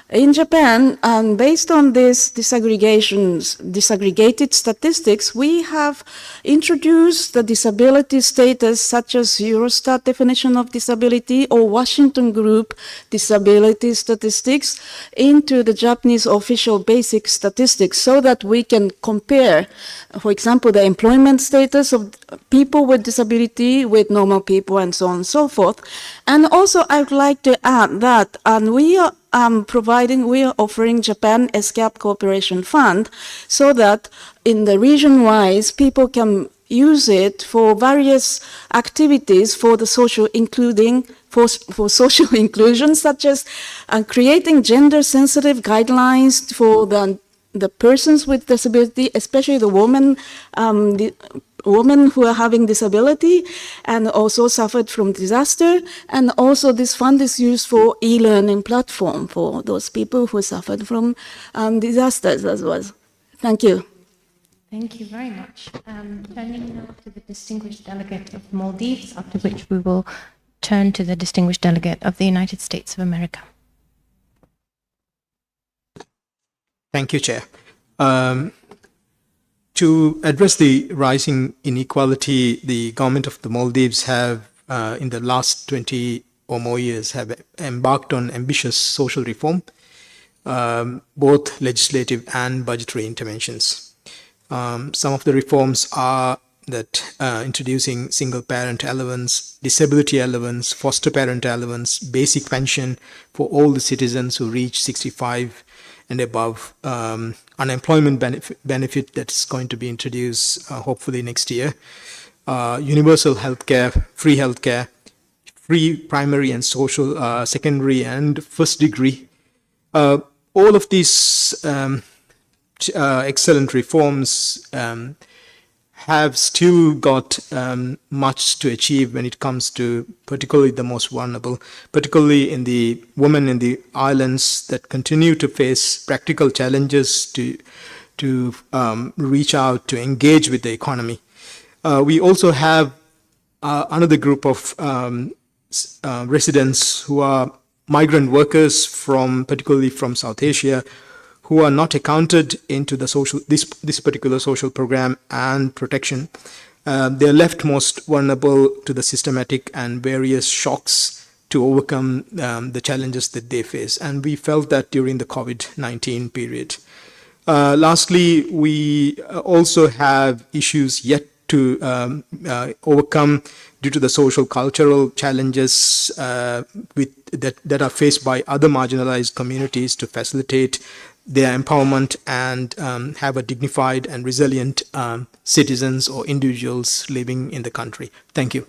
In Japan, based on these disaggregated statistics, we have introduced the disability status such as Eurostat definition of disability or Washington Group disability statistics into the Japanese official basic statistics so that we can compare, for example, the employment status of people with disability with normal people and so on and so forth. And also I would like to add that we are offering Japan ESCAP Cooperation Fund so that in the region-wise, people can use it for various activities for the social for social inclusion, such as creating gender-sensitive guidelines for the persons with disability, especially the women who are having disability and also suffered from disaster. And also this fund is used for e-learning platform for those people who suffered from disasters as well. Thank you. Thank you very much. Turning now to the distinguished delegate of Maldives, after which we will turn to the distinguished delegate of the United States of America. Thank you, Chair. To address the rising inequality, the government of the Maldives have, in the last 20 or more years, have embarked on ambitious social reform, both legislative and budgetary interventions. Some of the reforms are that introducing single parent allowance, disability allowance, foster parent allowance, basic pension for all the citizens who reach 65 and above, unemployment benefit that's going to be introduced hopefully next year, universal healthcare, free primary and social, secondary and first degree. All of these excellent reforms have still got much to achieve when it comes to particularly the most vulnerable, particularly in the women in the islands that continue to face practical challenges to reach out, to engage with the economy. We also have another group of residents who are migrant workers particularly from South Asia, who are not accounted into the this particular social program and protection. They are left most vulnerable to the systematic and various shocks to overcome the challenges that they face. And we felt that during the COVID-19 period. Lastly, we also have issues yet to overcome due to the social cultural challenges that are faced by other marginalized communities to facilitate their empowerment and have a dignified and resilient citizens or individuals living in the country. Thank you.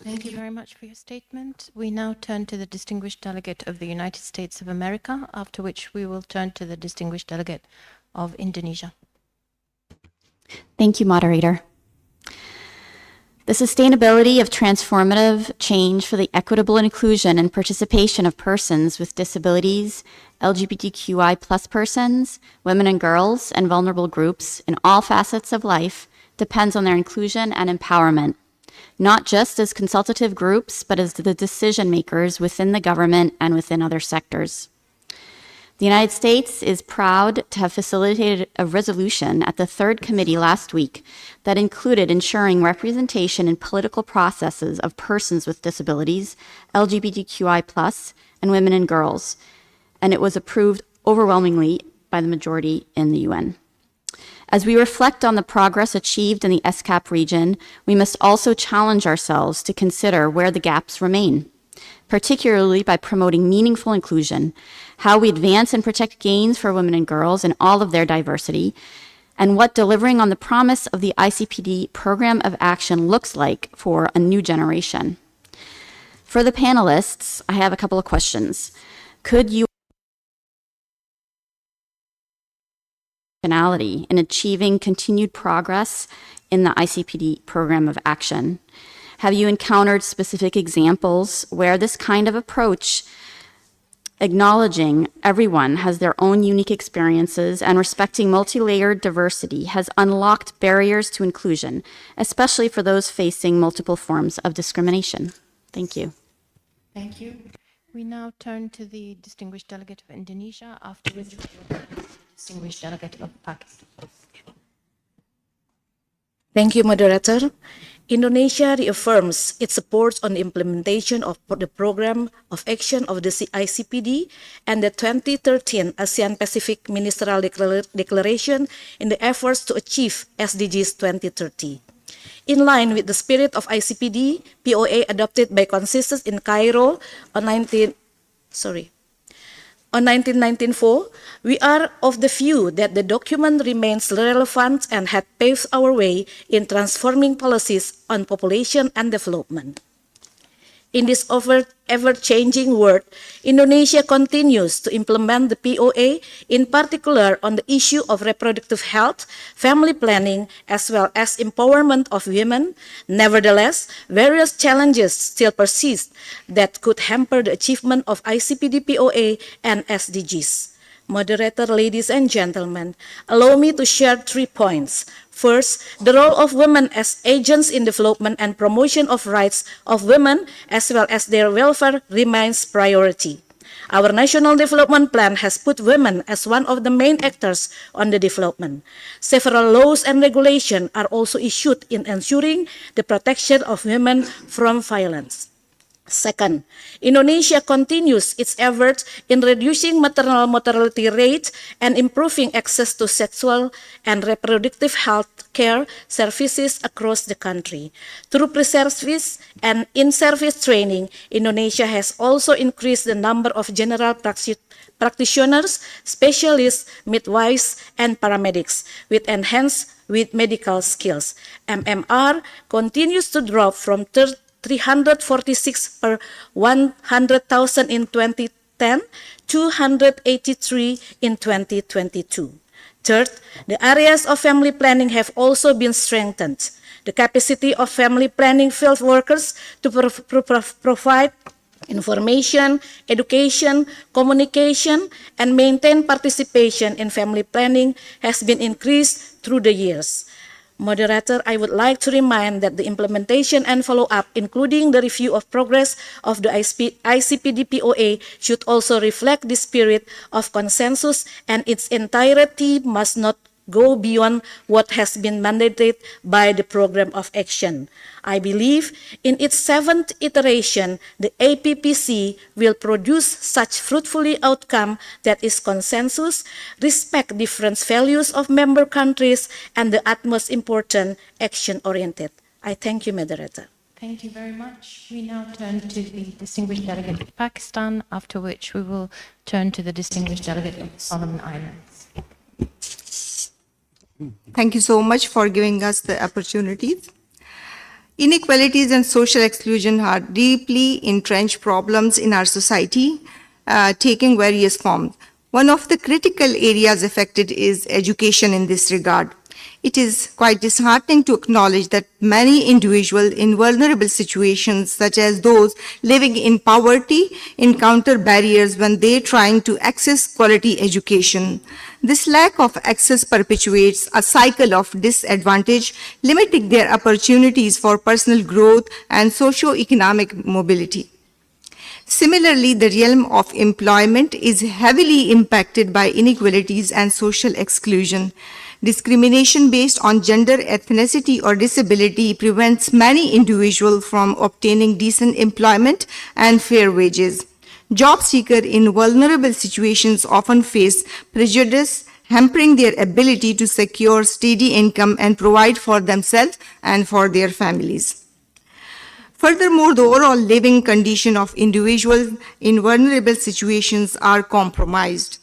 Thank you very much for your statement. We now turn to the distinguished delegate of the United States of America, after which we will turn to the distinguished delegate of Indonesia. Thank you, moderator. The sustainability of transformative change for the equitable inclusion and participation of persons with disabilities, LGBTQI+ persons, women and girls, and vulnerable groups in all facets of life depends on their inclusion and empowerment, not just as consultative groups, but as the decision makers within the government and within other sectors. The United States is proud to have facilitated a resolution at the third committee last week that included ensuring representation in political processes of persons with disabilities, LGBTQI+, and women and girls, and it was approved overwhelmingly by the majority in the UN. As we reflect on the progress achieved in the ESCAP region, we must also challenge ourselves to consider where the gaps remain, particularly by promoting meaningful inclusion, how we advance and protect gains for women and girls in all of their diversity, and what delivering on the promise of the ICPD Program of Action looks like for a new generation. For the panelists, I have a couple of questions. Could you in achieving continued progress in the ICPD Program of Action? Have you encountered specific examples where this kind of approach, acknowledging everyone has their own unique experiences and respecting multi-layered diversity, has unlocked barriers to inclusion, especially for those facing multiple forms of discrimination? Thank you. Thank you. We now turn to the distinguished delegate of Indonesia, after which we will turn to the distinguished delegate of Pakistan. Thank you, moderator. Indonesia reaffirms its support on the implementation of the Program of Action of the ICPD and the 2013 ASEAN Pacific Ministerial Declaration in the efforts to achieve SDGs 2030. In line with the spirit of ICPD, POA adopted by consensus in Cairo on 1994, we are of the view that the document remains relevant and had paved our way in transforming policies on population and development. In this ever-changing world, Indonesia continues to implement the POA, in particular on the issue of reproductive health, family planning, as well as empowerment of women. Nevertheless, various challenges still persist that could hamper the achievement of ICPD POA and SDGs. Moderator, ladies and gentlemen, allow me to share 3 points. First, the role of women as agents in development and promotion of rights of women as well as their welfare remains priority. Our National Development Plan has put women as one of the main actors on the development. Several laws and regulations are also issued in ensuring the protection of women from violence. Second, Indonesia continues its efforts in reducing maternal mortality rate and improving access to sexual and reproductive health care services across the country. Through pre-service and in-service training, Indonesia has also increased the number of general practitioners, specialists, midwives, and paramedics with enhanced medical skills. MMR continues to drop from 346 per 100,000 in 2010, 283 in 2022. Third, the areas of family planning have also been strengthened. The capacity of family planning field workers to provide information, education, communication, and maintain participation in family planning has been increased through the years. Moderator, I would like to remind that the implementation and follow-up, including the review of progress of the ICPD POA, should also reflect the spirit of consensus, and its entirety must not go beyond what has been mandated by the Program of Action. I believe in its 7th iteration, the APPC will produce such fruitful outcome that is consensus, respect different values of member countries, and the utmost important action-oriented. I thank you, Moderator. Thank you very much. We now turn to the distinguished delegate of Pakistan, after which we will turn to the distinguished delegate of the Solomon Islands. Thank you so much for giving us the opportunities. Inequalities and social exclusion are deeply entrenched problems in our society, taking various forms. One of the critical areas affected is education in this regard. It is quite disheartening to acknowledge that many individuals in vulnerable situations, such as those living in poverty, encounter barriers when they are trying to access quality education. This lack of access perpetuates a cycle of disadvantage, limiting their opportunities for personal growth and socio-economic mobility. Similarly, the realm of employment is heavily impacted by inequalities and social exclusion. Discrimination based on gender, ethnicity, or disability prevents many individuals from obtaining decent employment and fair wages. Job seekers in vulnerable situations often face prejudice, hampering their ability to secure steady income and provide for themselves and for their families. Furthermore, the overall living condition of individuals in vulnerable situations are compromised.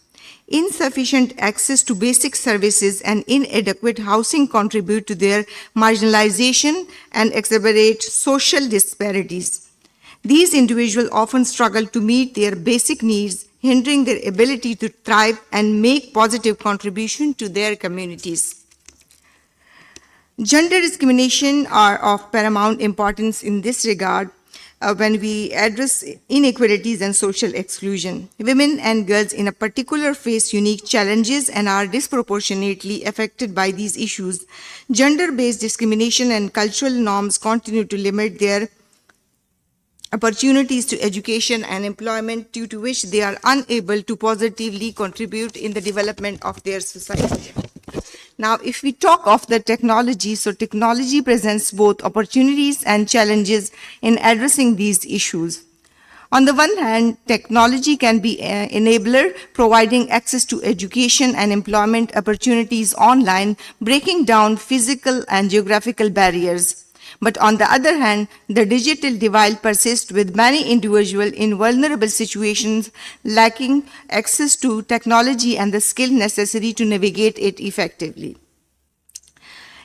Insufficient access to basic services and inadequate housing contribute to their marginalization and exacerbate social disparities. These individuals often struggle to meet their basic needs, hindering their ability to thrive and make positive contribution to their communities. Gender discrimination are of paramount importance in this regard when we address inequalities and social exclusion. Women and girls in a particular face unique challenges and are disproportionately affected by these issues. Gender-based discrimination and cultural norms continue to limit their opportunities to education and employment, due to which they are unable to positively contribute in the development of their society. Now, if we talk of the technology, so technology presents both opportunities and challenges in addressing these issues. On the one hand, technology can be an enabler, providing access to education and employment opportunities online, breaking down physical and geographical barriers. But on the other hand, the digital divide persists, with many individuals in vulnerable situations lacking access to technology and the skill necessary to navigate it effectively.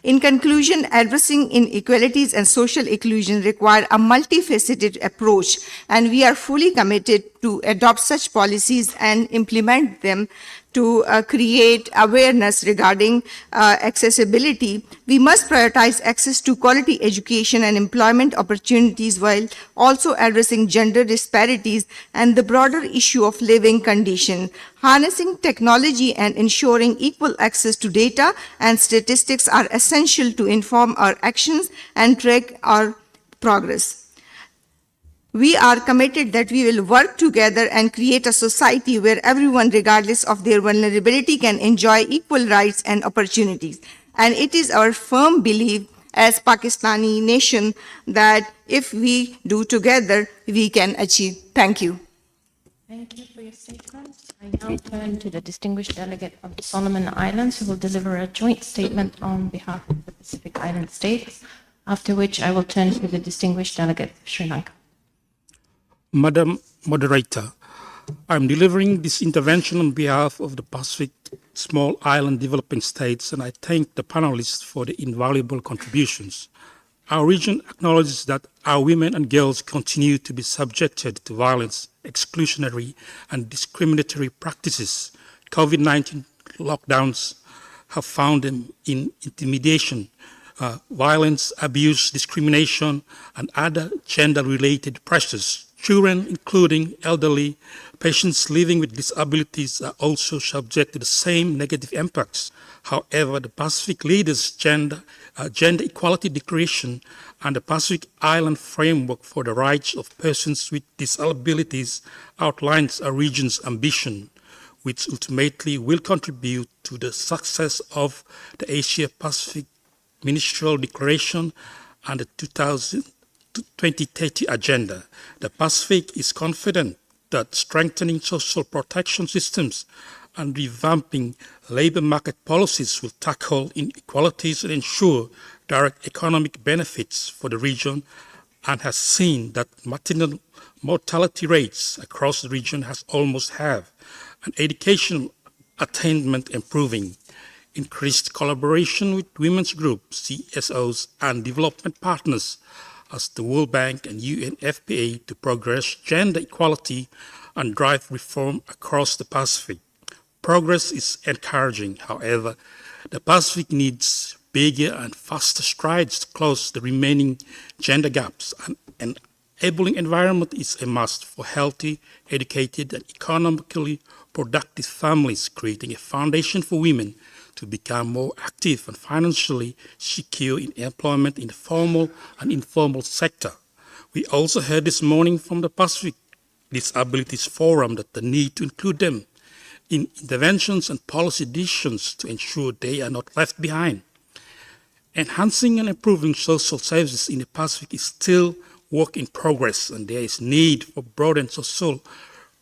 In conclusion, addressing inequalities and social inclusion require a multifaceted approach, and we are fully committed to adopt such policies and implement them to create awareness regarding accessibility. We must prioritize access to quality education and employment opportunities while also addressing gender disparities and the broader issue of living condition. Harnessing technology and ensuring equal access to data and statistics are essential to inform our actions and track our progress. We are committed that we will work together and create a society where everyone, regardless of their vulnerability, can enjoy equal rights and opportunities. And it is our firm belief as Pakistani nation that if we do together, we can achieve. Thank you. Thank you for your statement. I now turn to the distinguished delegate of the Solomon Islands, who will deliver a joint statement on behalf of the Pacific Island states, after which I will turn to the distinguished delegate of Sri Lanka. Madam Moderator, I'm delivering this intervention on behalf of the Pacific Small Island Developing States, and I thank the panelists for the invaluable contributions. Our region acknowledges that our women and girls continue to be subjected to violence, exclusionary, and discriminatory practices. COVID-19 lockdowns have found them in intimidation, violence, abuse, discrimination, and other gender-related pressures. Children, including elderly, patients living with disabilities are also subject to the same negative impacts. However, the Pacific Leaders' Gender Equality Declaration and the Pacific Island Framework for the Rights of Persons with Disabilities outlines our region's ambition. which ultimately will contribute to the success of the Asia-Pacific Ministerial Declaration and the 2030 Agenda. The Pacific is confident that strengthening social protection systems and revamping labor market policies will tackle inequalities and ensure direct economic benefits for the region, and has seen that maternal mortality rates across the region has almost halved, and educational attainment improving. Increased collaboration with women's groups, CSOs, and development partners as the World Bank and UNFPA to progress gender equality and drive reform across the Pacific. Progress is encouraging, however, the Pacific needs bigger and faster strides to close the remaining gender gaps. An enabling environment is a must for healthy, educated, and economically productive families, creating a foundation for women to become more active and financially secure in employment in the formal and informal sector. We also heard this morning from the Pacific Disabilities Forum that the need to include them in interventions and policy decisions to ensure they are not left behind. Enhancing and improving social services in the Pacific is still work in progress, and there is need for broadened social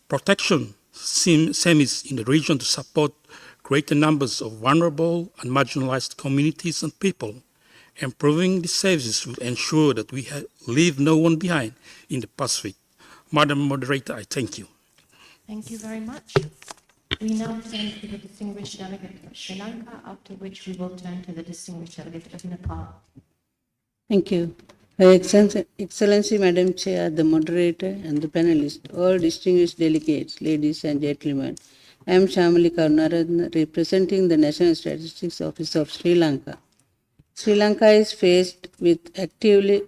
protection semis in the region to support greater numbers of vulnerable and marginalized communities and people. Improving the services will ensure that we leave no one behind in the Pacific. Madam Moderator, I thank you. Thank you very much. We now turn to the distinguished delegate of Sri Lanka, after which we will turn to the distinguished delegate of Nepal. Thank you. Her Excellency, Madam Chair, the moderator, and the panelists, all distinguished delegates, ladies and gentlemen, I am Shamali Karunaratne, representing the National Statistics Office of Sri Lanka. Sri Lanka is faced with actively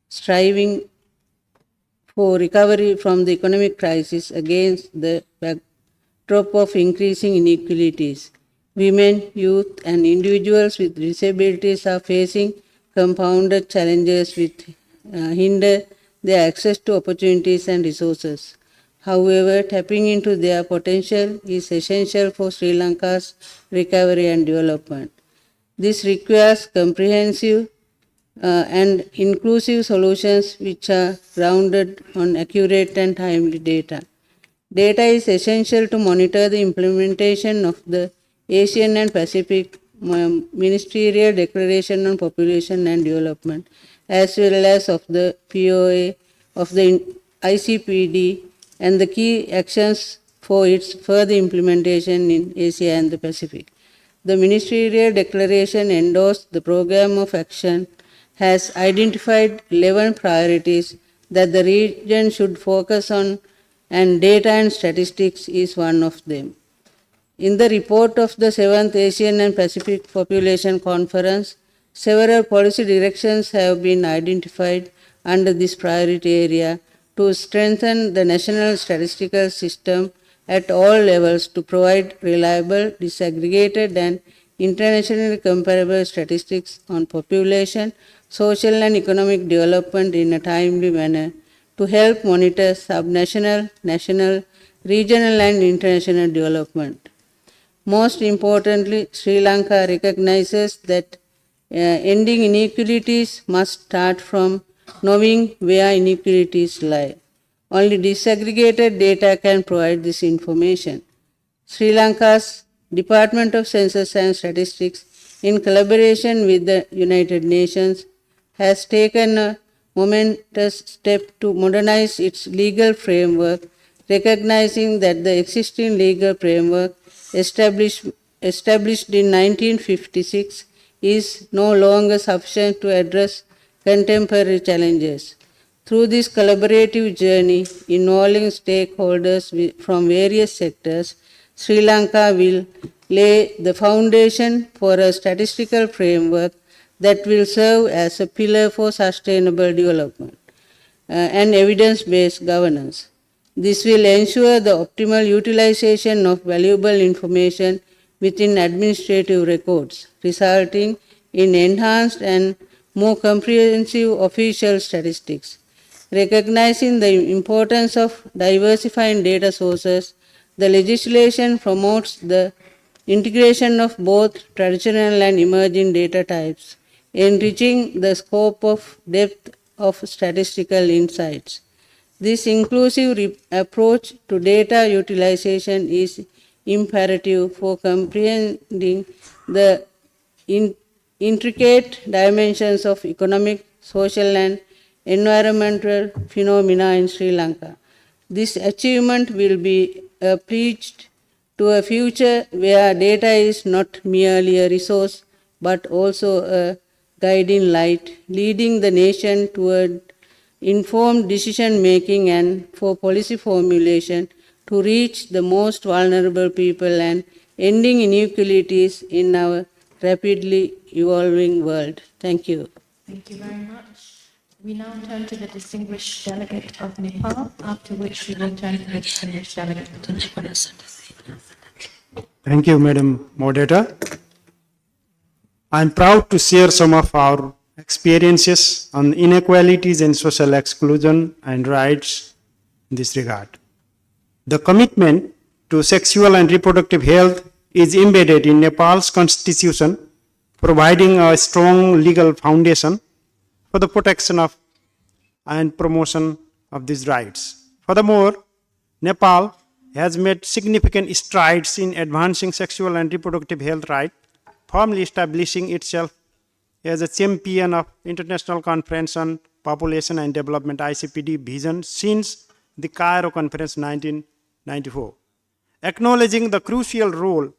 striving for recovery from the economic crisis against the backdrop of increasing inequalities. Women, youth, and individuals with disabilities are facing compounded challenges which hinder their access to opportunities and resources. However, tapping into their potential is essential for Sri Lanka's recovery and development. This requires comprehensive and inclusive solutions which are grounded on accurate and timely data. Data is essential to monitor the implementation of the Asian and Pacific Ministerial Declaration on Population and Development, as well as of the POA of the ICPD and the key actions for its further implementation in Asia and the Pacific. The Ministerial Declaration endorsed the program of action, has identified 11 priorities that the region should focus on, and data and statistics is one of them. In the report of the 7th Asian and Pacific Population Conference, several policy directions have been identified under this priority area to strengthen the national statistical system at all levels to provide reliable, disaggregated, and internationally comparable statistics on population, social and economic development in a timely manner to help monitor subnational, national, regional, and international development. Most importantly, Sri Lanka recognizes that ending inequalities must start from knowing where inequalities lie. Only disaggregated data can provide this information. Sri Lanka's Department of Census and Statistics, in collaboration with the United Nations, has taken a momentous step to modernize its legal framework, recognizing that the existing legal framework established in 1956 is no longer sufficient to address contemporary challenges. Through this collaborative journey involving stakeholders from various sectors, Sri Lanka will lay the foundation for a statistical framework that will serve as a pillar for sustainable development and evidence-based governance. This will ensure the optimal utilization of valuable information within administrative records, resulting in enhanced and more comprehensive official statistics. Recognizing the importance of diversifying data sources, The legislation promotes the integration of both traditional and emerging data types, enriching the scope of depth of statistical insights. This inclusive approach to data utilization is imperative for comprehending the intricate dimensions of economic, social, and environmental phenomena in Sri Lanka. This achievement will be a pledge to a future where data is not merely a resource but also a guiding light, leading the nation toward informed decision making and for policy formulation to reach the most vulnerable people and ending inequalities in our rapidly evolving world. Thank you. Thank you very much. We now turn to the distinguished delegate of Nepal, after which we will turn to the distinguished delegate of Nepal. Thank you, Madam Moderator. I'm proud to share some of our experiences on inequalities and social exclusion and rights in this regard. The commitment to sexual and reproductive health is embedded in Nepal's constitution, providing a strong legal foundation for the protection of and promotion of these rights. Furthermore, Nepal has made significant strides in advancing sexual and reproductive health rights, firmly establishing itself as a champion of International Conference on Population and Development ICPD vision since the Cairo Conference 1994. Acknowledging the crucial role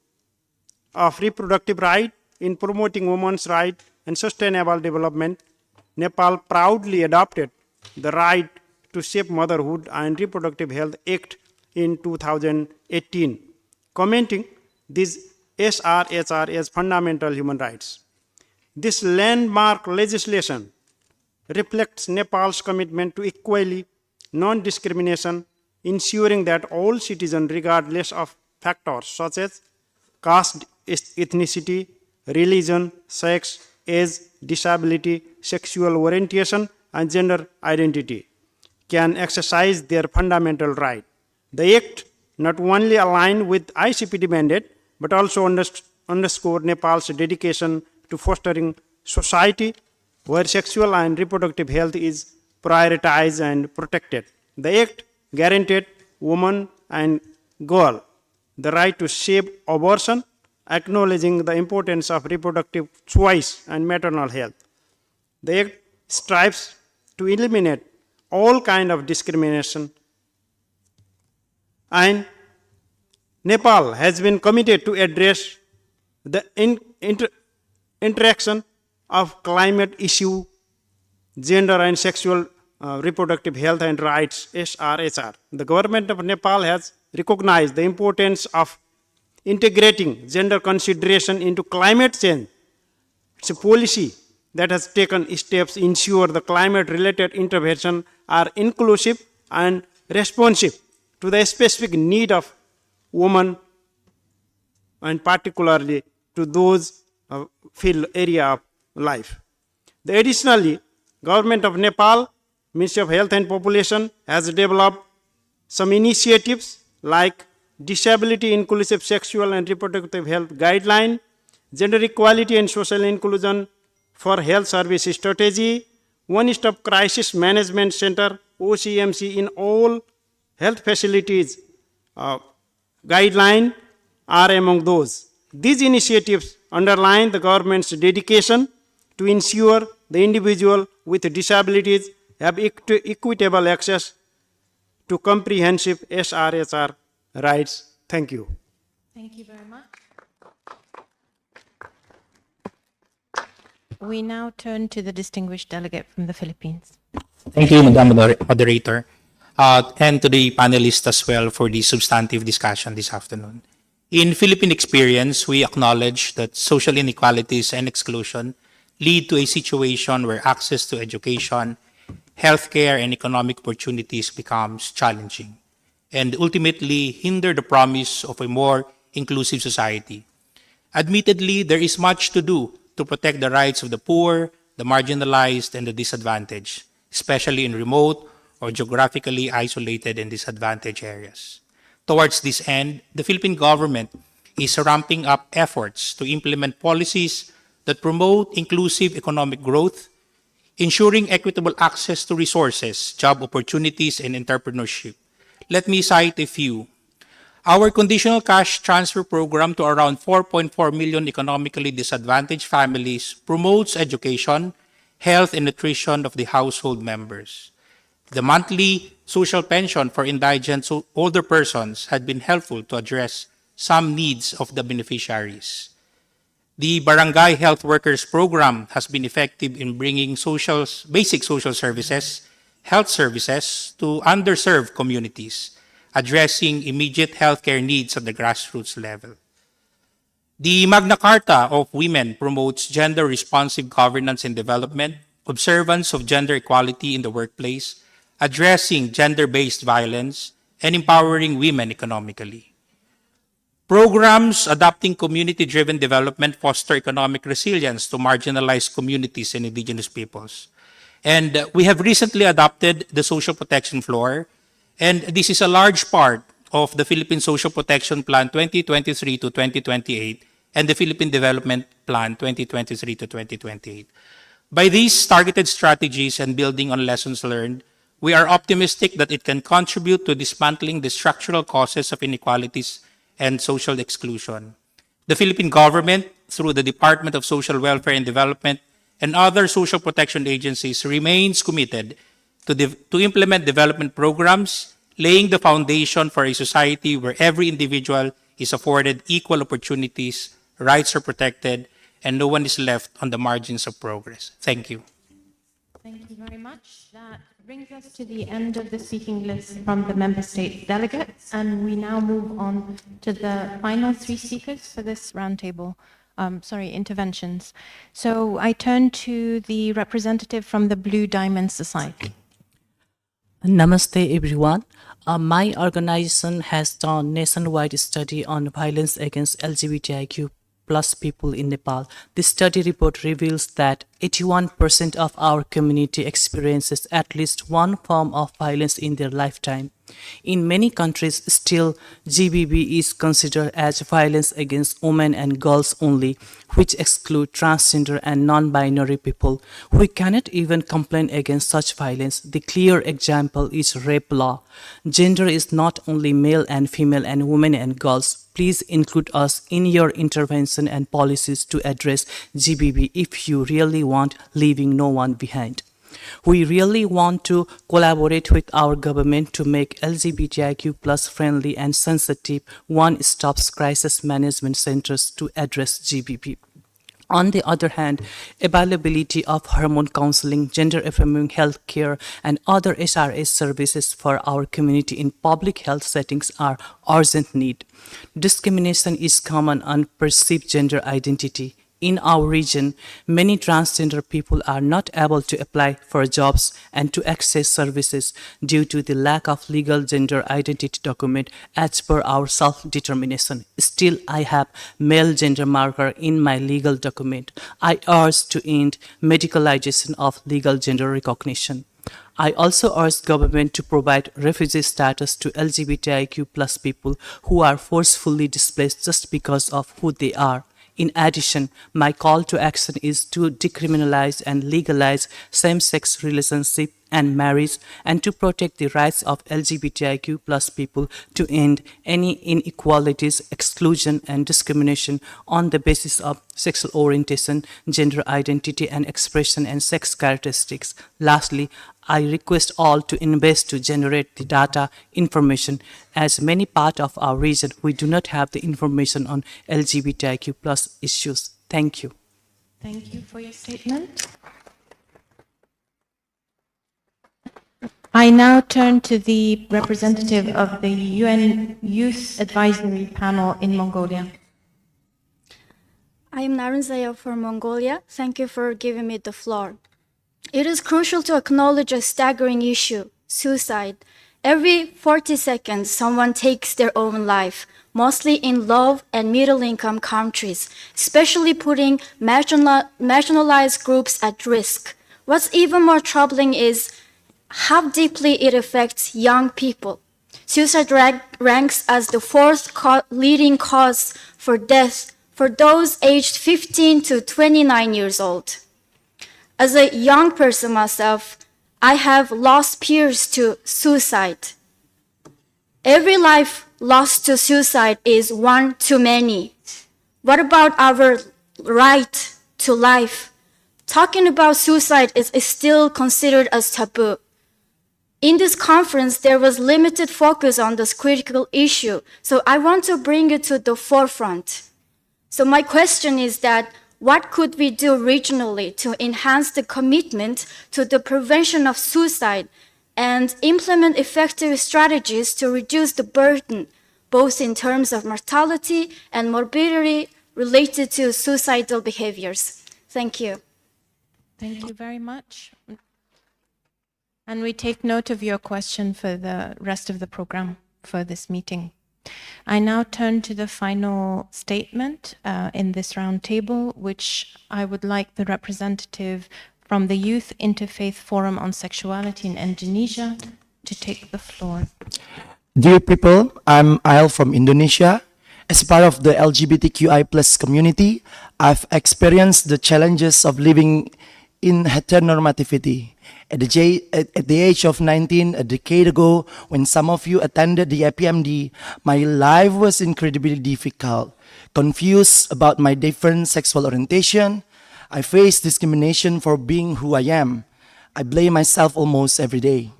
of reproductive rights in promoting women's rights and sustainable development, Nepal proudly adopted the Right to Safe Motherhood and Reproductive Health Act in 2018, commenting this SRHR as fundamental human rights. This landmark legislation reflects Nepal's commitment to equality, non-discrimination, ensuring that all citizens, regardless of factors such as caste, ethnicity, religion, sex, age, disability, sexual orientation, and gender identity, can exercise their fundamental right. The Act not only aligned with ICPD mandate, but also underscore Nepal's dedication to fostering society where sexual and reproductive health is prioritized and protected. The Act guaranteed women and girls the right to safe abortion, acknowledging the importance of reproductive choice and maternal health. The Act strives to eliminate all kinds of discrimination, and Nepal has been committed to address the interaction of climate issue, gender and sexual reproductive health and rights, SRHR. The government of Nepal has recognized the importance of integrating gender consideration into climate change. It's a policy that has taken steps to ensure the climate-related interventions are inclusive and responsive to the specific need of women, and particularly to those field area of life. Additionally, Government of Nepal, Ministry of Health and Population has developed some initiatives like Disability Inclusive Sexual and Reproductive Health Guideline, Gender Equality and Social Inclusion for Health Service Strategy, One-Stop Crisis Management Center, OCMC in all health facilities guideline are among those. These initiatives underline the government's dedication to ensure the individual with disabilities have equitable access to comprehensive SRHR rights. Thank you. Thank you very much. We now turn to the distinguished delegate from the Philippines. Thank you, Madam Moderator, and to the panelists as well for the substantive discussion this afternoon. In Philippine experience, we acknowledge that social inequalities and exclusion lead to a situation where access to education, healthcare, and economic opportunities becomes challenging and ultimately hinder the promise of a more inclusive society. Admittedly, there is much to do to protect the rights of the poor, the marginalized, and the disadvantaged, especially in remote or geographically isolated and disadvantaged areas. Towards this end, the Philippine government is ramping up efforts to implement policies that promote inclusive economic growth, ensuring equitable access to resources, job opportunities, and entrepreneurship. Let me cite a few. Our conditional cash transfer program to around 4.4 million economically disadvantaged families promotes education, health, and nutrition of the household members. The monthly social pension for indigent older persons had been helpful to address some needs of the beneficiaries. The Barangay Health Workers Program has been effective in bringing basic social services, health services to underserved communities, addressing immediate healthcare needs at the grassroots level. The Magna Carta of Women promotes gender-responsive governance and development, observance of gender equality in the workplace, addressing gender-based violence, and empowering women economically. Programs adopting community-driven development foster economic resilience to marginalized communities and indigenous peoples. And we have recently adopted the Social Protection Floor, and this is a large part of the Philippine Social Protection Plan 2023 to 2028 and the Philippine Development Plan 2023 to 2028. By these targeted strategies and building on lessons learned, we are optimistic that it can contribute to dismantling the structural causes of inequalities and social exclusion. The Philippine government, through the Department of Social Welfare and Development and other social protection agencies, remains committed to implement development programs, laying the foundation for a society where every individual is afforded equal opportunities, rights are protected, and no one is left on the margins of progress. Thank you. Thank you very much. That brings us to the end of the speaking list from the member state delegates, and we now move on to the final three speakers for this roundtable. Interventions. So I turn to the representative from the Blue Diamond Society. Namaste, everyone. My organization has done nationwide study on violence against LGBTIQ plus people in Nepal. The study report reveals that 81% of our community experiences at least one form of violence in their lifetime. In many countries, still, GBV is considered as violence against women and girls only, which exclude transgender and non-binary people. We cannot even complain against such violence. The clear example is rape law. Gender is not only male and female and women and girls. Please include us in your intervention and policies to address GBV if you really want leaving no one behind. We really want to collaborate with our government to make LGBTIQ plus friendly and sensitive one-stop crisis management centers to address GBV. On the other hand, availability of hormone counseling, gender-affirming health care, and other SRS services for our community in public health settings are urgent need. Discrimination is common on perceived gender identity. In our region, many transgender people are not able to apply for jobs and to access services due to the lack of legal gender identity document as per our self-determination. Still, I have male gender marker in my legal document. I urge to end medicalization of legal gender recognition. I also urge government to provide refugee status to LGBTIQ plus people who are forcefully displaced just because of who they are. In addition, my call to action is to decriminalize and legalize same-sex relationship and marriage, and to protect the rights of LGBTIQ plus people, to end any inequalities, exclusion, and discrimination on the basis of sexual orientation, gender identity and expression, and sex characteristics. Lastly, I request all to invest to generate the data information, as many part of our region we do not have the information on LGBTIQ plus issues. Thank you. Thank you for your statement. I now turn to the representative of the UN Youth Advisory Panel in Mongolia. I am Narun Zaya from Mongolia. Thank you for giving me the floor. It is crucial to acknowledge a staggering issue, suicide. Every 40 seconds, someone takes their own life, mostly in low and middle-income countries, especially putting marginalized groups at risk. What's even more troubling is how deeply it affects young people. Suicide ranks as the fourth leading cause for death for those aged 15 to 29 years old. As a young person myself, I have lost peers to suicide. Every life lost to suicide is one too many. What about our right to life? Talking about suicide is still considered as taboo. In this conference, there was limited focus on this critical issue, so I want to bring it to the forefront. So my question is that what could we do regionally to enhance the commitment to the prevention of suicide and implement effective strategies to reduce the burden, both in terms of mortality and morbidity related to suicidal behaviors? Thank you. Thank you very much. And we take note of your question for the rest of the program for this meeting. I now turn to the final statement in this roundtable, which I would like the representative from the Youth Interfaith Forum on Sexuality in Indonesia to take the floor. Dear people, I'm Ail from Indonesia. As part of the LGBTQI plus community, I've experienced the challenges of living in heteronormativity. At the age of 19, a decade ago, when some of you attended the APMD, my life was incredibly difficult. Confused about my different sexual orientation, I faced discrimination for being who I am. I blame myself almost every day.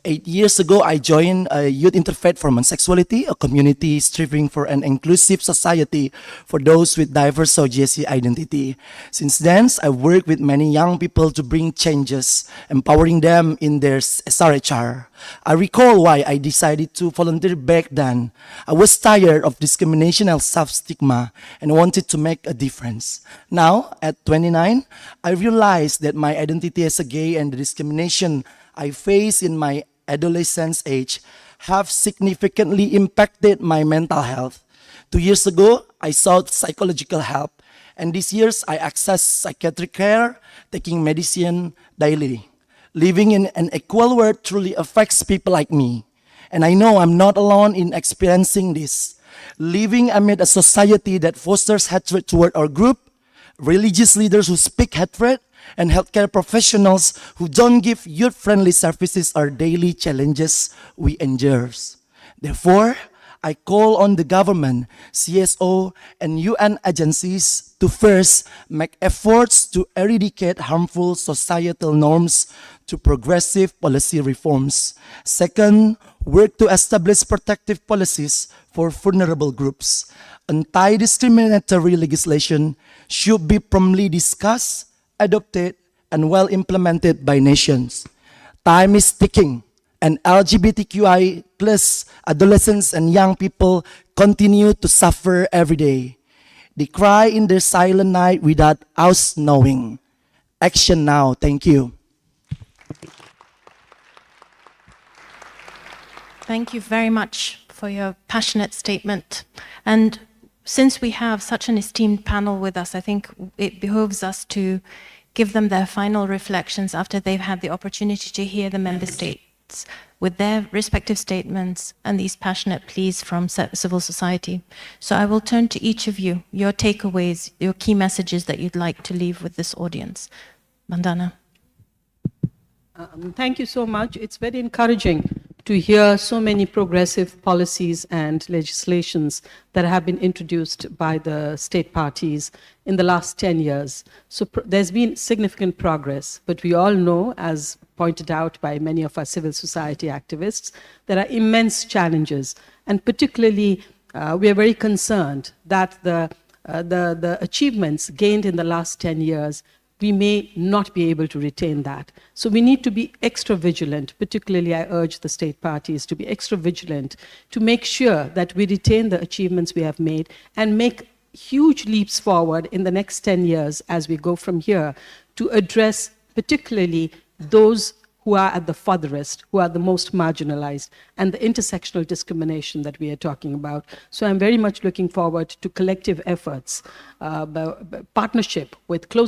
8 years ago, I joined a Youth Interfaith Forum on Sexuality, a community striving for an inclusive society for those with diverse or GSC identity. Since then, I work with many young people to bring changes, empowering them in their SRHR. I recall why I decided to volunteer back then. I was tired of discrimination and self-stigma and wanted to make a difference. Now, at 29, I realized that my identity as a gay and the discrimination I face in my adolescence age have significantly impacted my mental health. 2 years ago, I sought psychological help, and this year I access psychiatric care, taking medicine daily. Living in an equal world truly affects people like me, and I know I'm not alone in experiencing this. Living amid a society that fosters hatred toward our group, religious leaders who speak hatred, and healthcare professionals who don't give youth-friendly services are daily challenges we endure. Therefore, I call on the government, CSO, and UN agencies to first make efforts to eradicate harmful societal norms to progressive policy reforms. Second, work to establish protective policies for vulnerable groups. Anti-discriminatory legislation should be promptly discussed, adopted, and well implemented by nations. Time is ticking, and LGBTQI plus adolescents and young people continue to suffer every day. They cry in their silent night without us knowing. Action now. Thank you. Thank you very much for your passionate statement. And since we have such an esteemed panel with us, I think it behooves us to give them their final reflections after they've had the opportunity to hear the member states with their respective statements and these passionate pleas from civil society. So I will turn to each of you, your takeaways, your key messages that you'd like to leave with this audience. Vandana. Thank you so much. It's very encouraging to hear so many progressive policies and legislations that have been introduced by the state parties in the last 10 years. So there's been significant progress, but we all know, as pointed out by many of our civil society activists, there are immense challenges. And particularly, we are very concerned that the achievements gained in the last 10 years, we may not be able to retain that. So we need to be extra vigilant. Particularly, I urge the state parties to be extra vigilant to make sure that we retain the achievements we have made and make huge leaps forward in the next 10 years as we go from here to address particularly those who are at the furthest, who are the most marginalized, and the intersectional discrimination that we are talking about. So I'm very much looking forward to collective efforts, closer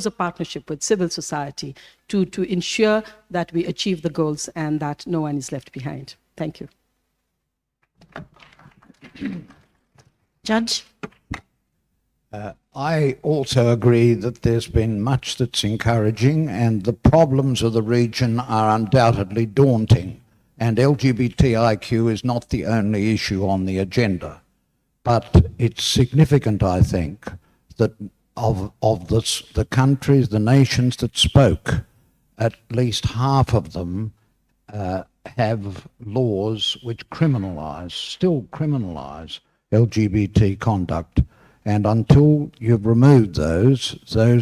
partnership with civil society to ensure that we achieve the goals and that no one is left behind. Thank you. Judge? I also agree that there's been much that's encouraging, and the problems of the region are undoubtedly daunting. And LGBTIQ is not the only issue on the agenda. But it's significant, I think, that of the countries, the nations that spoke, at least half of them have laws which still criminalize LGBT conduct. And until you've removed those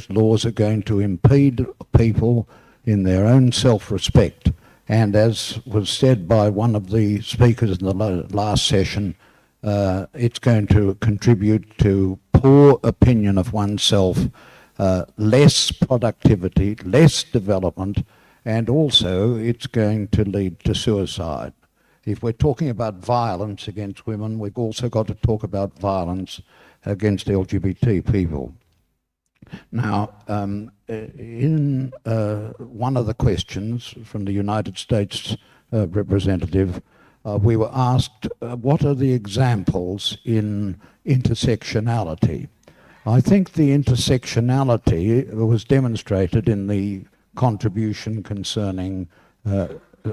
laws are going to impede people in their own self-respect. And as was said by one of the speakers in the last session, it's going to contribute to poor opinion of oneself, less productivity, less development, and also it's going to lead to suicide. If we're talking about violence against women, we've also got to talk about violence against LGBT people. Now, in one of the questions from the United States representative, we were asked, what are the examples in intersectionality? I think the intersectionality was demonstrated in the contribution concerning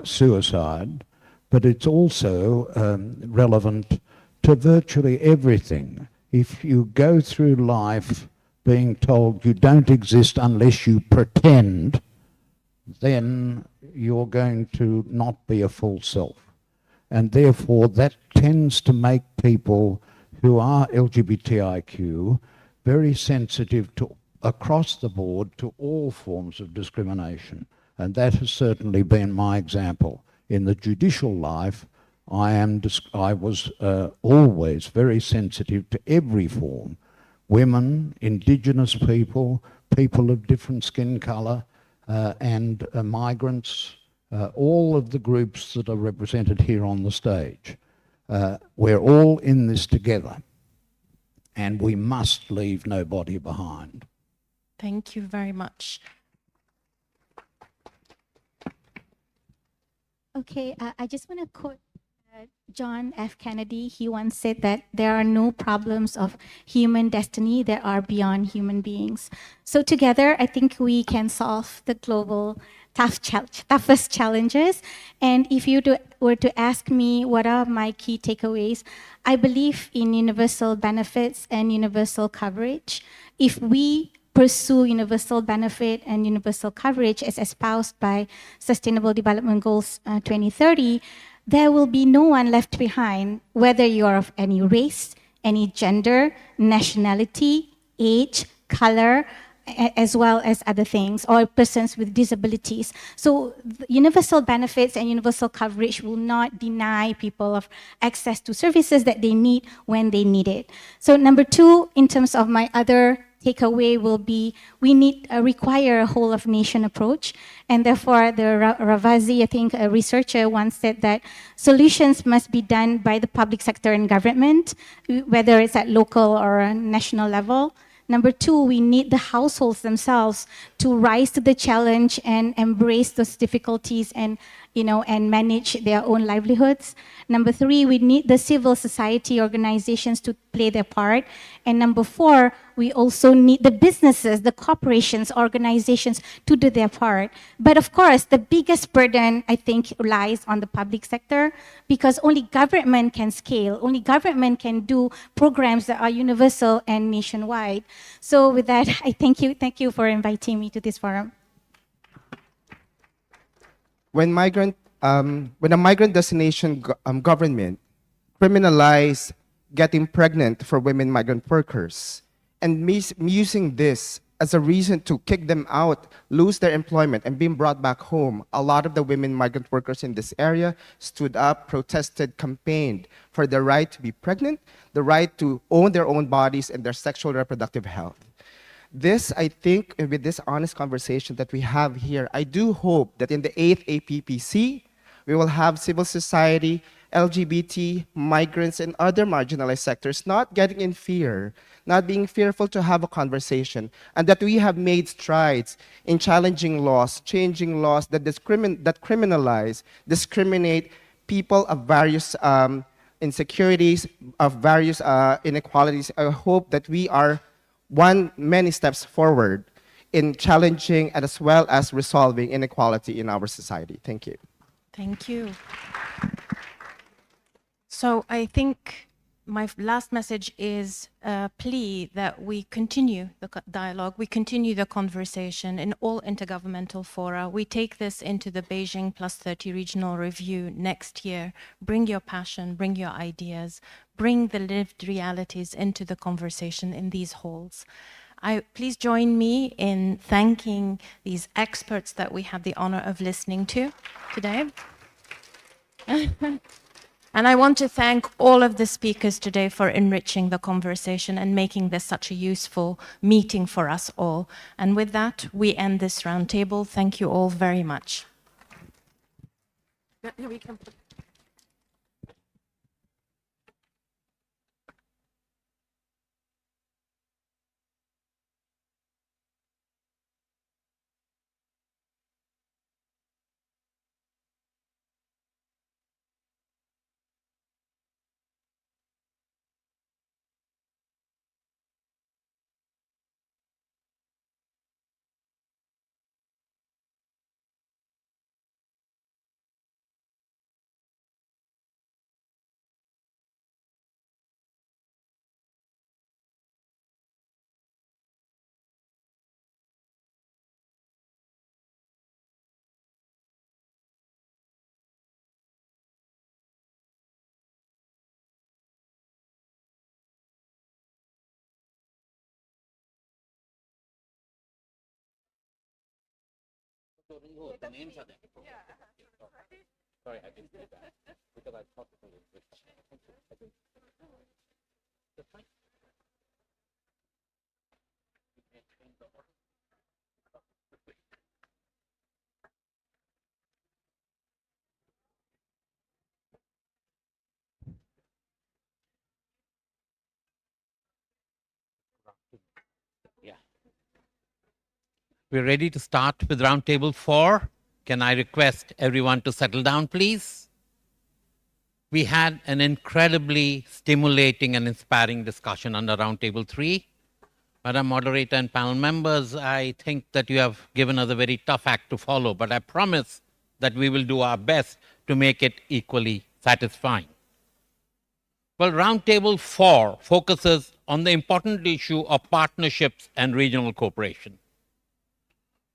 suicide, but it's also relevant to virtually everything. If you go through life being told you don't exist unless you pretend, then you're going to not be a full self. And therefore that tends to make people who are LGBTIQ very sensitive to, across the board, to all forms of discrimination. And that has certainly been my example. In the judicial life, I was always very sensitive to every form. Women, Indigenous people, people of different skin colour, and migrants, all of the groups that are represented here on the stage. We're all in this together, and we must leave nobody behind. Thank you very much. Okay, I just want to quote John F. Kennedy. He once said that there are no problems of human destiny that are beyond human beings. So together, I think we can solve the global toughest challenges. And if you were to ask me what are my key takeaways, I believe in universal benefits and universal coverage. If we pursue universal benefit and universal coverage as espoused by Sustainable Development Goals 2030, there will be no one left behind, whether you're of any race, any gender, nationality, age, color, as well as other things, or persons with disabilities. So universal benefits and universal coverage will not deny people of access to services that they need when they need it. So number two, in terms of my other takeaway will be we require a whole of nation approach, and therefore the Ravazi, I think a researcher once said that solutions must be done by the public sector and government, whether it's at local or a national level. Number two, we need the households themselves to rise to the challenge and embrace those difficulties and manage their own livelihoods. Number three, we need the civil society organizations to play their part. And number four, we also need the businesses, the corporations, organizations to do their part. But of course, the biggest burden, I think, lies on the public sector, because only government can scale, only government can do programs that are universal and nationwide. So with that, I thank you for inviting me to this forum. When a migrant destination government criminalize getting pregnant for women migrant workers and using this as a reason to kick them out, lose their employment, and being brought back home, a lot of the women migrant workers in this area stood up, protested, campaigned for the right to be pregnant, the right to own their own bodies and their sexual reproductive health. This, I think, with this honest conversation that we have here, I do hope that in the 8th APPC, we will have civil society, LGBT, migrants, and other marginalized sectors not getting in fear, not being fearful to have a conversation, and that we have made strides in challenging laws, changing laws that criminalize, discriminate people of various insecurities, of various inequalities, I hope that we are many steps forward in challenging and as well as resolving inequality in our society. Thank you. Thank you. So I think my last message is a plea that we continue the dialogue, we continue the conversation in all intergovernmental fora. We take this into the Beijing Plus 30 regional review next year. Bring your passion, bring your ideas, bring the lived realities into the conversation in these halls. Please join me in thanking these experts that we had the honor of listening to today. And I want to thank all of the speakers today for enriching the conversation and making this such a useful meeting for us all. And with that, we end this roundtable. Thank you all very much. The names are there. Sorry, I didn't do that because I thought it was rich. That's fine. Yeah. We're ready to start with Roundtable 4. Can I request everyone to settle down, please? We had an incredibly stimulating and inspiring discussion under Roundtable 3. Madam Moderator and panel members, I think that you have given us a very tough act to follow, but I promise that we will do our best to make it equally satisfying. Well, Roundtable 4 focuses on the important issue of partnerships and regional cooperation.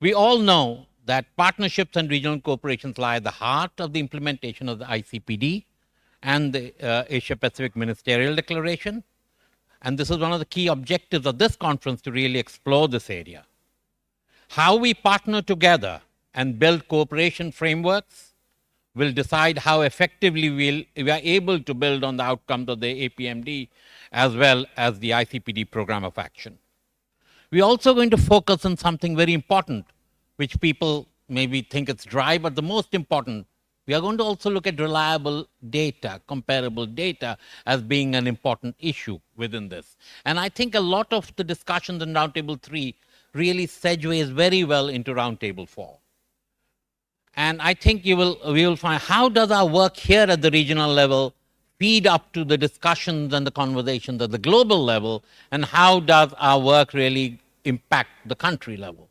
We all know that partnerships and regional cooperations lie at the heart of the implementation of the ICPD and the Asia-Pacific Ministerial Declaration. And this is one of the key objectives of this conference, to really explore this area. How we partner together and build cooperation frameworks will decide how effectively we are able to build on the outcomes of the APMD as well as the ICPD program of action. We're also going to focus on something very important, which people maybe think it's dry, but the most important. We are going to also look at reliable data, comparable data, as being an important issue within this. And I think a lot of the discussions in Roundtable 3 really segues very well into Roundtable 4. And I think we will find, how does our work here at the regional level feed up to the discussions and the conversations at the global level, and how does our work really impact the country level?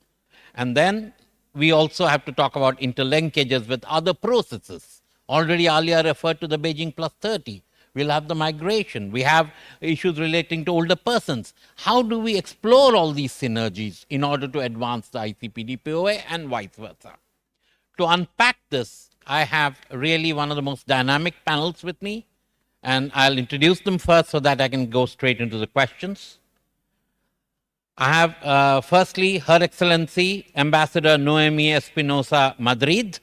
And then we also have to talk about interlinkages with other processes. Already earlier referred to the Beijing Plus 30. We'll have the migration. We have issues relating to older persons. How do we explore all these synergies in order to advance the ICPD POA and vice versa? To unpack this, I have really one of the most dynamic panels with me, and I'll introduce them first so that I can go straight into the questions. I have, firstly, Her Excellency Ambassador Noemi Espinosa Madrid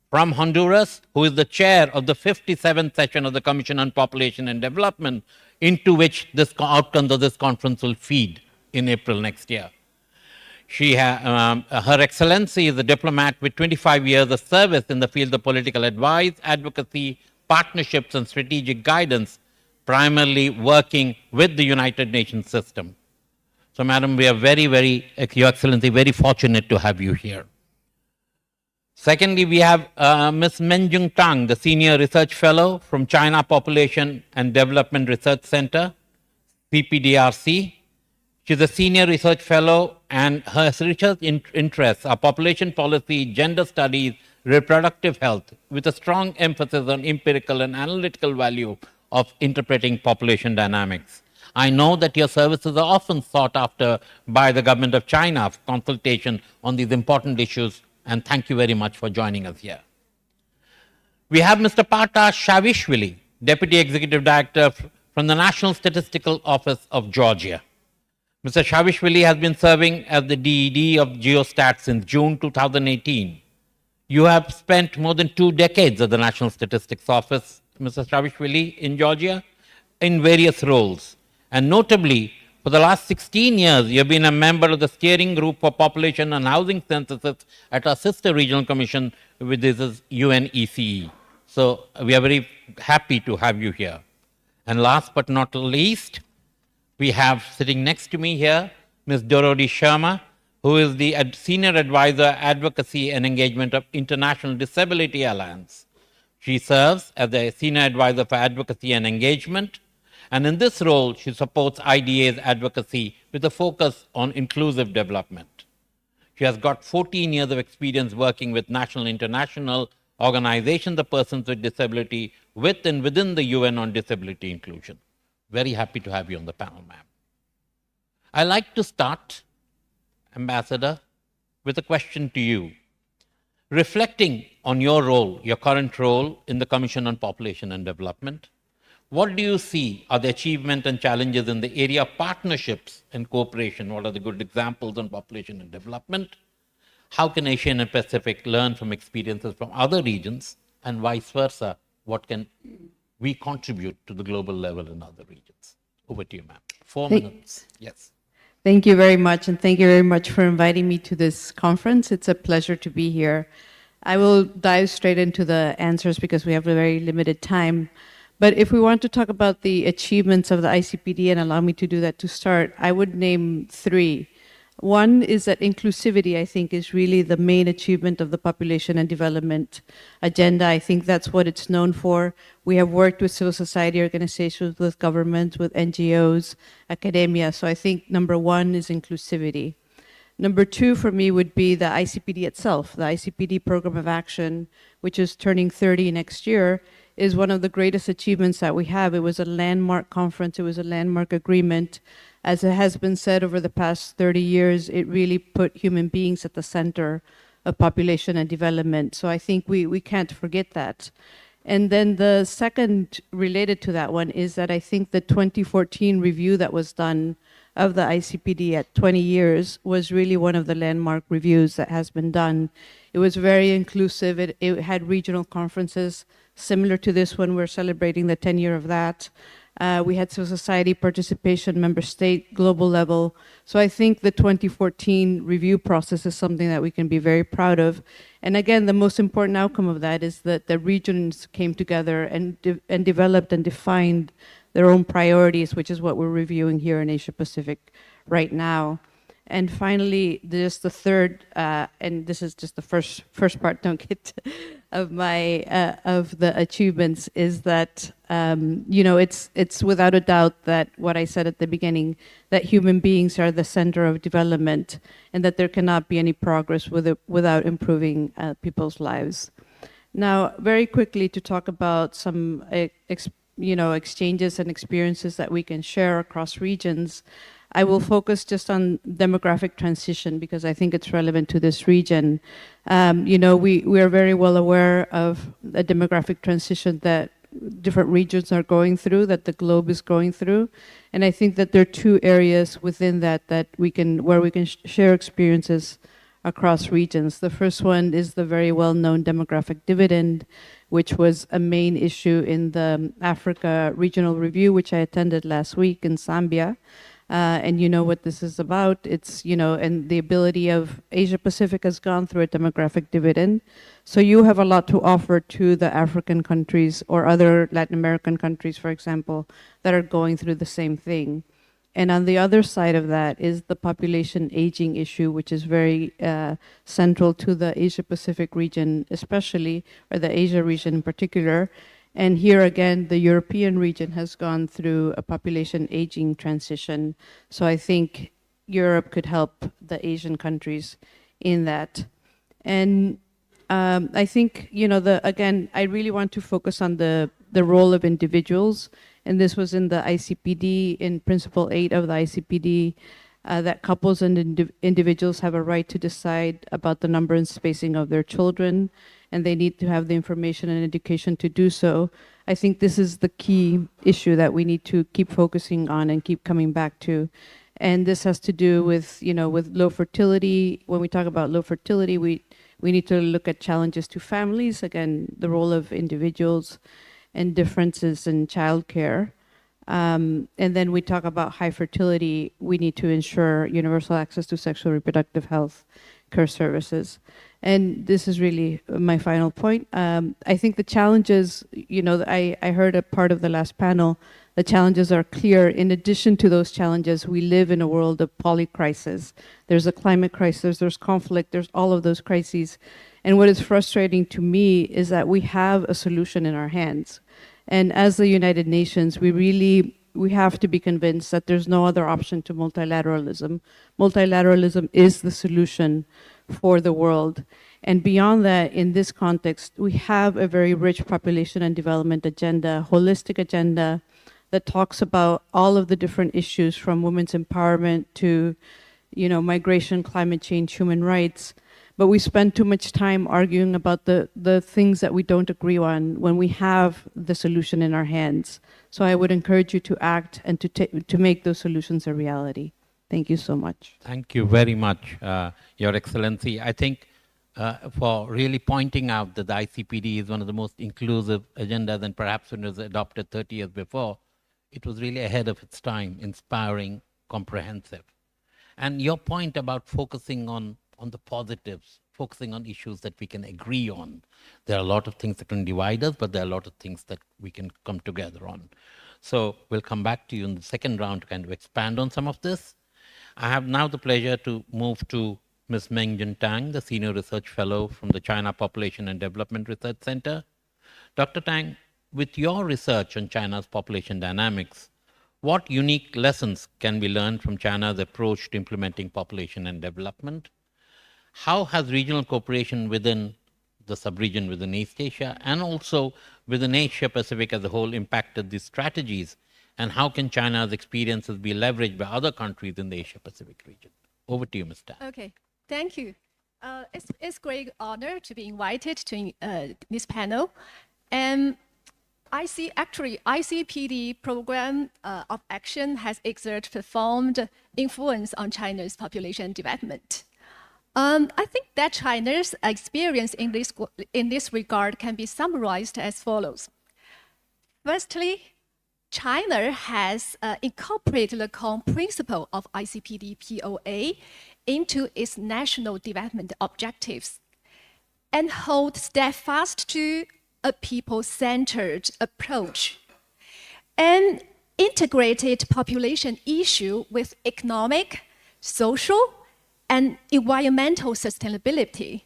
from Honduras, who is the chair of the 57th session of the Commission on Population and Development, into which this outcomes of this conference will feed in April next year. Her Excellency is a diplomat with 25 years of service in the field of political advice, advocacy, partnerships, and strategic guidance, primarily working with the United Nations system. So, Madam, we are Your Excellency, very fortunate to have you here. Secondly, we have Ms. Menjung Tang, the Senior Research Fellow from China Population and Development Research Center, CPDRC. She's a Senior Research Fellow, and her research interests are population policy, gender studies, reproductive health, with a strong emphasis on empirical and analytical value of interpreting population dynamics. I know that your services are often sought after by the government of China for consultation on these important issues, and thank you very much for joining us here. We have Mr. Parta Shavishvili, Deputy Executive Director from the National Statistical Office of Georgia. Mr. Shavishvili has been serving as the DED of Geostat since June 2018. You have spent more than 2 decades at the National Statistics Office, Mr. Shavishvili, in Georgia, in various roles. And notably, for the last 16 years, you have been a member of the Steering Group for Population and Housing Censuses at our sister regional commission, which is UNECE. So we are very happy to have you here. And last but not least, we have sitting next to me here, Ms. Dorothy Sharma, who is the Senior Advisor, Advocacy and Engagement of International Disability Alliance. She serves as the Senior Advisor for Advocacy and Engagement, and in this role, she supports IDA's advocacy with a focus on inclusive development. She has got 14 years of experience working with national and international organizations of persons with disability with and within the UN on disability inclusion. Very happy to have you on the panel, ma'am. I'd like to start, Ambassador, with a question to you. Reflecting on your role, your current role in the Commission on Population and Development, what do you see are the achievements and challenges in the area of partnerships and cooperation? What are the good examples on population and development? How can Asia and Pacific learn from experiences from other regions, and vice versa? What can we contribute to the global level in other regions? Over to you, ma'am. 4 minutes. Yes. Thank you very much, and thank you very much for inviting me to this conference. It's a pleasure to be here. I will dive straight into the answers because we have a very limited time. But if we want to talk about the achievements of the ICPD, and allow me to do that to start, I would name 3. One is that inclusivity, I think, is really the main achievement of the population and development agenda. I think that's what it's known for. We have worked with civil society organizations, with governments, with NGOs, academia. So I think number 1 is inclusivity. Number 2 for me would be the ICPD itself. The ICPD Program of Action, which is turning 30 next year, is one of the greatest achievements that we have. It was a landmark conference. It was a landmark agreement. As it has been said over the past 30 years, it really put human beings at the center of population and development. So I think we can't forget that. And then the second related to that one is that I think the 2014 review that was done of the ICPD at 20 years was really one of the landmark reviews that has been done. It was very inclusive. It had regional conferences similar to this one. We're celebrating the 10 year of that. We had civil society participation, member state, global level. So I think the 2014 review process is something that we can be very proud of. And again, the most important outcome of that is that the regions came together and developed and defined their own priorities, which is what we're reviewing here in Asia Pacific right now. And finally, just the third, and this is just the first part, don't get of my of the achievements, is that it's without a doubt that what I said at the beginning, that human beings are the center of development, and that there cannot be any progress without improving people's lives. Now, very quickly to talk about some exchanges and experiences that we can share across regions. I will focus just on demographic transition because I think it's relevant to this region. We are very well aware of the demographic transition that different regions are going through, that the globe is going through. And I think that there are 2 areas within that where we can share experiences across regions. The first one is the very well-known demographic dividend, which was a main issue in the Africa Regional Review, which I attended last week in Zambia. And you know what this is about. It's, and the ability of Asia Pacific has gone through a demographic dividend. So you have a lot to offer to the African countries or other Latin American countries, for example, that are going through the same thing. And on the other side of that is the population aging issue, which is very central to the Asia Pacific region, especially, or the Asia region in particular. And here again, the European region has gone through a population aging transition. So I think Europe could help the Asian countries in that. And I think, again, I really want to focus on the role of individuals. And this was in the ICPD, in Principle 8 of the ICPD, that couples and individuals have a right to decide about the number and spacing of their children, and they need to have the information and education to do so. I think this is the key issue that we need to keep focusing on and keep coming back to. And this has to do with, with low fertility. When we talk about low fertility, we need to look at challenges to families, again, the role of individuals and differences in childcare. And then we talk about high fertility, we need to ensure universal access to sexual reproductive health care services. And this is really my final point. I think the challenges, I heard a part of the last panel, the challenges are clear. In addition to those challenges, we live in a world of polycrisis. There's a climate crisis, there's conflict, there's all of those crises. And what is frustrating to me is that we have a solution in our hands. And as the United Nations, we have to be convinced that there's no other option to multilateralism. Multilateralism is the solution for the world. And beyond that, in this context, we have a very rich population and development agenda, holistic agenda that talks about all of the different issues from women's empowerment to, migration, climate change, human rights. But we spend too much time arguing about the things that we don't agree on when we have the solution in our hands. So I would encourage you to act and to make those solutions a reality. Thank you so much. Thank you very much, Your Excellency. I think for really pointing out that the ICPD is one of the most inclusive agendas, and perhaps when it was adopted 30 years before, it was really ahead of its time, inspiring, comprehensive. And your point about focusing on the positives, focusing on issues that we can agree on. There are a lot of things that can divide us, but there are a lot of things that we can come together on. So we'll come back to you in the second round to kind of expand on some of this. I have now the pleasure to move to Ms. Mengjun Tang, the Senior Research Fellow from the China Population and Development Research Center. Dr. Tang, with your research on China's population dynamics, what unique lessons can be learned from China's approach to implementing population and development? How has regional cooperation within the sub-region within East Asia and also within Asia Pacific as a whole impacted these strategies? And how can China's experiences be leveraged by other countries in the Asia Pacific region? Over to you, Ms. Tang. Okay, thank you. It's a great honor to be invited to this panel. And ICPD program of action has exerted profound influence on China's population development. I think that China's experience in this regard can be summarized as follows. Firstly, China has incorporated the core principle of ICPD POA into its national development objectives and hold steadfast to a people-centered approach and integrated population issue with economic, social, and environmental sustainability.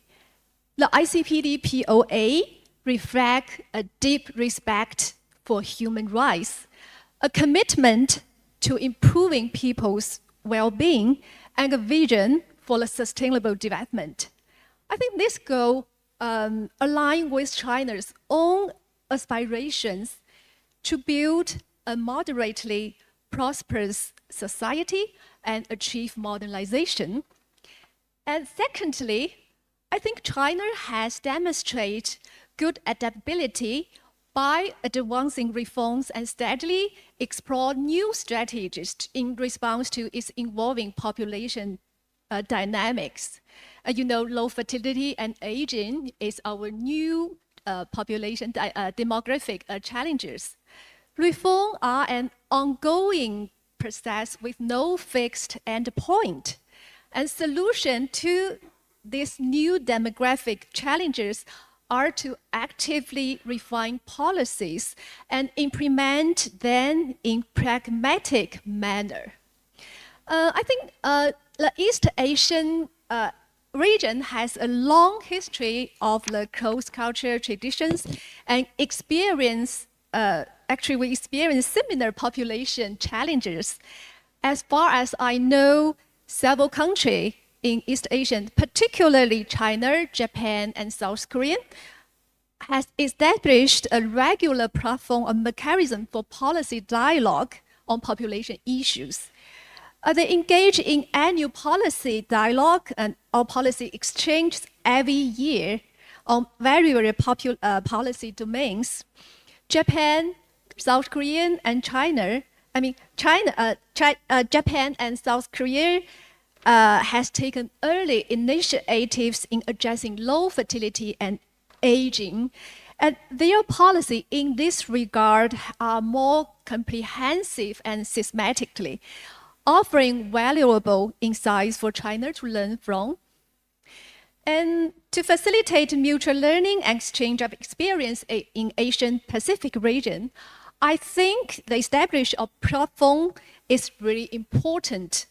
The ICPD POA reflects a deep respect for human rights, a commitment to improving people's well-being, and a vision for the sustainable development. I think this goal aligns with China's own aspirations to build a moderately prosperous society and achieve modernization. And secondly, I think China has demonstrated good adaptability by advancing reforms and steadily explore new strategies in response to its evolving population dynamics. Low fertility and aging is our new population demographic challenges. Reform are an ongoing process with no fixed end point. And solution to these new demographic challenges are to actively refine policies and implement them in pragmatic manner. I think the East Asian region has a long history of the close cultural traditions and experience. Actually, we experience similar population challenges. As far as I know, several countries in East Asia, particularly China, Japan, and South Korea, has established a regular platform, a mechanism for policy dialogue on population issues. They engage in annual policy dialogue or policy exchange every year on various policy domains. Japan, South Korea, and China. Japan and South Korea has taken early initiatives in addressing low fertility and aging, and their policy in this regard are more comprehensive and systematically, offering valuable insights for China to learn from. And to facilitate mutual learning and exchange of experience in Asian Pacific region, I think the establishment of platform is really important.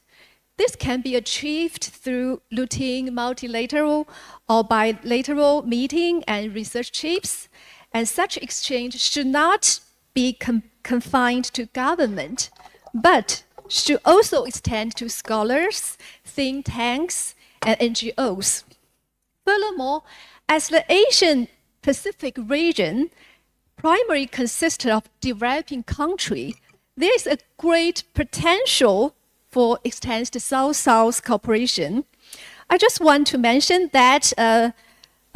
This can be achieved through routine multilateral or bilateral meeting and research trips, and such exchange should not be confined to government, but should also extend to scholars, think tanks, and NGOs. Furthermore, as the Asian Pacific region primarily consists of developing countries, there is a great potential for extended South-South cooperation. I just want to mention that a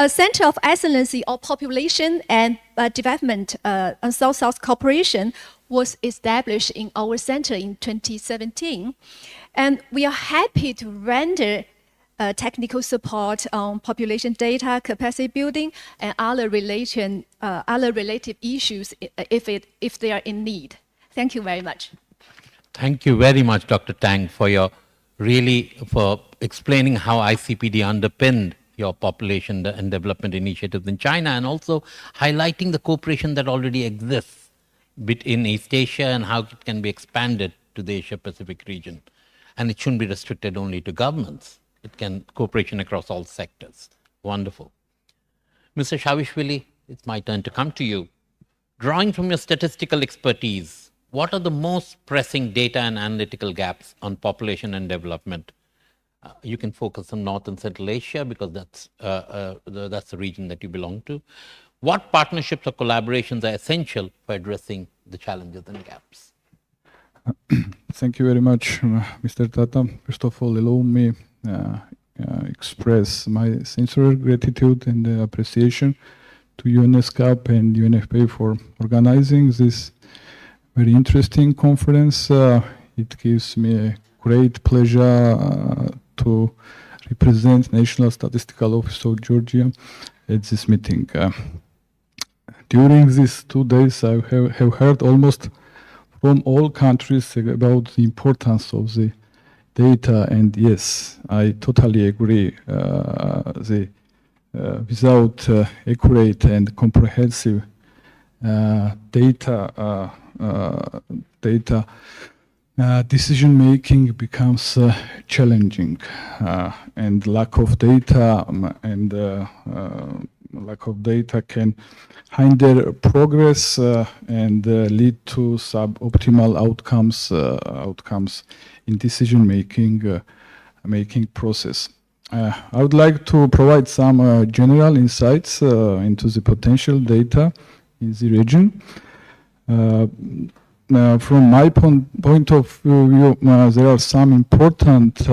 Center of Excellency of Population and Development and South-South Cooperation was established in our center in 2017. And we are happy to render technical support on population data, capacity building, and other related issues if they are in need. Thank you very much. Thank you very much, Dr. Tang, for explaining how ICPD underpinned your population and development initiatives in China, and also highlighting the cooperation that already exists between East Asia and how it can be expanded to the Asia-Pacific region. And it shouldn't be restricted only to governments. It can cooperation across all sectors. Wonderful. Mr. Shavishvili, it's my turn to come to you. Drawing from your statistical expertise, what are the most pressing data and analytical gaps on population and development? You can focus on North and Central Asia because that's the region that you belong to. What partnerships or collaborations are essential for addressing the challenges and gaps? Thank you very much, Mr. Tata. First of all, allow me express my sincere gratitude and appreciation to ESCAP and UNFPA for organizing this very interesting conference. It gives me a great pleasure to represent National Statistical Office of Georgia at this meeting. During these 2 days, I have heard almost from all countries about the importance of the data, and yes, I totally agree. Without accurate and comprehensive data, decision making becomes challenging, and lack of data can hinder progress and lead to suboptimal outcomes in decision making process. I would like to provide some general insights into the potential data in the region. From my point of view, there are some important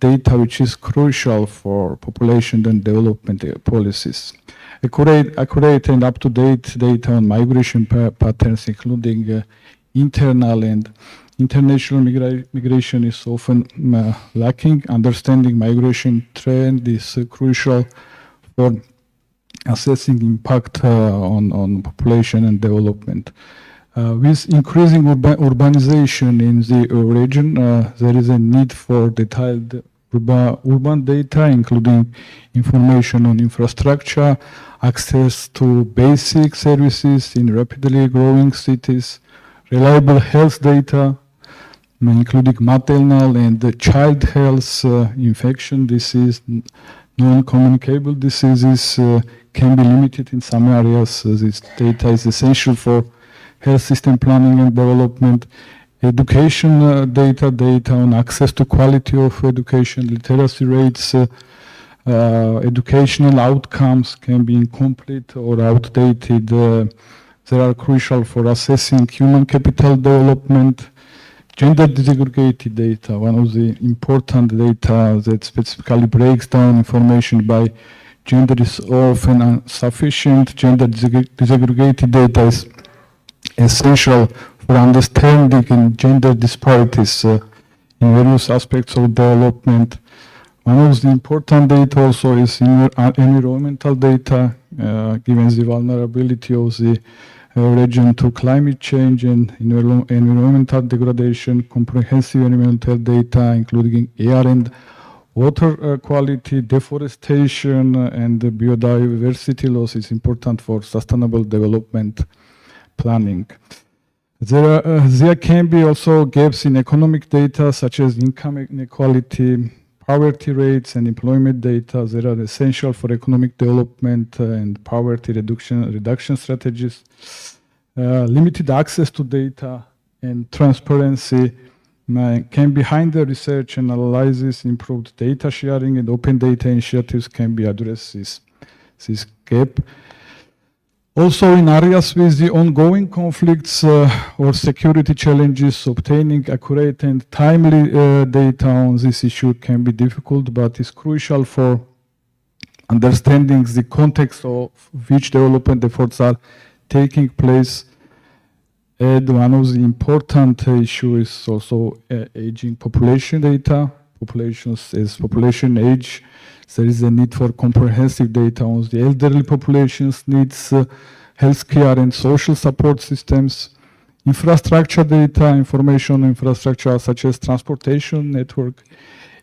data which is crucial for population and development policies. Accurate and up-to-date data on migration patterns, including internal and international migration, is often lacking. Understanding migration trend is crucial for assessing impact on population and development. With increasing urbanization in the region, there is a need for detailed urban data, including information on infrastructure, access to basic services in rapidly growing cities, reliable health data, including maternal and child health, infection disease, non-communicable diseases can be limited in some areas. This data is essential for health system planning and development. Education data on access to quality of education, literacy rates, educational outcomes can be incomplete or outdated. They are crucial for assessing human capital development. Gender disaggregated data, one of the important data that specifically breaks down information by gender, is often insufficient. Gender disaggregated data is essential for understanding gender disparities in various aspects of development. One of the important data also is environmental data, given the vulnerability of the region to climate change and environmental degradation. Comprehensive environmental data, including air and water quality, deforestation, and biodiversity loss, is important for sustainable development planning. There can be also gaps in economic data, such as income inequality, poverty rates, and employment data that are essential for economic development and poverty reduction strategies. Limited access to data and transparency can be hinder research and analysis. Improved data sharing and open data initiatives can be addressed this gap. Also, in areas with the ongoing conflicts or security challenges, obtaining accurate and timely data on this issue can be difficult, but is crucial for understanding the context of which development efforts are taking place. And one of the important issues is also aging population data. As population age, there is a need for comprehensive data on the elderly population's needs, healthcare and social support systems, infrastructure data, information infrastructure such as transportation network,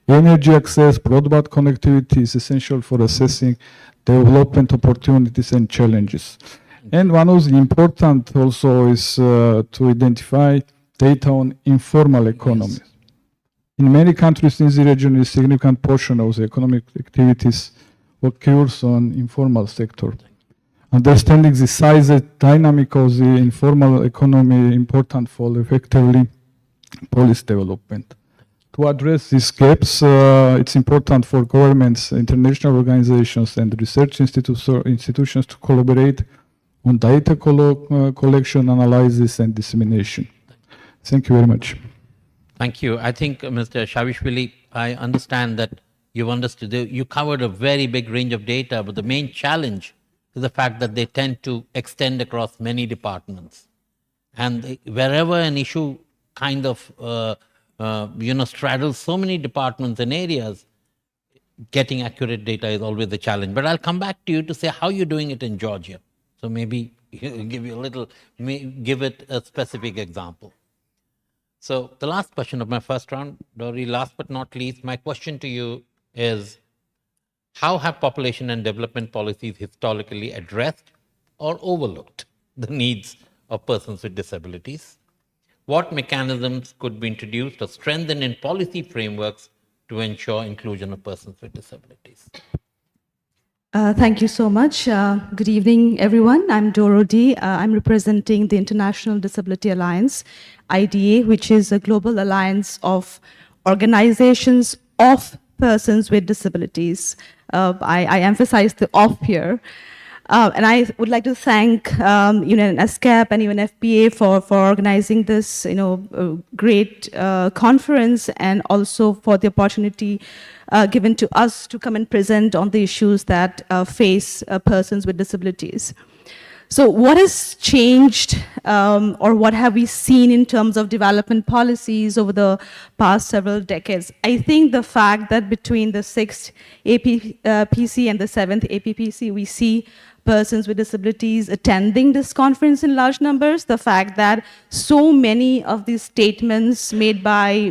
energy access, broadband connectivity is essential for assessing development opportunities and challenges. And one of the important also is to identify data on informal economies. In many countries in the region, a significant portion of the economic activities occurs on informal sector. Understanding the size and dynamic of the informal economy is important for effectively policy development. To address these gaps, it's important for governments, international organizations, and research institutions to collaborate on data collection, analysis, and dissemination. Thank you very much. Thank you. I think, Mr. Shavishvili, I understand that you've understood. You covered a very big range of data, but the main challenge is the fact that they tend to extend across many departments. And wherever an issue kind of straddles so many departments and areas, getting accurate data is always a challenge. But I'll come back to you to say how you're doing it in Georgia. So maybe give it a specific example. So the last question of my first round, Dori, last but not least, my question to you is, how have population and development policies historically addressed or overlooked the needs of persons with disabilities? What mechanisms could be introduced or strengthened in policy frameworks to ensure inclusion of persons with disabilities? Thank you so much. Good evening, everyone. I'm Doro D. I'm representing the International Disability Alliance, IDA, which is a global alliance of organizations of persons with disabilities. I emphasize the "of" here. And I would like to thank ESCAP and even FPA for organizing this great conference, and also for the opportunity given to us to come and present on the issues that face persons with disabilities. So what has changed, or what have we seen in terms of development policies over the past several decades? I think the fact that between the 6th APPC and the 7th APPC, we see persons with disabilities attending this conference in large numbers, the fact that so many of these statements made by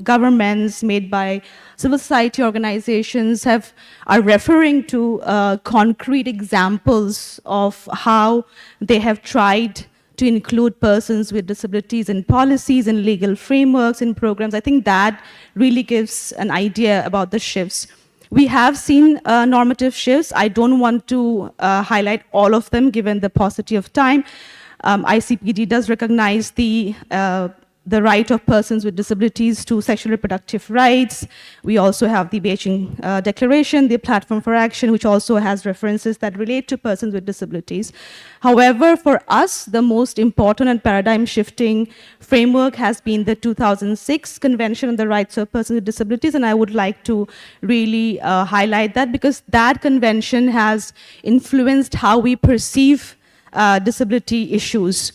governments, made by civil society organizations are referring to concrete examples of how they have tried to include persons with disabilities in policies and legal frameworks and programs. I think that really gives an idea about the shifts. We have seen normative shifts. I don't want to highlight all of them given the paucity of time. ICPD does recognize the right of persons with disabilities to sexual reproductive rights. We also have the Beijing Declaration, the Platform for Action, which also has references that relate to persons with disabilities. However, for us, the most important and paradigm-shifting framework has been the 2006 Convention on the Rights of Persons with Disabilities, and I would like to really highlight that because that convention has influenced how we perceive disability issues.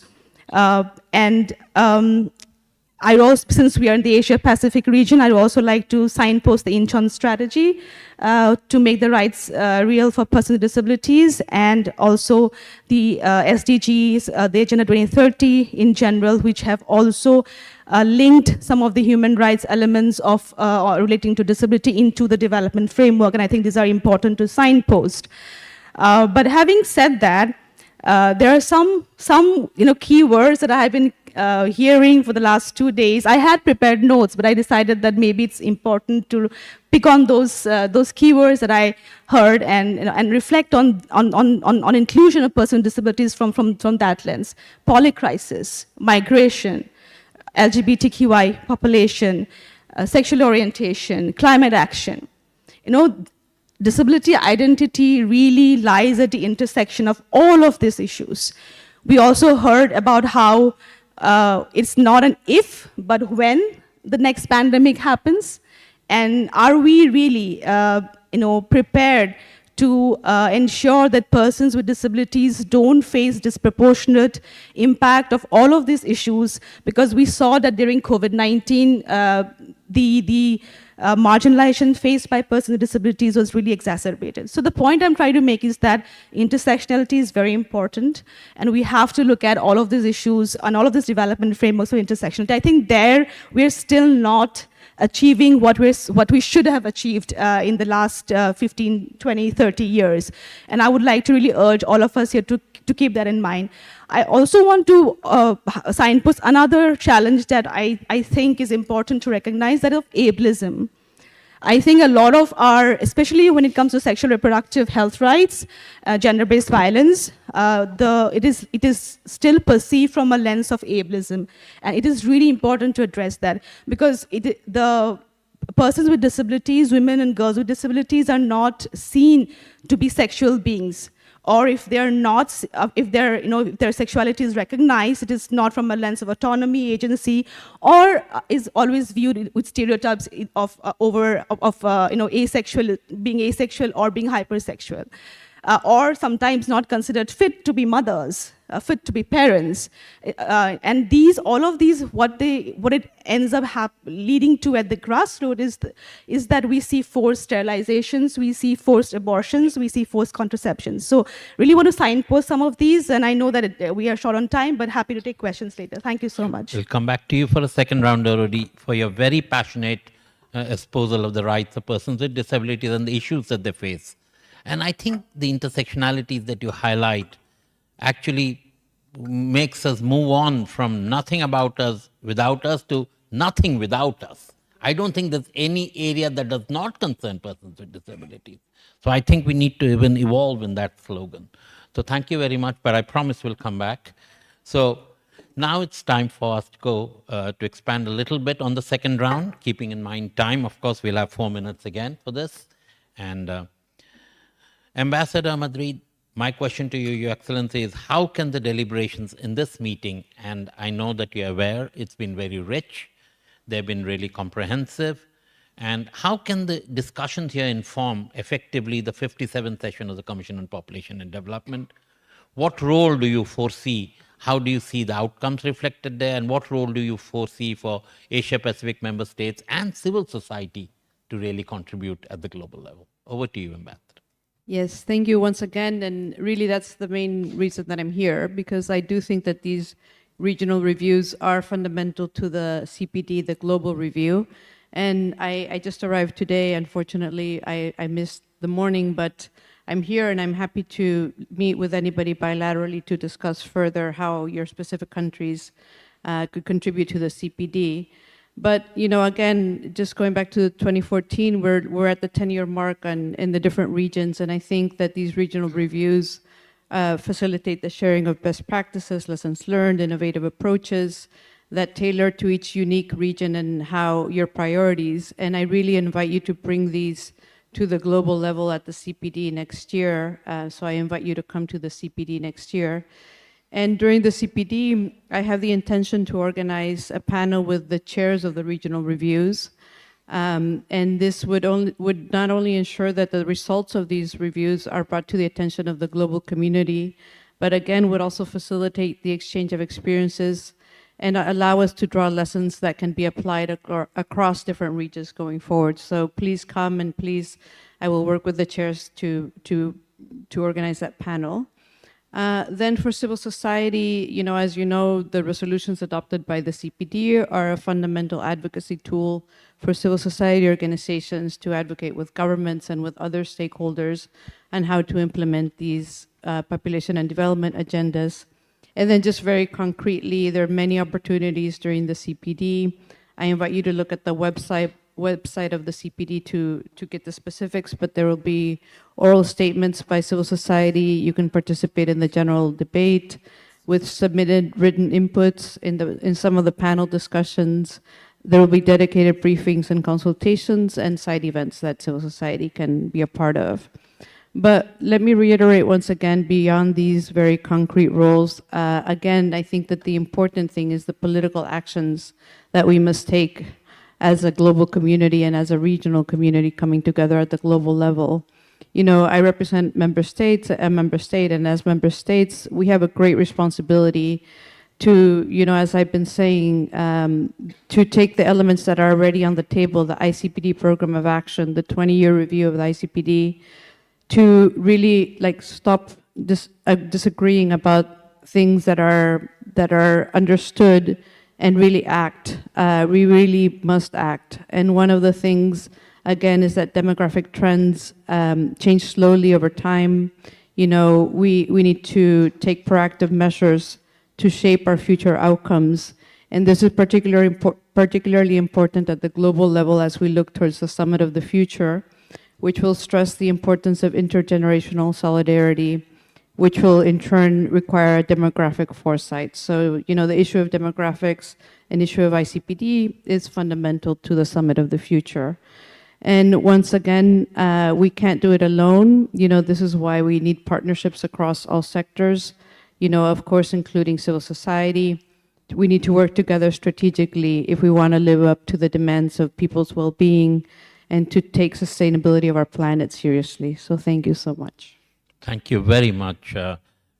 Since we are in the Asia-Pacific region, I'd also like to signpost the Incheon strategy to make the rights real for persons with disabilities, and also the SDGs, the Agenda 2030 in general, which have also linked some of the human rights elements of relating to disability into the development framework, and I think these are important to signpost. But having said that, there are some key words that I have been hearing for the last 2 days. I had prepared notes, but I decided that maybe it's important to pick on those keywords that I heard and reflect on inclusion of persons with disabilities from that lens. Polycrisis, migration, LGBTQI population, sexual orientation, climate action. Disability identity really lies at the intersection of all of these issues. We also heard about how it's not an if, but when the next pandemic happens, and are we really, prepared to ensure that persons with disabilities don't face disproportionate impact of all of these issues, because we saw that during COVID-19, the marginalization faced by persons with disabilities was really exacerbated. So the point I'm trying to make is that intersectionality is very important, and we have to look at all of these issues and all of these development frameworks for intersectionality. I think there we're still not achieving what we should have achieved in the last 15, 20, 30 years. And I would like to really urge all of us here to keep that in mind. I also want to signpost another challenge that I think is important to recognize, that of ableism. I think a lot of our, especially when it comes to sexual reproductive health rights, gender-based violence, it is still perceived from a lens of ableism. And it is really important to address that, because the persons with disabilities, women and girls with disabilities, are not seen to be sexual beings. Or if they're not, if their sexuality is recognized, it is not from a lens of autonomy, agency, or is always viewed with stereotypes of asexual, being asexual or being hypersexual, or sometimes not considered fit to be mothers, fit to be parents, and all of these, what it ends up leading to at the grassroots is that we see forced sterilizations, we see forced abortions, we see forced contraceptions. So really want to signpost some of these, and I know that we are short on time, but happy to take questions later. Thank you so much. We'll come back to you for a second round, Dorodi, for your very passionate espousal of the rights of persons with disabilities and the issues that they face. And I think the intersectionalities that you highlight actually makes us move on from nothing about us without us to nothing without us. I don't think there's any area that does not concern persons with disabilities. So I think we need to even evolve in that slogan. So thank you very much, but I promise we'll come back. So now it's time for us to go to expand a little bit on the second round, keeping in mind time. Of course, we'll have 4 minutes again for this. And Ambassador Madrid, my question to you, Your Excellency, is how can the deliberations in this meeting, and I know that you're aware it's been very rich, they've been really comprehensive, and how can the discussions here inform effectively the 57th session of the Commission on Population and Development? What role do you foresee? How do you see the outcomes reflected there, and what role do you foresee for Asia-Pacific member states and civil society to really contribute at the global level? Over to you, Ambassador. Yes, thank you once again. And really, that's the main reason that I'm here, because I do think that these regional reviews are fundamental to the CPD, the global review. And I just arrived today. Unfortunately, I missed the morning, but I'm here and I'm happy to meet with anybody bilaterally to discuss further how your specific countries could contribute to the CPD. But again, just going back to 2014, we're at the 10-year mark in the different regions, and I think that these regional reviews facilitate the sharing of best practices, lessons learned, innovative approaches that tailor to each unique region and how your priorities. And I really invite you to bring these to the global level at the CPD next year. So I invite you to come to the CPD next year. And during the CPD, I have the intention to organize a panel with the chairs of the regional reviews. And this would not only ensure that the results of these reviews are brought to the attention of the global community, but again, would also facilitate the exchange of experiences and allow us to draw lessons that can be applied across different regions going forward. So please come, and please, I will work with the chairs to organize that panel. Then for civil society, as you know, the resolutions adopted by the CPD are a fundamental advocacy tool for civil society organizations to advocate with governments and with other stakeholders on how to implement these population and development agendas. And then just very concretely, there are many opportunities during the CPD. I invite you to look at the website of the CPD to get the specifics, but there will be oral statements by civil society. You can participate in the general debate with submitted written inputs in some of the panel discussions. There will be dedicated briefings and consultations and side events that civil society can be a part of. But let me reiterate once again, beyond these very concrete roles, again, I think that the important thing is the political actions that we must take as a global community and as a regional community coming together at the global level. I represent member states, a member state, and as member states, we have a great responsibility to, as I've been saying, to take the elements that are already on the table, the ICPD program of action, the 20-year review of the ICPD, to really stop disagreeing about things that are understood and really act. We really must act. And one of the things, again, is that demographic trends change slowly over time. We need to take proactive measures to shape our future outcomes. And this is particularly important at the global level as we look towards the Summit of the Future, which will stress the importance of intergenerational solidarity, which will in turn require a demographic foresight. So, the issue of demographics, an issue of ICPD, is fundamental to the Summit of the Future. And once again, we can't do it alone. This is why we need partnerships across all sectors, of course, including civil society. We need to work together strategically if we want to live up to the demands of people's well-being and to take sustainability of our planet seriously. So thank you so much. Thank you very much,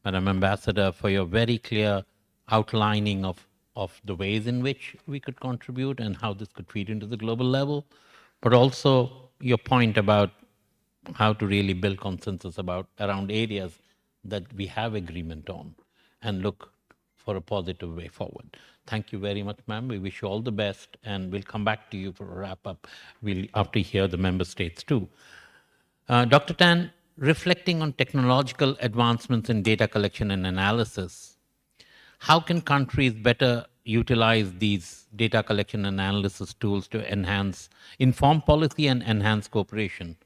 Madam Ambassador, for your very clear outlining of the ways in which we could contribute and how this could feed into the global level, but also your point about how to really build consensus around areas that we have agreement on and look for a positive way forward. Thank you very much, ma'am. We wish you all the best, and we'll come back to you for a wrap-up. We'll after hear the member states too. Dr. Tan, reflecting on technological advancements in data collection and analysis, how can countries better utilize these data collection and analysis tools to inform policy and enhance cooperation?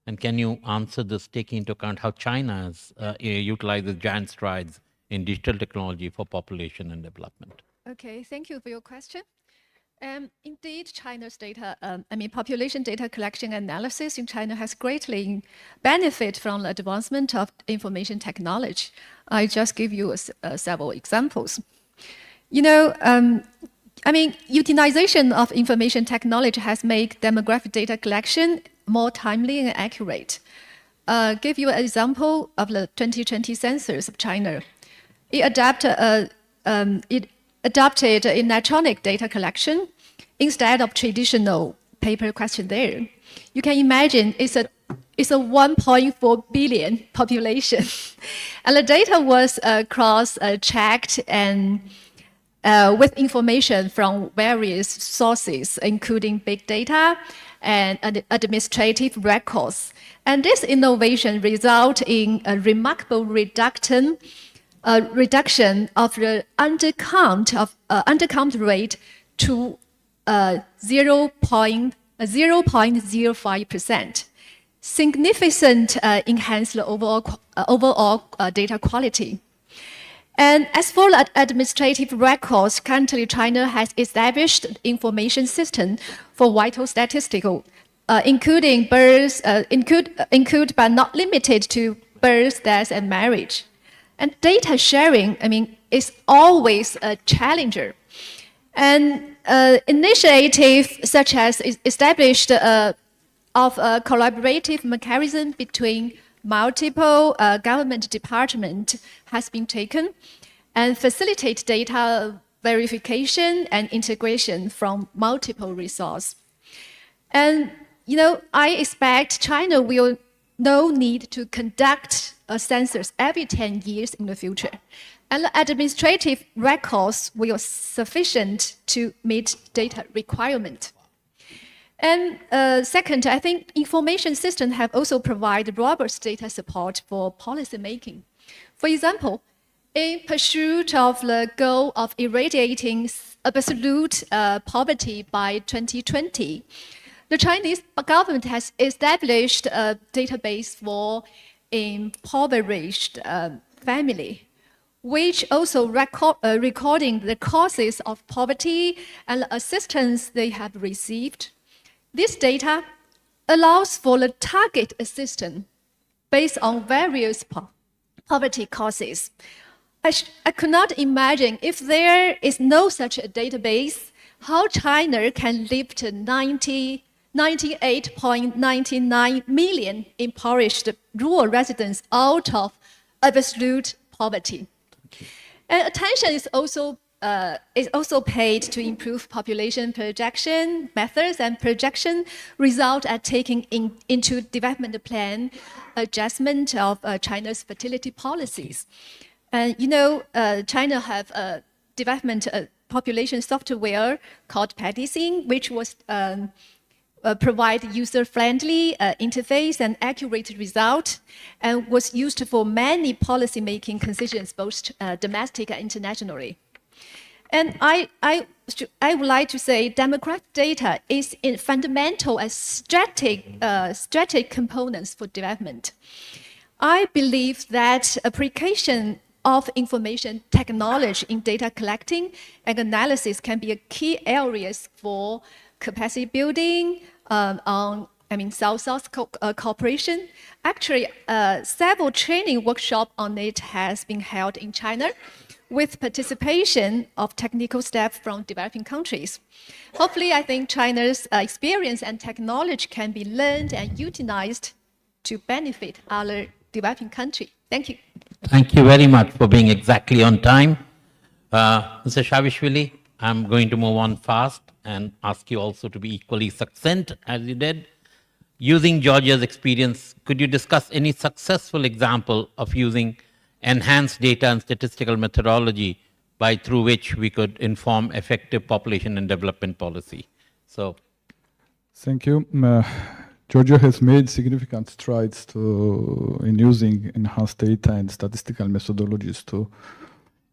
And can you answer this, taking into account how China utilizes giant strides in digital technology for population and development? Okay, thank you for your question. Indeed, China's population data collection analysis in China has greatly benefited from the advancement of information technology. I just give you several examples. Utilization of information technology has made demographic data collection more timely and accurate. Give you an example of the 2020 census of China. It adopted electronic data collection instead of traditional paper questionnaire. You can imagine it's a 1.4 billion population, and the data was cross-checked and with information from various sources, including big data, and administrative records. And this innovation results in a remarkable reduction of the undercount rate to 0.05%. Significant enhance the overall data quality. And as for administrative records, currently China has established information system for vital statistical, including births, include but not limited to birth, death, and marriage. And data sharing, is always a challenger. And initiative such as established of a collaborative mechanism between multiple government departments has been taken and facilitate data verification and integration from multiple resources. And, I expect China will no need to conduct a census every 10 years in the future. And the administrative records will sufficient to meet data requirement. And second, I think information systems have also provided robust data support for policy making. For example, in pursuit of the goal of eradicating absolute poverty by 2020, the Chinese government has established a database for impoverished family, which also recording the causes of poverty and the assistance they have received. This data allows for the target assistance based on various poverty causes. I could not imagine if there is no such a database, how China can lift 98.99 million impoverished rural residents out of absolute poverty. And attention is also paid to improve population projection methods and projection result at taking into development plan adjustment of China's fertility policies. And China have a development population software called PATISIN, which was provide user-friendly interface and accurate result, and was used for many policy-making decisions, both domestic and internationally. And I would like to say demographic data is fundamental as strategic components for development. I believe that application of information technology in data collecting and analysis can be a key areas for capacity building on South-South cooperation. Actually, several training workshops on it has been held in China with participation of technical staff from developing countries. Hopefully, I think China's experience and technology can be learned and utilized to benefit other developing countries. Thank you. Thank you very much for being exactly on time. Mr. Shavishvili, I'm going to move on fast and ask you also to be equally succinct as you did. Using Georgia's experience, could you discuss any successful example of using enhanced data and statistical methodology through which we could inform effective population and development policy? Thank you. Georgia has made significant strides in using enhanced data and statistical methodologies to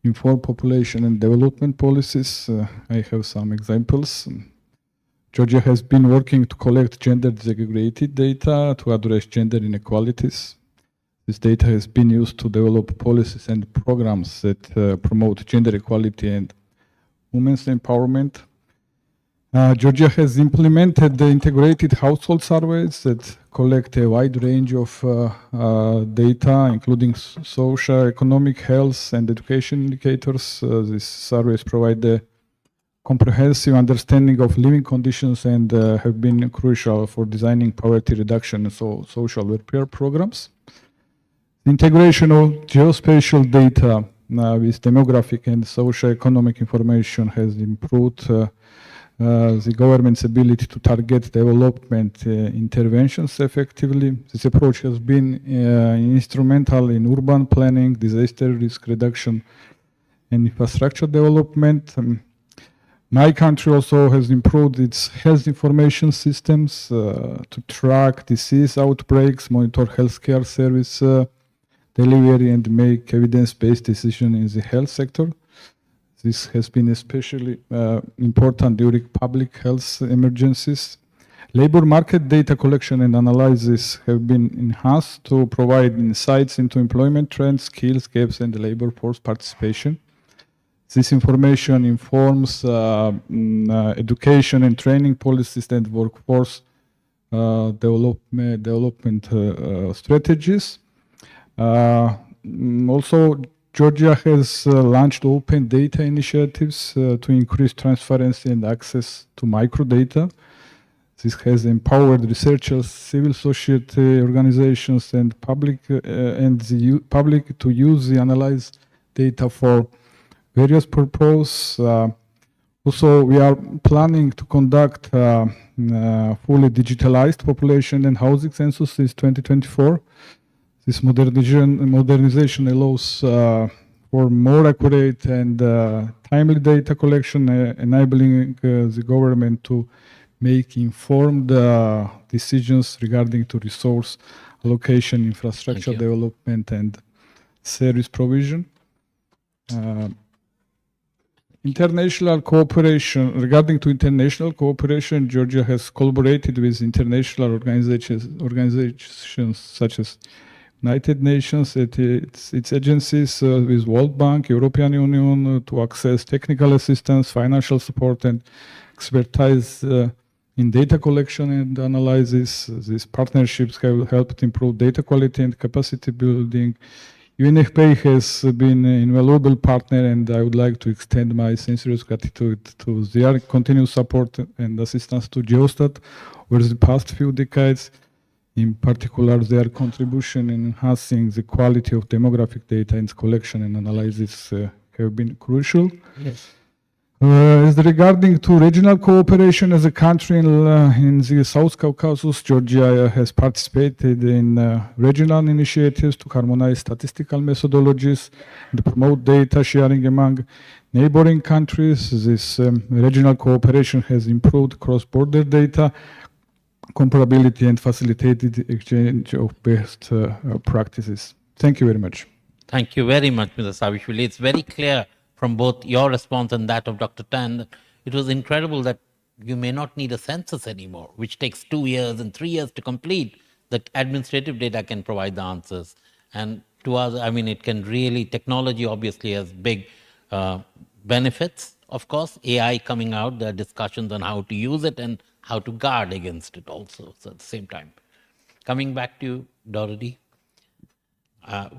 inform population and development policies. I have some examples. Georgia has been working to collect gender disaggregated data to address gender inequalities. This data has been used to develop policies and programs that promote gender equality and women's empowerment. Georgia has implemented the integrated household surveys that collect a wide range of data, including social, economic, health, and education indicators. These surveys provide a comprehensive understanding of living conditions and have been crucial for designing poverty reduction and social welfare programs. The integration of geospatial data with demographic and socio-economic information has improved the government's ability to target development interventions effectively. This approach has been instrumental in urban planning, disaster risk reduction, and infrastructure development. My country also has improved its health information systems to track disease outbreaks, monitor healthcare service delivery, and make evidence-based decisions in the health sector. This has been especially important during public health emergencies. Labor market data collection and analysis have been enhanced to provide insights into employment trends, skills gaps, and labor force participation. This information informs education and training policies and workforce development strategies. Also, Georgia has launched open data initiatives to increase transparency and access to microdata. This has empowered researchers, civil society organizations, and public public to use the analyzed data for various purposes. Also, we are planning to conduct fully digitalized population and housing census since 2024. This modernization allows for more accurate and timely data collection, enabling the government to make informed decisions regarding to resource allocation, infrastructure development, and service provision. International cooperation. Regarding to international cooperation, Georgia has collaborated with international organizations such as United Nations, its agencies, with World Bank, European Union, to access technical assistance, financial support, and expertise in data collection and analysis. These partnerships have helped improve data quality and capacity building. UNFPA has been an invaluable partner, and I would like to extend my sincerest gratitude to their continued support and assistance to Geostat over the past few decades. In particular, their contribution in enhancing the quality of demographic data and collection and analysis have been crucial. Yes. As regarding to regional cooperation as a country in the South Caucasus, Georgia has participated in regional initiatives to harmonize statistical methodologies and promote data sharing among neighboring countries. This regional cooperation has improved cross-border data comparability and facilitated exchange of best practices. Thank you very much. Thank you very much, Mr. Savishvili. It's very clear from both your response and that of Dr. Tan that it was incredible that you may not need a census anymore, which takes 2 years and 3 years to complete. That administrative data can provide the answers. And to us, I mean, it can really, technology obviously has big benefits. Of course, AI coming out, there are discussions on how to use it and how to guard against it also, so at the same time. Coming back to you, Dorothy.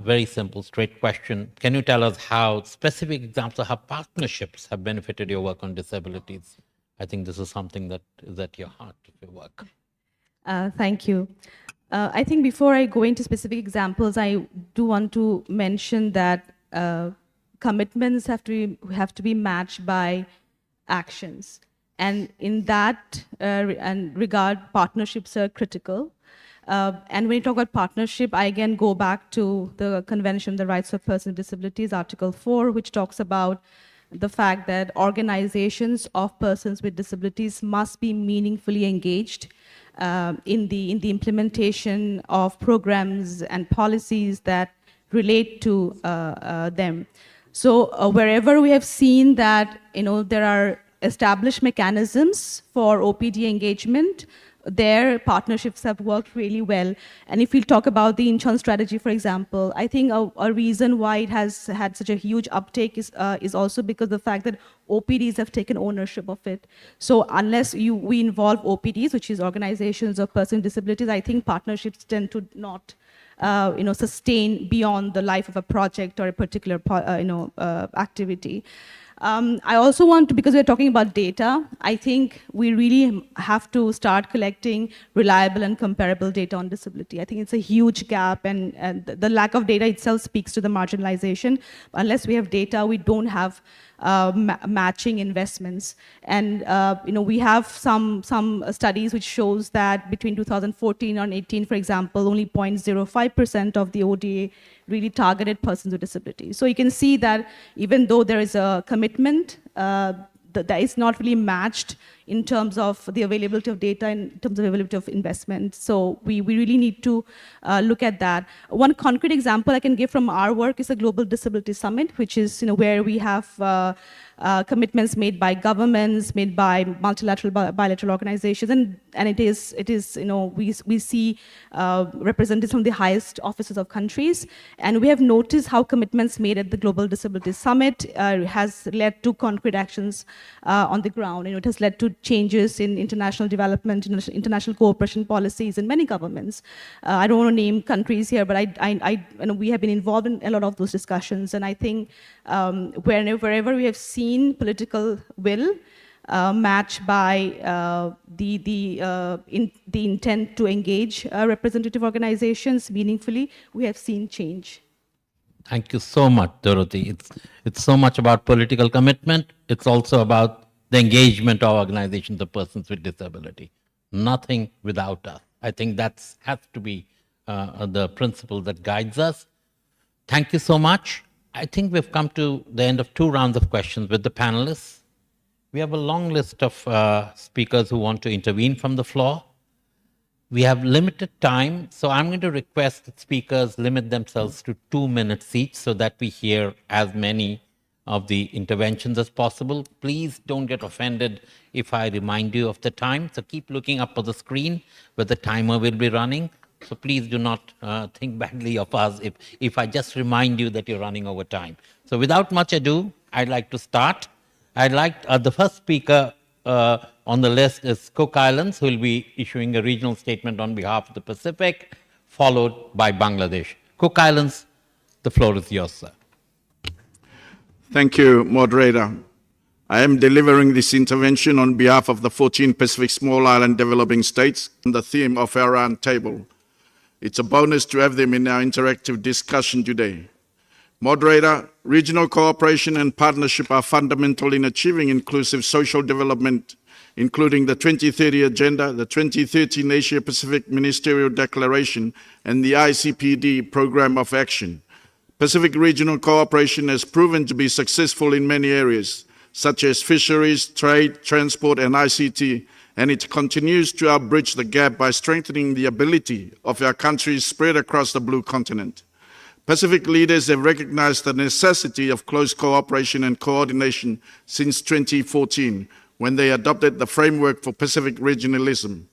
Very simple, straight question. Can you tell us how specific examples of how partnerships have benefited your work on disabilities? I think this is something that is at your heart of your work. Thank you. I think before I go into specific examples, I do want to mention that commitments have to be matched by actions. And in that regard, partnerships are critical. And when you talk about partnership, I again go back to the Convention on the Rights of Persons with Disabilities, Article 4, which talks about the fact that organizations of persons with disabilities must be meaningfully engaged in the implementation of programs and policies that relate to them. So wherever we have seen that there are established mechanisms for OPD engagement, their partnerships have worked really well. And if we talk about the Incheon strategy, for example, I think a reason why it has had such a huge uptake is also because of the fact that OPDs have taken ownership of it. So unless we involve OPDs, which is organizations of persons with disabilities, I think partnerships tend to not sustain beyond the life of a project or a particular activity. I also want to, because we're talking about data, I think we really have to start collecting reliable and comparable data on disability. I think it's a huge gap, and the lack of data itself speaks to the marginalization. Unless we have data, we don't have matching investments. And we have some studies which shows that between 2014 and 18, for example, only 0.05% of the ODA really targeted persons with disabilities. So you can see that even though there is a commitment, that is not really matched in terms of the availability of data, in terms of availability of investment. So we really need to look at that. One concrete example I can give from our work is the Global Disability Summit, which is where we have commitments made by governments, made by multilateral, bilateral organizations, and it is we see representatives from the highest offices of countries, and we have noticed how commitments made at the Global Disability Summit has led to concrete actions on the ground. It has led to changes in international development, international cooperation policies in many governments. I don't want to name countries here, but we have been involved in a lot of those discussions, and I think wherever we have seen political will matched by the intent to engage representative organizations meaningfully, we have seen change. Thank you so much, Dorothy. It's so much about political commitment. It's also about the engagement of organizations of persons with disability. Nothing without us. I think that has to be the principle that guides us. Thank you so much. I think we've come to the end of 2 rounds of questions with the panelists. We have a long list of speakers who want to intervene from the floor. We have limited time, so I'm going to request that speakers limit themselves to 2 minutes each so that we hear as many of the interventions as possible. Please don't get offended if I remind you of the time. So keep looking up on the screen where the timer will be running. So please do not think badly of us if I just remind you that you're running over time. So without much ado, I'd like to start. I'd like the first speaker on the list is Cook Islands, who will be issuing a regional statement on behalf of the Pacific, followed by Bangladesh. Cook Islands, the floor is yours, sir. Thank you, moderator. I am delivering this intervention on behalf of the 14 Pacific Small Island Developing States on the theme of our round table. It's a bonus to have them in our interactive discussion today. Moderator, regional cooperation and partnership are fundamental in achieving inclusive social development, including the 2030 Agenda, the 2013 Asia-Pacific Ministerial Declaration, and the ICPD Program of Action. Pacific regional cooperation has proven to be successful in many areas, such as fisheries, trade, transport, and ICT, and it continues to bridge the gap by strengthening the ability of our countries spread across the Blue Continent. Pacific leaders have recognized the necessity of close cooperation and coordination since 2014, when they adopted the framework for Pacific regionalism.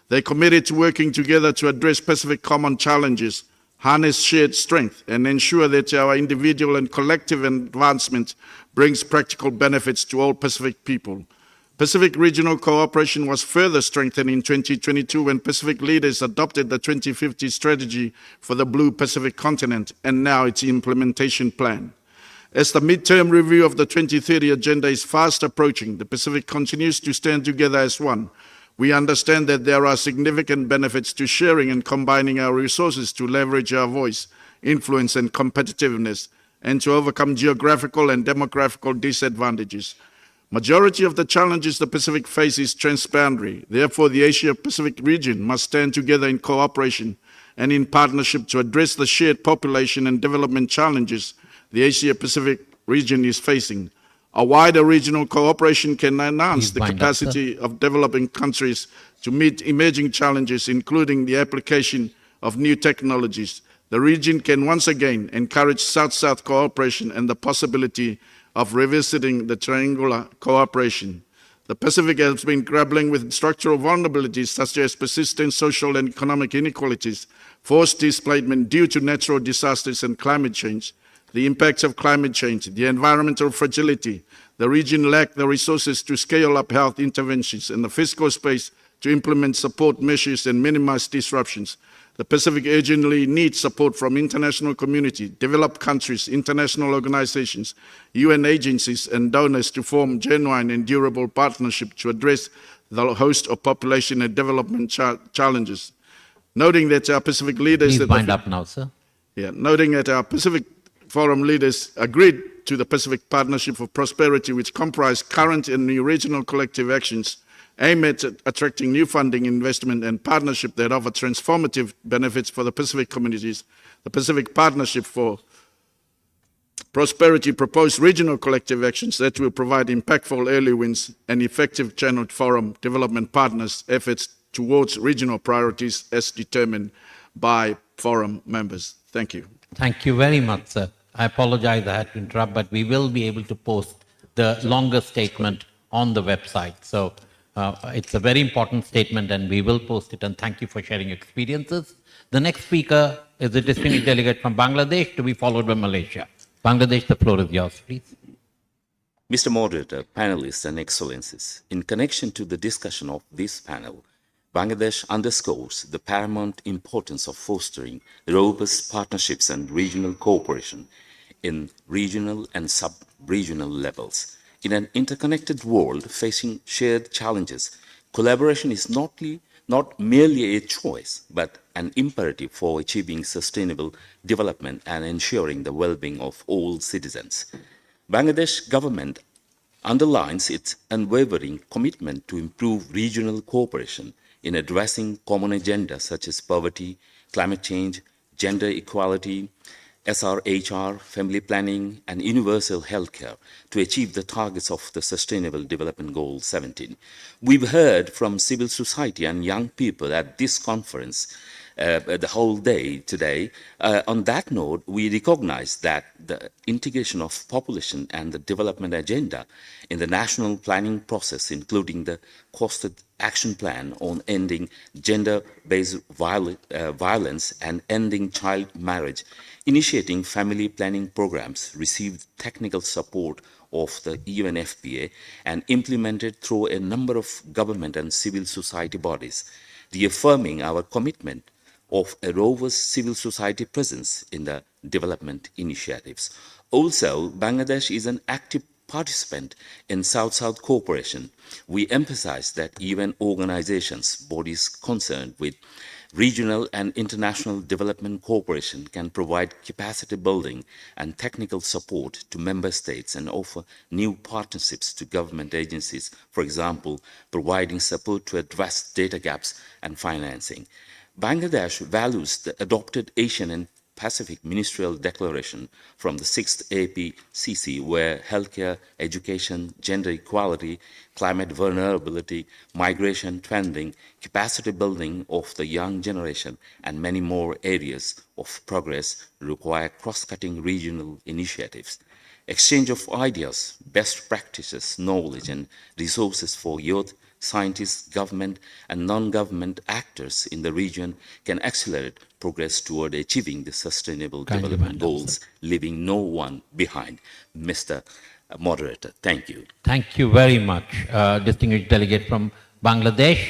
They committed to working together to address Pacific common challenges, harness shared strength, and ensure that our individual and collective advancement brings practical benefits to all Pacific people. Pacific regional cooperation was further strengthened in 2022 when Pacific leaders adopted the 2050 strategy for the Blue Pacific continent and now its implementation plan. As the midterm review of the 2030 Agenda is fast approaching, the Pacific continues to stand together as one. We understand that there are significant benefits to sharing and combining our resources to leverage our voice, influence, and competitiveness, and to overcome geographical and demographical disadvantages. Majority of the challenges the Pacific faces transboundary. Therefore, the Asia-Pacific region must stand together in cooperation and in partnership to address the shared population and development challenges the Asia-Pacific region is facing. A wider regional cooperation can enhance the capacity of developing countries to meet emerging challenges, including the application of new technologies. The region can once again encourage South-South cooperation and the possibility of revisiting the triangular cooperation. The Pacific has been grappling with structural vulnerabilities such as persistent social and economic inequalities, forced displacement due to natural disasters and climate change, the impacts of climate change, the environmental fragility. The region lacked the resources to scale up health interventions and the fiscal space to implement support measures and minimize disruptions. The Pacific urgently needs support from international community, developed countries, international organizations, UN agencies, and donors to form genuine and durable partnership to address the host of population and development challenges. Noting that our Pacific leaders... Please wind up now, sir. Yeah, noting that our Pacific Forum leaders agreed to the Pacific Partnership for Prosperity, which comprised current and new regional collective actions aimed at attracting new funding, investment, and partnership that offer transformative benefits for the Pacific communities. The Pacific Partnership for prosperity proposed regional collective actions that will provide impactful early wins and effective channeled forum development partners' efforts towards regional priorities as determined by forum members. Thank you. Thank you very much, sir. I apologize I had to interrupt, but we will be able to post the longer statement on the website. So it's a very important statement and we will post it, and thank you for sharing your experiences. The next speaker is a distinguished delegate from Bangladesh, to be followed by Malaysia. Bangladesh, the floor is yours, please. Mr. Moderator, panelists and excellencies, in connection to the discussion of this panel, Bangladesh underscores the paramount importance of fostering robust partnerships and regional cooperation in regional and sub-regional levels. In an interconnected world facing shared challenges, collaboration is not merely a choice, but an imperative for achieving sustainable development and ensuring the well-being of all citizens. Bangladesh government underlines its unwavering commitment to improve regional cooperation in addressing common agendas such as poverty, climate change, gender equality, SRHR, family planning, and universal healthcare to achieve the targets of the Sustainable Development Goal 17. We've heard from civil society and young people at this conference the whole day today. On that note, we recognize that the integration of population and the development agenda in the national planning process, including the costed action plan on ending gender-based violence and ending child marriage, initiating family planning programs, received technical support of the UNFPA and implemented through a number of government and civil society bodies, reaffirming our commitment of a robust civil society presence in the development initiatives. Also, Bangladesh is an active participant in South-South cooperation. We emphasize that UN organizations, bodies concerned with regional and international development cooperation can provide capacity building and technical support to member states and offer new partnerships to government agencies, for example, providing support to address data gaps and financing. Bangladesh values the adopted Asian and Pacific Ministerial Declaration from the 6th APCC, where healthcare, education, gender equality, climate vulnerability, migration trending, capacity building of the young generation, and many more areas of progress require cross-cutting regional initiatives. Exchange of ideas, best practices, knowledge, and resources for youth, scientists, government, and non-government actors in the region can accelerate progress toward achieving the Sustainable Development Goals, leaving no one behind. Mr. Moderator, thank you. Thank you very much, distinguished delegate from Bangladesh.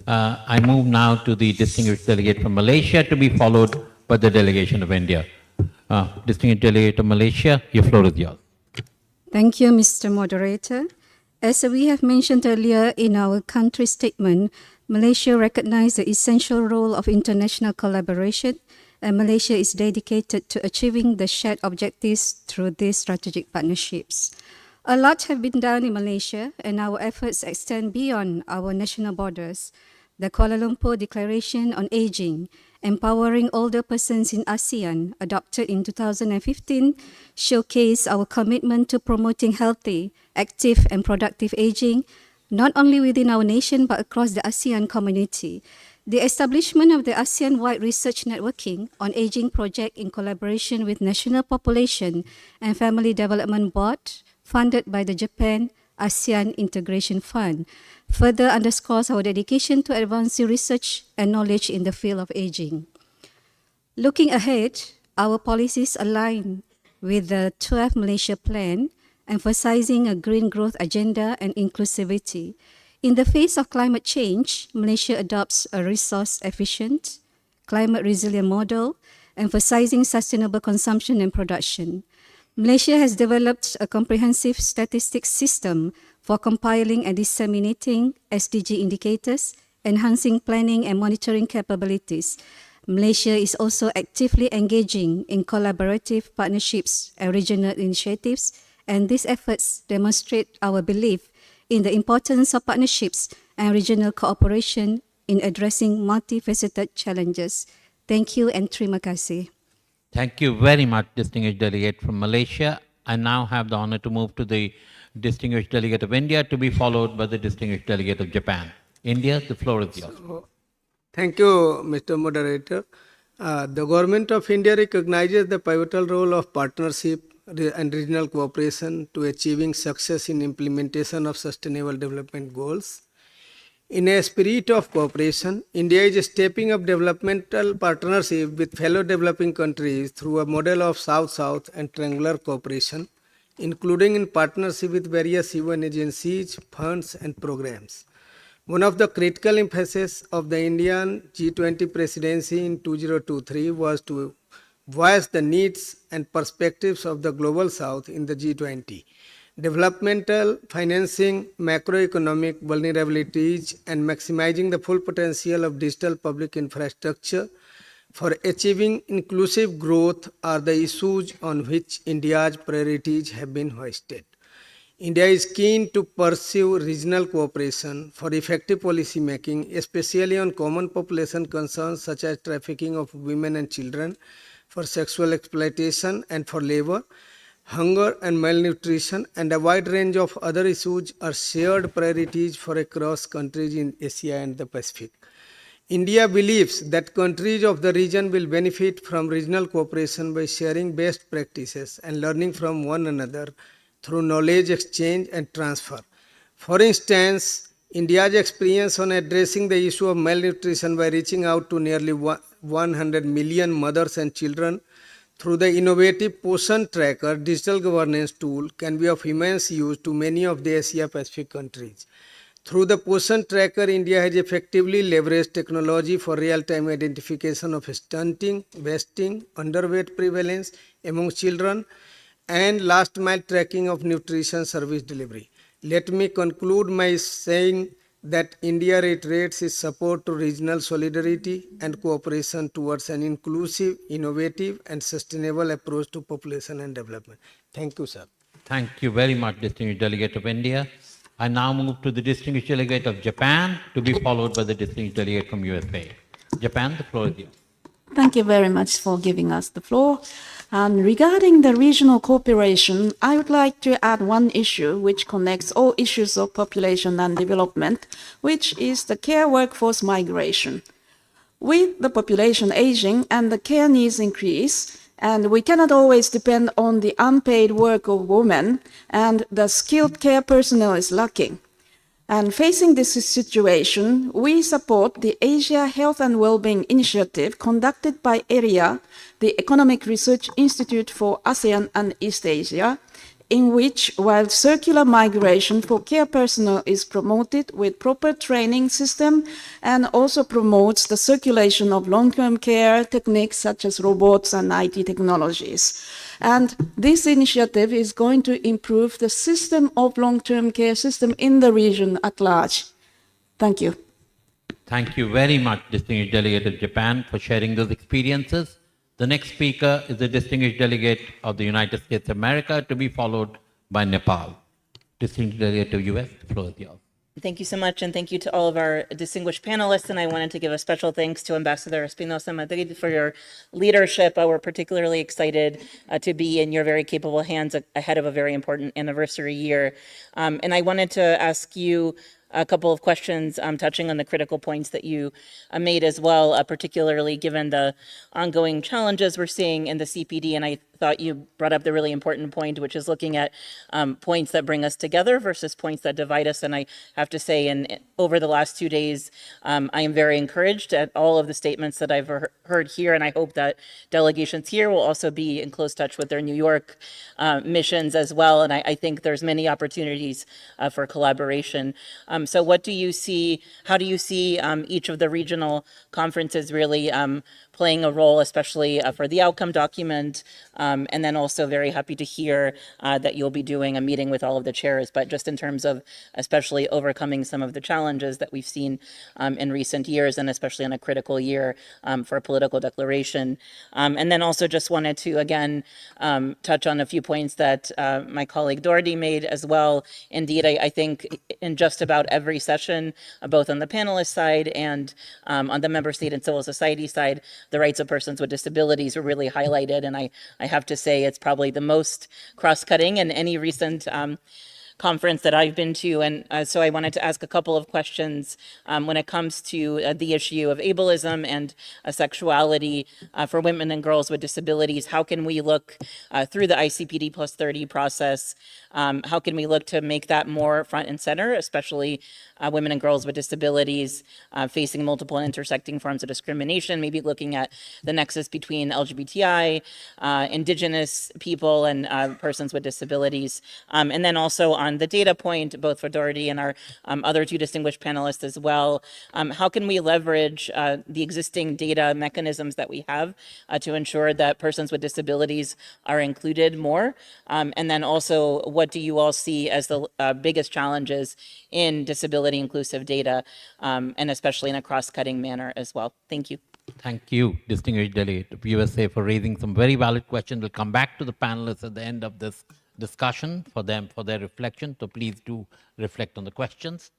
I move now to the distinguished delegate from Malaysia, to be followed by the delegation of India. Distinguished delegate of Malaysia, your floor is yours. Thank you, Mr. Moderator. As we have mentioned earlier in our country statement, Malaysia recognizes the essential role of international collaboration, and Malaysia is dedicated to achieving the shared objectives through these strategic partnerships. A lot have been done in Malaysia, and our efforts extend beyond our national borders. The Kuala Lumpur Declaration on Aging, Empowering Older Persons in ASEAN, adopted in 2015, showcased our commitment to promoting healthy, active, and productive aging, not only within our nation but across the ASEAN community. The establishment of the ASEAN-wide research networking on aging project in collaboration with National Population and Family Development Board, funded by the Japan ASEAN Integration Fund, further underscores our dedication to advancing research and knowledge in the field of aging. Looking ahead, our policies align with the 12th Malaysia Plan, emphasizing a green growth agenda and inclusivity. In the face of climate change, Malaysia adopts a resource-efficient, climate-resilient model, emphasizing sustainable consumption and production. Malaysia has developed a comprehensive statistics system for compiling and disseminating SDG indicators, enhancing planning and monitoring capabilities. Malaysia is also actively engaging in collaborative partnerships and regional initiatives, and these efforts demonstrate our belief in the importance of partnerships and regional cooperation in addressing multifaceted challenges. Thank you and terima kasih. Thank you very much, distinguished delegate from Malaysia. I now have the honor to move to the distinguished delegate of India, to be followed by the distinguished delegate of Japan. India, the floor is yours. Thank you, Mr. Moderator. The Government of India recognizes the pivotal role of partnership and regional cooperation to achieving success in implementation of Sustainable Development Goals. In a spirit of cooperation, India is stepping up developmental partnership with fellow developing countries through a model of South-South and triangular cooperation, including in partnership with various UN agencies, funds, and programs. One of the critical emphases of the Indian G20 presidency in 2023 was to voice the needs and perspectives of the Global South in the G20. Developmental financing, macroeconomic vulnerabilities, and maximizing the full potential of digital public infrastructure for achieving inclusive growth are the issues on which India's priorities have been hoisted. India is keen to pursue regional cooperation for effective policy making, especially on common population concerns such as trafficking of women and children, for sexual exploitation and for labor. Hunger and malnutrition and a wide range of other issues are shared priorities for across countries in Asia and the Pacific. India believes that countries of the region will benefit from regional cooperation by sharing best practices and learning from one another through knowledge exchange and transfer. For instance, India's experience on addressing the issue of malnutrition by reaching out to nearly 100 million mothers and children through the innovative Poshan Tracker digital governance tool can be of immense use to many of the Asia-Pacific countries. Through the Poshan Tracker, India has effectively leveraged technology for real-time identification of stunting, wasting, underweight prevalence among children, and last-mile tracking of nutrition service delivery. Let me conclude by saying that India reiterates its support to regional solidarity and cooperation towards an inclusive, innovative, and sustainable approach to population and development. Thank you, sir. Thank you very much, distinguished delegate of India. I now move to the distinguished delegate of Japan, to be followed by the distinguished delegate from USA. Japan, the floor is yours. Thank you very much for giving us the floor. Regarding the regional cooperation, I would like to add one issue which connects all issues of population and development, which is the care workforce migration. With the population aging and the care needs increase, and we cannot always depend on the unpaid work of women, and the skilled care personnel is lacking. And facing this situation, we support the Asia Health and Wellbeing Initiative conducted by AREA, the Economic Research Institute for ASEAN and East Asia, in which, while circular migration for care personnel is promoted with proper training system and also promotes the circulation of long-term care techniques such as robots and IT technologies. And this initiative is going to improve the system of long-term care system in the region at large. Thank you. Thank you very much, distinguished delegate of Japan, for sharing those experiences. The next speaker is the distinguished delegate of the United States of America, to be followed by Nepal. Distinguished delegate of US, the floor is yours. Thank you so much, and thank you to all of our distinguished panelists. And I wanted to give a special thanks to Ambassador Espinosa Madrid for your leadership. We're particularly excited to be in your very capable hands ahead of a very important anniversary year. And I wanted to ask you a couple of questions touching on the critical points that you made as well, particularly given the ongoing challenges we're seeing in the CPD. And I thought you brought up the really important point, which is looking at points that bring us together versus points that divide us. And I have to say, over the last 2 days, I am very encouraged at all of the statements that I've heard here. And I hope that delegations here will also be in close touch with their New York missions as well. And I think there's many opportunities for collaboration. So what do you see, how do you see each of the regional conferences really playing a role, especially for the outcome document? And then also very happy to hear that you'll be doing a meeting with all of the chairs, but just in terms of especially overcoming some of the challenges that we've seen in recent years, and especially in a critical year for a political declaration. And then also just wanted to, again, touch on a few points that my colleague Doherty made as well. Indeed, I think in just about every session, both on the panelist side and on the member state and civil society side, the rights of persons with disabilities were really highlighted. And I have to say it's probably the most cross-cutting in any recent conference that I've been to. And so I wanted to ask a couple of questions when it comes to the issue of ableism and sexuality for women and girls with disabilities. How can we look through the ICPD plus 30 process? How can we look to make that more front and center, especially women and girls with disabilities facing multiple and intersecting forms of discrimination, maybe looking at the nexus between LGBTI, indigenous people, and persons with disabilities. And then also on the data point, both for Dorothy and our other two distinguished panelists as well, how can we leverage the existing data mechanisms that we have to ensure that persons with disabilities are included more? And then also, what do you all see as the biggest challenges in disability inclusive data, and especially in a cross-cutting manner as well? Thank you. Thank you, distinguished delegate of USA, for raising some very valid questions. We'll come back to the panelists at the end of this discussion for their reflection. So please do reflect on the questions.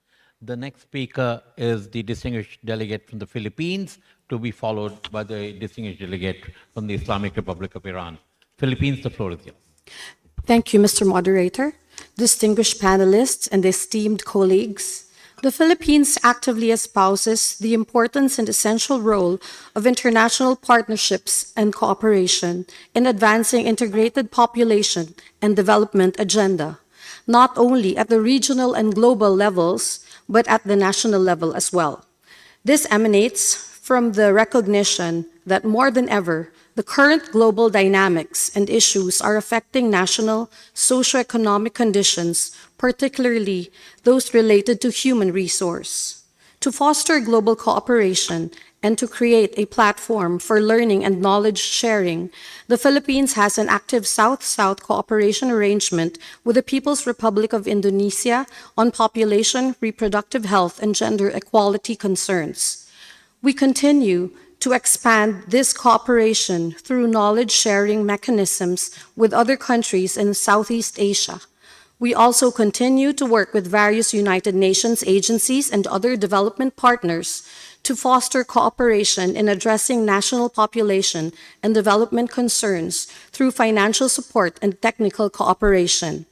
The next speaker is the distinguished delegate from the Philippines, to be followed by the distinguished delegate from the Islamic Republic of Iran. Philippines, the floor is yours. Thank you, Mr. Moderator, distinguished panelists, and esteemed colleagues. The Philippines actively espouses the importance and essential role of international partnerships and cooperation in advancing integrated population and development agenda, not only at the regional and global levels, but at the national level as well. This emanates from the recognition that more than ever, the current global dynamics and issues are affecting national socioeconomic conditions, particularly those related to human resource. To foster global cooperation and to create a platform for learning and knowledge sharing, the Philippines has an active South-South cooperation arrangement with the People's Republic of Indonesia on population, reproductive health, and gender equality concerns. We continue to expand this cooperation through knowledge-sharing mechanisms with other countries in Southeast Asia. We also continue to work with various United Nations agencies and other development partners to foster cooperation in addressing national population and development concerns through financial support and technical cooperation.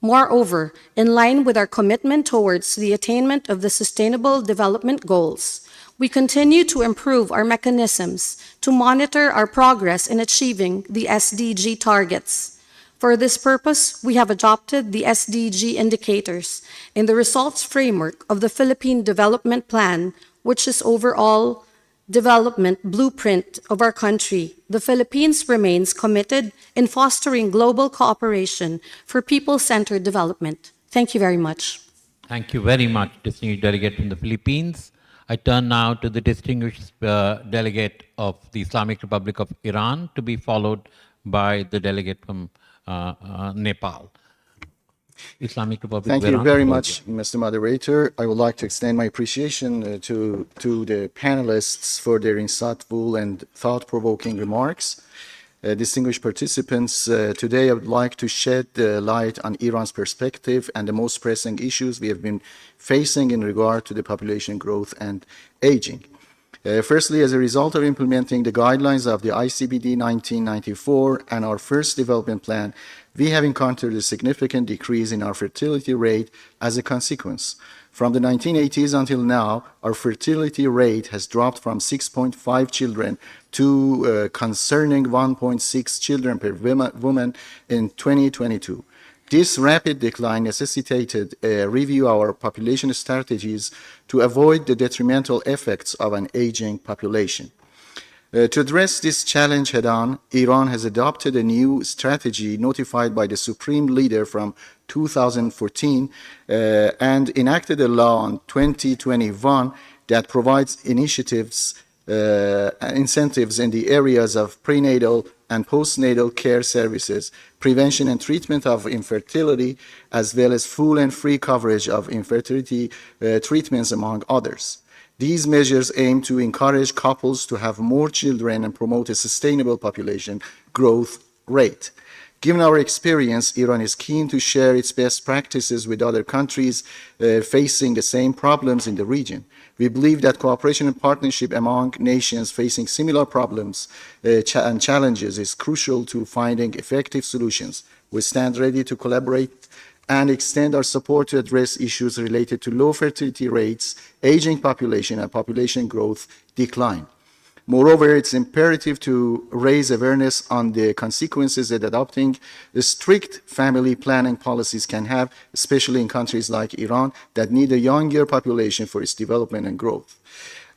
Moreover, in line with our commitment towards the attainment of the Sustainable Development Goals, we continue to improve our mechanisms to monitor our progress in achieving the SDG targets. For this purpose, we have adopted the SDG indicators in the results framework of the Philippine Development Plan, which is overall development blueprint of our country. The Philippines remains committed in fostering global cooperation for people-centered development. Thank you very much. Thank you very much, distinguished delegate from the Philippines. I turn now to the distinguished delegate of the Islamic Republic of Iran, to be followed by the delegate from Nepal. Islamic Republic Thank of you Iran. very much, Mr. Moderator. I would like to extend my appreciation to the panelists for their insightful and thought-provoking remarks. Distinguished participants, today I would like to shed light on Iran's perspective and the most pressing issues we have been facing in regard to the population growth and aging. Firstly, as a result of implementing the guidelines of the ICPD 1994 and our first development plan, we have encountered a significant decrease in our fertility rate as a consequence. From the 1980s until now, our fertility rate has dropped from 6.5 children to concerning 1.6 children per woman in 2022. This rapid decline necessitated a review of our population strategies to avoid the detrimental effects of an aging population. To address this challenge head-on, Iran has adopted a new strategy notified by the Supreme Leader from 2014 and enacted a law in 2021 that provides incentives in the areas of prenatal and postnatal care services, prevention and treatment of infertility, as well as full and free coverage of infertility treatments, among others. These measures aim to encourage couples to have more children and promote a sustainable population growth rate. Given our experience, Iran is keen to share its best practices with other countries facing the same problems in the region. We believe that cooperation and partnership among nations facing similar problems and challenges is crucial to finding effective solutions. We stand ready to collaborate and extend our support to address issues related to low fertility rates, aging population, and population growth decline. Moreover, it's imperative to raise awareness on the consequences that adopting strict family planning policies can have, especially in countries like Iran that need a younger population for its development and growth.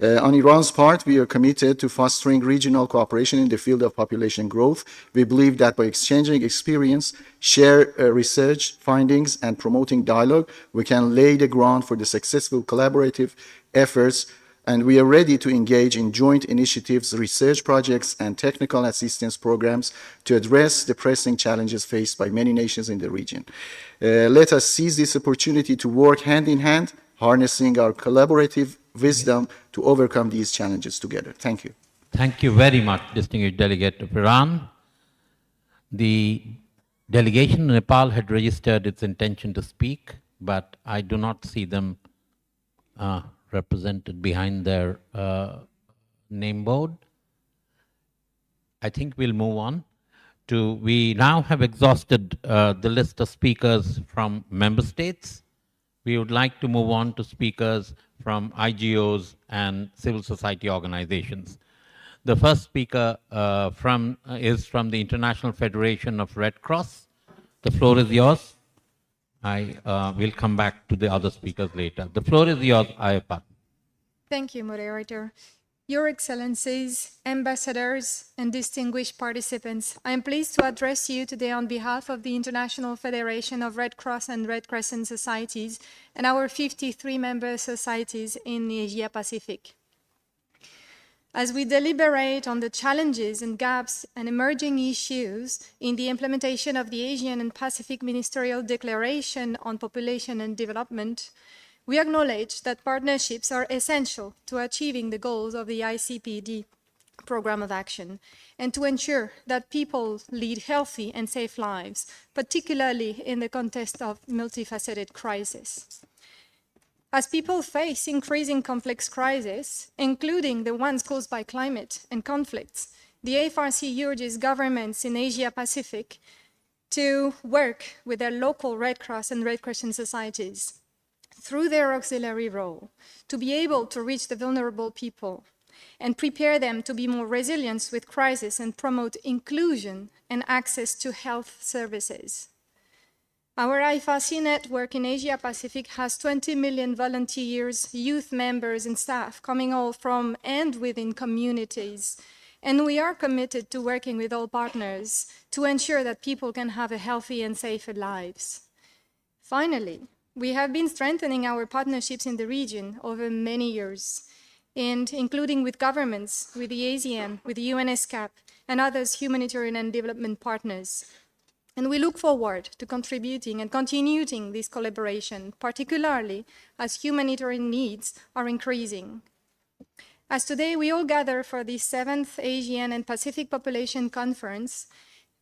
On Iran's part, we are committed to fostering regional cooperation in the field of population growth. We believe that by exchanging experience, share research findings, and promoting dialogue, we can lay the ground for the successful collaborative efforts, and we are ready to engage in joint initiatives, research projects, and technical assistance programs to address the pressing challenges faced by many nations in the region. Let us seize this opportunity to work hand in hand, harnessing our collaborative wisdom to overcome these challenges together. Thank you. Thank you very much, distinguished delegate of Iran. The delegation in Nepal had registered its intention to speak, but I do not see them represented behind their name board. I think we'll move on to, we now have exhausted the list of speakers from member states. We would like to move on to speakers from IGOs and civil society organizations. The first speaker is from the International Federation of Red Cross. The floor is yours. I will come back to the other speakers later. The floor is yours, Ayapat. Thank you, moderator. Your Excellencies, ambassadors, and distinguished participants, I am pleased to address you today on behalf of the International Federation of Red Cross and Red Crescent Societies and our 53 member societies in the Asia Pacific. As we deliberate on the challenges and gaps and emerging issues in the implementation of the Asian and Pacific Ministerial Declaration on Population and Development, we acknowledge that partnerships are essential to achieving the goals of the ICPD Program of Action and to ensure that people lead healthy and safe lives, particularly in the context of multifaceted crisis. As people face increasing complex crises, including the ones caused by climate and conflicts, the AFRC urges governments in Asia Pacific to work with their local Red Cross and Red Crescent societies through their auxiliary role to be able to reach the vulnerable people and prepare them to be more resilient with crisis and promote inclusion and access to health services. Our IFRC network in Asia Pacific has 20 million volunteers, youth members, and staff coming all from and within communities. And we are committed to working with all partners to ensure that people can have a healthy and safer lives. Finally, we have been strengthening our partnerships in the region over many years, and including with governments, with the ASEAN, with the UN ESCAP, and others humanitarian and development partners. And we look forward to contributing and continuing this collaboration, particularly as humanitarian needs are increasing. As today we all gather for the 7th Asian and Pacific Population Conference,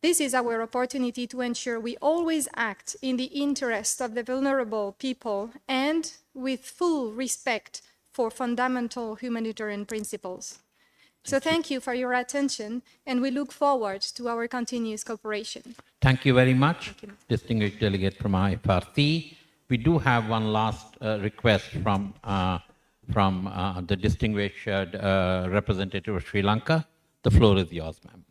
this is our opportunity to ensure we always act in the interest of the vulnerable people and with full respect for fundamental humanitarian principles. So thank you for your attention, and we look forward to our continuous cooperation. Thank you very much, distinguished delegate from IFRC. We do have one last request from the distinguished representative of Sri Lanka. The floor is yours, ma'am.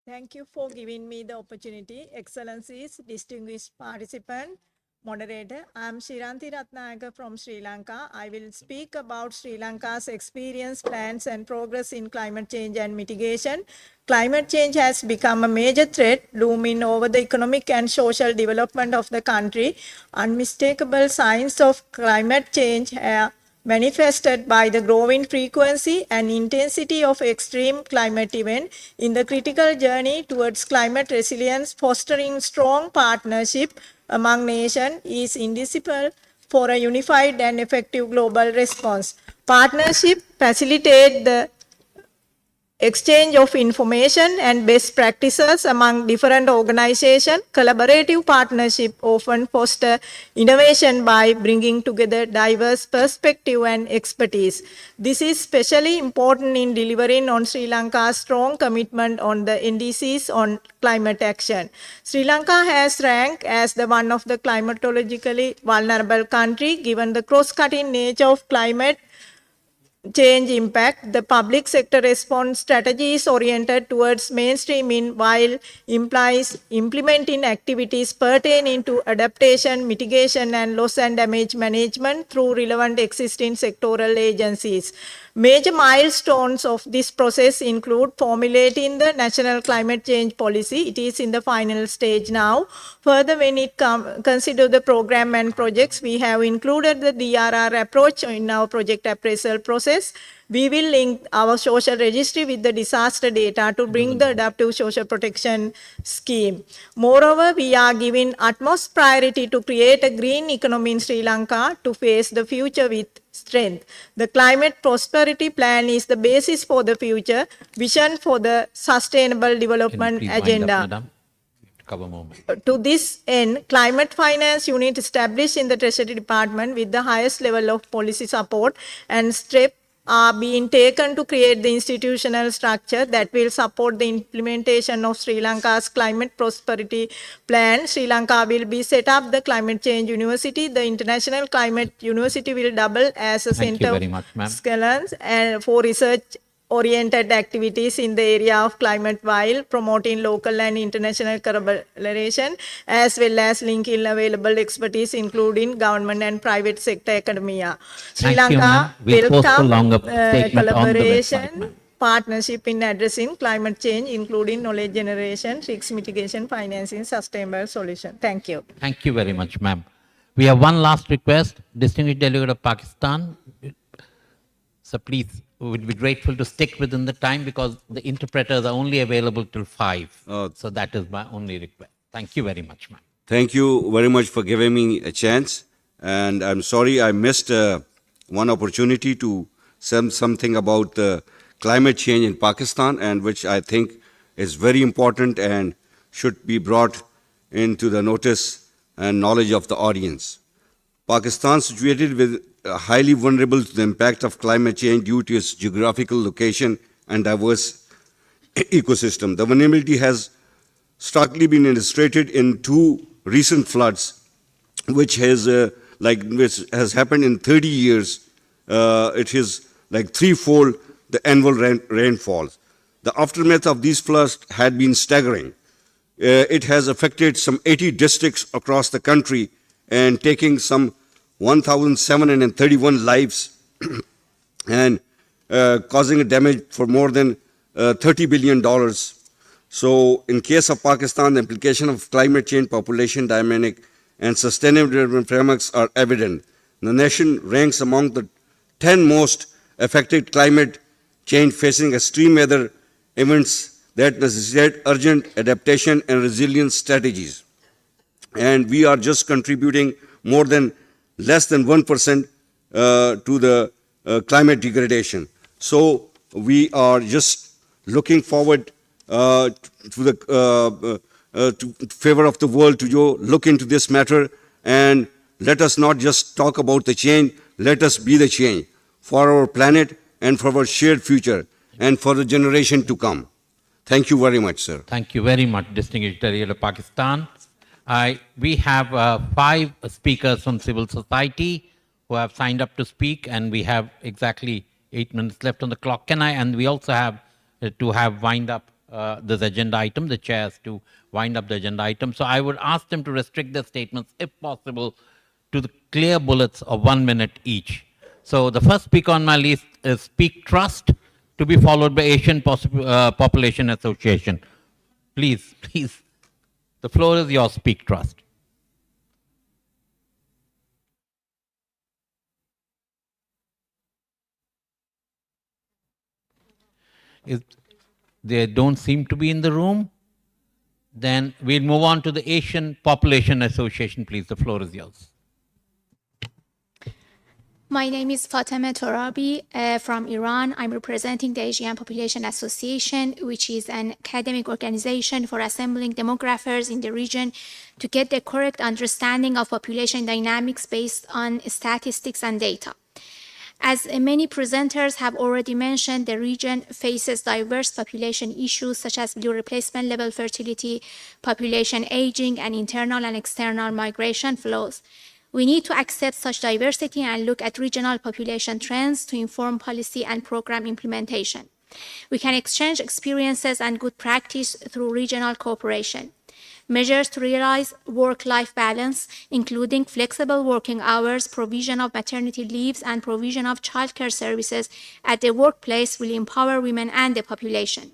Thank you for giving me the opportunity. Excellencies, distinguished participant, moderator, I am Shiranti Ratnayaka from Sri Lanka. I will speak about Sri Lanka's experience, plans, and progress in climate change and mitigation. Climate change has become a major threat looming over the economic and social development of the country. Unmistakable signs of climate change are manifested by the growing frequency and intensity of extreme climate events in the critical journey towards climate resilience. Fostering strong partnership among nations is indispensable for a unified and effective global response. Partnership facilitates the exchange of information and best practices among different organizations. Collaborative partnership often foster innovation by bringing together diverse perspective and expertise. This is especially important in delivering on Sri Lanka's strong commitment on the NDCs on climate action. Sri Lanka has ranked as the one of the climatologically vulnerable country given the cross-cutting nature of climate change impact. The public sector response strategy is oriented towards mainstreaming while implies implementing activities pertaining to adaptation, mitigation, and loss and damage management through relevant existing sectoral agencies. Major milestones of this process include formulating the National Climate Change Policy. It is in the final stage now. Further, when it consider the program and projects, we have included the DRR approach in our project appraisal process. We will link our social registry with the disaster data to bring the adaptive social protection scheme. Moreover, we are giving utmost priority to create a green economy in Sri Lanka to face the future with strength. The climate prosperity plan is the basis for the future vision for the sustainable development agenda. To this end, Climate Finance Unit established in the Treasury Department with the highest level of policy support and steps are being taken to create the institutional structure that will support the implementation of Sri Lanka's climate prosperity plan. Sri Lanka will be set up the Climate Change University. The International Climate University will double as a center of excellence and for research oriented activities in the area of climate while promoting local and international collaboration as well as linking available expertise including government and private sector academia. Sri Lanka welcome collaboration partnership in addressing climate change including knowledge generation, risk mitigation, financing, sustainable solution. Thank you. Thank you very much, ma'am. We have one last request, distinguished delegate of Pakistan. So please, we would be grateful to stick within the time because the interpreters are only available till 5. So that is my only request. Thank you very much, ma'am. Thank you very much for giving me a chance. And I'm sorry I missed one opportunity to say something about climate change in Pakistan, and which I think is very important and should be brought into the notice and knowledge of the audience. Pakistan, situated with highly vulnerable to the impact of climate change due to its geographical location and diverse ecosystem. The vulnerability has starkly been illustrated in 2 recent floods, which has happened in 30 years. It is like 3-fold the annual rainfalls. The aftermath of these floods had been staggering. It has affected some 80 districts across the country and taking some 1,731 lives and causing a damage for more than $30 billion. So in case of Pakistan, the implication of climate change, population dynamic, and sustainable development frameworks are evident. The nation ranks among the 10 most affected climate change facing extreme weather events that necessitate urgent adaptation and resilience strategies. And we are just contributing less than 1% to the climate degradation. So we are just looking forward to favor of the world to look into this matter, and let us not just talk about the change, let us be the change for our planet and for our shared future and for the generation to come. Thank you very much, sir. Thank you very much, distinguished delegate of Pakistan. We have 5 speakers from civil society who have signed up to speak, and we have exactly 8 minutes left on the clock. And we also have to wind up this agenda item, the chairs to wind up the agenda item. So I would ask them to restrict their statements, if possible, to the clear bullets of 1 minute each. So the first speaker on my list is Speak Trust, to be followed by Asian Population Association. Please. The floor is yours, Speak Trust. If they don't seem to be in the room, then we'll move on to the Asian Population Association. Please, the floor is yours. My name is Fatema Torabi from Iran. I'm representing the Asian Population Association, which is an academic organization for assembling demographers in the region to get the correct understanding of population dynamics based on statistics and data. As many presenters have already mentioned, the region faces diverse population issues such as below replacement level fertility, population aging, and internal and external migration flows. We need to accept such diversity and look at regional population trends to inform policy and program implementation. We can exchange experiences and good practice through regional cooperation. Measures to realize work-life balance, including flexible working hours, provision of maternity leaves, and provision of childcare services at the workplace will empower women and the population.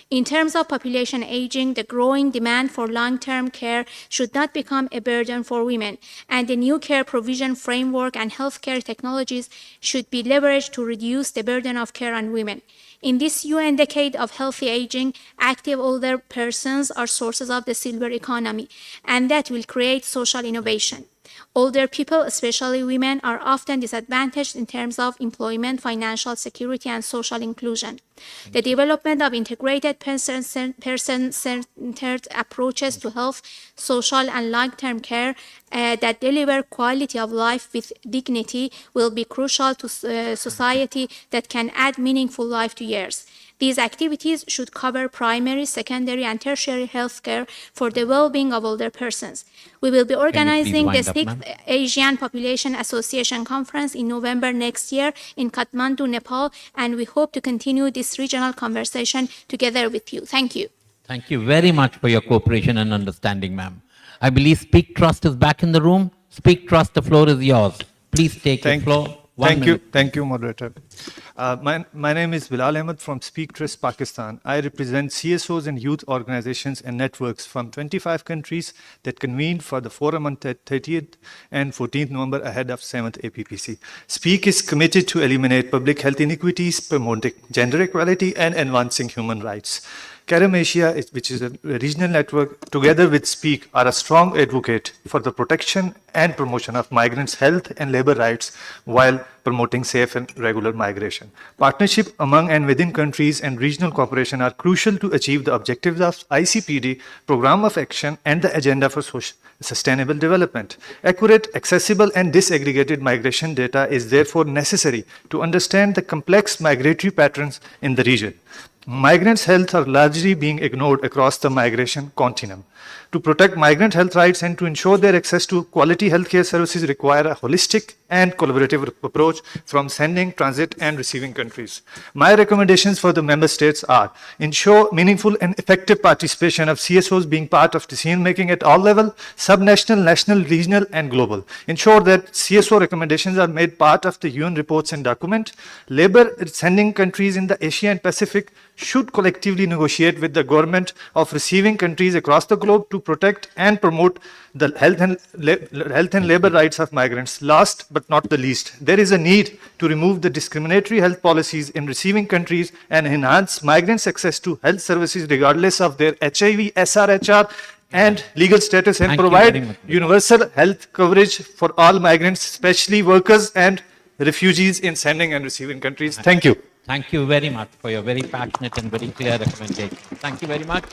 In terms of population aging, the growing demand for long-term care should not become a burden for women, and the new care provision framework and healthcare technologies should be leveraged to reduce the burden of care on women. In this UN decade of healthy aging, active older persons are sources of the silver economy, and that will create social innovation. Older people, especially women, are often disadvantaged in terms of employment, financial security, and social inclusion. The development of integrated person-centered approaches to health, social, and long-term care that deliver quality of life with dignity will be crucial to society that can add meaningful life to years. These activities should cover primary, secondary, and tertiary healthcare for the well-being of older persons. We will be organizing the 6th Asian Population Association Conference in November next year in Kathmandu, Nepal, and we hope to continue this regional conversation together with you. Thank you. Thank you very much for your cooperation and understanding, ma'am. I believe Speak Trust is back in the room. Speak Trust, the floor is yours. Please take the floor. Thank you, moderator. My name is Bilal Ahmed from Speak Trust, Pakistan. I represent CSOs and youth organizations and networks from 25 countries that convened for the forum on 30th and 14th November ahead of 7th APPC. Speak is committed to eliminate public health inequities, promoting gender equality, and advancing human rights. CARIM Asia, which is a regional network, together with Speak, are a strong advocate for the protection and promotion of migrants' health and labor rights while promoting safe and regular migration. Partnership among and within countries and regional cooperation are crucial to achieve the objectives of ICPD, Program of Action, and the Agenda for Sustainable Development. Accurate, accessible, and disaggregated migration data is therefore necessary to understand the complex migratory patterns in the region. Migrants' health are largely being ignored across the migration continuum. To protect migrant health rights and to ensure their access to quality healthcare services require a holistic and collaborative approach from sending, transit, and receiving countries. My recommendations for the member states are: ensure meaningful and effective participation of CSOs being part of decision-making at all levels, subnational, national, regional, and global. Ensure that CSO recommendations are made part of the UN reports and document. Labor sending countries in the Asia and Pacific should collectively negotiate with the government of receiving countries across the globe to protect and promote the health and labor rights of migrants. Last but not the least, there is a need to remove the discriminatory health policies in receiving countries and enhance migrants' access to health services regardless of their HIV, SRHR, and legal status, and provide universal health coverage for all migrants, especially workers and refugees in sending and receiving countries. Thank you. Thank you very much for your very passionate and very clear recommendation. Thank you very much.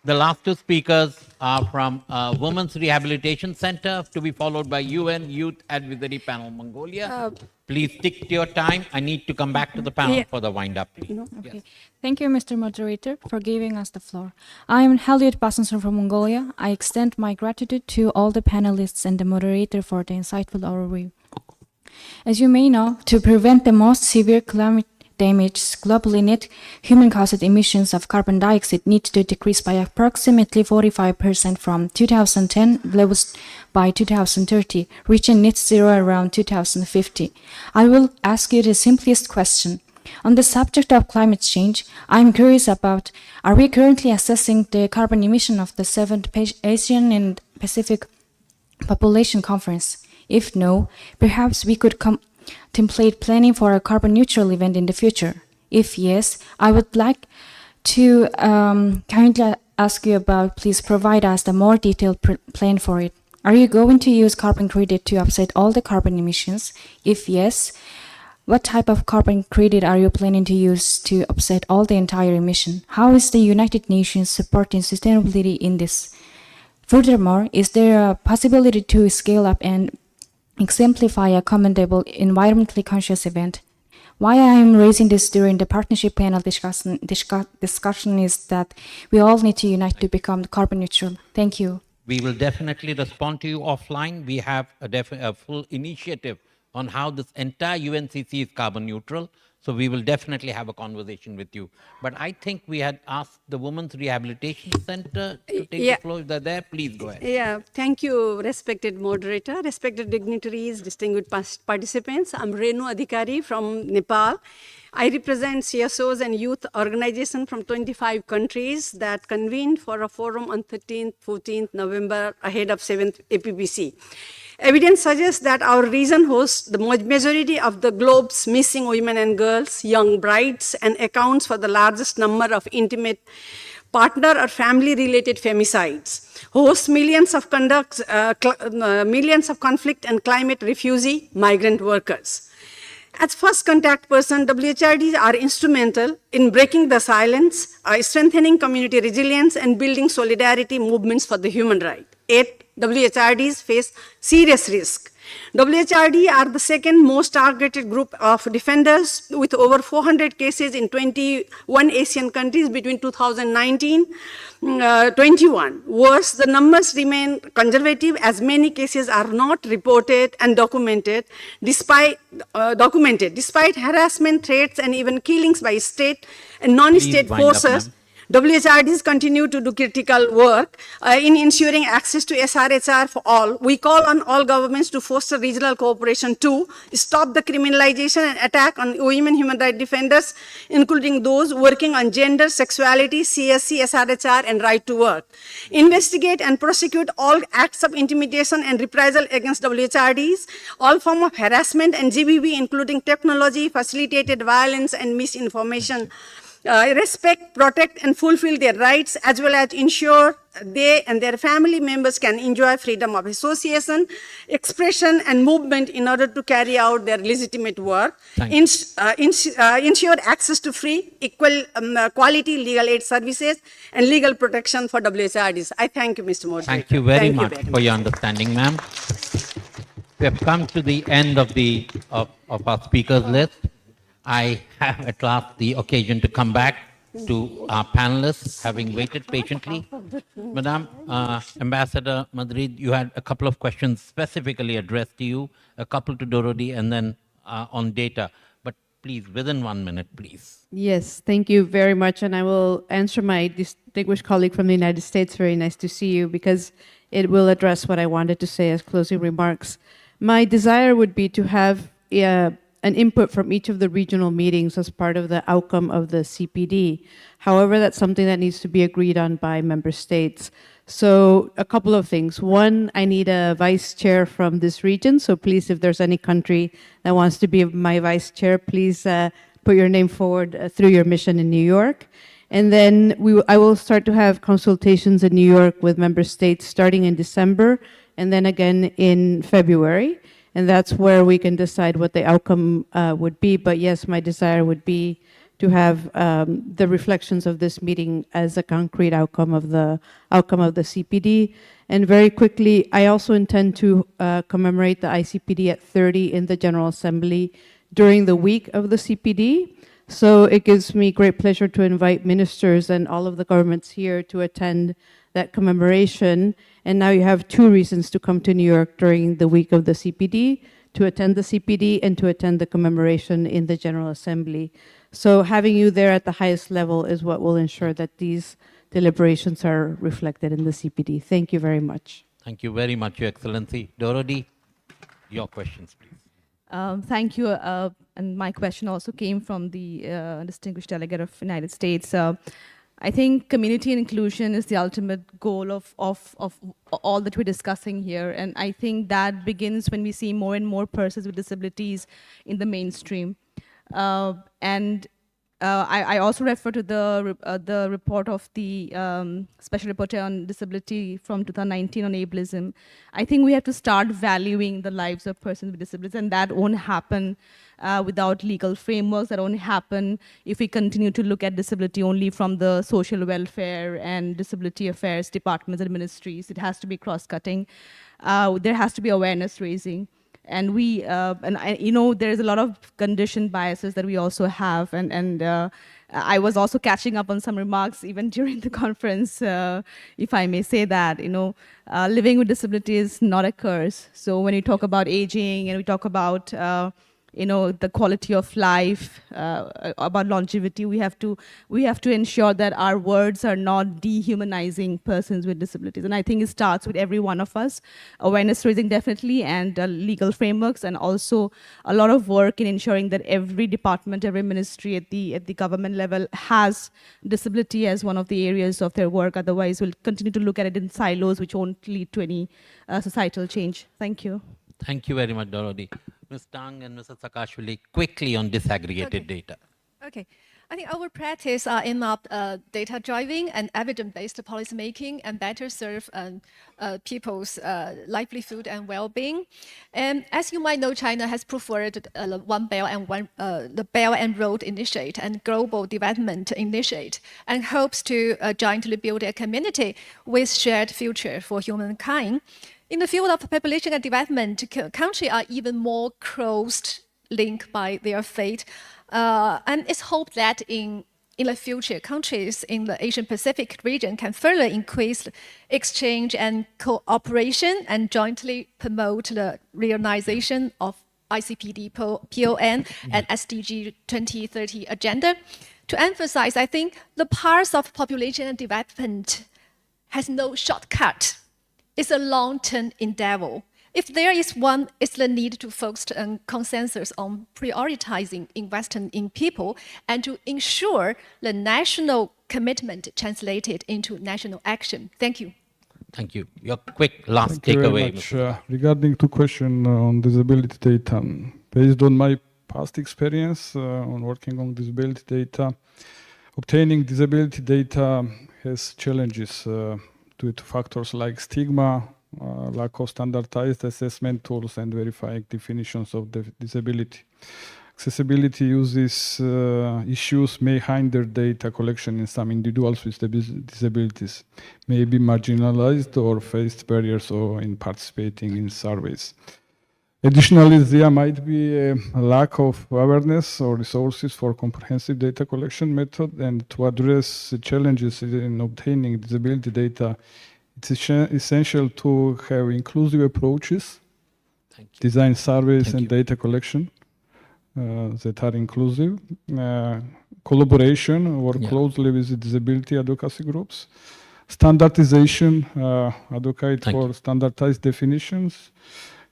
The last two speakers are from Women's Rehabilitation Center, to be followed by UN Youth Advisory Panel Mongolia. Please stick to your time. I need to come back to the panel for the wind-up, please. Okay. Yes. Thank you, Mr. Moderator, for giving us the floor. I am Haliot Basanson from Mongolia. I extend my gratitude to all the panelists and the moderator for the insightful overview. As you may know, to prevent the most severe climate damage globally, net human-caused emissions of carbon dioxide need to decrease by approximately 45% from 2010 levels by 2030, reaching net zero around 2050. I will ask you the simplest question. On the subject of climate change, I am curious about, are we currently assessing the carbon emission of the 7th Asian and Pacific Population Conference? If no, perhaps we could contemplate planning for a carbon neutral event in the future. If yes, I would like to kindly ask you about, please provide us the more detailed plan for it. Are you going to use carbon credit to offset all the carbon emissions? If yes, what type of carbon credit are you planning to use to offset all the entire emission? How is the United Nations supporting sustainability in this? Furthermore, is there a possibility to scale up and exemplify a commendable environmentally conscious event? Why I am raising this during the partnership panel discussion is that we all need to unite to become carbon neutral. Thank you. We will definitely respond to you offline. We have a full initiative on how this entire UNCC is carbon neutral. So we will definitely have a conversation with you. But I think we had asked the Women's Rehabilitation Center to take the floor. If they're there, please go ahead. Yeah, thank you, respected moderator, respected dignitaries, distinguished participants. I'm Renu Adhikari from Nepal. I represent CSOs and youth organizations from 25 countries that convened for a forum on 13th, 14th November ahead of 7th APBC. Evidence suggests that our region hosts the majority of the globe's missing women and girls, young brides, and accounts for the largest number of intimate partner or family-related femicides, hosts millions of conflict and climate refugee migrant workers. As first contact person, WHRDs are instrumental in breaking the silence, strengthening community resilience, and building solidarity movements for the human right. Yet, WHRDs face serious risk. WHRD are the second most targeted group of defenders with over 400 cases in 21 Asian countries between 2019-21. Worse, the numbers remain conservative as many cases are not reported and documented despite harassment, threats, and even killings by state and non-state forces. WHRDs continue to do critical work in ensuring access to SRHR for all. We call on all governments to foster regional cooperation to stop the criminalization and attack on women human rights defenders, including those working on gender, sexuality, CSC, SRHR, and right to work. Investigate and prosecute all acts of intimidation and reprisal against WHRDs, all forms of harassment and GBV, including technology, facilitated violence, and misinformation. Respect, protect, and fulfill their rights, as well as ensure they and their family members can enjoy freedom of association, expression, and movement in order to carry out their legitimate work. Ensure access to free, equal, quality legal aid services and legal protection for WHRDs. I thank you, Mr. Moderator. Thank you very much for your understanding, ma'am. We have come to the end of our speakers list. I have at last the occasion to come back to our panelists, having waited patiently. Madam Ambassador Madrid, you had a couple of questions specifically addressed to you, a couple to Dorothy, and then on data. But please, within 1 minute, please. Yes, thank you very much. And I will answer my distinguished colleague from the United States. Very nice to see you, because it will address what I wanted to say as closing remarks. My desire would be to have an input from each of the regional meetings as part of the outcome of the CPD. However, that's something that needs to be agreed on by member states. So a couple of things. One, I need a vice chair from this region. So please, if there's any country that wants to be my vice chair, please put your name forward through your mission in New York. And then I will start to have consultations in New York with member states starting in December and then again in February. And that's where we can decide what the outcome would be. But yes, my desire would be to have the reflections of this meeting as a concrete outcome of the CPD. And very quickly, I also intend to commemorate the ICPD at 30 in the General Assembly during the week of the CPD. So it gives me great pleasure to invite ministers and all of the governments here to attend that commemoration. And now you have 2 reasons to come to New York during the week of the CPD, to attend the CPD and to attend the commemoration in the General Assembly. So having you there at the highest level is what will ensure that these deliberations are reflected in the CPD. Thank you very much. Thank you very much, Your Excellency. Dorothy, your questions, please. Thank you. And my question also came from the distinguished delegate of United States. I think community inclusion is the ultimate goal of all that we're discussing here. And I think that begins when we see more and more persons with disabilities in the mainstream. And I also refer to the report of the Special Rapporteur on Disability from 2019 on ableism. I think we have to start valuing the lives of persons with disabilities, and that won't happen without legal frameworks. That won't happen if we continue to look at disability only from the social welfare and disability affairs departments and ministries. It has to be cross-cutting. There has to be awareness raising. And there's a lot of conditioned biases that we also have. And I was also catching up on some remarks even during the conference, if I may say that, living with disability is not a curse. So when we talk about aging and we talk about, the quality of life, about longevity, we have to ensure that our words are not dehumanizing persons with disabilities. And I think it starts with every one of us, awareness raising definitely, and legal frameworks, and also a lot of work in ensuring that every department, every ministry at the government level has disability as one of the areas of their work. Otherwise, we'll continue to look at it in silos, which won't lead to any societal change. Thank you. Thank you very much, Dorothy. Ms. Tang and Mr. Sakashvili, quickly on disaggregated data. Okay. I think our practice are aim up data driving and evidence-based policy making and better serve people's livelihood and well-being. And as you might know, China has preferred the Belt and Road Initiative and Global Development Initiative, and hopes to jointly build a community with shared future for humankind. In the field of population and development, countries are even more closed linked by their fate. And it's hoped that in the future, countries in the Asian Pacific region can further increase exchange and cooperation and jointly promote the realization of ICPD, PON, and SDG 2030 agenda. To emphasize, I think the path of population and development has no shortcut. It's a long-term endeavor. If there is one, it's the need to focus on consensus on prioritizing investment in people and to ensure the national commitment translated into national action. Thank you. Thank you. Your quick last Thank you very takeaway, much. Mr. Regarding two questions on disability data, based on my past experience on working on disability data, obtaining disability data has challenges due to factors like stigma, lack of standardized assessment tools, and verifying definitions of the disability. Accessibility uses issues may hinder data collection in some individuals with disabilities, may be marginalized or face barriers or in participating in surveys. Additionally, there might be a lack of awareness or resources for comprehensive data collection method, and to address the challenges in obtaining disability data, it's essential to have inclusive approaches, design surveys and data collection that are inclusive, collaboration, work closely with the disability advocacy groups, standardization, advocate for standardized definitions,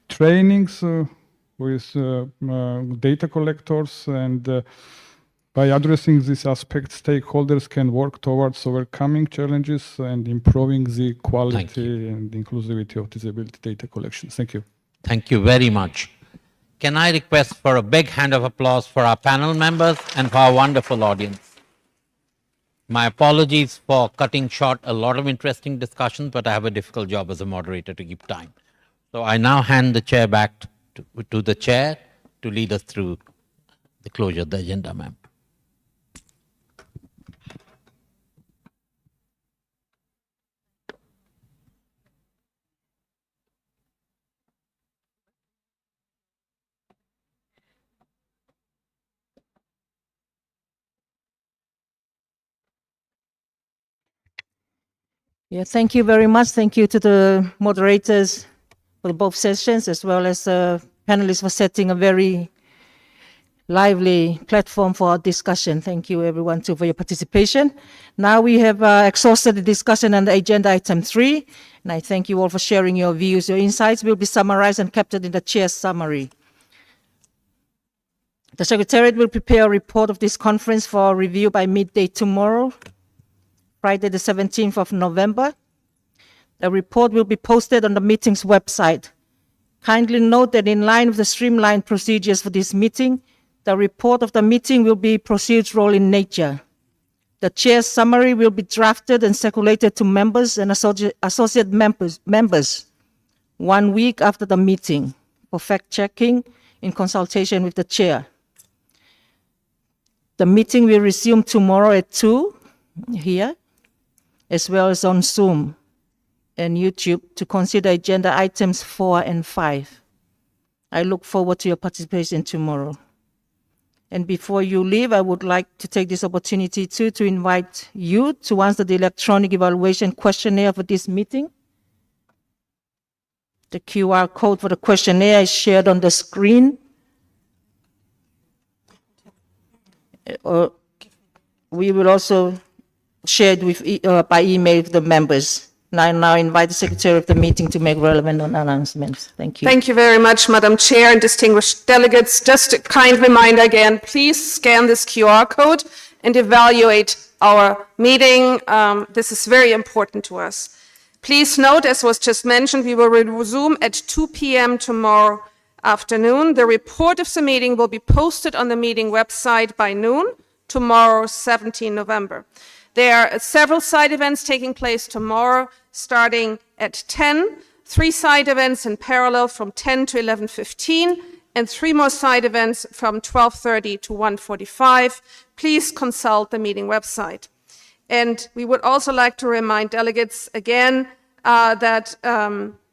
trainings with data collectors, and by addressing these aspects, stakeholders can work towards overcoming challenges and improving the quality and inclusivity of disability data collection. Thank you. Thank you very much. Can I request for a big hand of applause for our panel members and for our wonderful audience? My apologies for cutting short a lot of interesting discussions, but I have a difficult job as a moderator to keep time. So I now hand the chair back to the chair to lead us through the closure of the agenda, ma'am. Yeah, thank you very much. Thank you to the moderators for both sessions, as well as the panelists for setting a very lively platform for our discussion. Thank you everyone too for your participation. Now we have exhausted the discussion on the agenda item 3, and I thank you all for sharing your views. Your insights will be summarized and captured in the chair's summary. The Secretariat will prepare a report of this conference for review by midday tomorrow, Friday the 17th of November. The report will be posted on the meeting's website. Kindly note that in line with the streamlined procedures for this meeting, The report of the meeting will be procedural in nature. The chair's summary will be drafted and circulated to members and associate members 1 week after the meeting for fact-checking in consultation with the chair. The meeting will resume tomorrow at 2 here, as well as on Zoom and YouTube to consider agenda items 4 and 5. I look forward to your participation tomorrow. And before you leave, I would like to take this opportunity to invite you to answer the electronic evaluation questionnaire for this meeting. The QR code for the questionnaire is shared on the screen. We will also share it with, by email with the members. And I now invite the Secretary of the meeting to make relevant announcements. Thank you. Thank you very much, Madam Chair and distinguished delegates. Just a kind reminder again, please scan this QR code and evaluate our meeting. This is very important to us. Please note, as was just mentioned, we will resume at 2 p.m. tomorrow afternoon. The report of the meeting will be posted on the meeting website by noon tomorrow, 17 November. There are several side events taking place tomorrow, starting at 10, 3 side events in parallel from 10 to 11:15, and 3 more side events from 12:30 to 1:45. Please consult the meeting website. And we would also like to remind delegates again that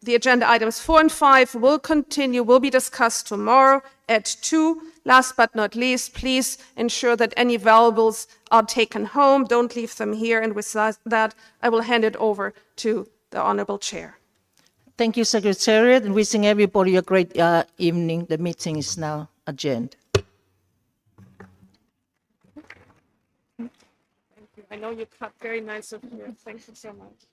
the agenda items 4 and 5 will be discussed tomorrow at 2. Last but not least, please ensure that any valuables are taken home. Don't leave them here. And with that, I will hand it over to the Honorable Chair. Thank you, Secretariat, and wishing everybody a great evening. The meeting is now adjourned. Thank you. I know you cut very nice of here. Thank you so much.